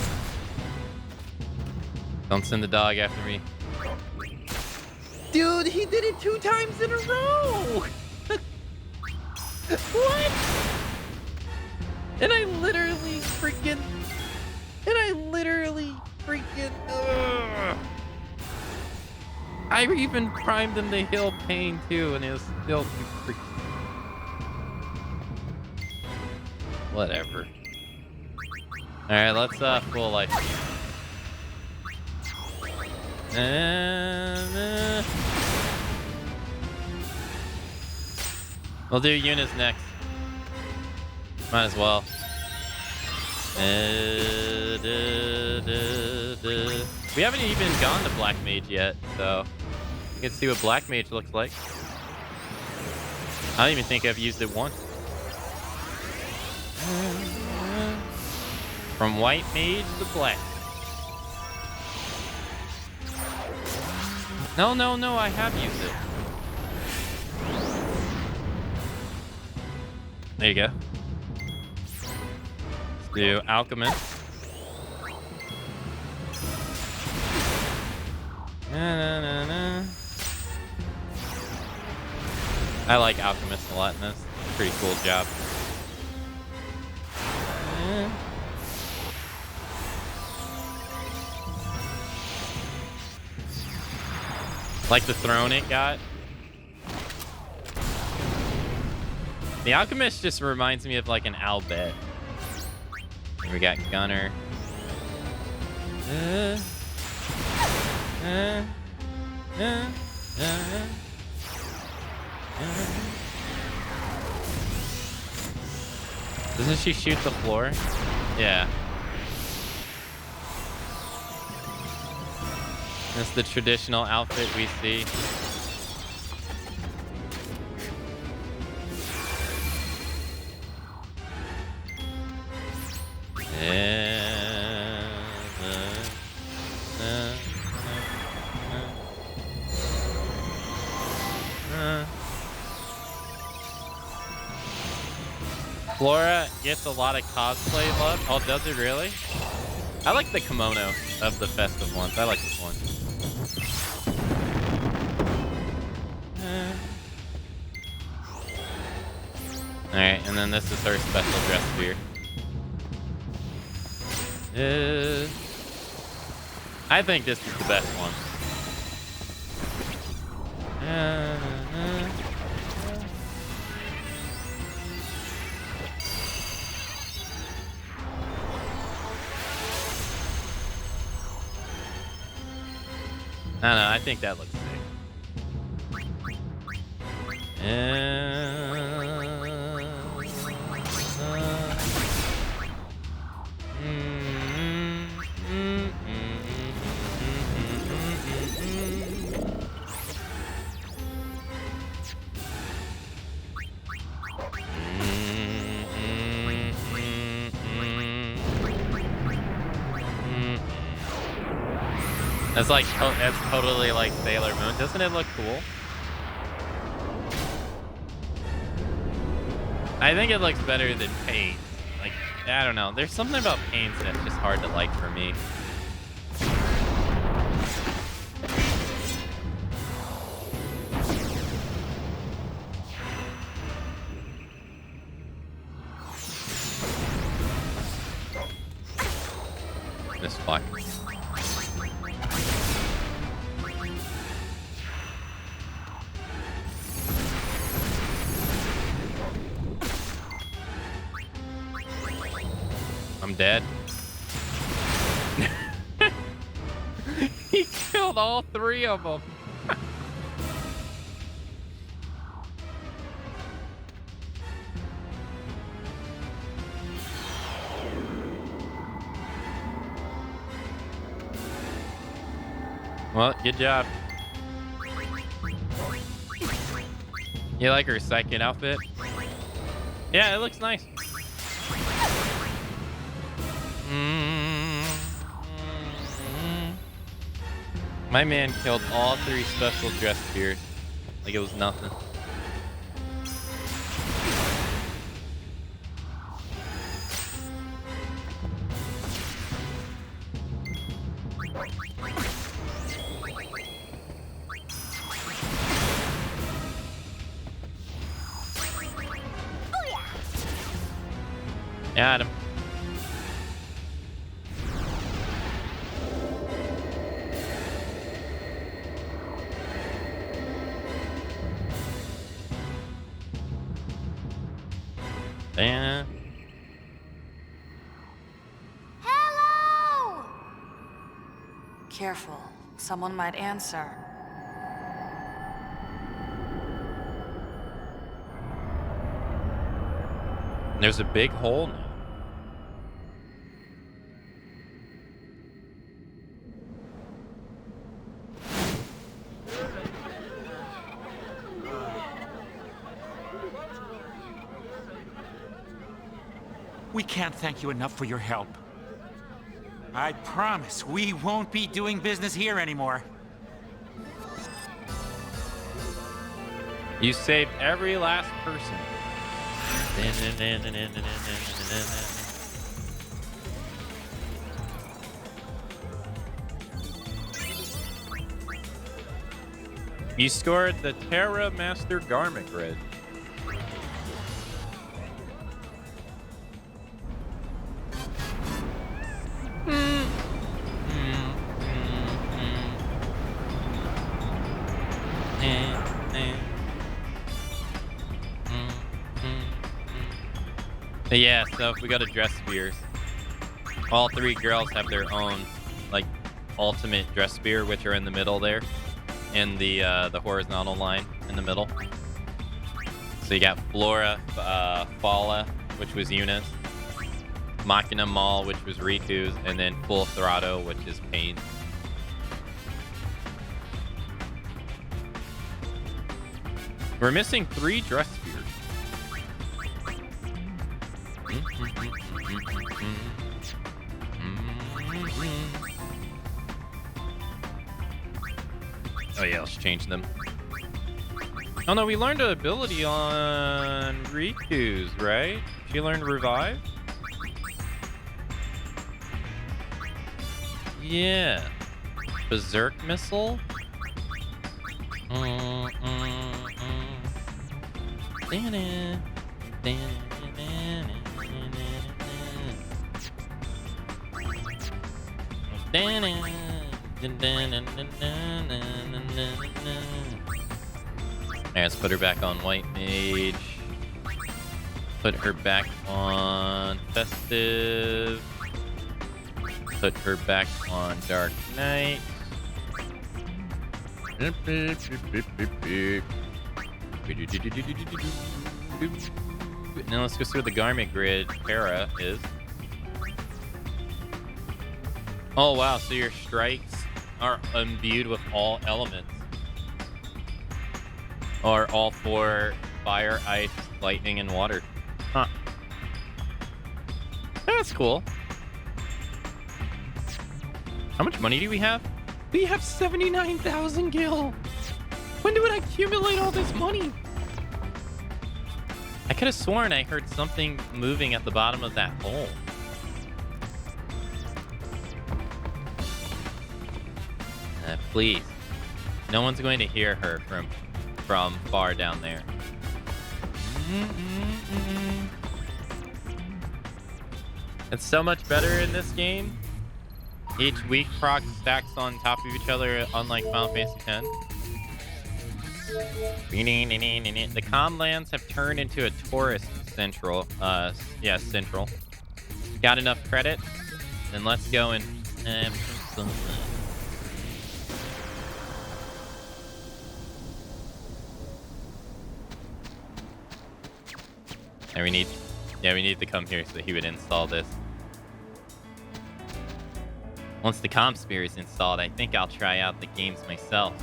Don't send the dog after me. Dude, he did it 2 times in a row! What? And I literally freaking... I even primed him to heal pain too, and it was still too freaking... Whatever. Alright, let's full life. We'll do Yuna's next. Might as well. We haven't even gone to Black Mage yet, so you can see what Black Mage looks like. I don't even think I've used it once. From White Mage to Black. No, I have used it. There you go. Let's do Alchemist. I like Alchemist a lot in this. Pretty cool job. Like the throne it got. The Alchemist just reminds me of like an Albet. We got Gunner. Doesn't she shoot the floor? Yeah. That's the traditional outfit we see. Flora gets a lot of cosplay love. Oh, does it really? I like the kimono of the festive ones. I like this one. Alright, and then this is her special dress sphere. I think this is the best one. I don't know, I think that looks sick. That's like, that's totally like Sailor Moon. Doesn't it look cool? I think it looks better than paint. Like, I don't know. There's something about paints that's just hard to like for me. This fuck. I'm dead. He killed all 3 of them. Well, good job. You like her second outfit? Yeah, it looks nice. My man killed all 3 special dress spears like it was nothing. Got him. Yeah. Hello! Careful. Someone might answer. There's a big hole now. We can't thank you enough for your help. I promise we won't be doing business here anymore. You saved every last person. You scored the Terra Master Garment Grid. Yeah, so if we go to dress spears, all 3 girls have their own, like, ultimate dress spear, which are in the middle there, in the horizontal line in the middle. So you got Flora, Fala, which was Yuna's, Machina Mall, which was Riku's, and then Full Throttle, which is Pain. We're missing 3 dress spears. Oh yeah, let's change them. Oh no, we learned an ability on Riku's, right? She learned Revive? Yeah. Berserk Missile? Let's put her back on White Mage. Put her back on Festive. Put her back on Dark Knight. Now let's go see what the Garment Grid Terra is. Oh wow, so your strikes are imbued with all elements. Or all 4 fire, ice, lightning, and water. Huh. That's cool. How much money do we have? We have 79,000 gil. When did I accumulate all this money? I could have sworn I heard something moving at the bottom of that hole. Please. No one's going to hear her from far down there. It's so much better in this game. Each weak proc stacks on top of each other, unlike Final Fantasy X. The Comlands have turned into a tourist central. Central. Got enough credit? Then let's go and have some fun. And we need to come here so he would install this. Once the comp Spira is installed, I think I'll try out the games myself.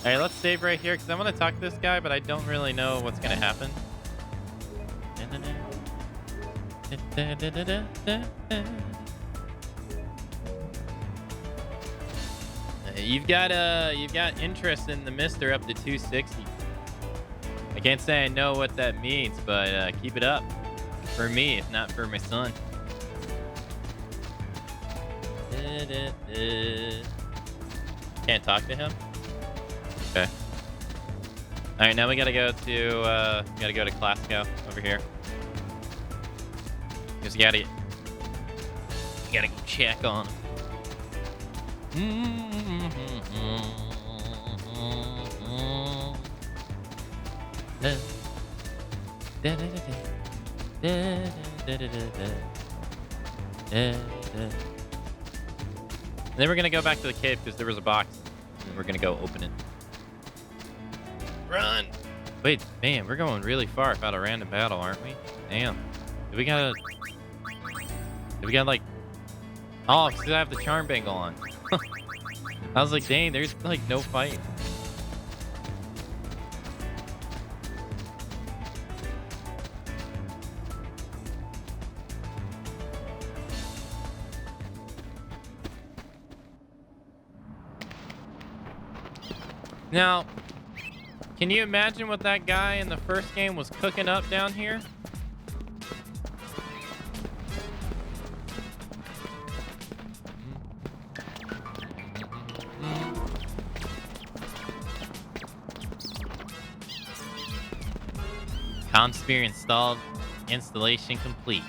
Alright, let's save right here because I want to talk to this guy, but I don't really know what's going to happen. You've got interest in the Mister up to 260. I can't say I know what that means, but keep it up. For me, if not for my son. Can't talk to him? Okay. Alright, now we gotta go to Glasgow over here. Because you gotta go check on him. And then we're gonna go back to the cave because there was a box. And we're gonna go open it. Run! Wait, man, we're going really far without a random battle, aren't we? Damn. Do we got like... Oh, because I have the charm bangle on. I was like, dang, there's like no fight. Now, can you imagine what that guy in the first game was cooking up down here? Comm Spira installed. Installation complete.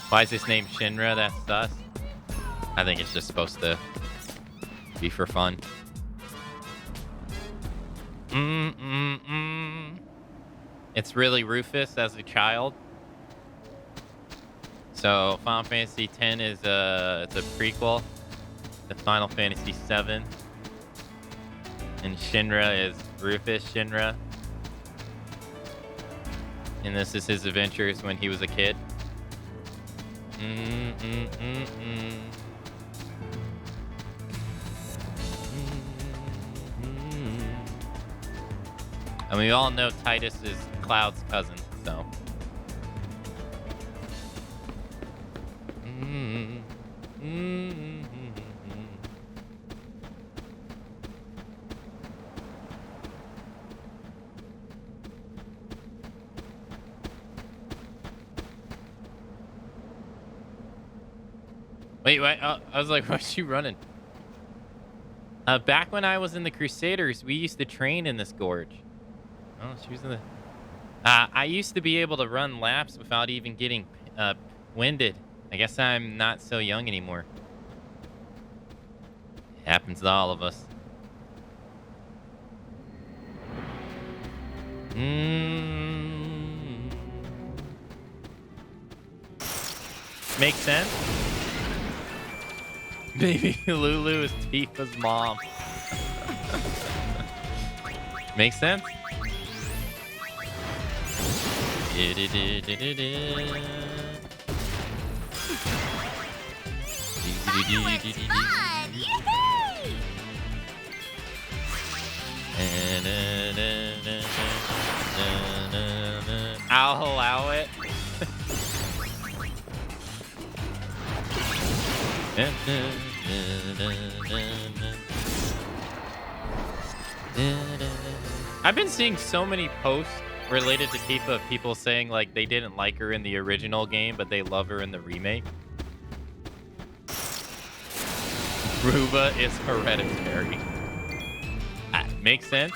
Why is his name Shinra? That's sus. I think it's just supposed to be for fun. It's really Rufus as a child. So Final Fantasy X is it's a prequel to Final Fantasy VII, and Shinra is Rufus Shinra, and this is his adventures when he was a kid. And we all know Titus is Cloud's cousin, so. Wait, I was like, why's she running? Back when I was in the Crusaders, we used to train in this gorge. Oh, she was in the... I used to be able to run laps without even getting winded. I guess I'm not so young anymore. It happens to all of us. Makes sense? Baby Lulu is Tifa's mom. Makes sense? Fireworks fun! Yay! I'll allow it. I've been seeing so many posts related to Tifa of people saying like they didn't like her in the original game, but they love her in the remake. Ruba is hereditary. Makes sense.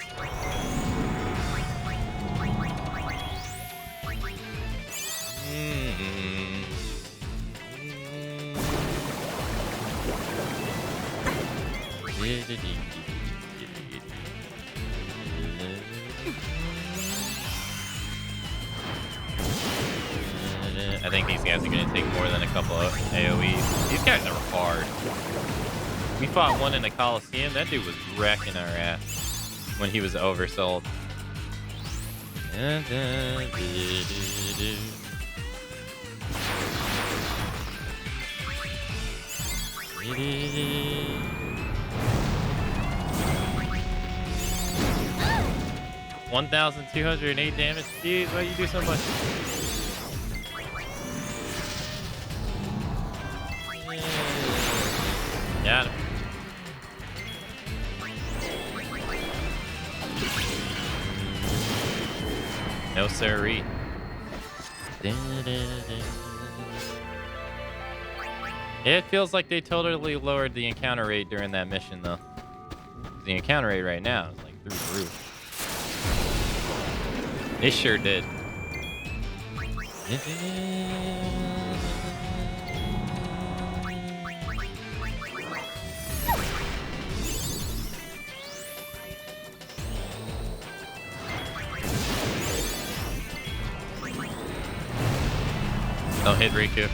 I think these guys are going to take more than a couple of AoEs. These guys are hard. We fought one in the Coliseum. That dude was wrecking our ass when he was oversold. $1,208 damage. Jeez, why you do so much? Got him. No siree. It feels like they totally lowered the encounter rate during that mission, though. The encounter rate right now is like through the roof. They sure did. Don't hit Riku.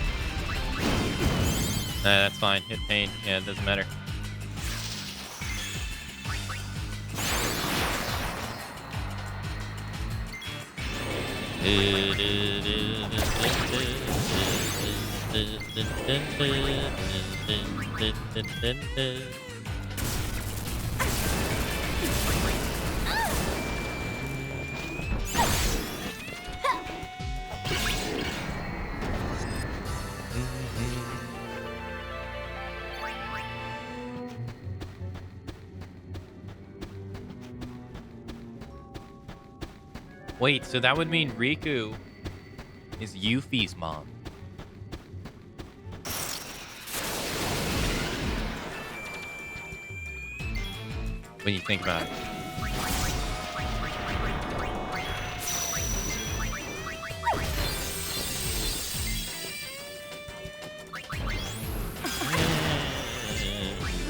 Nah, that's fine. Hit Pain. Yeah, it doesn't matter. Wait, so that would mean Riku is Yuffie's mom. When you think about it.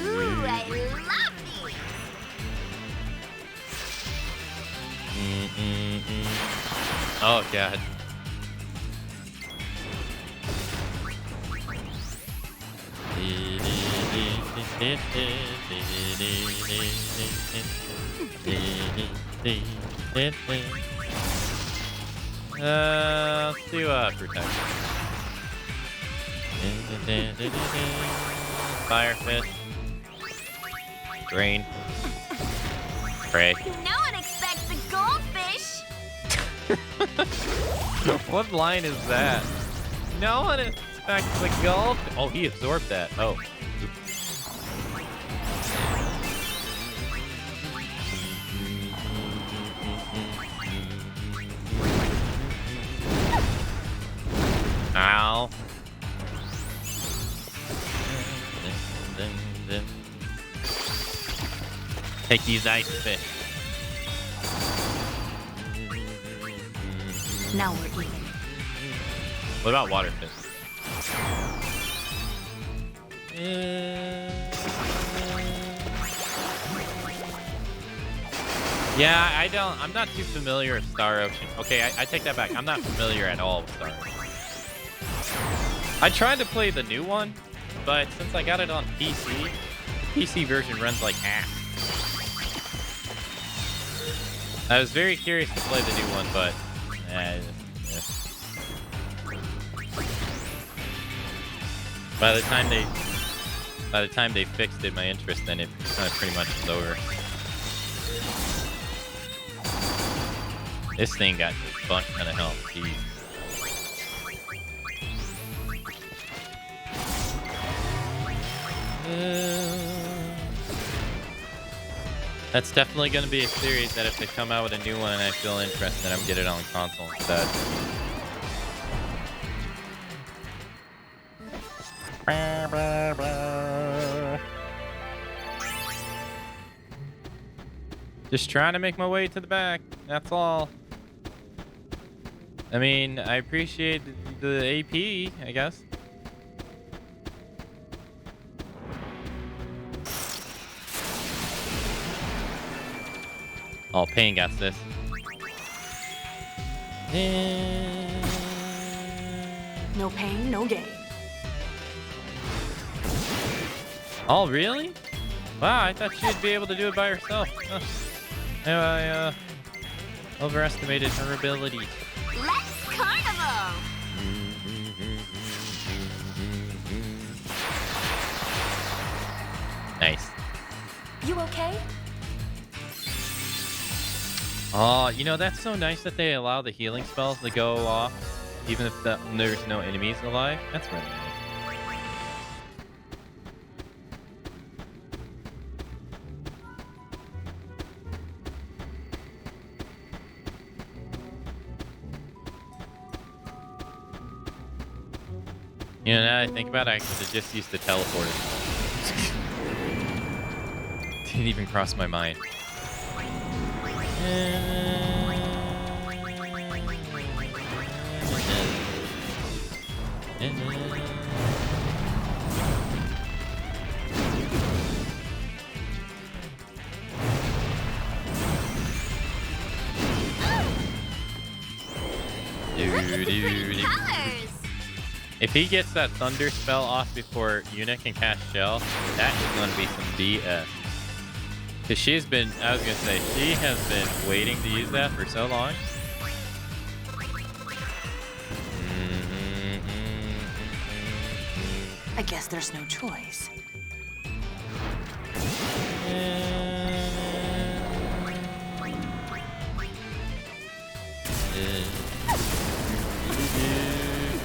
Ooh, I love these! Oh, God. Let's do protect. Fire fist. Drain. Pray. No one expects the goldfish! What line is that? No one expects the gold. Oh, he absorbed that. Oh. Ow. Take these ice fish. Now we're even. What about water fish? Yeah, I'm not too familiar with Star Ocean. Okay, I take that back. I'm not familiar at all with Star Ocean. I tried to play the new one, but since I got it on PC, the PC version runs like ass. I was very curious to play the new one, but by the time they by the time they fixed it, my interest in it kind of pretty much was over. This thing got a bunch ton of health. Jeez. That's definitely going to be a series that if they come out with a new one and I feel interested, I'm going to get it on console instead. Just trying to make my way to the back. That's all. I mean, I appreciate the AP, I guess. Oh, Pain got this. No pain, no gain. Oh, really? Wow, I thought she'd be able to do it by herself. Huh. I overestimated her ability. Let's carnival! Nice. You okay? Oh, you know, that's so nice that they allow the healing spells to go off, even if there's no enemies alive. That's really nice. You know, now that I think about it, I could have just used the teleporter. Didn't even cross my mind. If he gets that thunder spell off before Yuna can cast Shell, that is going to be some BS. Because she's been, I was going to say, she has been waiting to use that for so long. I guess there's no choice.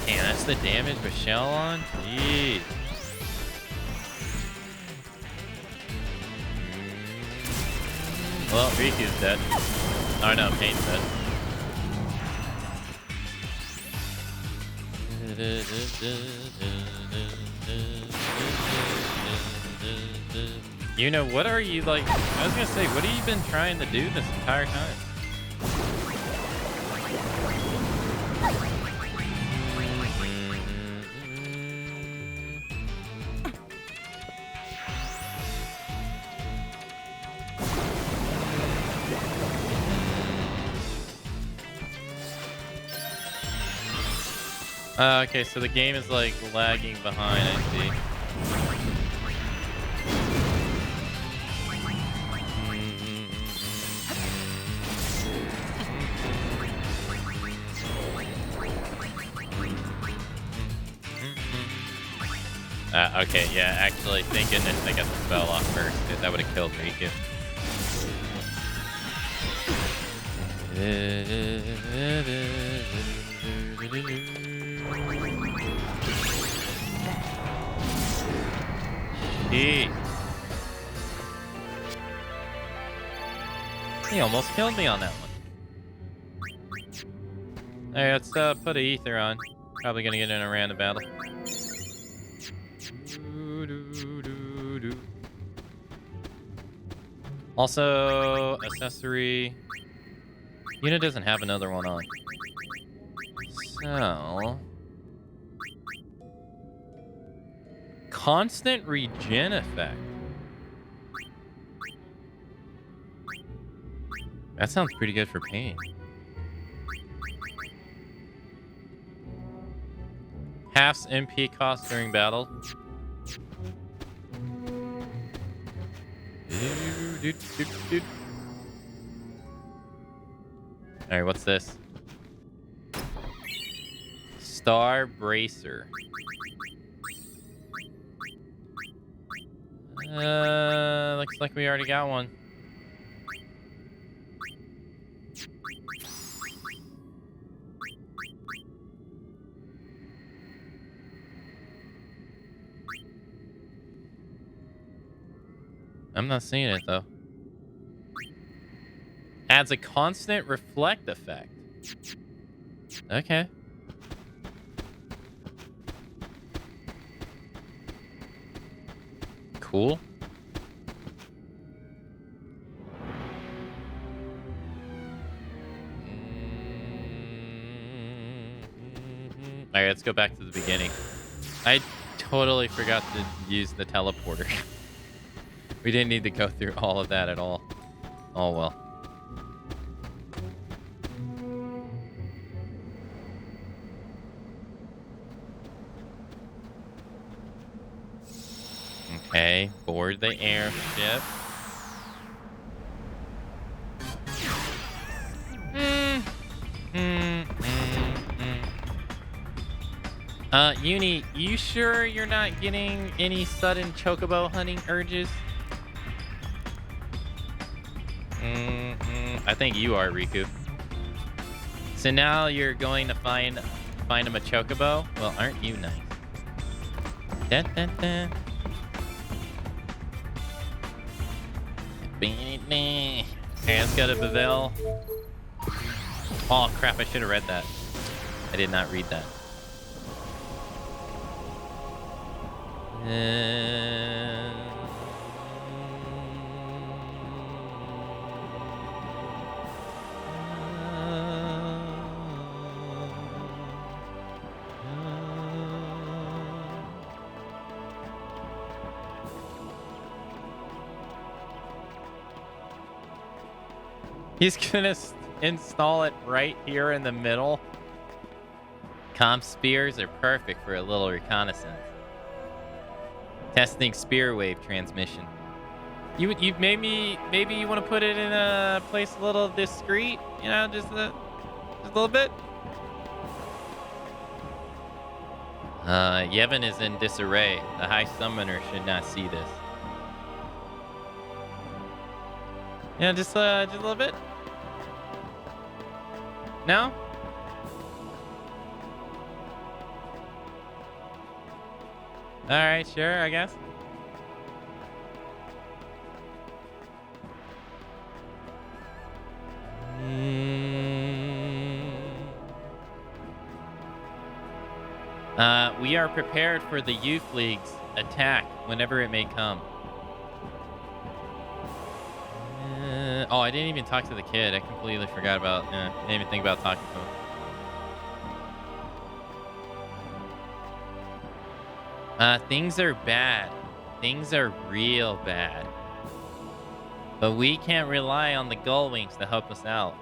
Damn, that's the damage with Shell on? Jeez. Well, Riku's dead. Oh no, Pain's dead. You know, what are you like? I was gonna say, what have you been trying to do this entire time? Okay, so the game is like lagging behind, I see. Okay, yeah, actually, thank goodness I got the spell off first, because that would have killed Riku. He almost killed me on that one. Alright, let's put a ether on. Probably gonna get in a random battle. Also, accessory. Yuna doesn't have another one on. So... Constant regen effect. That sounds pretty good for Pain. Halves MP cost during battle. Alright, what's this? Star Bracer. Looks like we already got one. I'm not seeing it though. Adds a constant reflect effect. Okay. Cool. All right, let's go back to the beginning. I totally forgot to use the teleporter. We didn't need to go through all of that at all. Oh well. Okay, board the airship. Uni, you sure you're not getting any sudden chocobo hunting urges? I think you are, Riku. So now you're going to find him a chocobo? Well, aren't you nice? Dun, dun, dun. Okay, let's go to Bevelle. Oh crap, I should have read that. I did not read that. He's gonna install it right here in the middle. Comp spears are perfect for a little reconnaissance. Testing spear wave transmission. You maybe you want to put it in a place a little discreet, you know, just a little bit. Yevon is in disarray. The High Summoner should not see this. Yeah, just a little bit. No? Alright, sure, I guess. We are prepared for the Youth League's attack whenever it may come. Oh, I didn't even talk to the kid. I completely forgot about. Didn't even think about talking to him. Things are bad. Things are real bad. But we can't rely on the Gullwings to help us out.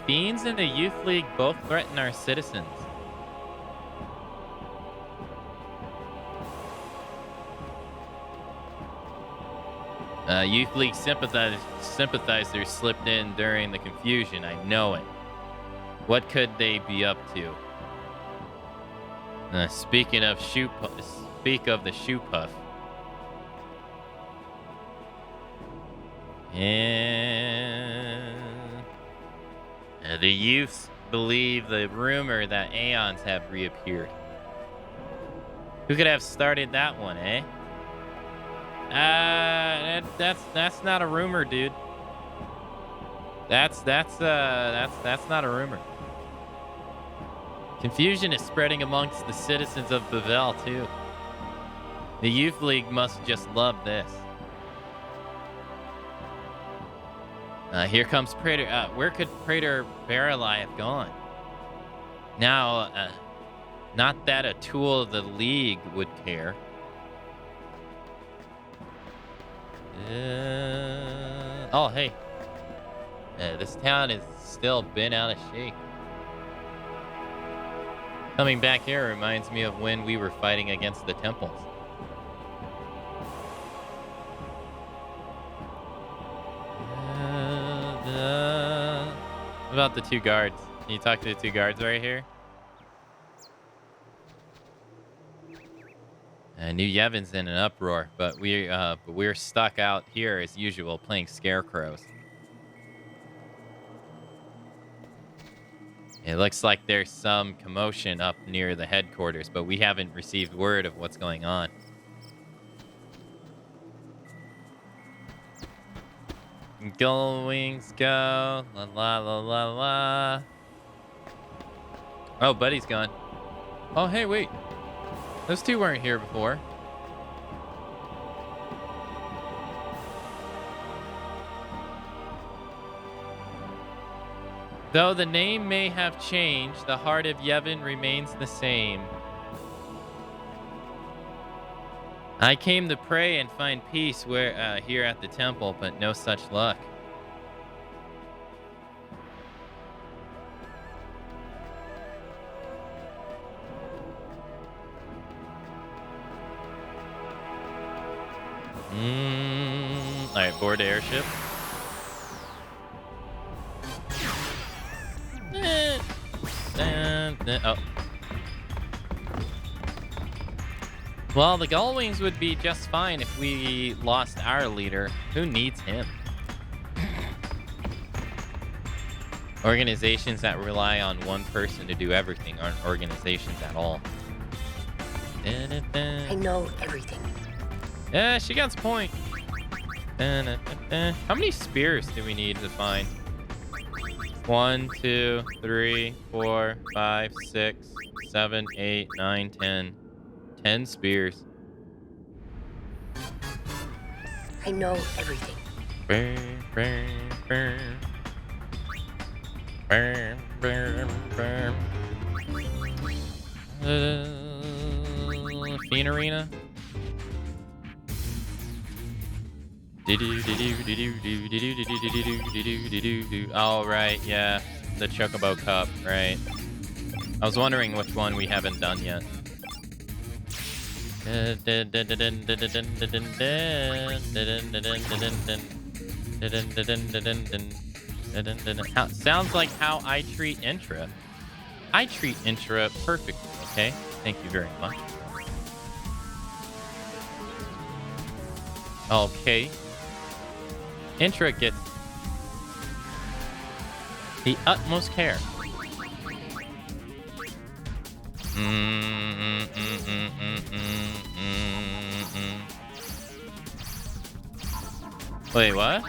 Fiends and the Youth League both threaten our citizens. Youth League sympathizers slipped in during the confusion. I know it. What could they be up to? Speak of the shoe puff. And the youths believe the rumor that Aeons have reappeared. Who could have started that one, eh? That's not a rumor, dude. That's not a rumor. Confusion is spreading amongst the citizens of Bevelle too. The Youth League must just love this. Here comes Praetor. Where could Praetor Barrelai have gone? Now, not that a tool of the League would care. Oh, hey. This town is still bent out of shape. Coming back here reminds me of when we were fighting against the temples. What about the two guards? Can you talk to the two guards right here? New Yevon's in an uproar, but we're stuck out here as usual playing scarecrows. It looks like there's some commotion up near the headquarters, but we haven't received word of what's going on. Go wings go, la la la la la. Oh, Buddy's gone. Oh, hey, wait. Those two weren't here before. Though the name may have changed, the heart of Yevon remains the same. I came to pray and find peace here at the temple, but no such luck. All right, board airship. Oh. Well, the Gullwings would be just fine if we lost our leader. Who needs him? Organizations that rely on one person to do everything aren't organizations at all. I know everything. Yeah, she got a point. How many spears do we need to find? 1, 2, 3, 4, 5, 6, 7, 8, 9, 10. 10 spears. I know everything. Fiend Arena. Oh, right, yeah. The Chocobo Cup, right. I was wondering which one we haven't done yet. Sounds like how I treat Intra. I treat Intra perfectly, okay? Thank you very much. Okay. Intra gets the utmost care. Wait, what?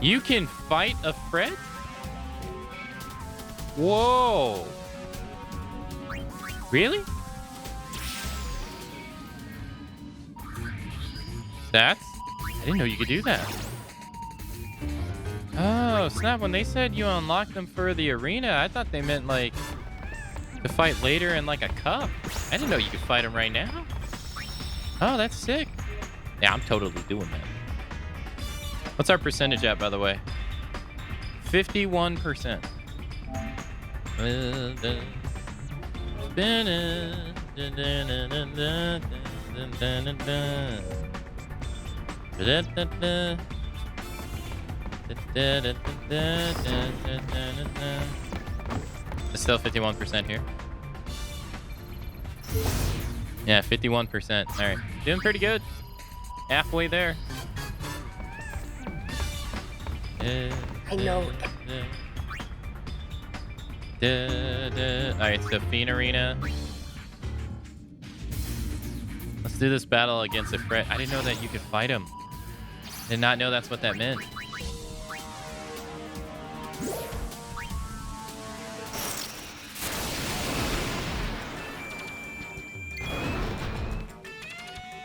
You can fight a Fred? Whoa. Really? I didn't know you could do that. Oh, snap. When they said you unlocked them for the arena, I thought they meant, like, to fight later in, like, a cup. I didn't know you could fight them right now. Oh, that's sick. Yeah, I'm totally doing that. What's our percentage at, by the way? 51%. It's still 51% here. Yeah, 51%. All right, doing pretty good. Halfway there. I know. All right, so Fiend Arena. Let's do this battle against a Fred. I didn't know that you could fight him. Did not know that's what that meant.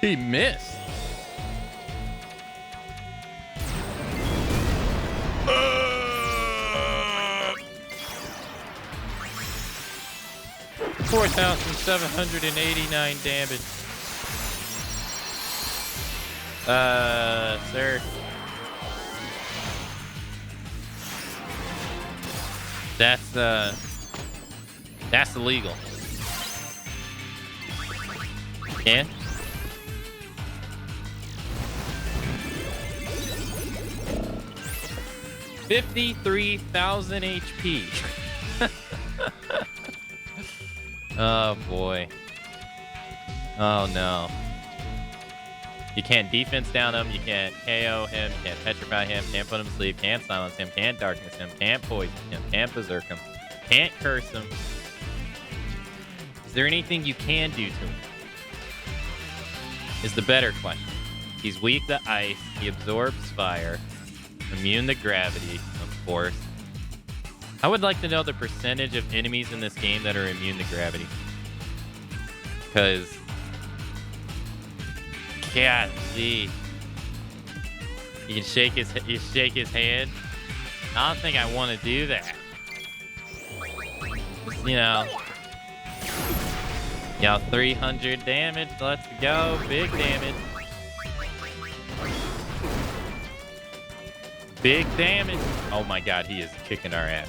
He missed. 4,789 damage. Sir. That's illegal. Yeah? 53,000 HP. Oh boy. Oh no. You can't defense down him, you can't KO him, you can't petrify him, can't put him to sleep, can't silence him, can't darkness him, can't poison him, can't berserk him, can't curse him. Is there anything you can do to him? Is the better question. He's weak to ice, he absorbs fire, immune to gravity, of course. I would like to know the percentage of enemies in this game that are immune to gravity. Because, God, see, you can shake his hand. I don't think I want to do that. You know, 300 damage. Let's go, big damage. Big damage. Oh my God, he is kicking our ass.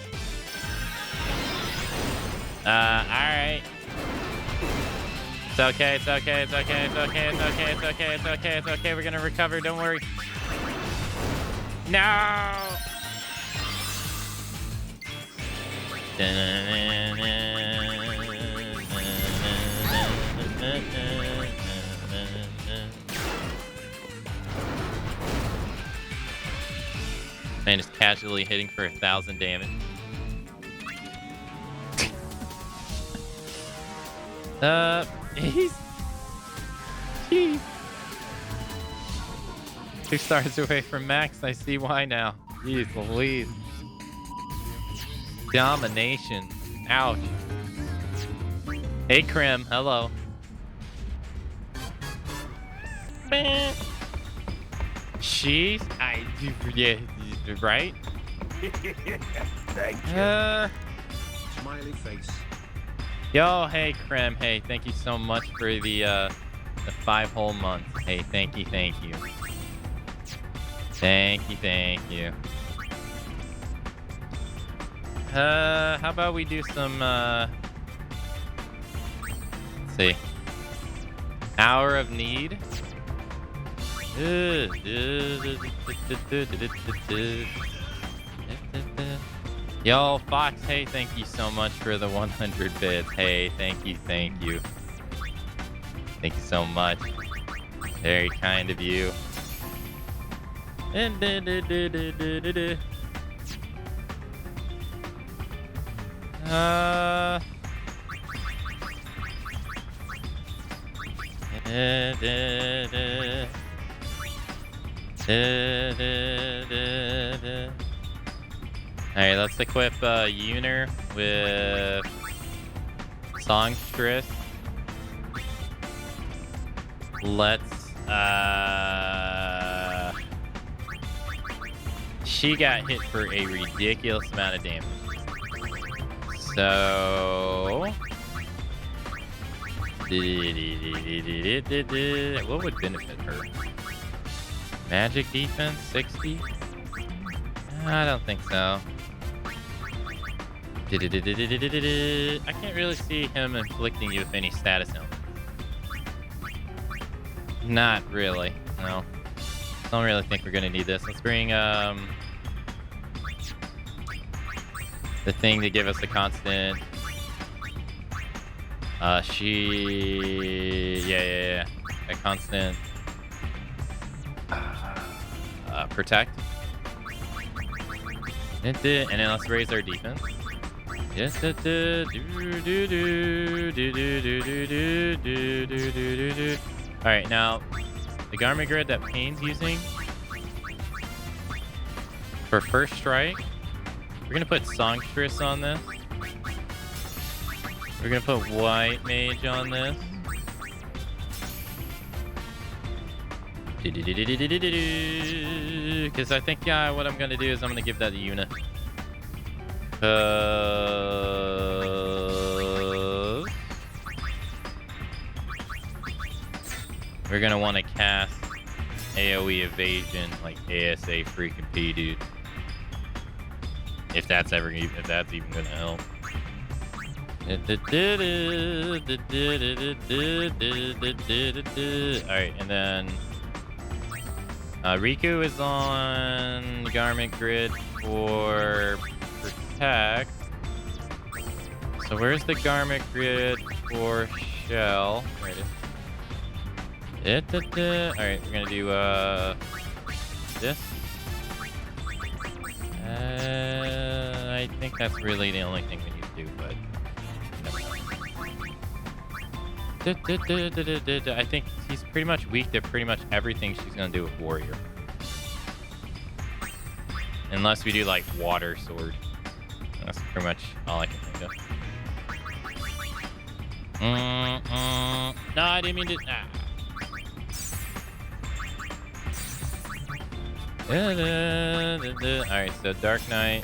Alright. It's okay, it's okay, it's okay, it's okay, it's okay, it's okay, it's okay, it's okay. We're gonna recover, don't worry. No! Man, just casually hitting for 1,000 damage. Jeez. 2 stars away from max. I see why now. Jeez Louise. Domination. Ouch. Hey, Krim. Hello. Jeez. Yeah, right? Thank you. Smiley face. Yo, hey, Krem. Hey, thank you so much for the 5 whole months. Hey, thank you, thank you. Thank you, thank you. How about we do some, let's see. Hour of Need. Yo, Fox, hey, thank you so much for the 100 bits. Hey, thank you, thank you. Thank you so much. Very kind of you. Alright, let's equip Uner with Songstress. Let's she got hit for a ridiculous amount of damage. So what would benefit her? Magic defense 60? I don't think so. I can't really see him inflicting you with any status elements. Not really, no. Don't really think we're gonna need this. Let's bring the thing to give us a constant. A constant protect. And then let's raise our defense. Yes. Alright, now the garment grid that Payne's using for first strike, we're gonna put Songstress on this. We're gonna put White Mage on this. Because I think what I'm gonna do is I'm gonna give that to Yuna. We're gonna want to cast AoE evasion like ASA freaking P, dude. If that's even gonna help. Alright, and then Riku is on garment grid for protect. So where's the garment grid for shell? There it is. Alright, we're gonna do this. I think that's really the only thing we need to do, but I think he's pretty much weak to pretty much everything she's gonna do with warrior. Unless we do like water sword. That's pretty much all I can think of. No, I didn't mean to. Alright, so Dark Knight,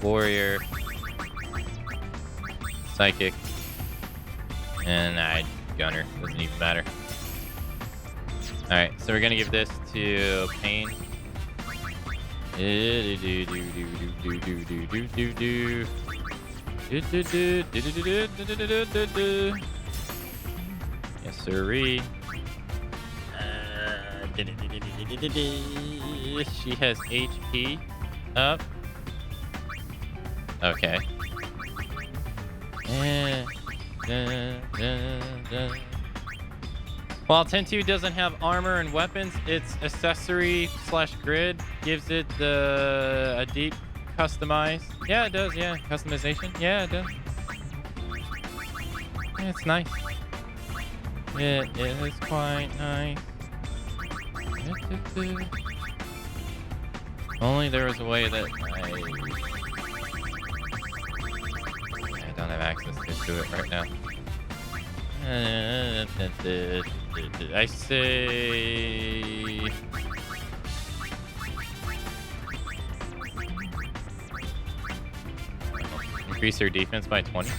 Warrior, Psychic, and Gunner. Doesn't even matter. Alright, so we're gonna give this to Pain. Yes, sirree. She has HP up. Okay. While 10-2 doesn't have armor and weapons, its accessory / grid gives it a deep customize. Yeah, it does. Yeah, customization. Yeah, it does. Yeah, it's nice. It is quite nice. Only there was a way that I don't have access to it right now. I say increase her defense by 20.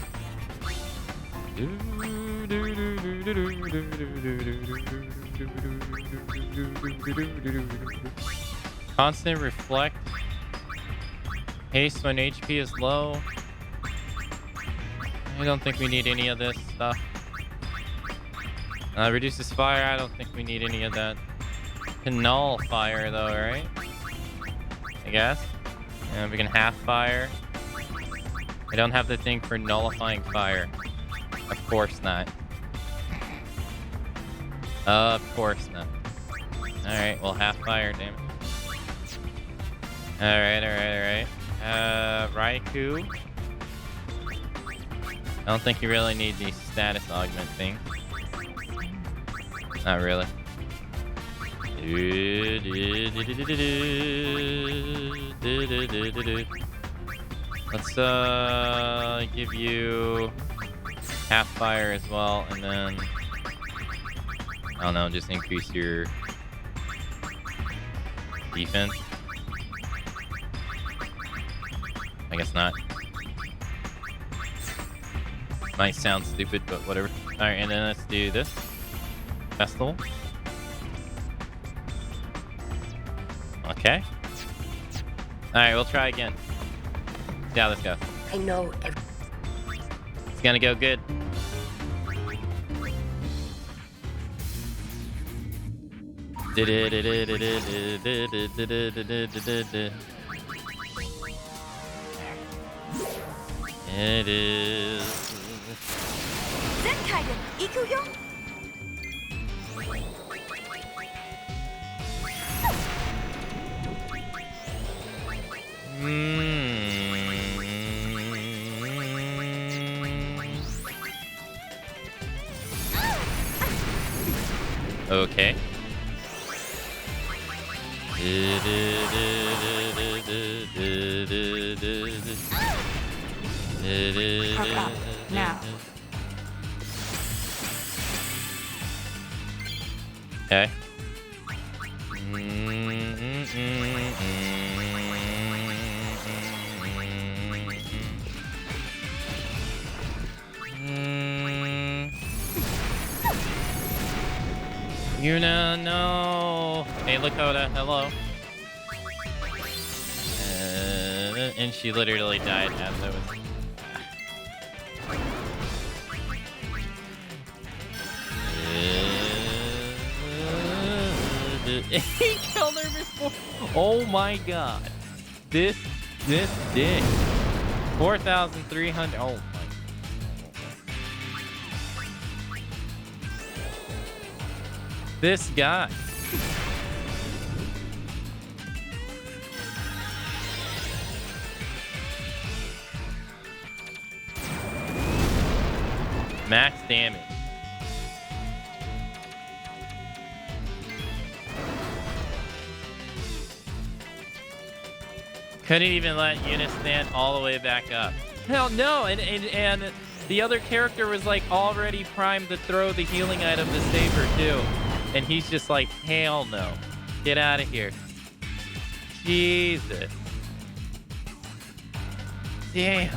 Constant reflect. Haste when HP is low. I don't think we need any of this stuff. Reduces fire. I don't think we need any of that. Can null fire though, right? I guess. And we can half fire. I don't have the thing for nullifying fire. Of course not. Of course not. Alright, well half fire, damn it. Alright. Raikou. I don't think you really need the status augment thing. Not really. Let's give you half fire as well, and then I don't know, just increase your defense. I guess not. Might sound stupid, but whatever. Alright, and then let's do this. Festival. Okay. Alright, we'll try again. See how this goes. I know. It's gonna go good. It is. Okay. Perk up, now. Okay. Yuna, no. Hey, Lakota, hello. And she literally died as I was. He killed her before. Oh my god. this dick. 4,300. Oh my. This guy. Max damage. Couldn't even let Eunice stand all the way back up. Hell no, and the other character was like already primed to throw the healing item to save her too. And he's just like, hell no. Get out of here. Jesus. Damn.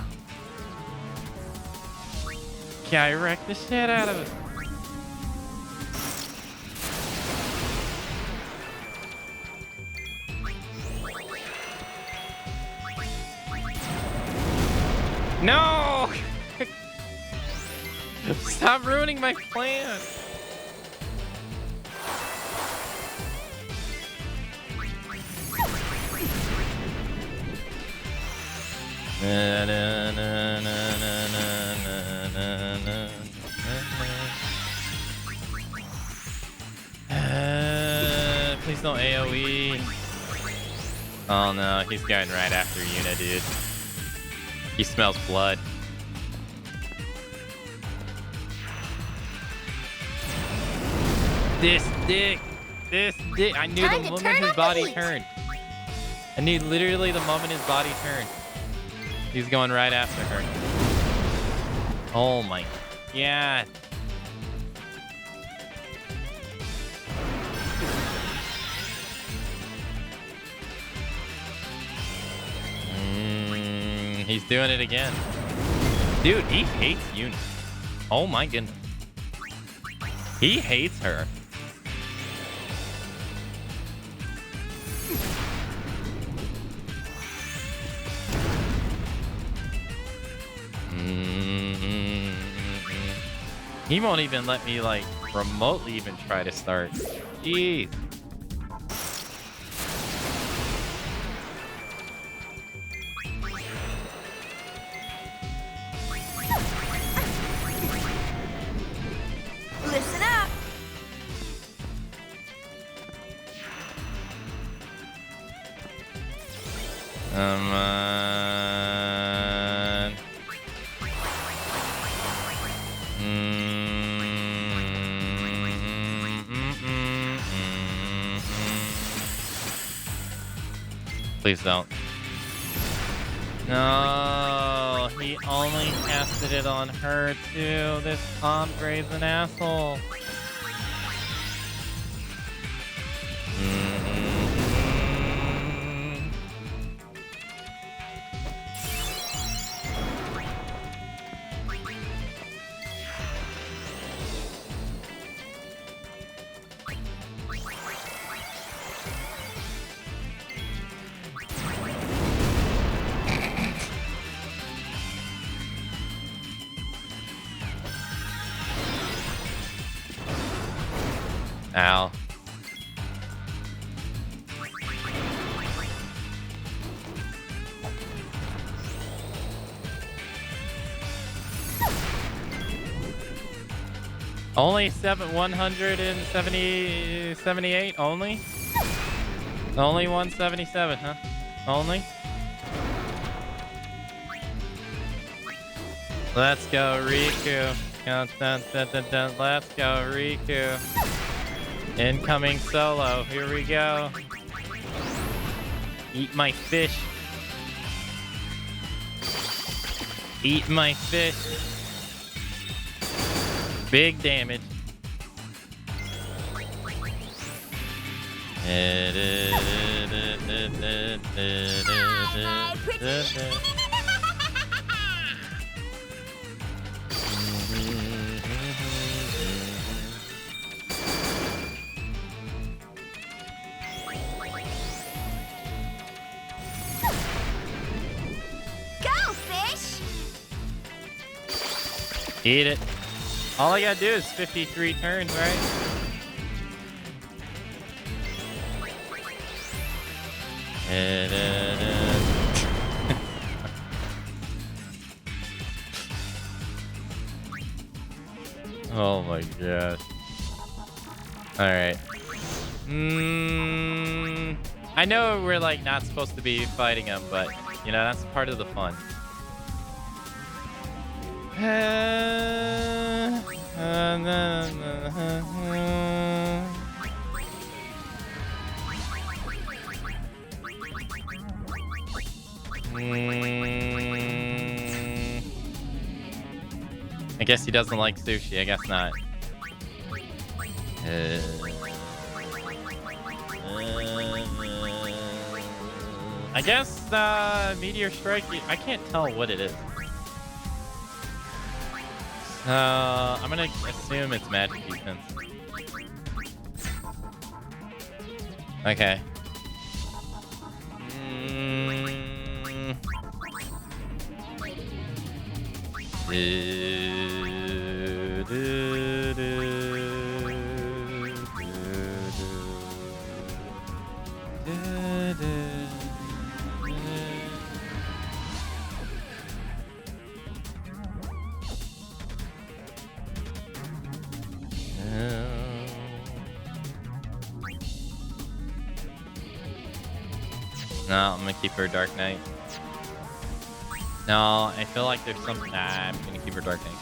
Guy wrecked the shit out of it. No! Stop ruining my plan. Please don't AoE. Oh no, he's going right after Yuna, dude. He smells blood. This dick. I knew the moment his body turned. I knew literally the moment his body turned. He's going right after her. Oh my god. He's doing it again. Dude, he hates Yuna. Oh my goodness. He hates her. He won't even let me like remotely even try to start. Jeez. Listen up. Come on. Please don't. No, he only casted it on her too. This Andre's an asshole. Ow. Only 178 only? Only 177, huh? Only? Let's go, Riku. Let's go, Riku. Incoming solo. Here we go. Eat my fish. Eat my fish. Big damage. Eat it. All I gotta do is 53 turns, right? Oh my gosh. Alright. I know we're like not supposed to be fighting them, but you know, that's part of the fun. I guess he doesn't like sushi. I guess not. I guess Meteor Strike. I can't tell what it is. I'm gonna assume it's magic defense. Okay. No, I'm gonna keep her Dark Knight. No, I feel like there's something. Nah, I'm gonna keep her Dark Knight.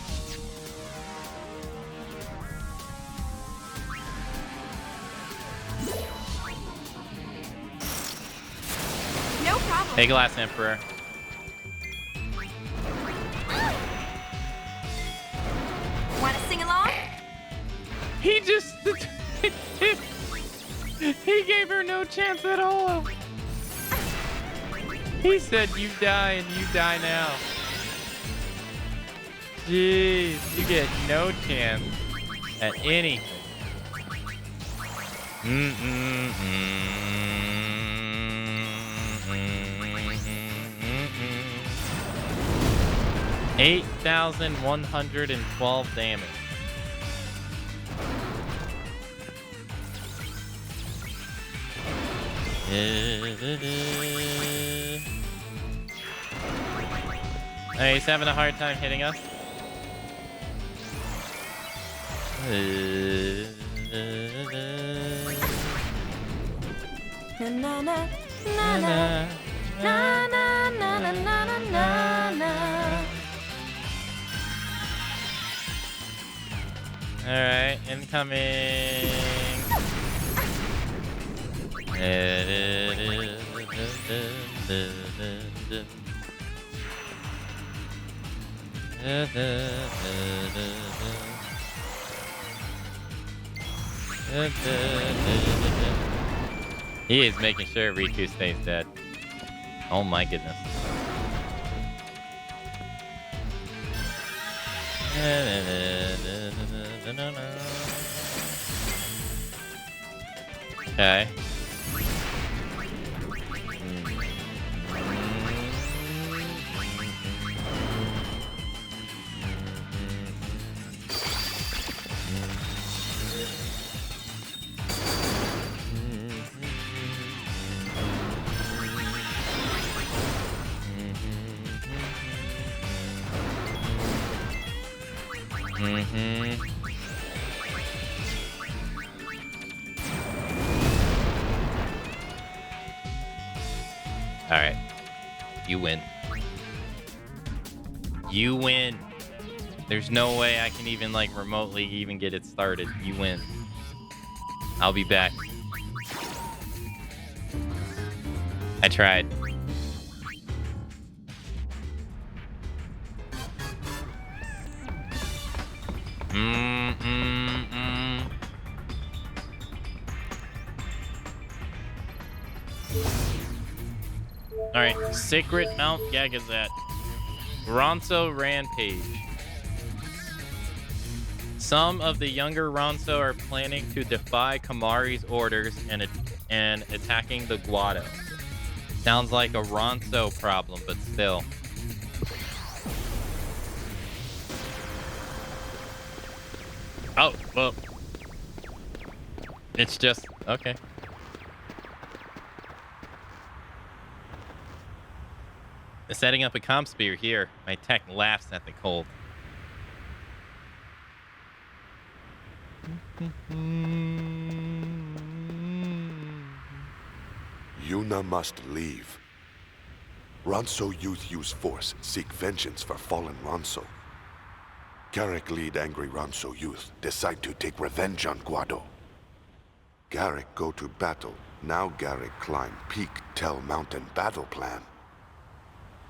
No problem. Hey, Glass Emperor. Want to sing along? He just... he gave her no chance at all. He said, you die and you die now. Jeez, you get no chance at anything. 8,112 damage. Hey, he's having a hard time hitting us. Na na na na na na na na na na na. All right, incoming. He is making sure Riku stays dead. Oh my goodness. Okay. All right. You win. You win. There's no way I can even like remotely even get it started. You win. I'll be back. I tried. All right, Sacred Mount Gagazet. Ronso Rampage. Some of the younger Ronso are planning to defy Kamari's orders and attacking the Guado. Sounds like a Ronso problem, but still. Oh, well. It's just, okay. Setting up a comp spear here. My tech laughs at the cold. Yuna must leave. Ronso youth use force, seek vengeance for fallen Ronso. Garrick lead angry Ronso youth, decide to take revenge on Guado. Garrick go to battle. Now Garrick climb peak Tell Mountain battle plan.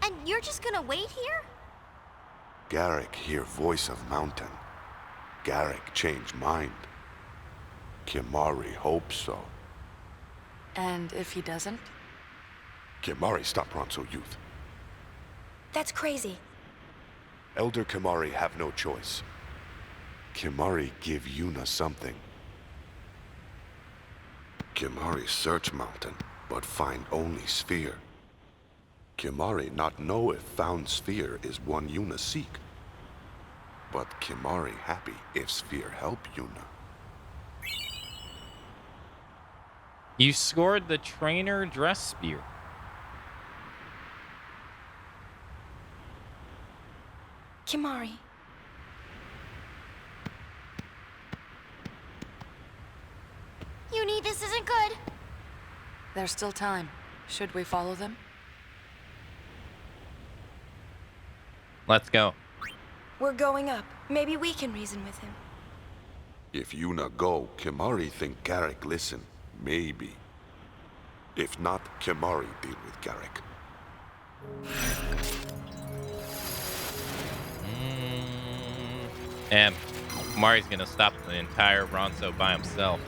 And you're just gonna wait here? Garrick hear voice of mountain. Garrick change mind. Kimari hope so. And if he doesn't? Kimari stop Ronso youth. That's crazy. Elder Kimari have no choice. Kimari give Yuna something. Kimari search mountain, but find only sphere. Kimari not know if found sphere is one Yuna seek. But Kimari happy if sphere help Yuna. You scored the trainer dress spear. Kimari. Uni, this isn't good. There's still time. Should we follow them? Let's go. We're going up. Maybe we can reason with him. If Yuna go, Kimari think Garrick listen. Maybe. If not, Kimari deal with Garrick. And Mari's gonna stop the entire Ronso by himself.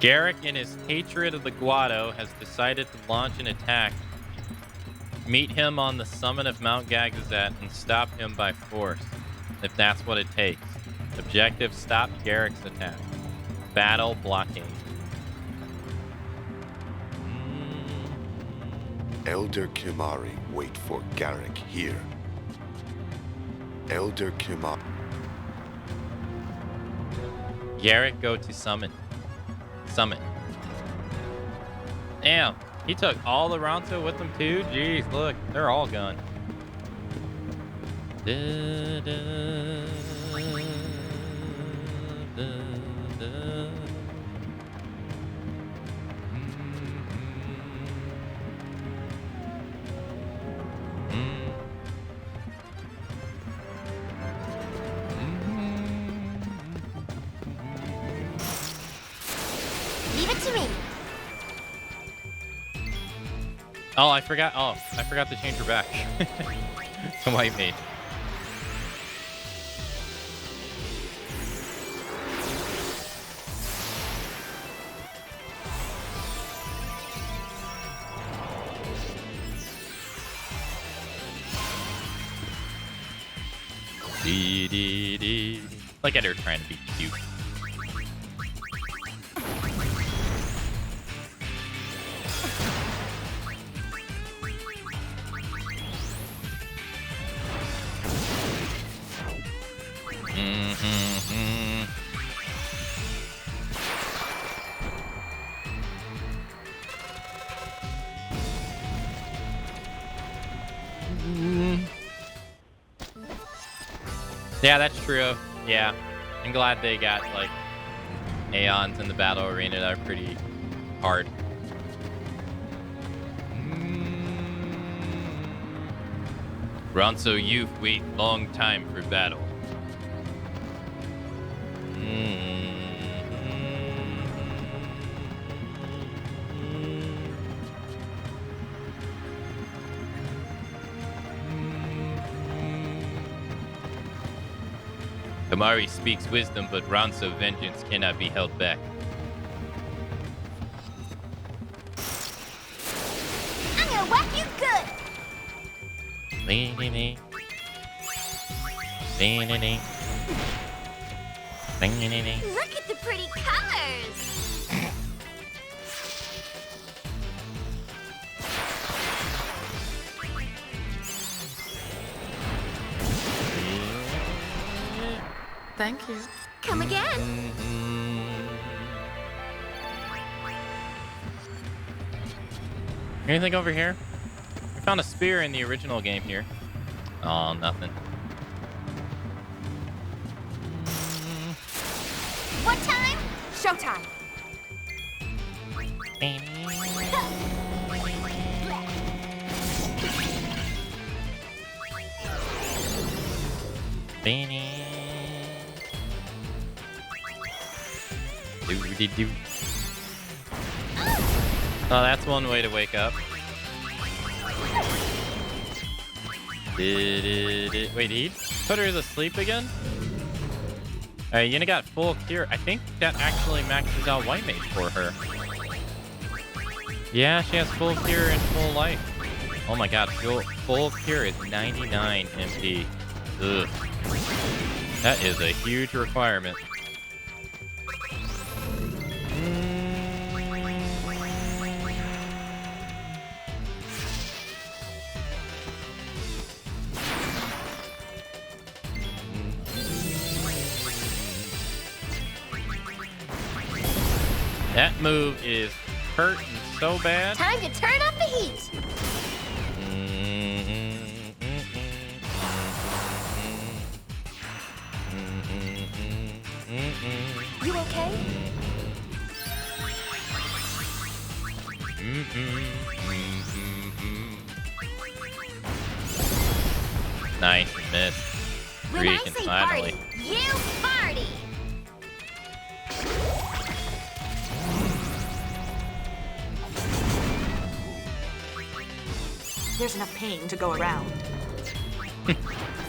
Garrick, in his hatred of the Guado, has decided to launch an attack. Meet him on the summit of Mount Gagazet and stop him by force, if that's what it takes. Objective: stop Garrick's attack. Battle blocking. Elder Kimari wait for Garrick here. Elder Kimari. Garrick go to summit. Summit. Damn, he took all the Ronso with him too? Jeez, look, they're all gone. Da, da, da, da. Leave it to me. Oh, I forgot. Oh, I forgot to change her back. To white mage. Dee, dee, dee. Look at her trying to be cute. Yeah, that's true. Yeah. I'm glad they got, like, Aeons in the battle arena that are pretty hard. Ronso youth wait long time for battle. Kimari speaks wisdom, but Ronso vengeance cannot be held back. I'm gonna whack you good. Look at the pretty colors. Thank you. Come again. Anything over here? We found a spear in the original game here. Oh, nothing. What time? Showtime. Do-de-do. Oh, that's one way to wake up. Wait, did he put her to sleep again? Alright, Yuna got full cure. I think that actually maxes out White Mage for her. Yeah, she has full cure and full life. Oh my god, full cure is 99 MP. Ugh. That is a huge requirement. That move is hurting so bad. Time to turn up the heat. You okay? Nice miss. When I Freaking say finally. party, you party. There's enough pain to go around.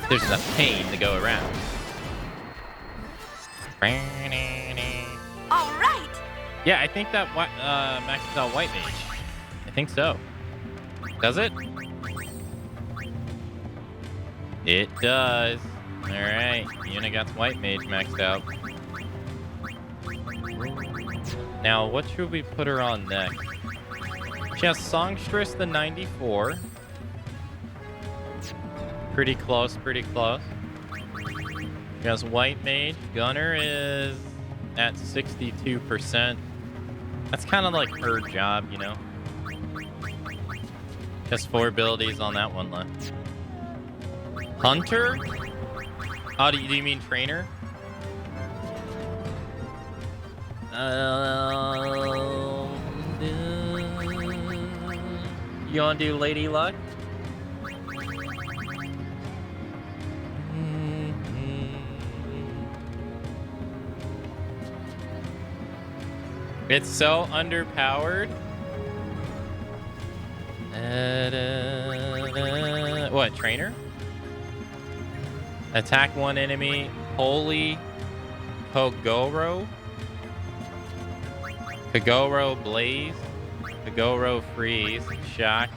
There's enough pain to go around. All right. Yeah, I think that maxes out White Mage. I think so. Does it? It does. Alright, Yuna got White Mage maxed out. Now, what should we put her on next? She has Songstress the 94. Pretty close, pretty close. She has White Mage. Gunner is at 62%. That's kind of like her job, you know? Just 4 abilities on that one left. Hunter? Oh, do you mean trainer? You wanna do Lady Luck? It's so underpowered. What, trainer? Attack one enemy. Holy Kogoro. Kogoro Blaze. Kogoro Freeze. Shock.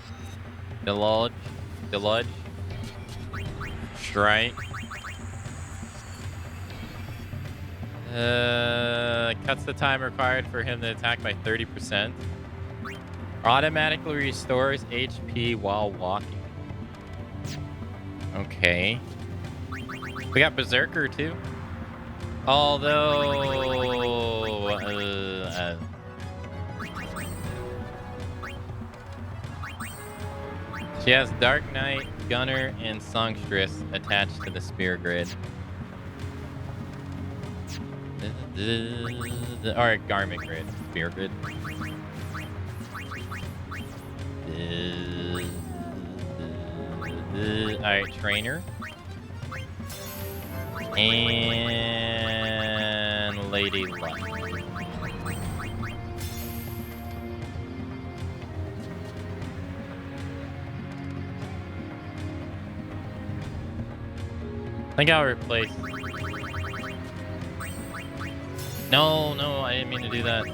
Deluge. Strike. Cuts the time required for him to attack by 30%. Automatically restores HP while walking. Okay. We got Berserker too. Although... she has Dark Knight, Gunner, and Songstress attached to the Spear Grid. Or Garment Grid. Spear Grid. Alright, Trainer. And Lady Luck. I think I'll replace... No, I didn't mean to do that.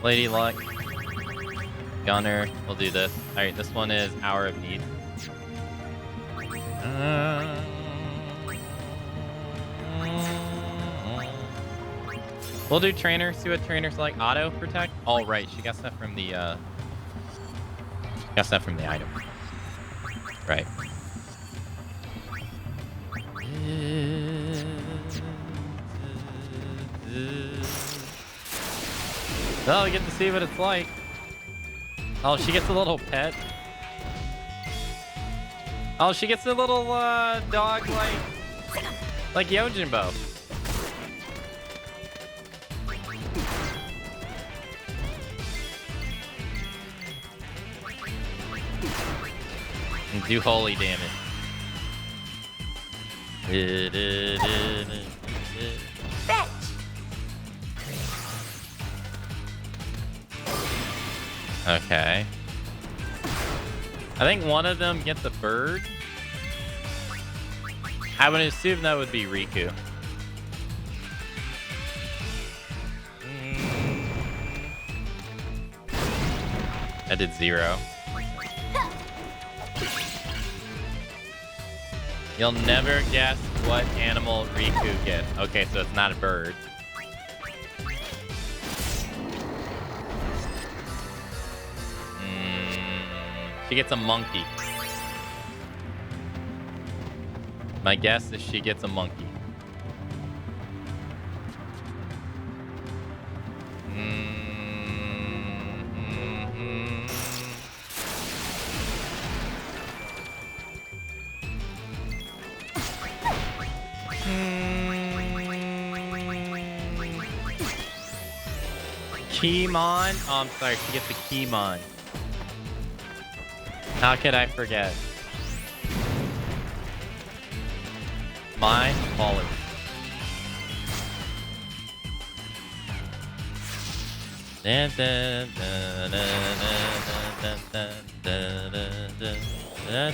Lady Luck. Gunner. We'll do this. Alright, this one is Hour of Need. We'll do Trainer. See what Trainer's like. Auto Protect. All right, she got stuff from the item. Right. Oh, we get to see what it's like. Oh, she gets a little pet. Oh, she gets a little dog like Yojimbo. And do holy damage. Okay. I think one of them gets a bird. I would assume that would be Riku. I did 0. You'll never guess what animal Riku gets. Okay, so it's not a bird. She gets a monkey. My guess is she gets a monkey. Keymon? Oh, I'm sorry. She gets a Keymon. How could I forget? Mine? Fallen. Dun, dun, dun, dun, dun, dun, dun, dun, dun, dun.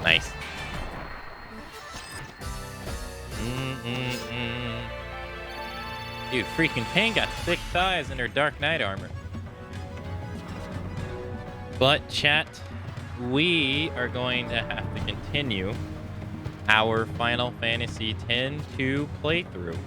Nice. Dude, freaking Pain got thick thighs in her Dark Knight armor. But chat, we are going to have to continue our Final Fantasy X-2 playthrough.